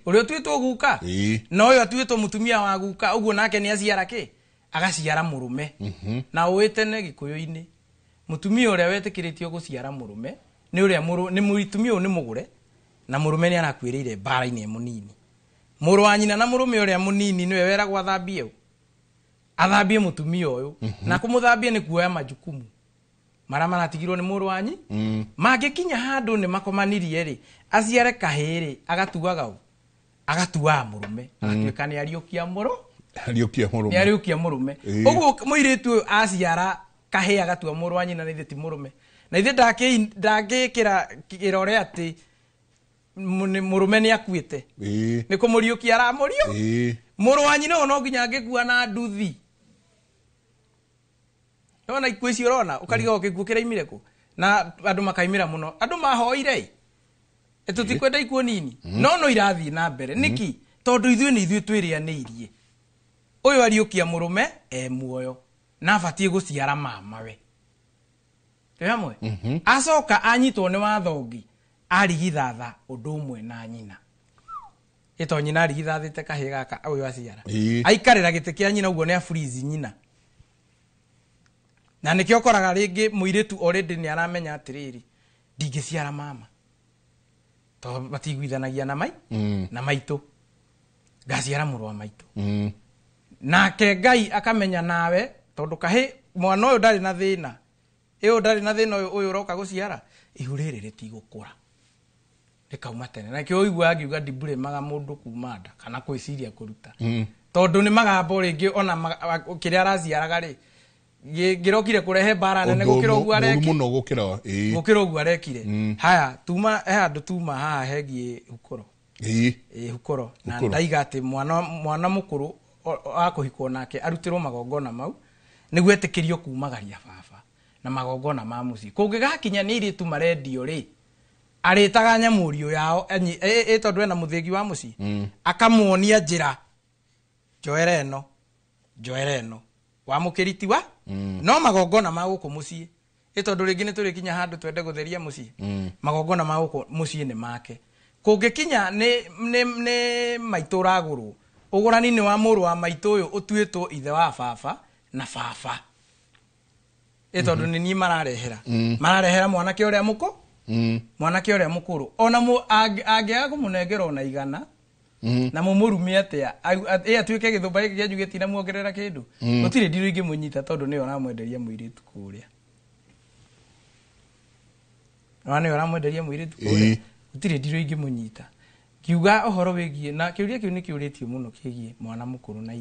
urio twitwo guka no uyo twitwo mutumia wa guka uguo nake ni aciara ki agaciara murume na uitene gikuyu-ini mutumia uria wetikiritio guciara murume ni uria ni mutumia u ni mugure na murume ni arakwirire bara-ini munini muru wa nyina na murume uria munini niwe weragwo athambie mutumia uyu na kumuthambia ni kuoya majukumu mara maratigirwo ni muru wanyi magikinya handu ni makomanirie ri aciare kahiri agatuaga murume agatuika ni ariukia murume uguo muiritu aciara kahi agatua muru wanyi na ithe ti murume na ithe ndagikira kirore ati murume ni akuite ni kumuriukia aramurio muru wanyi no nginya angikua na nduthi ona ikwisi urona ukariga ukikuo kiraimire ku na andu makaimira muno andu mahoire etutikwenda ikuo nini no irathii na mbere niki tondu ithuĩ ni ithuĩ twirianiirie uyu ariukia murume muoyo na abatie guciara mama we hamwe acoka anyitwo ni wathongi arigithatha undu umwe na nyina ito nyina arigithathite kahi gaka uyu aciara aikarira gite kia nyina uguo ni afurizi nyina na nikio koraga ringi muiritu already ni aramenya atiriri ndingiciara mama to batiguithanagia na maitu ngaciara muru wa maitu nake Ngai akamenya nawe tondu kahi mwana uyu ndari na thina uyu uroka guciara ihuriri ritigukura rikauma tene na kio igwa agiuga ndibure maga mundu kumanda kana kwiciria kuruta tondu ni magambo ringi ona kiria araciaraga ri girokire kurehe bara nene gukira ugu areki muno gukira ugu arekire haya tuma handu tuma haha hegie hukoro hukoro na ndaiga ati mwana mukuru akuhikwo nake arutirwo magongona mau niguo etikirio kumagaria baba na magongona ma muci kungigakinya ni iritu marendio ri aritaga nyamurio yao tondu ena muthingi wa muci akamuonia njira njoereno wa mukiriti wa no magongona ma guku muci tondu ringi ni turikinya handu twende gutheria muci magongona ma guku muci ni make kungikinya ni maitura guru ugurani ni wa muru wa maitu uyu utuitwo ithe wa baba na baba tondu ni ni mararehera mwanake uria muko mwanake uria mukuru ona angiaga kumunengera ona igana na mumurumi atia atuike githumba giki giajugetina muongerera kindu gutire ndiru ingi munyita tondu ni ona mwenderia muiritu kuria ona oramwenderia muiritu kuria gutire ndiru ingi munyita kiuga ohoro wigie na kiuria kiu ni kiuritio muno kigie mwana mukuru na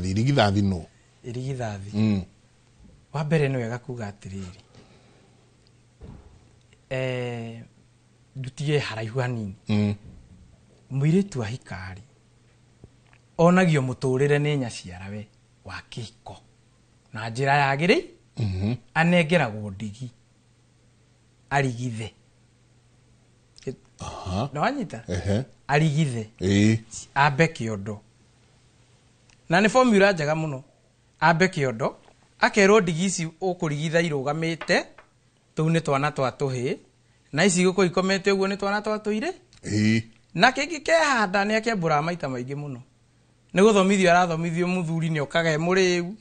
irigithathi no irigithathi wa mbere ni wega kuga atiriri ndutie haraihu hanini muiritu ahikari onagio muturire ni nyaciarawe wa kihiko na njira yagiri anengeragwo ndigi arigithe no anyita arigithe ambe kiondo na ni formula njega muno ambe kiondo akerwo ndigi ici ukurigitha irugamite tu ni twana twa tuhi na ici guko ikomete uguo ni twana twa tuire na kingi kehanda ni akembura maita maingi muno ni guthomithio arathomithio muthuri ni okage muriu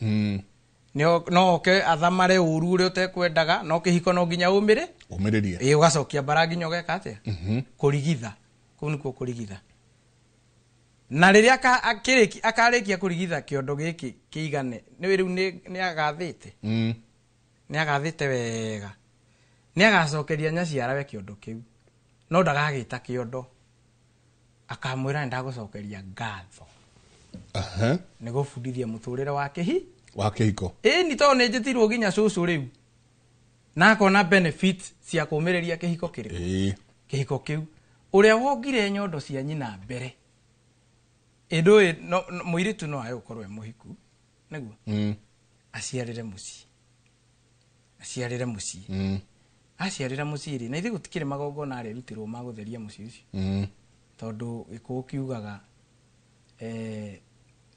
no oke athamare uru uri utekwendaga no kihiko no nginya umiririe ugacokia bara nginya ugeka atia kurigitha kuu nikuo kurigitha na riria akarikia kurigitha kiondo giki kiigane ni riu ni agathite ni agathite wega ni agacokeria nyaciarawe kiondo kiu no ndagagita kiondo akamwira ndagucokeria ngatho ni gufundithia muturire wa kihiko ni to ne njitirwo ginya cucu riu na akona benefit cia kumiriria kihiko kiri kihiko kiu uria wongire nyondo cia nyina mbere edo no muiritu no ayo korwe muhiku niguo aciarire muci aciarira muciri na ithe gutikire magongona ari rutirwo magutheria muci ucio tondu gikuo kiugaga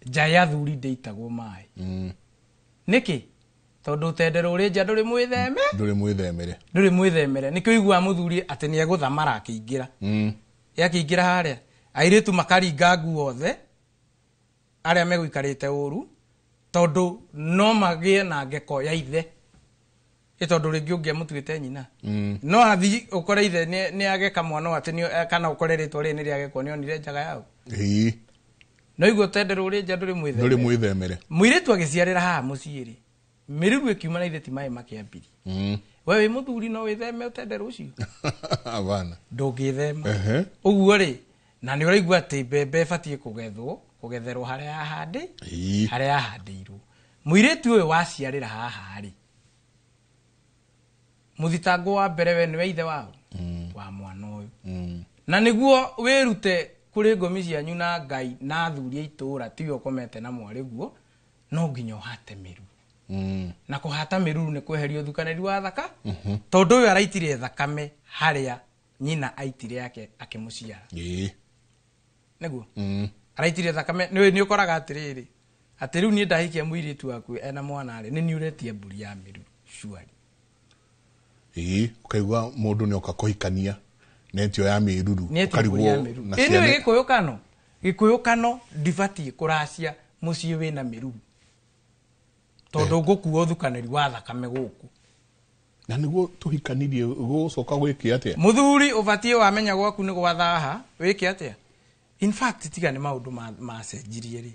jaya thuri ndeitagwo mai niki tondu tendero uri nja nduri mwithemere nikio igua muthuri ati ni eguthamara akiingira yakiingira haria airitu makaringa nguo othe aria meguikarite uru tondu no magie na ngeko ya ithe tondu ringi ungia mutuite nyina no athi ukore ithe ni ageka mwana ati kana ukore ritwa ri ni ri agekwo ni onire njaga yao no iguo tendero uri nja nduri mwithemere muiritu agiciarira haha muciiri miriru ikiuma na ithe ti mai makiambiri wewe muthuri no witheme tendero ucio abana ndungithema uguo ri na ni uraigua ati mbembe batie kugetherwo haria yahandirwo muiritu uyu waciarira haha ri muthitango wa mbere we ni ithe wao wa mwana uyu na niguo wirute kuri ngomi cianyu na Ngai na athuri aitura tiyo komete na mwariguo no nginya uhate miru na kuhata miruru ni kweheria thukaneri wa thaka tondu uyu araitire thakame haria nyina aitire yake akimuciara niguo araitire thakame ni ukoraga atiriri ati riu ni ndahikia muiritu waku ena mwana ari ni uretie mburi ya miruru shwari ukaigua mundu ni oka kuhikania netio ya miruru ukarigwo na ciana ni gikuyukano ndibati kuracia mucie wina miruru tondu ngukuo thukaneri wa thakame guku na niguo tuhikanirie gucoka gwiki atia muthuri ubatie wamenya gwaku ni gwathaha wiki atia in fact tiga ni maundu macenjirie ri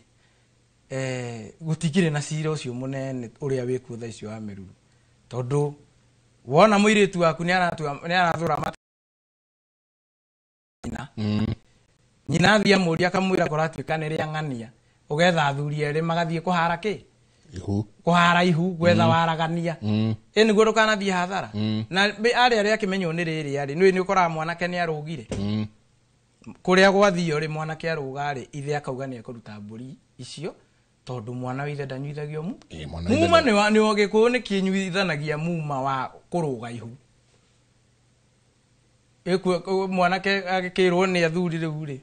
gutigire na cira ucio munene uria wiku tha icio wa miruru tondu wona muiritu waku ni arathura nyina thia muria akamwira koratuika ni ria ng'ania ugetha athuri erĩ magathie kuhara ki ihu kuhara ihu gwetha waragania eni guo ndukanathie hathara na ari akimenywo ni riri ari ni ukora mwanake ni arugire kuria gwathio ri mwanake aruga ri ithe akauga ni akuruta mburi icio tondu mwana withe ndanyuithagio mu muma ni ogikuyu ni kinyuithanagia muma wa kuruga ihu mwanake agikirwo ni athuri riu ri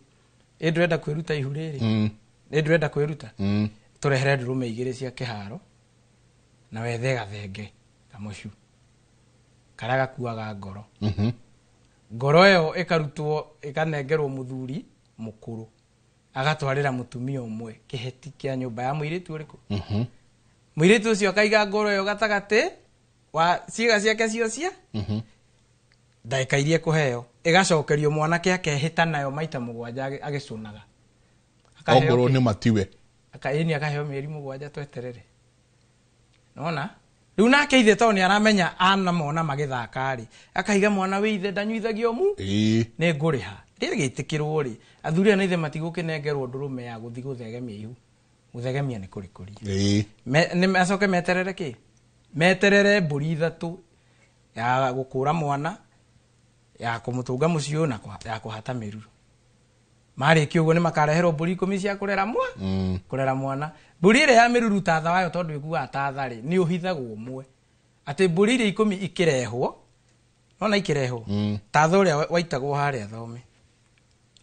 ndwenda kwiruta ihu riri ndwenda kwiruta turehere ndurume igiri cia kiharo na wethe gathenge kamucu karia gakuaga ngoro ngoro yo ikarutwo ikanengerwo muthuri mukuru agatwarira mutumia umwe kiheti kia nyumba ya muiritu uriku muiritu ucio akaiga ngoro yo gatagate wa ciiga ciake cia ndaika irie kuheo igacokerio mwanake akehita nayo maita mugwanja agicunaga ngoro ni matiwe akaini akaheo mieri mugwanja tweterere nona riu nake ithe to ni aramenya ana mona magithaka ri akaiga mwana wi ithe ndanyuithagio mu ni nguriha riri gitikirwo ri athuri na ithe matigukinengerwo ndurume ya guthi guthegemia ihu guthegemia ni kurikuria ni macoke meterere ki meterere mburi ithatu ya gukura mwana ya kumutunga mucio na ya kuhata miruru mari kiugo ni makareherwo mburi 10 cia kurera mwana mburi ire ya miruru tatha wayo tondu iguga tatha ri ni uhithagwo umwe ati mburi ire 10 ikirehwo nona ikirehwo tatha uria waitagwo haria thome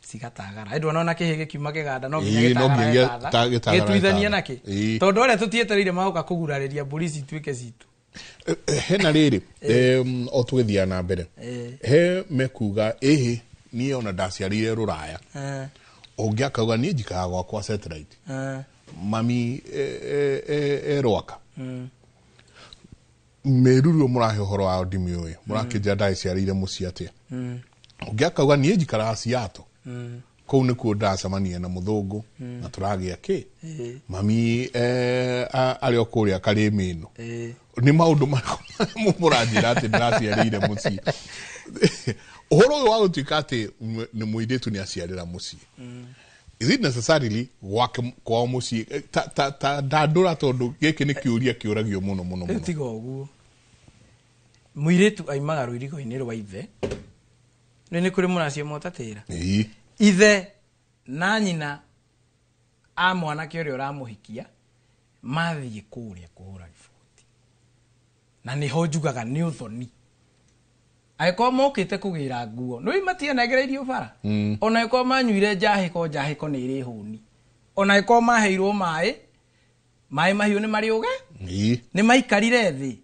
cigatagara ndu nona kihige kiuma kiganda no nginya gituithania naki tondu uria tutietereire maguka kugurariria mburi cituike citu hena riri o twithia na mbere he mekuga ehe ni ona ndaciarire ruraya ungiakauga ni njikaga gwakwa satellite mami rwaka meruru murahe horo wa ndimi uyu murakija ndaciarire muci atia ungiakauga ni njikara ciato kou ni ku ndacamania na muthungu na turagia ki mami ari okuria karimino ni maundu muranjira ati ndaciarire muci uhoro uyu wa gutuika ati ni muiritu ni aciarira muci is it necessarily kwa muci ta ndandura tondu giki ni kiuria kiuragio muno tiga uguo muiritu aimaga ruirigo-ini rwa ithe ni kuri munacio motatira ithe na nyina a mwanake uria uramuhikia mathie kuria kuhura riboti na ni ho njugaga ni uthoni aiko mokite kugira nguo no imatie negereirio bara ona iko manyuire njahiko ni iri huni ona iko maheirwo mai mahiu ni mariuge ni maikarire thi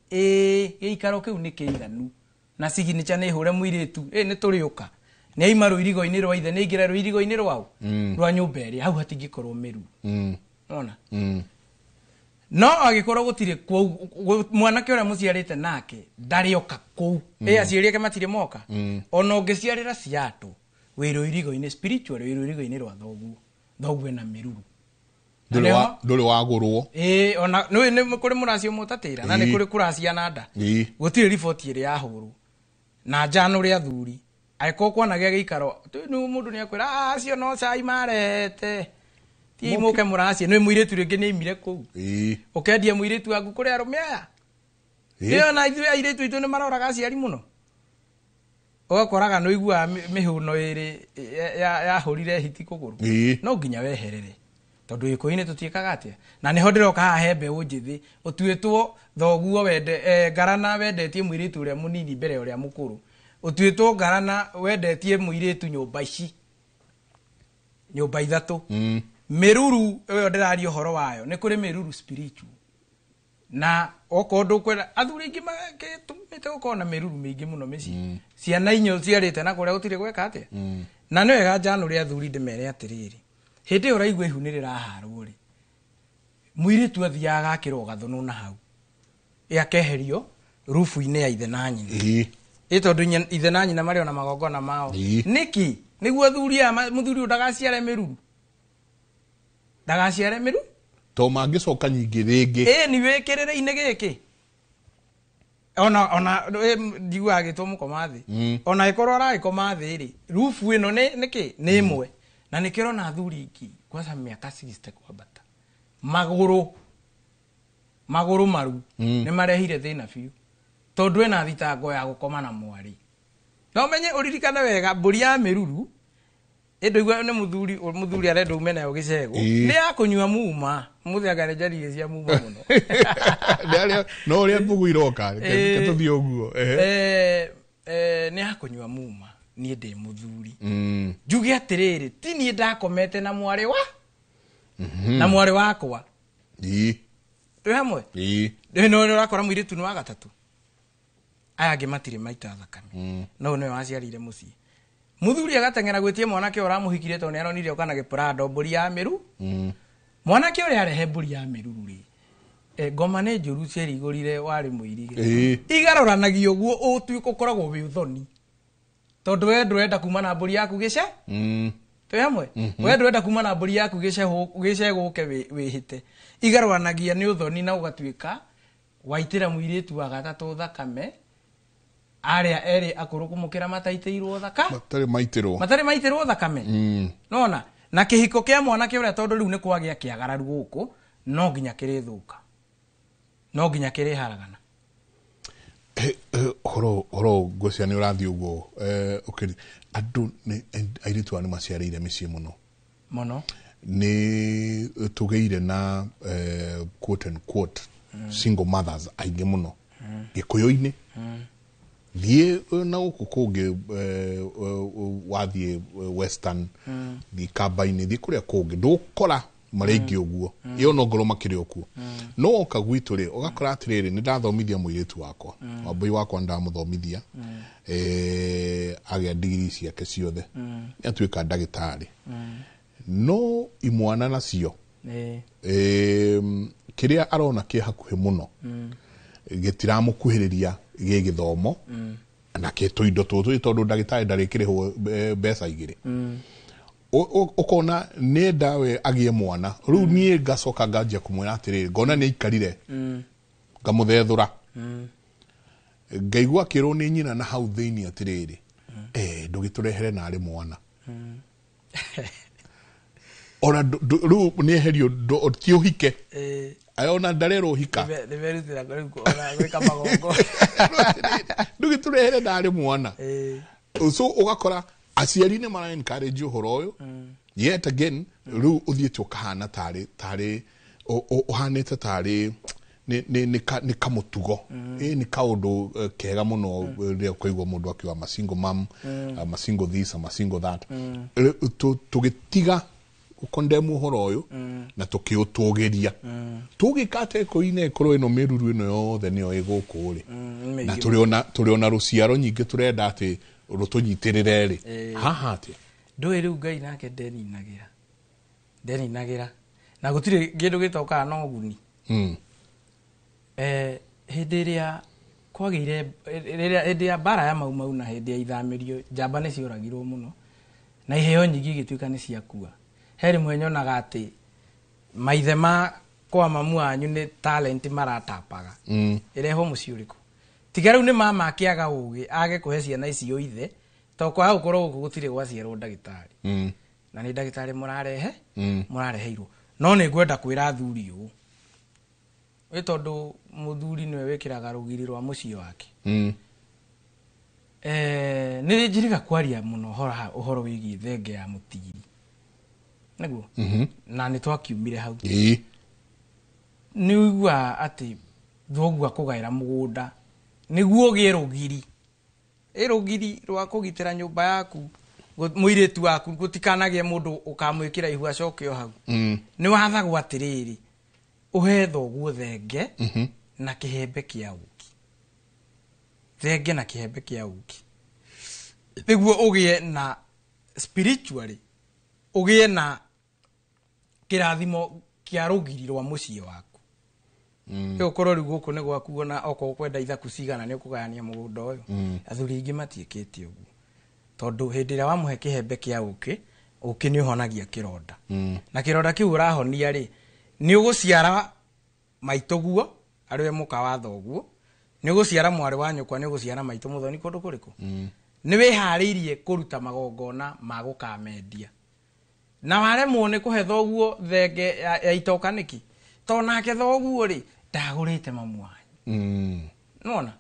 giikaro kiu ni kiiganu na siginicha ni hure muiritu ni turiuka ni aima ruirigo-ini rwa ithe ni ingira ruirigo-ini rwao rwa nyumba iri hau hatingikorwo miru ona no agikorwo gutire mwanake uria muciarite nake ndarioka kou aciari ke matire moka ona ungiciarira ciatu wiru irigo-ini spiritual wiru irigo-ini rwa thoguo na miruru nduri wagurwo ona ni kuri muracio mutatira na ni kuri kuracia nanda gutire report iri yahuru na njana uria athuri aiko kwanagia giikaro ni mundu ni akwira acio no cai marete ti muke muracia ni muiritu ringi ni imire kou ukendia muiritu waku kuri arume aya iyo na ithu airitu itu ni maroraga aciari muno ugakoraga no igua mihuno iri yahurire hiti kuguru no nginya weherere tondu iko-ini tutiekaga atia na niho ndiroka haha hembe unjithi utuitwo thoguo wende ngarana wendetie muiritu uria munini mbere uria mukuru utuitwo ngarana wendetie muiritu nyumba ici nyumba ithatu miruru yo ndirario horo wayo ni kuri miruru spiritual na okondu kwera athuri ingi makitumite gukona miruru mingi muno mici ciana inyo ciarite na kuria gutire gweka atia na ni wega njana uria athuri ndimere atiriri hindi yo raigwa ihu ni riraharwo ri muiritu athiaga akiroga thunu na hau akeherio rufu-ini ya ithe na nyina tondu ithe na nyina mari ona magongona mao niki niguo athuri muthuri ndagaciare miruru to mangicoka nyingi ringi ni wikirire ine giki ona ndigwa agitwo mukoma thi ona ikorwo araikoma thi ri rufu ino niki ni imwe na nikirona athuri ingi kwanza miaka 60 kwambata maguru maru nĩ marehire thĩna biũ tondũ ena thitango ya gũkoma na mwari no menye uririkane wega mbũri ya mĩruru ĩndũigua nĩ mũthuri arenda ume nayo gĩcegũ nĩ ya kũnyua muma mũthĩagane njarire cia muma mũno no ũrĩa mbugu iroka ketũthiĩ ũguo nĩ ya kũnyua muma niĩ ndĩ mũthuri njuge atĩrĩrĩ ti niĩ ndakomete na mwarĩ wa na mwarĩ wakwa twĩ hamwe no ũrakora mũirĩtu nĩ wa gatatũ aya angĩ matirĩ maita thakame no nĩwe waciarire mũciĩ muthuri agateng'era gwĩtie mwanake ũramũhikire tondũ nĩ aronire ũkana gĩpũrando mbũri ya mĩru mwanake ũrĩa arehe mbũri ya mĩruru rĩ ngoma nĩ njũru ciarigũrire warĩ mũirige igarũranagio ũguo ũtuĩka ũkoragwo wĩ ũthoni tondũ we ndũrenda kuma na mbũri yaku gĩce twĩ hamwe we ndũrenda kuma na mbũri yaku gĩcegũke wĩhĩte igarũranagia nĩ ũthoni na ũgatuĩka waitĩra mũirĩtu wa gatatũ thakame arĩa erĩ akũrũ kũmũkĩra mataitĩirwo matarĩ maitĩrwo thakame nona na kĩhiko kĩa mwanake ũrĩa tondũ rĩu nĩ kwagĩa kĩagararu gũkũ no nginya kĩrĩthũka no nginya kĩrĩharagana horo ngwĩcia nĩ ũrathiĩ ũguo andũ airĩtu aya nĩ maciarĩire mĩciĩ mũno nĩ tũgĩire na quote and quote single mothers aingĩ mũno gĩkũyũ-inĩ thiĩ na gũkũ kũngĩ wathiĩ western thiĩ kamba-inĩ thiĩ kũrĩa kũngĩ ndũkora marĩ aingĩ ũguo ĩyo no ngorwo makĩrĩ okuo no oka gwitũ rĩ ũgakora atĩrĩrĩ nĩ ndathomithia mũirĩtu wakwa wambui wakwa ndamũthomithia agĩa digiri ciake ciothe nĩ atuĩka ndagĩtarĩ no imwana nacio kĩrĩa arona kĩ hakuhĩ mũno gĩtiramũkuhĩrĩria gĩ gĩthomo na kĩtũ indo tũtũ tondũ ndagĩtarĩ ndarĩkĩrĩhwo mbeca igĩrĩ ũkona nenda we agĩe mwana rĩu niĩ ngacoka nganjia kũmwĩra atĩrĩrĩ ngona nĩ aikarire ngamũthethũra ngaigua kĩrwo nĩ nyina na hau thĩinĩ atĩrĩrĩ ndũgĩtũrehere narĩ mwana ona rĩu nĩ eherio ti ũhike ayona ndarerwo hika ndũgĩtũrehere narĩ mwana so ũgakora aciari nĩ mara encourage ũhoro ũyũ yet again rĩu ũthiĩte ũkahana tarĩ ũhanĩte tarĩ nĩ kamũtugo nĩ kaũndũ kega mũno rĩrĩa ũkaigua mũndũ akiuga masingle mom masingle this masingle that tũgĩtiga ukondemu ũhoro ũyũ na tũkĩũtũgĩria tũgĩka tekũ-inĩ ĩkorwo ĩno mĩruru ĩno yothe nĩyo ĩgũkũ rĩ na tũrĩ ona rũciaro nyingĩ tũrenda atĩ rũtũnyitĩrĩre rĩ haha atĩ ndũĩ rĩu Ngai nake ndeninagĩra na gũtirĩ kĩndũ gĩtokaga na ũguni hĩndĩ ĩrĩa kwagĩire hĩndĩ ya mbara ya Mau na hĩndĩ ya ithamĩrio njamba nĩ cioragirwo mũno na iheo nyingĩ igĩtuĩka nĩ ciakua he rĩmwe nyonaga atĩ maithe ma kwa mamu wanyu nĩ talent maratapaga ĩrehwo mũciĩ ũrĩkũ tiga rĩu nĩ mama akĩaga ũgĩ age kũhe ciana icio ithe to kwa gũkorwo gũkũ gũtirĩ gwaciarwo ndagĩtarĩ na nĩ ndagĩtarĩ mũrareheirwo no nĩ ngwenda kwĩra athuri ũũ wĩ tondũ mũthuri nĩwe wĩkĩraga rũgiri rwa mũciĩ wake nĩ njĩrĩga kwaria mũno ũhoro wĩgiĩ thenge ya mũtigiri nĩguo na nĩ twakiumire hau nĩ uigua atĩ thoguo akũgaĩra mũgũnda nĩguo ũgĩe rũgiri rwa kũgitĩra nyũmba yaku mũirĩtu waku gũtikanagĩe mũndũ ũkamwĩkĩra ihu acoke o hau nĩ wathagwo atĩrĩrĩ ũhe thoguo thenge na kĩhembe kĩa ũki thenge na kĩhembe kĩa ũki nĩguo ũgĩe na spiritually ũgĩe na kĩrathimo kĩa rũgiri rwa mũciĩ waku ũkorwo rĩu gũkũ nĩ gwaku ona okorwo kwenda ithaku cigana nĩ ũkũgayania mũgũnda ũyũ athuri aingĩ matiĩkĩte ũguo tondũ hĩndĩ ĩrĩa wamũhe kĩhembe kĩa ũkĩ nĩ ũhonagia kĩronda na kĩronda kĩu ũrahonia rĩ nĩ ũgũciara maitũguo arĩwe mũka wa thoguo nĩ ũgũciara mwarĩ wa nyũkwa nĩ ũgũciara maitũ mũthoni kũndũ kũrĩkũ nĩ wĩharĩirie kũruta magongona ma gũkamendia na waremwo nĩ kũhe thoguo thenge ya itoka nĩki to nake thoguo ri ndagurite mamu wanyu nona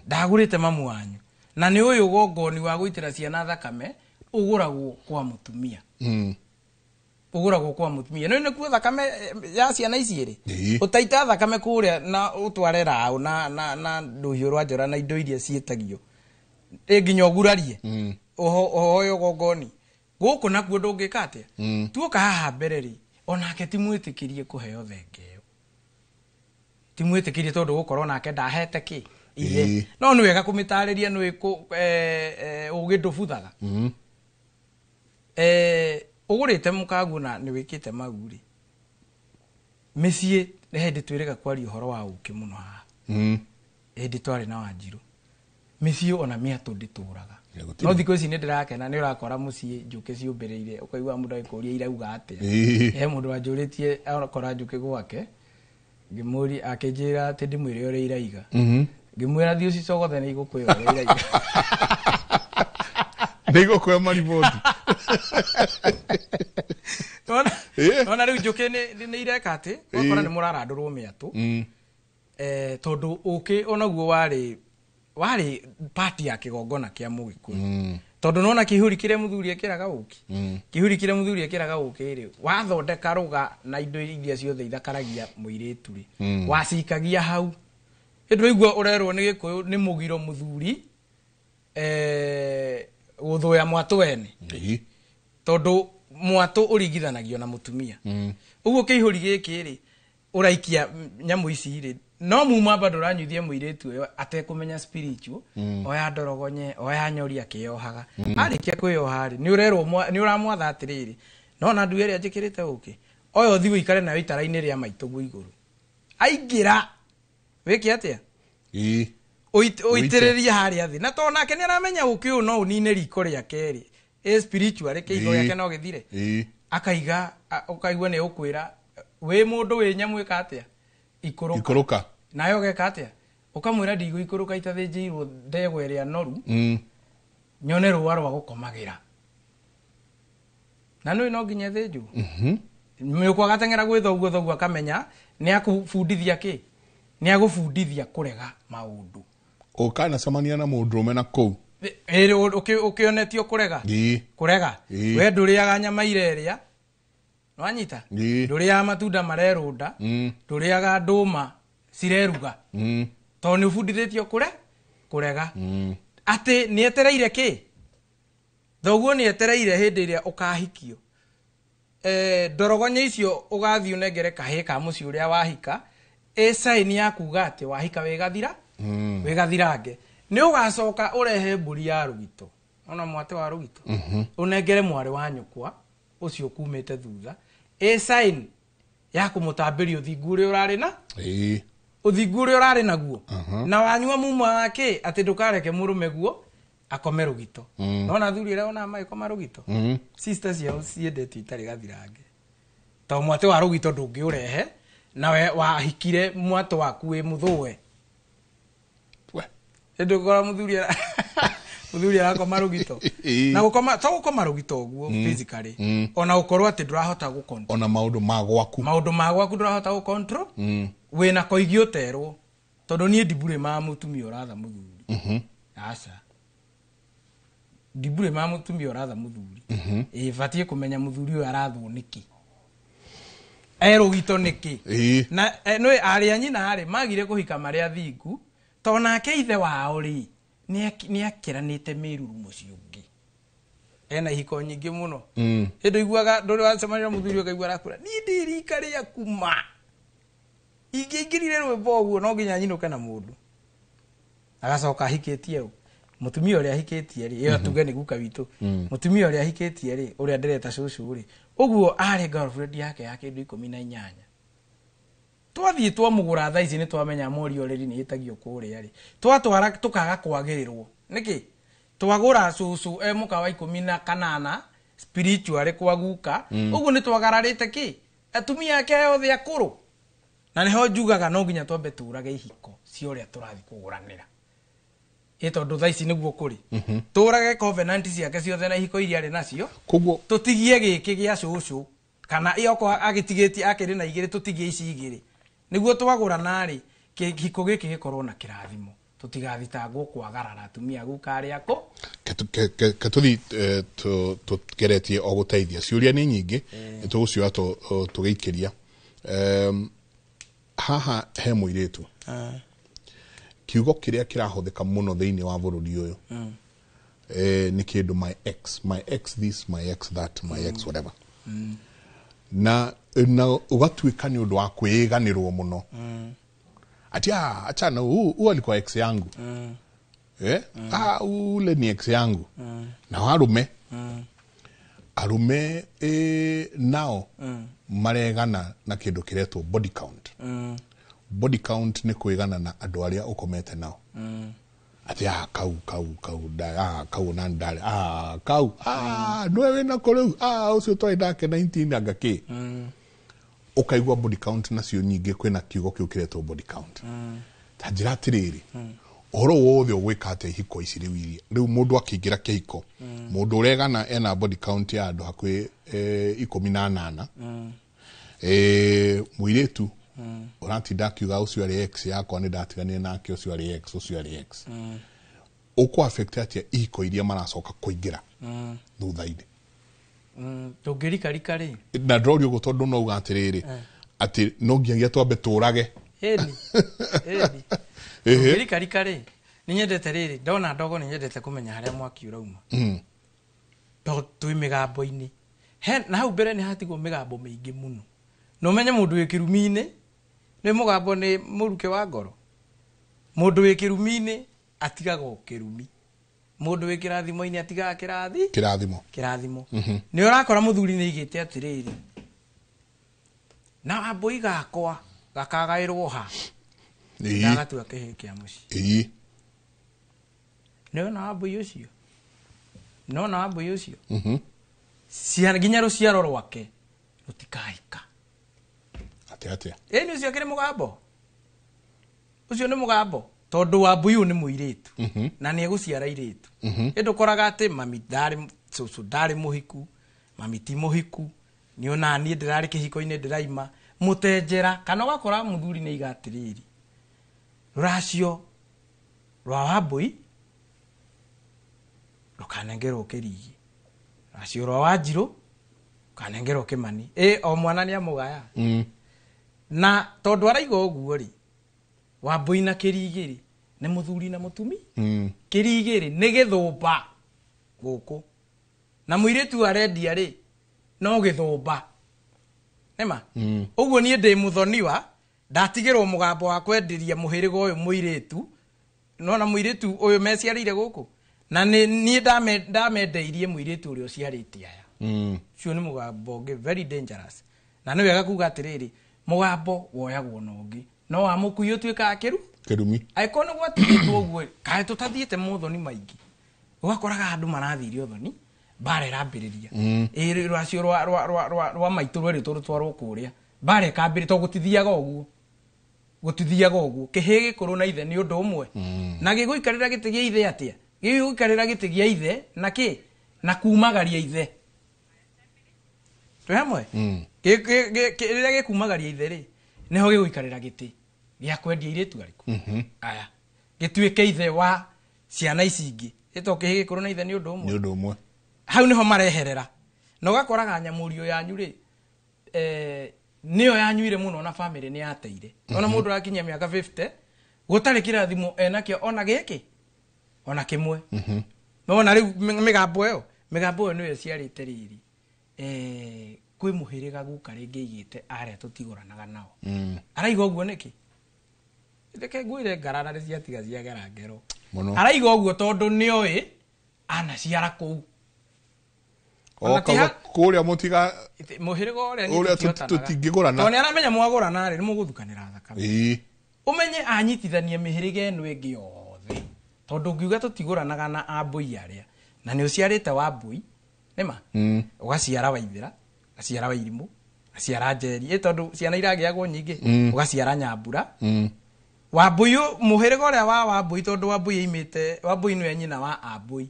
ndagurite mamu wanyu na ni uyu gongoni wa guitira ciana thakame uguragwo kwa mutumia uguragwo kwa mutumia no nikuo thakame ya ciana ici ri utaita thakame kuria na utwarera au na nduhiu rwa njora na indo iria cietagio nginya ogurarie oho gongoni guku nakuo ndungika atia tuoka haha mbere ri onake timwitikirie kuheo thengeo timwitikirie tondu gukorwo nake ndahete ki ithe no ni wega kumitariria ni ugindubuthaga ugurite mukagu na ni wikite maguri micie hindi twirega kwari uhoro wa uki muno ha hindi twari na Wanjiru micie ona miatu ndituraga no thiko ici ni ndirakena ni urakora mucie njuke ciumbireire ukaigua mundu agikuria irauga atia mundu wanjuritie akora njuke gwake ngimuri akinjira ati ndimwire uri iraiga ngimwira thio cicogothe ni igukwira uri iraiga Nego kwa mariboti. Ona riu njuke ni ireka ati wakora ni murarandurwo miatu tondu uki onaguo wari party ya kigongona kia Mugikuyu tondu nona kihuri kire muthuri ekiraga uki kihuri kire muthuri ekiraga uki ri wathondeka ruga na indo iria ciothe ithakaragia muiritu ri wacikagia hau indu igua urerwo ni Gikuyu ni mugiro muthuri guthoya mwatu wene tondu mwatu urigithanagio na mutumia uguo kihuri giki ri uraikia nyamu ici ri no muma bado ranyuthie muiritu yo atekumenya spiritual oya ndorogonye oya nyori akiohaga arikia kuyoha ri ni urerwo ni uramwatha atiriri no na ndu eri ajikirite uki oyo thiwe ikare na itara-ini ria maitogu iguru aingira wiki atia oitiriria haria thi na to nake ni aramenya uki u no unine riko ria keri spiritual kiigo yake no githire akaiga ukaigua ni ukwira we mundu we nyamu ikatia ikuruka nayo geka atia ukamwira ndigo ikuruka itathinjirwo ndego iria noru nyone ruwa rwa gukomagira na no nginya thinju myukwa gatengera gwitha uguo thogu akamenya ni akufundithia ki ni agufundithia kurega maundu ukana samania na mundurume na kou ukionetio kurega we nduriaga nyama ireria nwanyita nduriaga matunda marerunda nduriaga nduma cireruga to ni ufundithitio kurega ati ni etereire ki thoguo ni etereire hindi iria ukahikio ndorogonye icio ugathio nengere kahi ka muci uria wahika sign ya kuga ati wahika wegathirange ni ugacoka urehe mburi ya rugito ona mwate wa rugito unengere mwari wa nyukwa ucio kumite thutha sign ya kumutambiria uthingu uria urari na uthingu uria urari naguo na wanyua muma wake ati ndukareke murume guo akome rugito nona thuri ira ona mai koma rugito sisters yao ciendete itari gathirange to mwate wa rugito ndungi urehe nawe wahikire mwate waku wi muthuwe ndukora muthuri arakoma rugito na gukoma to gukoma rugito guo physically ona ukorwo ati ndurahota gukontrol ona maundu magwaku ndurahota gukontrol we na koigio terwo tondu nie ndibure ma mutumia uratha muthuri asa ndibure ma mutumia uratha muthuri batie kumenya muthuri uyu arathwo niki rugito niki na no ari anyina ari magire kuhika maria thingu to nake ithe wao ri ni akiranite miruru mucio ungi ena ihiko nyingi muno hindu iguaga nduri wacemania muthuri ukaigua arakura ni ndirika ria kuma ingirire rwimbo guo no nginya nyinuke na mundu agacoka hikitie mutumia uria hikitie ri iyo tuge ni guka witu mutumia uria hikitie ri uria ndireta cucu ri uguo ari girlfriend yake 18 twathie twamugura tha ici ni twamenya mori already ni itagio kuria ri twatwara tukaga kwagirirwo niki twagura cucu muka wa 18 spiritual kwa guka uguo ni twagararite ki atumia yake yothe akuru na niho njugaga no nginya twambe turage ihiko cio ria turathi kuguranira tondu tha ici niguo kuri turage covenant ciake ciothe na ihiko iria ari nacio koguo tutigie giki gia cucu kana iyoko agitigeti akiri na igiri tutigie ici igiri niguo twagura nari kihiko giki gikorwo na kirathimo tutigathitangwo kwagarara atumia gukari ako katuthi tugeretie o guteithia ciuria ni nyingi tugucio tugiikiria haha he muiretu kiugo kiria kirahuthika muno thiini wa bururi uyu ni kindu my ex this, my ex that, my ex whatever na ugatuika ni undu wa kwiganirwo muno ati achana u alikuwa ex yangu ule ni ex yangu na arume nao maregana na kindu kiretwo body count body count ni kwigana na andu aria ukomete nao ati kau na ndale kau nwe wina kuru ucio twai ndake 19 agaki ukaigwa body count nacio nyingi kwina kiugo kiu kiretwo body count tajira tiriri oro wothe ugwikate ihiko ici riu mundu akingira kihiko mundu uregana ena body count ya andu hakwi 18 muiretu urantinda kiuga ucio ari ex yakwa ni ndatiganie nake ucio ari ex uko affect atia ihiko iria maracoka kuingira thutha-ini tungirika ri na ndorio go tondu no ugatiriri ati no ngiagia twambe turage tungirika ri ni nyendete riri ndona ndogo ni nyendete kumenya haria mwaki urauma twi migambo-ini na hau mbere ni hatigwo migambo mingi muno no menye mundu wi kirumi-ini ni mugambo ni muruke wa ngoro mundu wi kirumi-ini atigaga kirumi mundu wi kirathimo-ini atigaga kirathimo ni urakora muthuri ni igite atiriri na aboi gakwa gakagairwo ha ndagatua kihe kia muci no aboi ucio ciana ginya ruciaro rwake rutikaika ate ni ucio kiri mugambo ucio ni mugambo tondu Wambui ni muiritu na ni eguciara iritu indu koraga ati mami ndari cucu ndari muhiku mami ti muhiku ni ona ni ndirari kihiko-ini ndiraima mutenjera kana ugakora muthuri ni igatiriri ruracio rwa Wambui rukanengerwo kirigi ruracio rwa Wanjiru rukanengerwo Kimani o mwana ni amugaya na tondu araiga uguo ri Wambui na kirigiri ni muthuri na mutumi kirigiri ni githumba guku na muiretu arendia ri no githumba nema uguo ni ndi muthoniwa ndatigirwo mugambo wa kwenderia muhirigo uyu muiretu no na muiretu uyu meciarire guku na ni ndamendeirie muiretu uri uciarite aya cio ni mugambo very dangerous na ni wega kuga atiriri mugambo woyagwo nongi no amukui utuika kirumi aikona gwatigitwo guo kae tutathiete muthoni maingi ugakoraga andu marathirio thoni bare rambiriria rwacio rwa maitu rweri turutwarwo kuria bare kambiri to gutithiaga uguo kihigi kuru na ithe ni undu umwe na giguikarira giti gia ithe atia giguikarira giti gia ithe na ki na kumagaria ithe twamwe rĩrĩa gĩkumagaria ithe rĩ niho gĩgũikarĩra gĩtĩ gĩa kwendia iretu ariku aya gĩtuĩke ithe wa ciana ici ingĩ ĩtoke gĩkũrũ na ithe nĩ ũndũ ũmwe hau niho mareherera na ũgakoraga nyamũrio yanyu rĩ nĩyo yanyuire mũno na family nĩ yateire ona mũndũ arakinyia mĩaka 50 gũtarĩ kĩrathimo enakĩo ona gĩkĩ ona kĩmwe no na rĩu mĩgambo ĩyo nĩyo ciarĩte riri kwĩ muhiriga guka ringi igite aria tutigoranaga nao araiga uguo niki ndeke ngwire ngarara ri ciatiga ciagera ngero araiga uguo tondu nioi ana ciara kuu okaga kuria mutiga muhiriga uria tutingigorana toni aramenya mwagorana ri ni muguthukanira thakame umenye anyitithanie mihiriga eno ingi yothe tondu ngiuga tutigoranaga na Ambui aria na ni uciarite Wambui nima ugaciara Waithira aciara Wairimu aciara Njeri tondu ciana iragiagwo nyingi ugaciara Nyambura Wambui muhiriga uria wa Wambui tondu Wambui imite Wambui ni nyina wa Ambui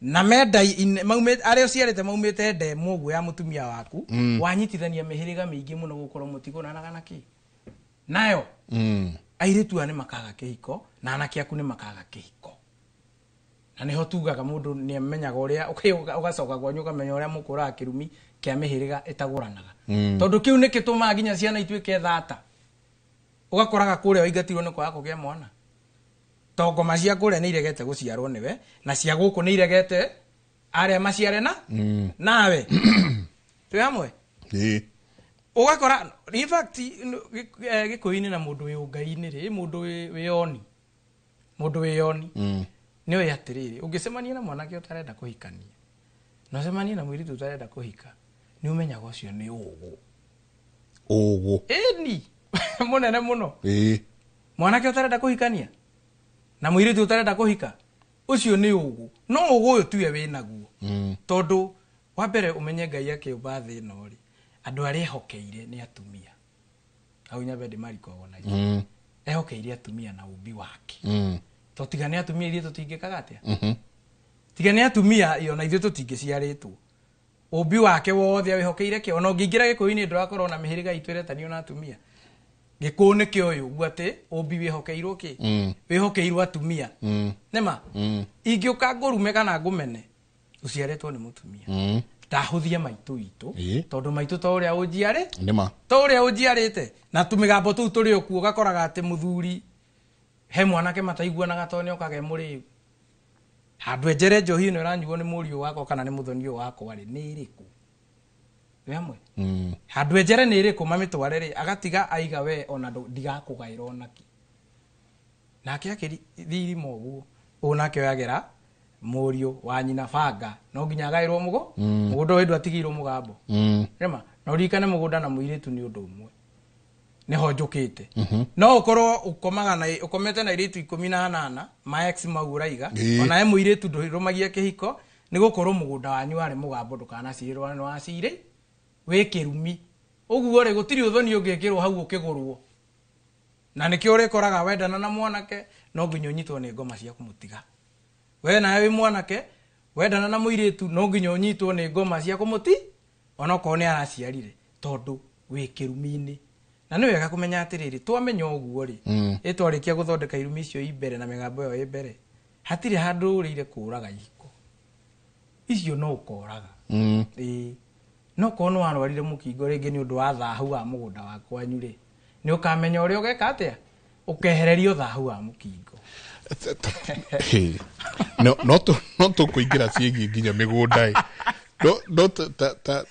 na menda maumite aria uciarite maumite ndemu guo ya mutumia waku wanyitithania mihiriga mingi muno gukorwo mutigonanaga naki nayo airitu ane makaga kihiko na anake aku ni makaga kihiko na niho tugaga mundu ni amenyaga uria ugacoka gwanyu ukamenya uria mukura kirumi kia mihiriga itaguranaga tondu kiu ni kituma ginya ciana ituike thata ugakoraga kuria oingatirwo ni kwa kugia mwana tongoma cia kuria ni iregete guciarwo niwe na cia guku ni iregete aria maciare na nawe tu amwe ugakora in fact gikuini na mundu wi ungai-ini ri mundu wi oni ni we atiriri ungisemania na mwanake utarenda kuhikania no semania na mwiritu utarenda kuhika ni umenyaga ucio ni ugu eni munene muno mwanake utarenda kuhikania na mwiritu utarenda kuhika ucio ni ugu no ugu uyu tuwe winaguo tondu wa mbere umenye Ngai akiumba thi no ri andu aria hokeire ni atumia au nyabedi mariko ona ehokeire atumia na umbi wake to tigane atumia iria tutingikaga atia tigane atumia iyo na ithu tutingiciaritwo umbi wake wothe wihokeire ke ona ngingira gikuini ndurakorwo na mihiriga itweretanio na atumia gikune ke uyu gwate umbi wihokeirwo ki wihokeirwo atumia nema ingiuka ngurume kana ngumene uciaretwo ni mutumia ndahuthia maitu itu tondu maitu to uria unjiare nema to uria unjiarite na tumigambo tu turi okuo gakoraga ati muthuri he mwanake mataiguanaga to ni okage muri handu enjere njohi no iranyuo ni murio wako kana ni muthonio wako ari ni iriku wemwe handu enjere ni iriku mamitware ri agatiga aiga we ona ndigakugaira onaki nake akithiri moguo onake yagera murio wa nyina banga no nginya gairwo mugundo wendu atigirwo mugambo rema no rikane mugunda na muiritu ni undu umwe niho njukite no ukorwo ukomaga na ukomete na iritu 18 ma ex maguraiga ona he muiritu ndurumagia kihiko ni gukorwo mugunda wanyu ari mugambo ndukana cirwo no acire we kirumi uguo ri gutiri uthoni ungikirwo hau ukigurwo na nikio uri koraga wendana na mwanake no nginya unyitwo ni ngoma cia kumutiga we na we mwanake wendana na muiritu no nginya unyitwo ni ngoma cia kumuti ona ko ni araciarire tondu we kirumi-ini na ni wega kumenya atiriri twamenya uguo ri itwarikia guthondeka irumi icio imbere na migambo yo imbere hatire handu urire kuraga iko icio no ukoraga no kono warwarire mukingo ringi ni undu wa thahu wa mugunda wakwa nyure ni ukamenya uria ugeka atia ukehererio thahu wa mukingo no to kuingira ciegi nginya migunda no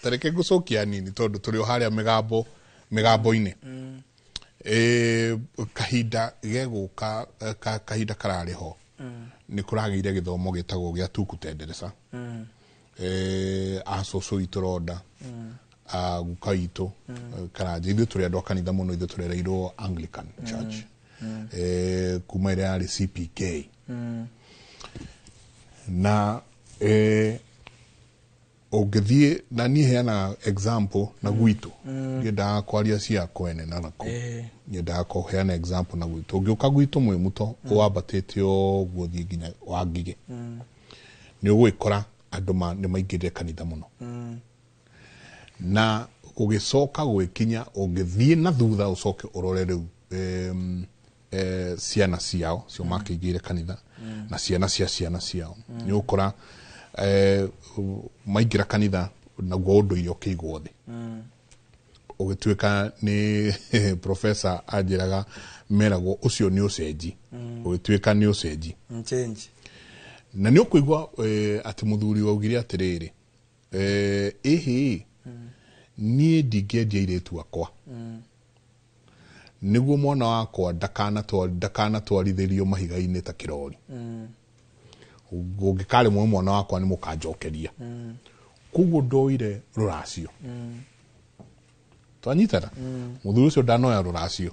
tareke gucokia nini tondu turi o haria migambo-ini kahinda geguka kahinda karari ho ni kuragire githomo gitagwo gia tukutenderesa asoso ituroda guka itu karaje ithu turi andu kanitha muno ithu turereirwo Anglican Church kuma ire ari CPK na ogethie na ni heana example na gwitu ngenda kwaria cia kwene na nako ngenda ko heana example na gwitu ngiuka gwitu mwe muto wabatete o guthie ginya wangige ni ugwikora andu ni maingire kanitha muno na ugicoka gwikinya ungithie na thutha ucoke urore riu ciana ciao cio makigire kanitha na ciana ciao ni ukora maigira kanitha na gwondo iyo kigwo thi ugituika ni professor ajiraga meragwo ucio ni ucenji ugituika ni ucenji change na ni ukuigwa ati muthuri waugire atiriri ni ndingendia iretu akwa niguo mwana wakwa ndakana twarithirio mahiga-ini ta kirori gungikare mwana wakwa ni mukanjokeria kuguo ndoire ruracio twanyitana muthuri ucio ndanoya ruracio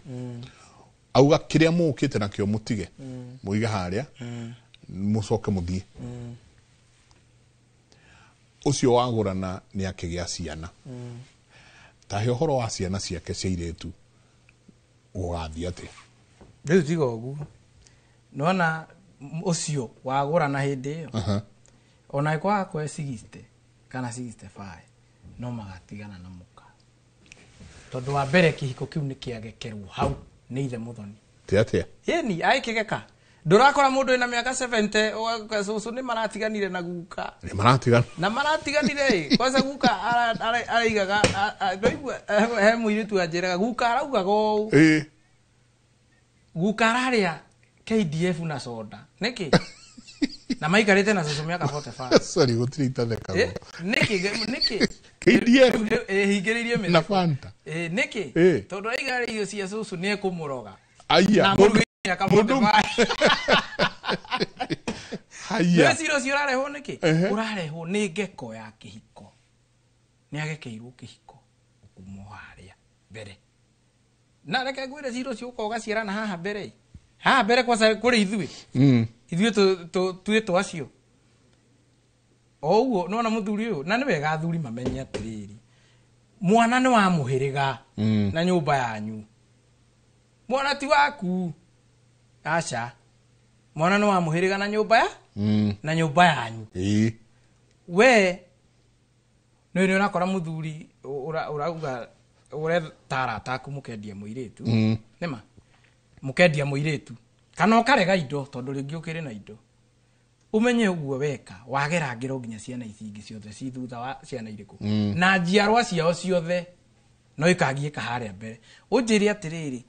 auga kiria mukite nakio mutige muige haria mucoke muthie ucio wagurana ni akigia ciana tahe horo wa ciana ciake cia iretu ugathie ati riu tiga uguo nona ucio wagurana hindi iyo ona ikwa kwa 60 kana 65 no magatigana na muka tondu wa mbere kihiko kiu ni kiagekerwo hau ni ithe muthoni tiatia yeni aikigeka ndurakora mundu ina miaka 70 cucu ni maratiganire na guka ni maratigana na maratiganire kwanza guka araigaga ndoigua he muiritu anjiraga guka araugaga ou guka araria KDF na soda niki na maikarite na cucu miaka 45 sorry gutirita theka niki KDF hingiririe me na Fanta niki tondu aigare iyo cia cucu ni ekumuroga aya mundu haya Ciro cio urareho niki urareho ni ngeko ya kihiko ni agekeirwo kihiko kumuharia mbere na reke gwire Ciro cio ukoga ciarana haha mbere kwa kuri ithui ithui tu acio ougo nona muthuri uyu na ni wega athuri mamenye atiriri mwana ni wa muhiriga na nyumba yanyu mwana ti waku acha mwana no amuhiriga na nyumba yanyu we no ni urakora muthuri urauga ure tara takumukendia muiretu nema mukendia muiretu kana ukarega indo tondu ringi ukire na indo umenye uguo weka wagera ngiro nginya ciana ici ingi ciothe ci thutha wa ciana iriku na njiarwa ciao ciothe no ikagie kaharia mbere unjiri atiriri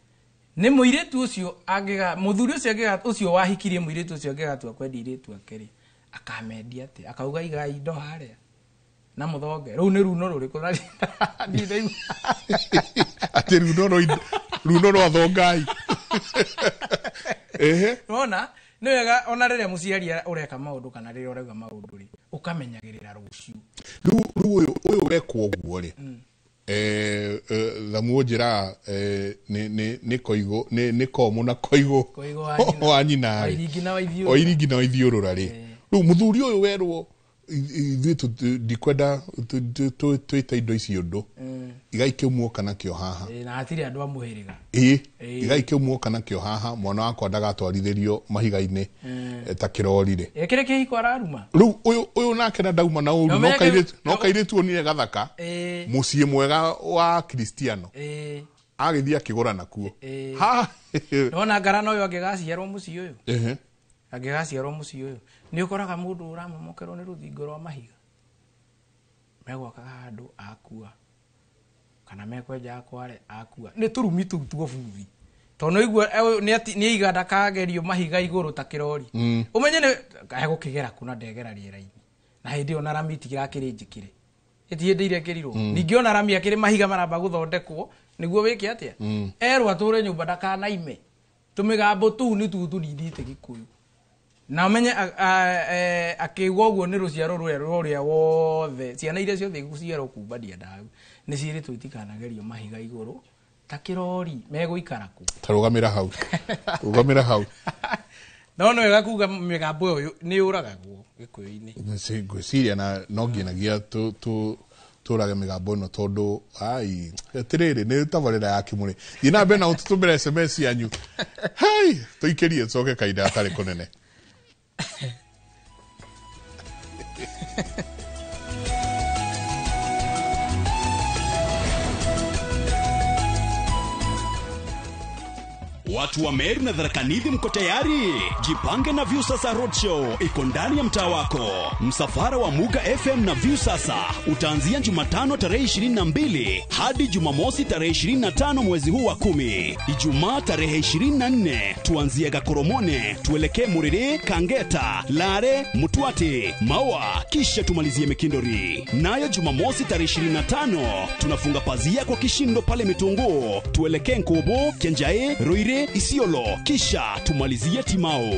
ni muiretu ucio agiga muthuri ucio agiga ucio wahikirie muiretu ucio agiga tu akwendi iretu akeri akamendia ati akauga iga indo haria na muthonge ru ni runo ruriku na ndithei ati runo ro athongai nona ni wega ona riria muciari ureka maundu kana riria urauga maundu ri ukamenyagirira ruciu ru uyu wekwo guo ri thamujira ni koigo ni komu na koigo wa nyina o iringi na ithiurura ri ru muthuri uyu werwo ithu dikwenda twita indo ici undu igaike muoka nakio haha na atiri andu amuhiriga igaike muoka nakio haha mwana wakwa ndagatwarithirio mahiga-ini ta kirorire ekire kihiko araruma ru uyu nake na ndauma na uru no kaire tuonire gathaka mucie mwega wa Kristiano agithia kigura nakuo ha nona ngarano yo agigaciarwo mucie uyu agigaciarwo mucie uyu ni ukoraga mundu uramomokerwo ni ruthingo rwa mahiga megwakaga handu akua kana mekwenja akware akua ni turumi tu tuo buthi tono igua ni iganda kagerio mahiga iguru ta kirori umenye ni egukigera kuna ndegera riera-ini na hindi ona rami tigirakiri itie ndeire kirirwo ningi ona rami akiri mahiga maramba guthondekwo niguo wiki atia erwa ture nyumba ndakanaime tumigambo tu ni tu tunindite gikuyu na umenye akigwa uguo ni ruciaro ruria wothe ciana iria ciothe iguciarwo kumbadia ndagu ni ciiri twitikanagerio mahiga iguru ta kirori meguikara ku tarugamira hau no wega kuga migambo uyu ni uragagwo gikuyu-ini ngwiciria na no nginagia turage migambo no tondu ai atiriri ni tabarira ya kimuri ina be na ututumira SMS yanyu hey tuikerie coke kaida atari kunene Watu wa Meru na Tharaka Nithi mko tayari? Jipange na Viusasa Roadshow iko ndani ya mtaa wako. Msafara wa Muga FM na Viusasa utaanzia Jumatano tarehe 22 hadi Jumamosi tarehe 25 mwezi huu wa 10. Ijumaa tarehe 24 tuanzie Gakoromone, tuelekee Muriri, Kangeta, Lare, Mutwati, Maua, kisha tumalizie Mikindori. Nayo Jumamosi tarehe 25 tunafunga pazia kwa kishindo pale Mitungu, tuelekee Nkobo, Kenjae, Ruire, Isiolo, kisha tumalizie Timao.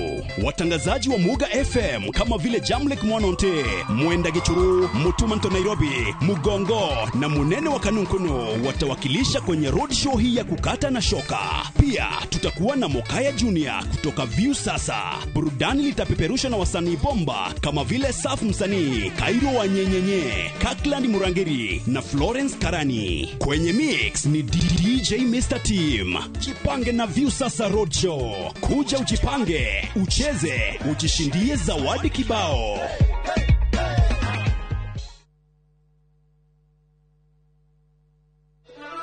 Watangazaji wa Muga FM kama vile Jamlek Mwanonte, Mwenda Gichuru, Mutumanto Nairobi, Mugongo na Munene wa Kanunkuno watawakilisha kwenye road show hii ya kukata na shoka. Pia tutakuwa na Mokaya Junior kutoka Viusasa. Burudani litapeperushwa na wasanii bomba kama vile Saf Msanii, Kairo wa Nyenyenye, Kakland Murangiri na Florence Karani. Kwenye mix ni DJ Mr. Team. Jipange na Viusasa Roadshow. Kuja ujipange, ucheze, ujishindie zawadi kibao.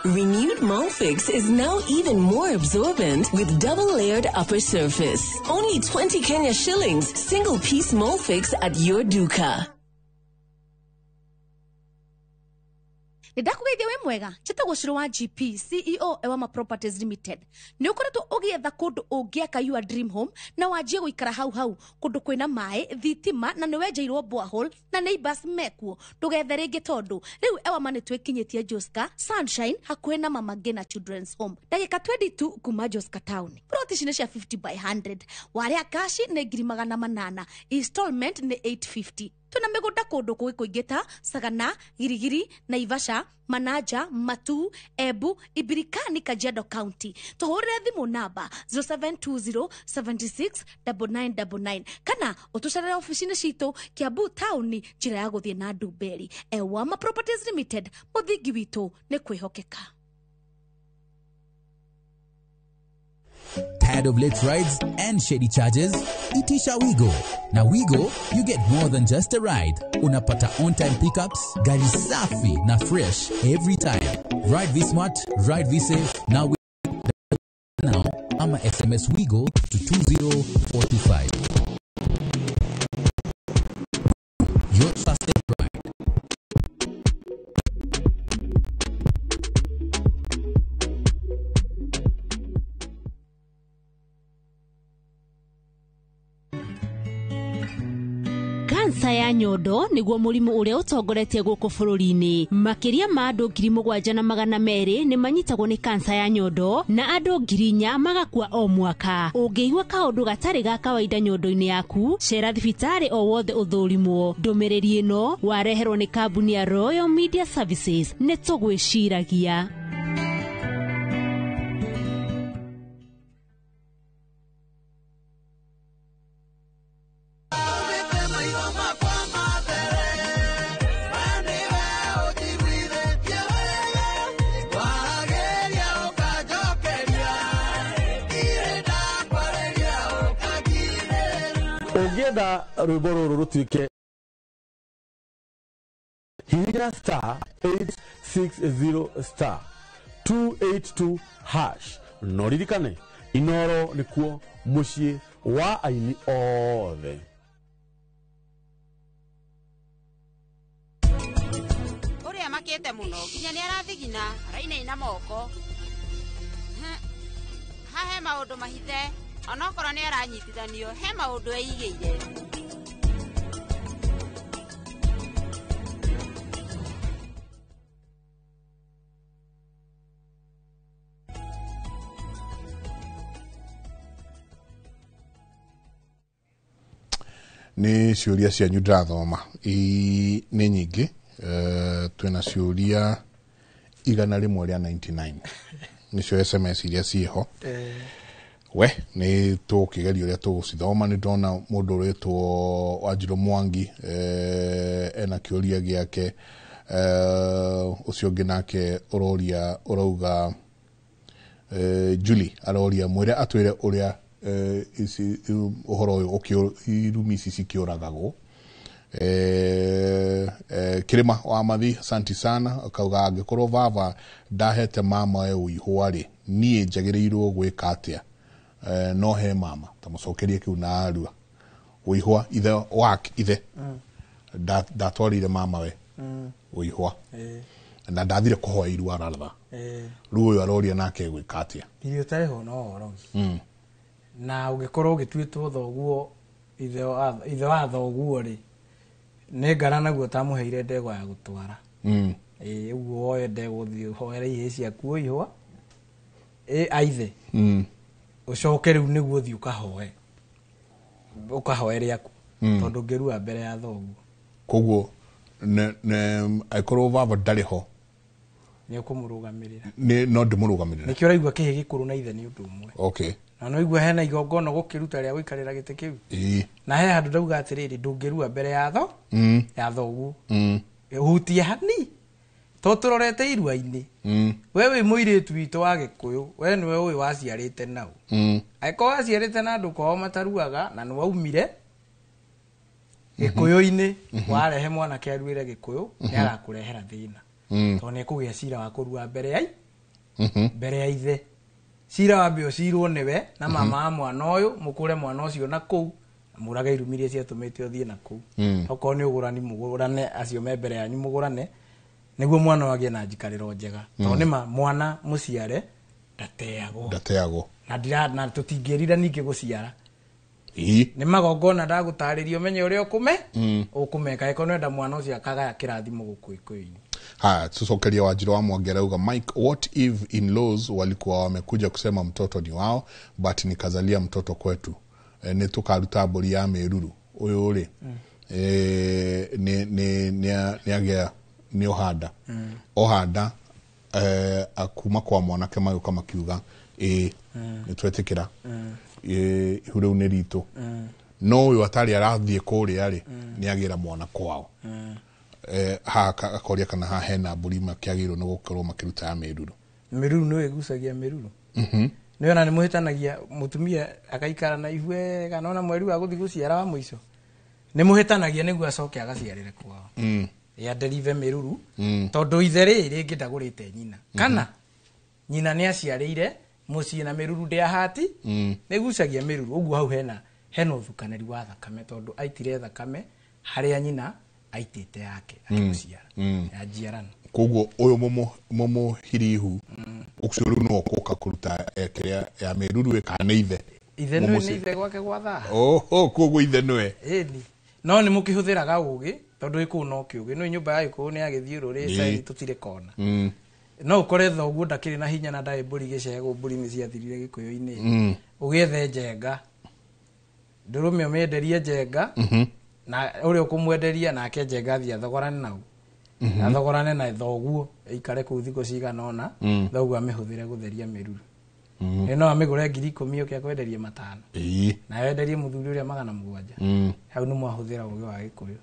Renewed Molfix is now even more absorbent with double-layered upper surface. Only 20 Kenya shillings, single-piece Molfix at your duka. Ndakugeithia we mwega chitagwo Shiro wa GP CEO Ewama Properties Limited ni ukoretwo ugietha kundu ungiaka your dream home na wanjie guikara hau kundu kwina mai thitima na niwenjeirwo borehole na neighbors mekuo tugethe ringi tondu riu Ewama ni twikinyitie Joska Sunshine hakuhe na Mama Ngina Children's Home ndagika 22 kuma Joska Town plot ici ni cia 50 by 100 waria cash ni 800 installment ni 850 tuna migunda kundu kuingita Sagana Girigiri Naivasha Manaja Matu Ebu Ibirikani Kajiado County tuhurire thimu namba 0720769999 kana utucarire ofisini citu Kiambu Town njira ya guthie na Ndumberi Ewama Properties Limited muthingi witu ni kwihokeka. Tired of late rides and shady charges? Itisha Wigo. Na Wigo, you get more than just a ride. Unapata on-time pickups, gari safi na fresh every time. Ride V-Smart, ride V-Safe. Now ama SMS Wigo to 20425. Your trusted ride. Kansa ya nyondo niguo murimu uria utongoretie guku bururi-ini makiria ma andu 7,200 ni manyitagwo ni kansa ya nyondo na andu 4,000 magakua o mwaka. Ungiigua kaundu gatari ga kawaida nyondo-ini yaku cera thibitari o wothe uthurimwo. Ndumiriri ino wareherwo ni kambuni ya Royal Media Services ni tugwiciragia. Ungenda rwimbo ruru rutuike hinya star 860 star 282 hash noririkane inoro nikuo mucii wa aini othe. Uria makete muno kinya ni arathigina araina moko hahe maundu mahithe onokorwo ni aranyitithanio he maundu eigeire. Ni ciuria cianyu ndathoma ni nyingi twina ciuria 199 nicio SMS iria ciho we ni tukigeria uria tugucithoma ni ndona mundu uritwo Wanjiru Mwangi ena kiuria giake ucio ungi nake urauga Julie aroria mwire atwire uria isi uhoro uyu irumi ici cikiuragagwo Kirima wa Mathi asante sana akauga angikorwo vava ndahete mama we uihwa ri nie njagirirwo gwika atia no he mama tamucokerie kiu na arua uihwa ithe wake ithe ndatwarire mama we uihwa na ndathire kuhoya irua aratha riu uyu aroria nake gwika atia irio tareho no orogi na ugikorwo gitwitwo thoguo ithe wa thoguo ri ne garana guo tamuheire ndego ya gutwara uguo oye ndego thio hoera ihe ciaku ihwa aithe ucoke riu niguo thio ukahoe riaku tondu ngirua mbere ya thoguo koguo ne aikorwo vava ndariho ni ukumurugamirira ni no ndimurugamirira nikio raigua kihe gikuru na ithe ni undu umwe okay na no igua hena igongono gukiruta ria guikarira gite kiu na he handu ndauga atiriri ndungirua mbere ya thoguo hutia hani to turorete irua-ini wewe muiritu witu wa Gikuyu we niwe uyu waciarite nau aiko waciarite na andu kwao mataruaga na niwe umire Gikuyu-ini warehe mwana kiaruire Gikuyu ni arakurehera thina to ni kugia cira wa kurua mbere mbere ya ithe cira wambe ũcirwo nĩwe na mama wa mwana ũyũ mũkũre mwana ũcio na kũu mũraga irumirie ciatũmĩte ũthiĩ na kũu okorwo nĩ ũgũrani mũgũrane acio me mbere yanyu mũgũrane nĩguo mwana wagĩe na njikarĩro njega tondũ nĩma mwana mũciare ndateagwo na tũtingĩrira ningĩ gũciara nĩ magongona ndagũtarĩria ũmenye ũrĩa ũkũmeka eko nenda mwana ũcio akagaya kĩrathimo gũkũ Gĩkũyũ-inĩ. Haya, tusokelia Wanjiru wa Mwangera uga Mike, what if in-laws walikuwa wamekuja kusema mtoto ni wao but nikazalia mtoto kwetu ni tukaruta mburi ya Meruru uyu uri ni ohada ohada akuma kwa mwanake mayo kama kiuga nitwetikira ihuru ni ritu no uyu atari arathie kuri ari ni agira mwana kwao akoria kana ha hena mburi makiagirwo ni gukorwo makiruta ya Meruru no igucagia Meruru nĩ ona nĩ mũhĩtanagia mũtumia akaikara na ihwe kana ona mweri wa gũthiĩ gũciara wa mũico nĩ mũhĩtanagia nĩguo acoke agaciarĩre kwao ya derive Meruru tondũ ithe rĩngĩ ndagũrĩte nyina kana nyina nĩ aciarĩire mũciĩ na Meruru ndĩahati nĩ gucagia Meruru ũguo hau hena ũthukanĩri wa thakame tondũ aitire thakame harĩa nyina aitĩte yake akĩmũciara ya njiarano koguo uyu momo hirihu uksuru no koka kuruta ekeria ya Meruru kana ithe no ni ithe gwake gwa tha koguo ithe noe eni no ni mukihuthiraga ugi tondu iku no kiugi no nyumba ya iku ni agithiururi sai tutire kona no ukore thoguo ndakiri na hinya na ndai mburi gicego mburi ni ciathirire Gikuyu-ini ugiethe njenga ndurume umenderie njenga na uri ukumwenderia nake njenga thia thogorane nau na thogorane na thoguo ikare ku thiko cigana ona thoguo amihuthire gutheria Meruru no amigure 10,000 ukia kwenderie 5 na wenderie muthuri uria 700 hau no mwahuthira ugi wa Gikuyu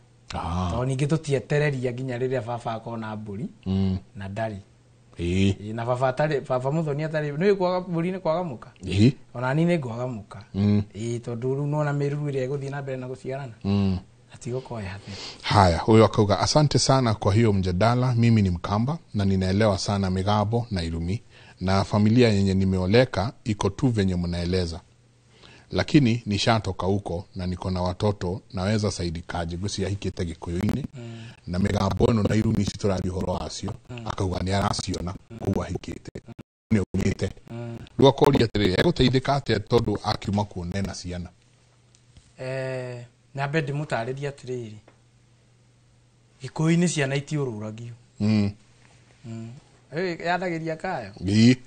to ningi tutietereria nginya riria baba akona mburi na ndari na baba muthoni atari no ikwaga mburi ni kwaga muka ona ni ni ngwaga muka tondu ru no na Meruru iria iguthii na mbere na guciarana Haya, huyo akauga asante sana kwa hiyo mjadala. Mimi ni Mkamba na ninaelewa sana Migabo na Irumi na familia yenye nimeoleka iko tu venye mnaeleza, lakini nishatoka huko na niko na watoto naweza saidikaje gucia hikite Gikuyu-ini na Migabo no na Irumi citurari horo acio akauga ni araciona kuwa hikite ni umite rwa koria tere eguteithika ate tondu akiuma kuonena ciana na bedi mutariria atiriri Gikuyu-ini ciana itiururagio yadagiria kayo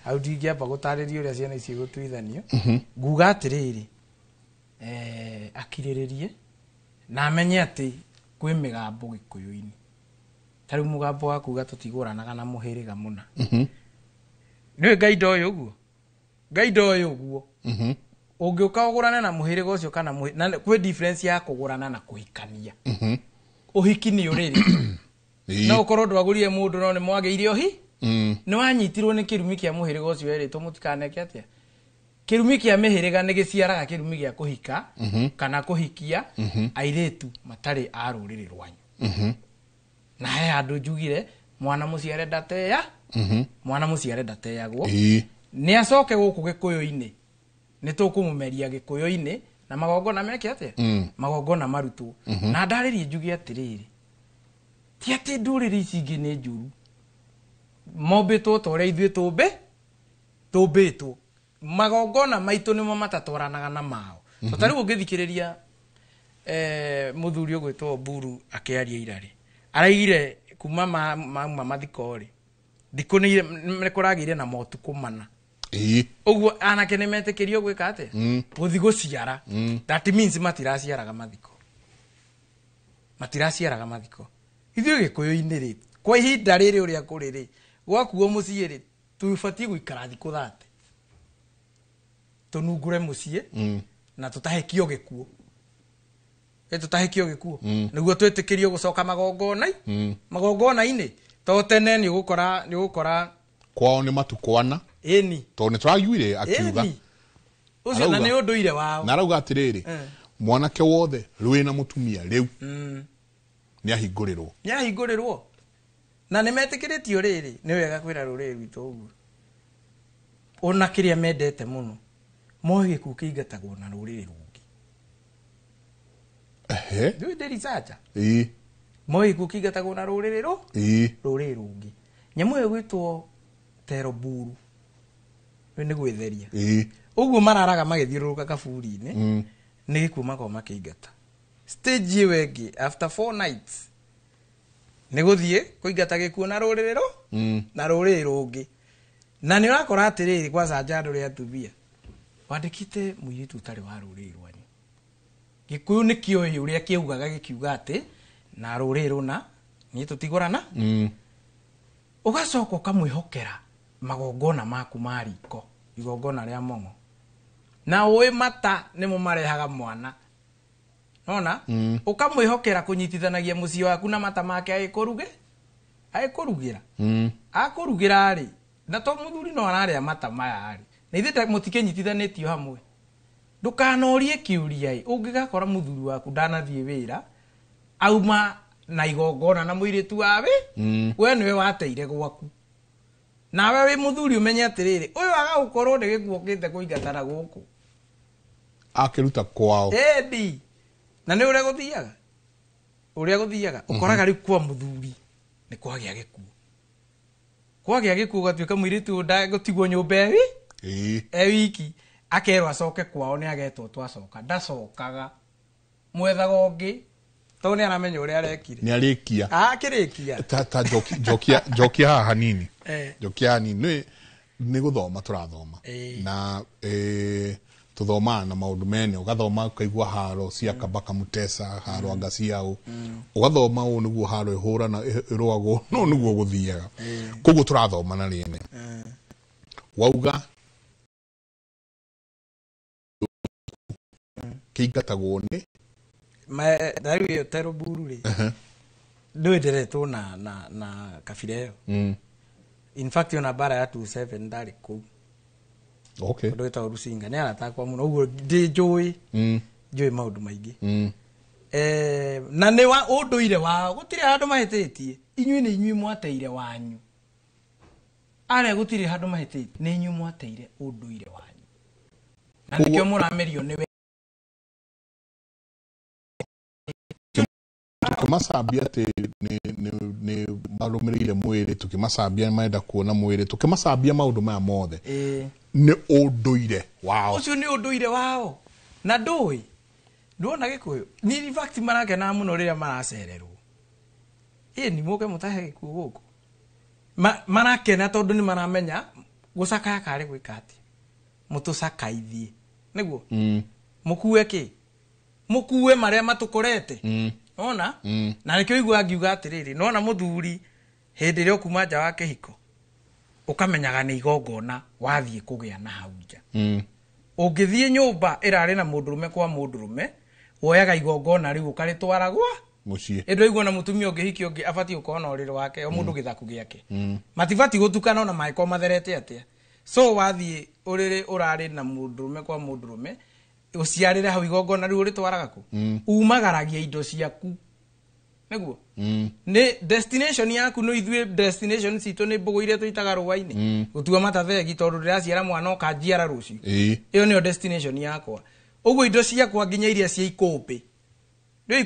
au ndingiamba gutariria uria ciana ici gutuithanio nguga atiriri akiriririe na amenye ati kwi migambo Gikuyu-ini tari mugambo wa kuga tutiguranaga na muhiriga muna ni gaido yo uguo ungiuka ugurana na muhiriga ucio kana na kwi difference ya kugurana na kuhikania uhiki ni uriri no ukorwo ndwagurie mundu no ni mwageire ohi ni wanyitirwo ni kirumi kia muhiriga ucio eritwo mutikaneke atia kirumi kia mihiriga ni giciaraga kirumi gia kuhika kana kuhikia airetu matari a ruriri rwanyu na he andu njugire mwana muciare ndateya mwana muciare ndateyagwo ni acoke guku Gikuyu-ini ni tukumumeria Gikuyu-ini na magongona meke atia magongona marutwo na ndaririe njugi atiriri ti ati nduriri ici ingi ni njuru mombitwo toria ithuĩ tumbitwo magongona maitu nimo matatwaranaga na mao tari ũngĩthikĩrĩria muthuri ũgwĩtwo Mburu akiaria irari araigire kuma mathikori thikũ nĩ kũragire na motuko mana uguo anake nĩ metĩkĩrio gwĩka ate gũthi gũciara that means matiraciaraga mathiko ithuĩ Gikuyu-ini rĩ kwa ihinda rĩrĩ ũrĩa kũrĩ rĩ gwakuo mũciĩ rĩ tũbatie gũikara thikũ 30 tunungure mũciĩ na tũtahekio gĩkuũ nĩguo twĩtĩkĩrio gũcoka magongona-inĩ to tene nĩ ũgũkora kwao nĩ matukwana eni to nĩ tũraiguire akiuga ucio na nĩ ũndũire wao na arauga atĩrĩrĩ mwanake wothe rwĩ na mũtumia rĩu nĩ ahingũrĩrwo na nĩ metĩkĩrĩtio rĩrĩ nĩ wega kwĩra rũrĩrĩ rwitũ ũguo ona kiria mendete muno mohi ku kiingatagwo na ruriri rungi ndu nderi sacha mohi ku kiingatagwo na ruriri ruriri rungi nyamu yo gwitwo teroburu ni gwitheria uguo mararaga magithiururuka kaburi-ini ni gikuma kwa makingata stage wengi after 4 nights ni guthie kuingata gikuo na ruriri na ruriri rungi na ni urakora atiriri kwa sanjando ria tubia wandikite muiritu utari wa ruriri rwanyu gikuyu ni kioyi uria kiugaga gikiuga ati na ruriri runa ni tutigorana ugacoka ukamwihokera magongona maku mariko igongona ria mongo na uwe mata ni mumarehaga mwana nona ukamwihokera kunyitithanagia mucii waku na mata make aikurugira akurugira ari na to muthuri no araria mata maya ari na ithe mutikinyitithanitio hamwe ndukanorie kiuria ungigakora muthuri waku ndanathie wira auma na igongona na muiritu wawe we niwe wateire gwaku nawe wi muthuri umenye atiriri uyu agagukorwo ndi gikuokite kuingatana guku akiruta kwao endi na ni uria guthiaga ukoraga ri kwa muthuri ni kwagia gikuo gatuika muiritu ndagutigwo nyumba wiki akerwo acoke kwao ni agetwo twacoka ndacokaga mwethaga ungi to ni aramenya uria arekire ni arikia akirikia ta jokia haha hanini jokia hanini ni guthoma turathoma na tuthoma na maundu mene ugathoma ukaigua haro cia kabaka mutesa haro angasiao ugathoma u niguo haro ihura na irwago no niguo guthiaga koguo turathoma na riene wauga kiingatagwo ni dari yo teroburu ri nduenderetwo na kabira iyo in fact ona bara ya 27 ndari ku okay ndo eta urusinga ni aratakwa muno uguo ndi njui maundu maingi na ni wa unduire wao gutire handu mahititie inyui ni inyui mwateire wanyu are gutire handu mahititie ni inyui mwateire unduire wanyu na nikio muramerio ni tukimasambia ati ni marumirire mwiri tukimasambia maenda kuona mwiri tukimasambia maundu maya mothe ni unduire wao ucio ni unduire wao na ndui nduona gikuyu ni in fact marakena muno riria maracererwo ni muke mutahe gikuyu guku marakena tondu ni maramenya gucakaya kari gwikati mutucakaithie niguo mukuwe ki mukuwe maria matukorete ona na nikio igua ngiuga atiriri nona muthuri hindi rio kuma nja wa kihiko ukamenyaga ni igongona wathie kugia na hauja ungithie nyumba irari na mundurume kwa mundurume woyaga igongona riu ukaritwaragwa mucie endo igwa na mutumia ungihiki ungi abati ukona uriro wake o mundu githaku giake matibati gutukana ona maiko matherete atia so wathie uriri urari na mundurume kwa mundurume uciarire hau igongona riu ritwaraga ku umagaragia indo ciaku niguo ni destination yaku no ithue destination cito ni mbugu iria tuitaga ruwa-ini gutua matathegi tondu ndiraciara mwana ukanjiara rucio iyo niyo destination yakwa uguo indo ciakwa nginya iria cia ikumbi ndio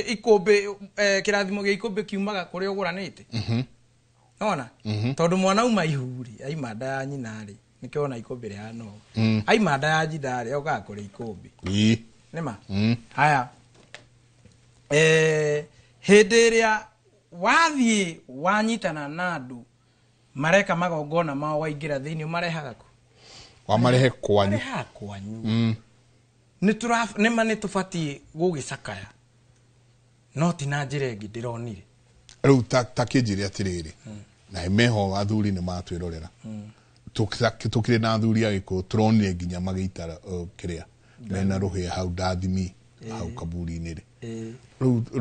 ikumbi kirathimo gia ikumbi kiumaga kuria uguranite ona tondu mwana uma ihuri aima nda ya nyinari nikiona ikumbi ria no aima nda ya njidari oka kuria ikumbi nima haya hindi iria wathie wanyitana na andu mareka magongona mao waingira thiini marehaga ku wamarehe kwanyu ni tubatie gugicakaya no ti na njira ingi ndironire riu ta kinjiri atiriri na imeho athuri ni matwirorera tukire na athuri agiko turonire nginya magitara kiria mena ruhe hau ndathimi hau kaburi-ini ri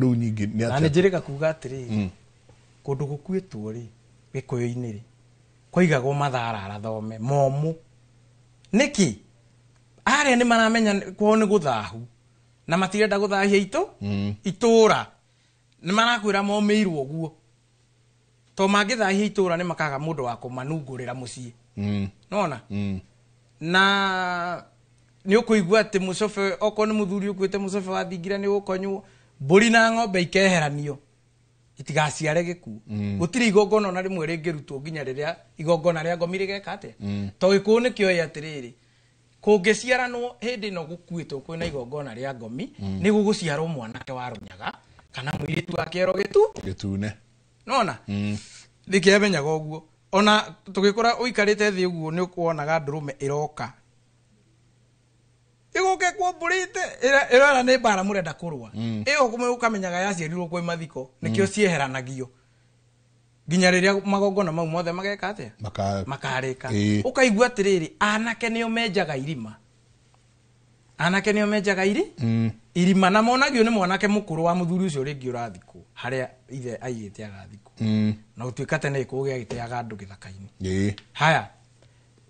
riu nyingi ni na njirika kuga atiri kundu gukwitwo ri gikuyu-ini ri koigagwo mathara thome momu niki aria ni maramenya kwao ni guthahu na matirenda guthahia itura ni marakwira momeirwo guo to mangithahia itura ni makaga mundu wa kumanungurira mucii nona na ni ukuigua ati mucobe oko ni muthuri ukuite mucobe wa thingira ni gukonywo mburi na ng'ombe ikeheranio itigaciare giku gutiri igongona na rimwe ringirutwo nginya riria igongona ria ngomi rigeka atia to gikuo ni kioya atiriri kungiciaranwo hindi no gukuitwo kwina igongona ria ngomi ni guguciarwo mwanake wa runyaga kana mwiritu wa kiero gitune nona ndikiamenyaga uguo ona tugikora uikarite thi uguo ni ukuonaga ndurume iroka iguke kwomburite irara ni bara murenda kurwa iyo kumwe ukamenyaga yaciarirwo kwi mathiko nikio cieheranagio nginya riria magongona mau mothe mageka atia makarika ukaigua atiriri anake nio menjaga irima irima na monagio ni mwanake mukuru wa muthuri ucio ringi urathikwo haria ithe aigite agathikwo na utuika tene ikugia giteaga andu githaka-ini haya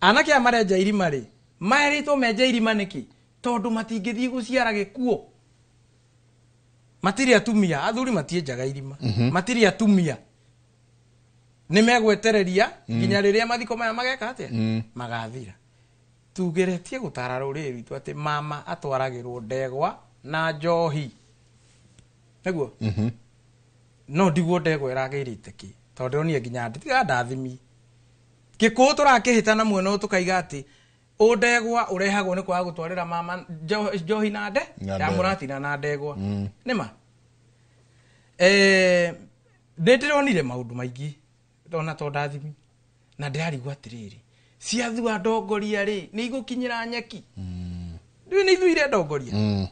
anake amarenja irima ri maerito menja irima niki tondu matingithii guciara gikuo matiri atumia athuri matienjaga irima matiri atumia ni megwetereria nginya riria mathiko maya mageka atia magathira tugeretie gutara ruriri rwitu ati mama atwaragirwo ndegwa na njohi neguo no ndigwo ndegwa irageirite ki tondu nie nginya nditiga ndathimi gikuo turakihitana mwena tukaiga ati ndegwa urehagwo ni kwa gutwarira mama njohi na nde ya muratina na ndegwa nima ndironire maundu maingi ona to ndathimi na ndirarigwa atiriri ciathua ndongoria ri ni igukinyira nyeki ni ithuire ndongoria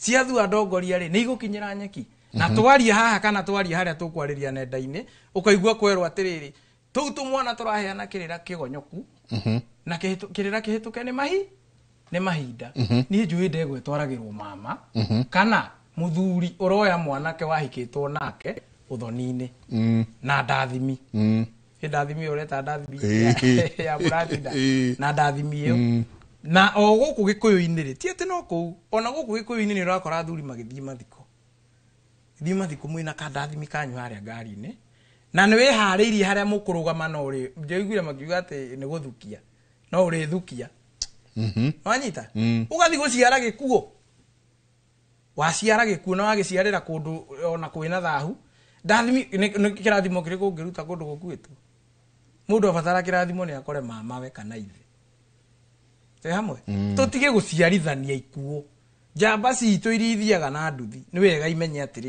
ciathua ndongoria ri ni igukinyira nyeki na twaria haha kana twaria haria tukwariria nenda-ini ukaigua kwerwo atiriri tu mwana turaheana kirira kigonyoku na kirira kihituke ni mahinda ni njui ndegwe twaragirwo mama kana muthuri uroya mwanake wahikitwo nake uthoni-ini na ndathimi ndathimi ureta ndathimi ya buratinda na ndathimi iyo na o guku gikuyu-ini ri ti ati no kuu ona guku gikuyu-ini ni urakora athuri magithii mathiko mwina ka ndathimi kanyu haria ngari-ini na ni wihariirie haria mukurugama no uri njoiguire makiuga ati ni guthukia no uri thukia wanyita ugathi guciara gikuo waciara gikuo na wagiciarira kundu ona kwina thahu ndathimi ni kirathimo kiriku ungiruta kundu gukuitwo mundu abatara kirathimo ni akore mama we kana ithe te hamwe tutige guciarithania ikuo njamba citu iria ithiaga na nduthi ni wega imenye atiri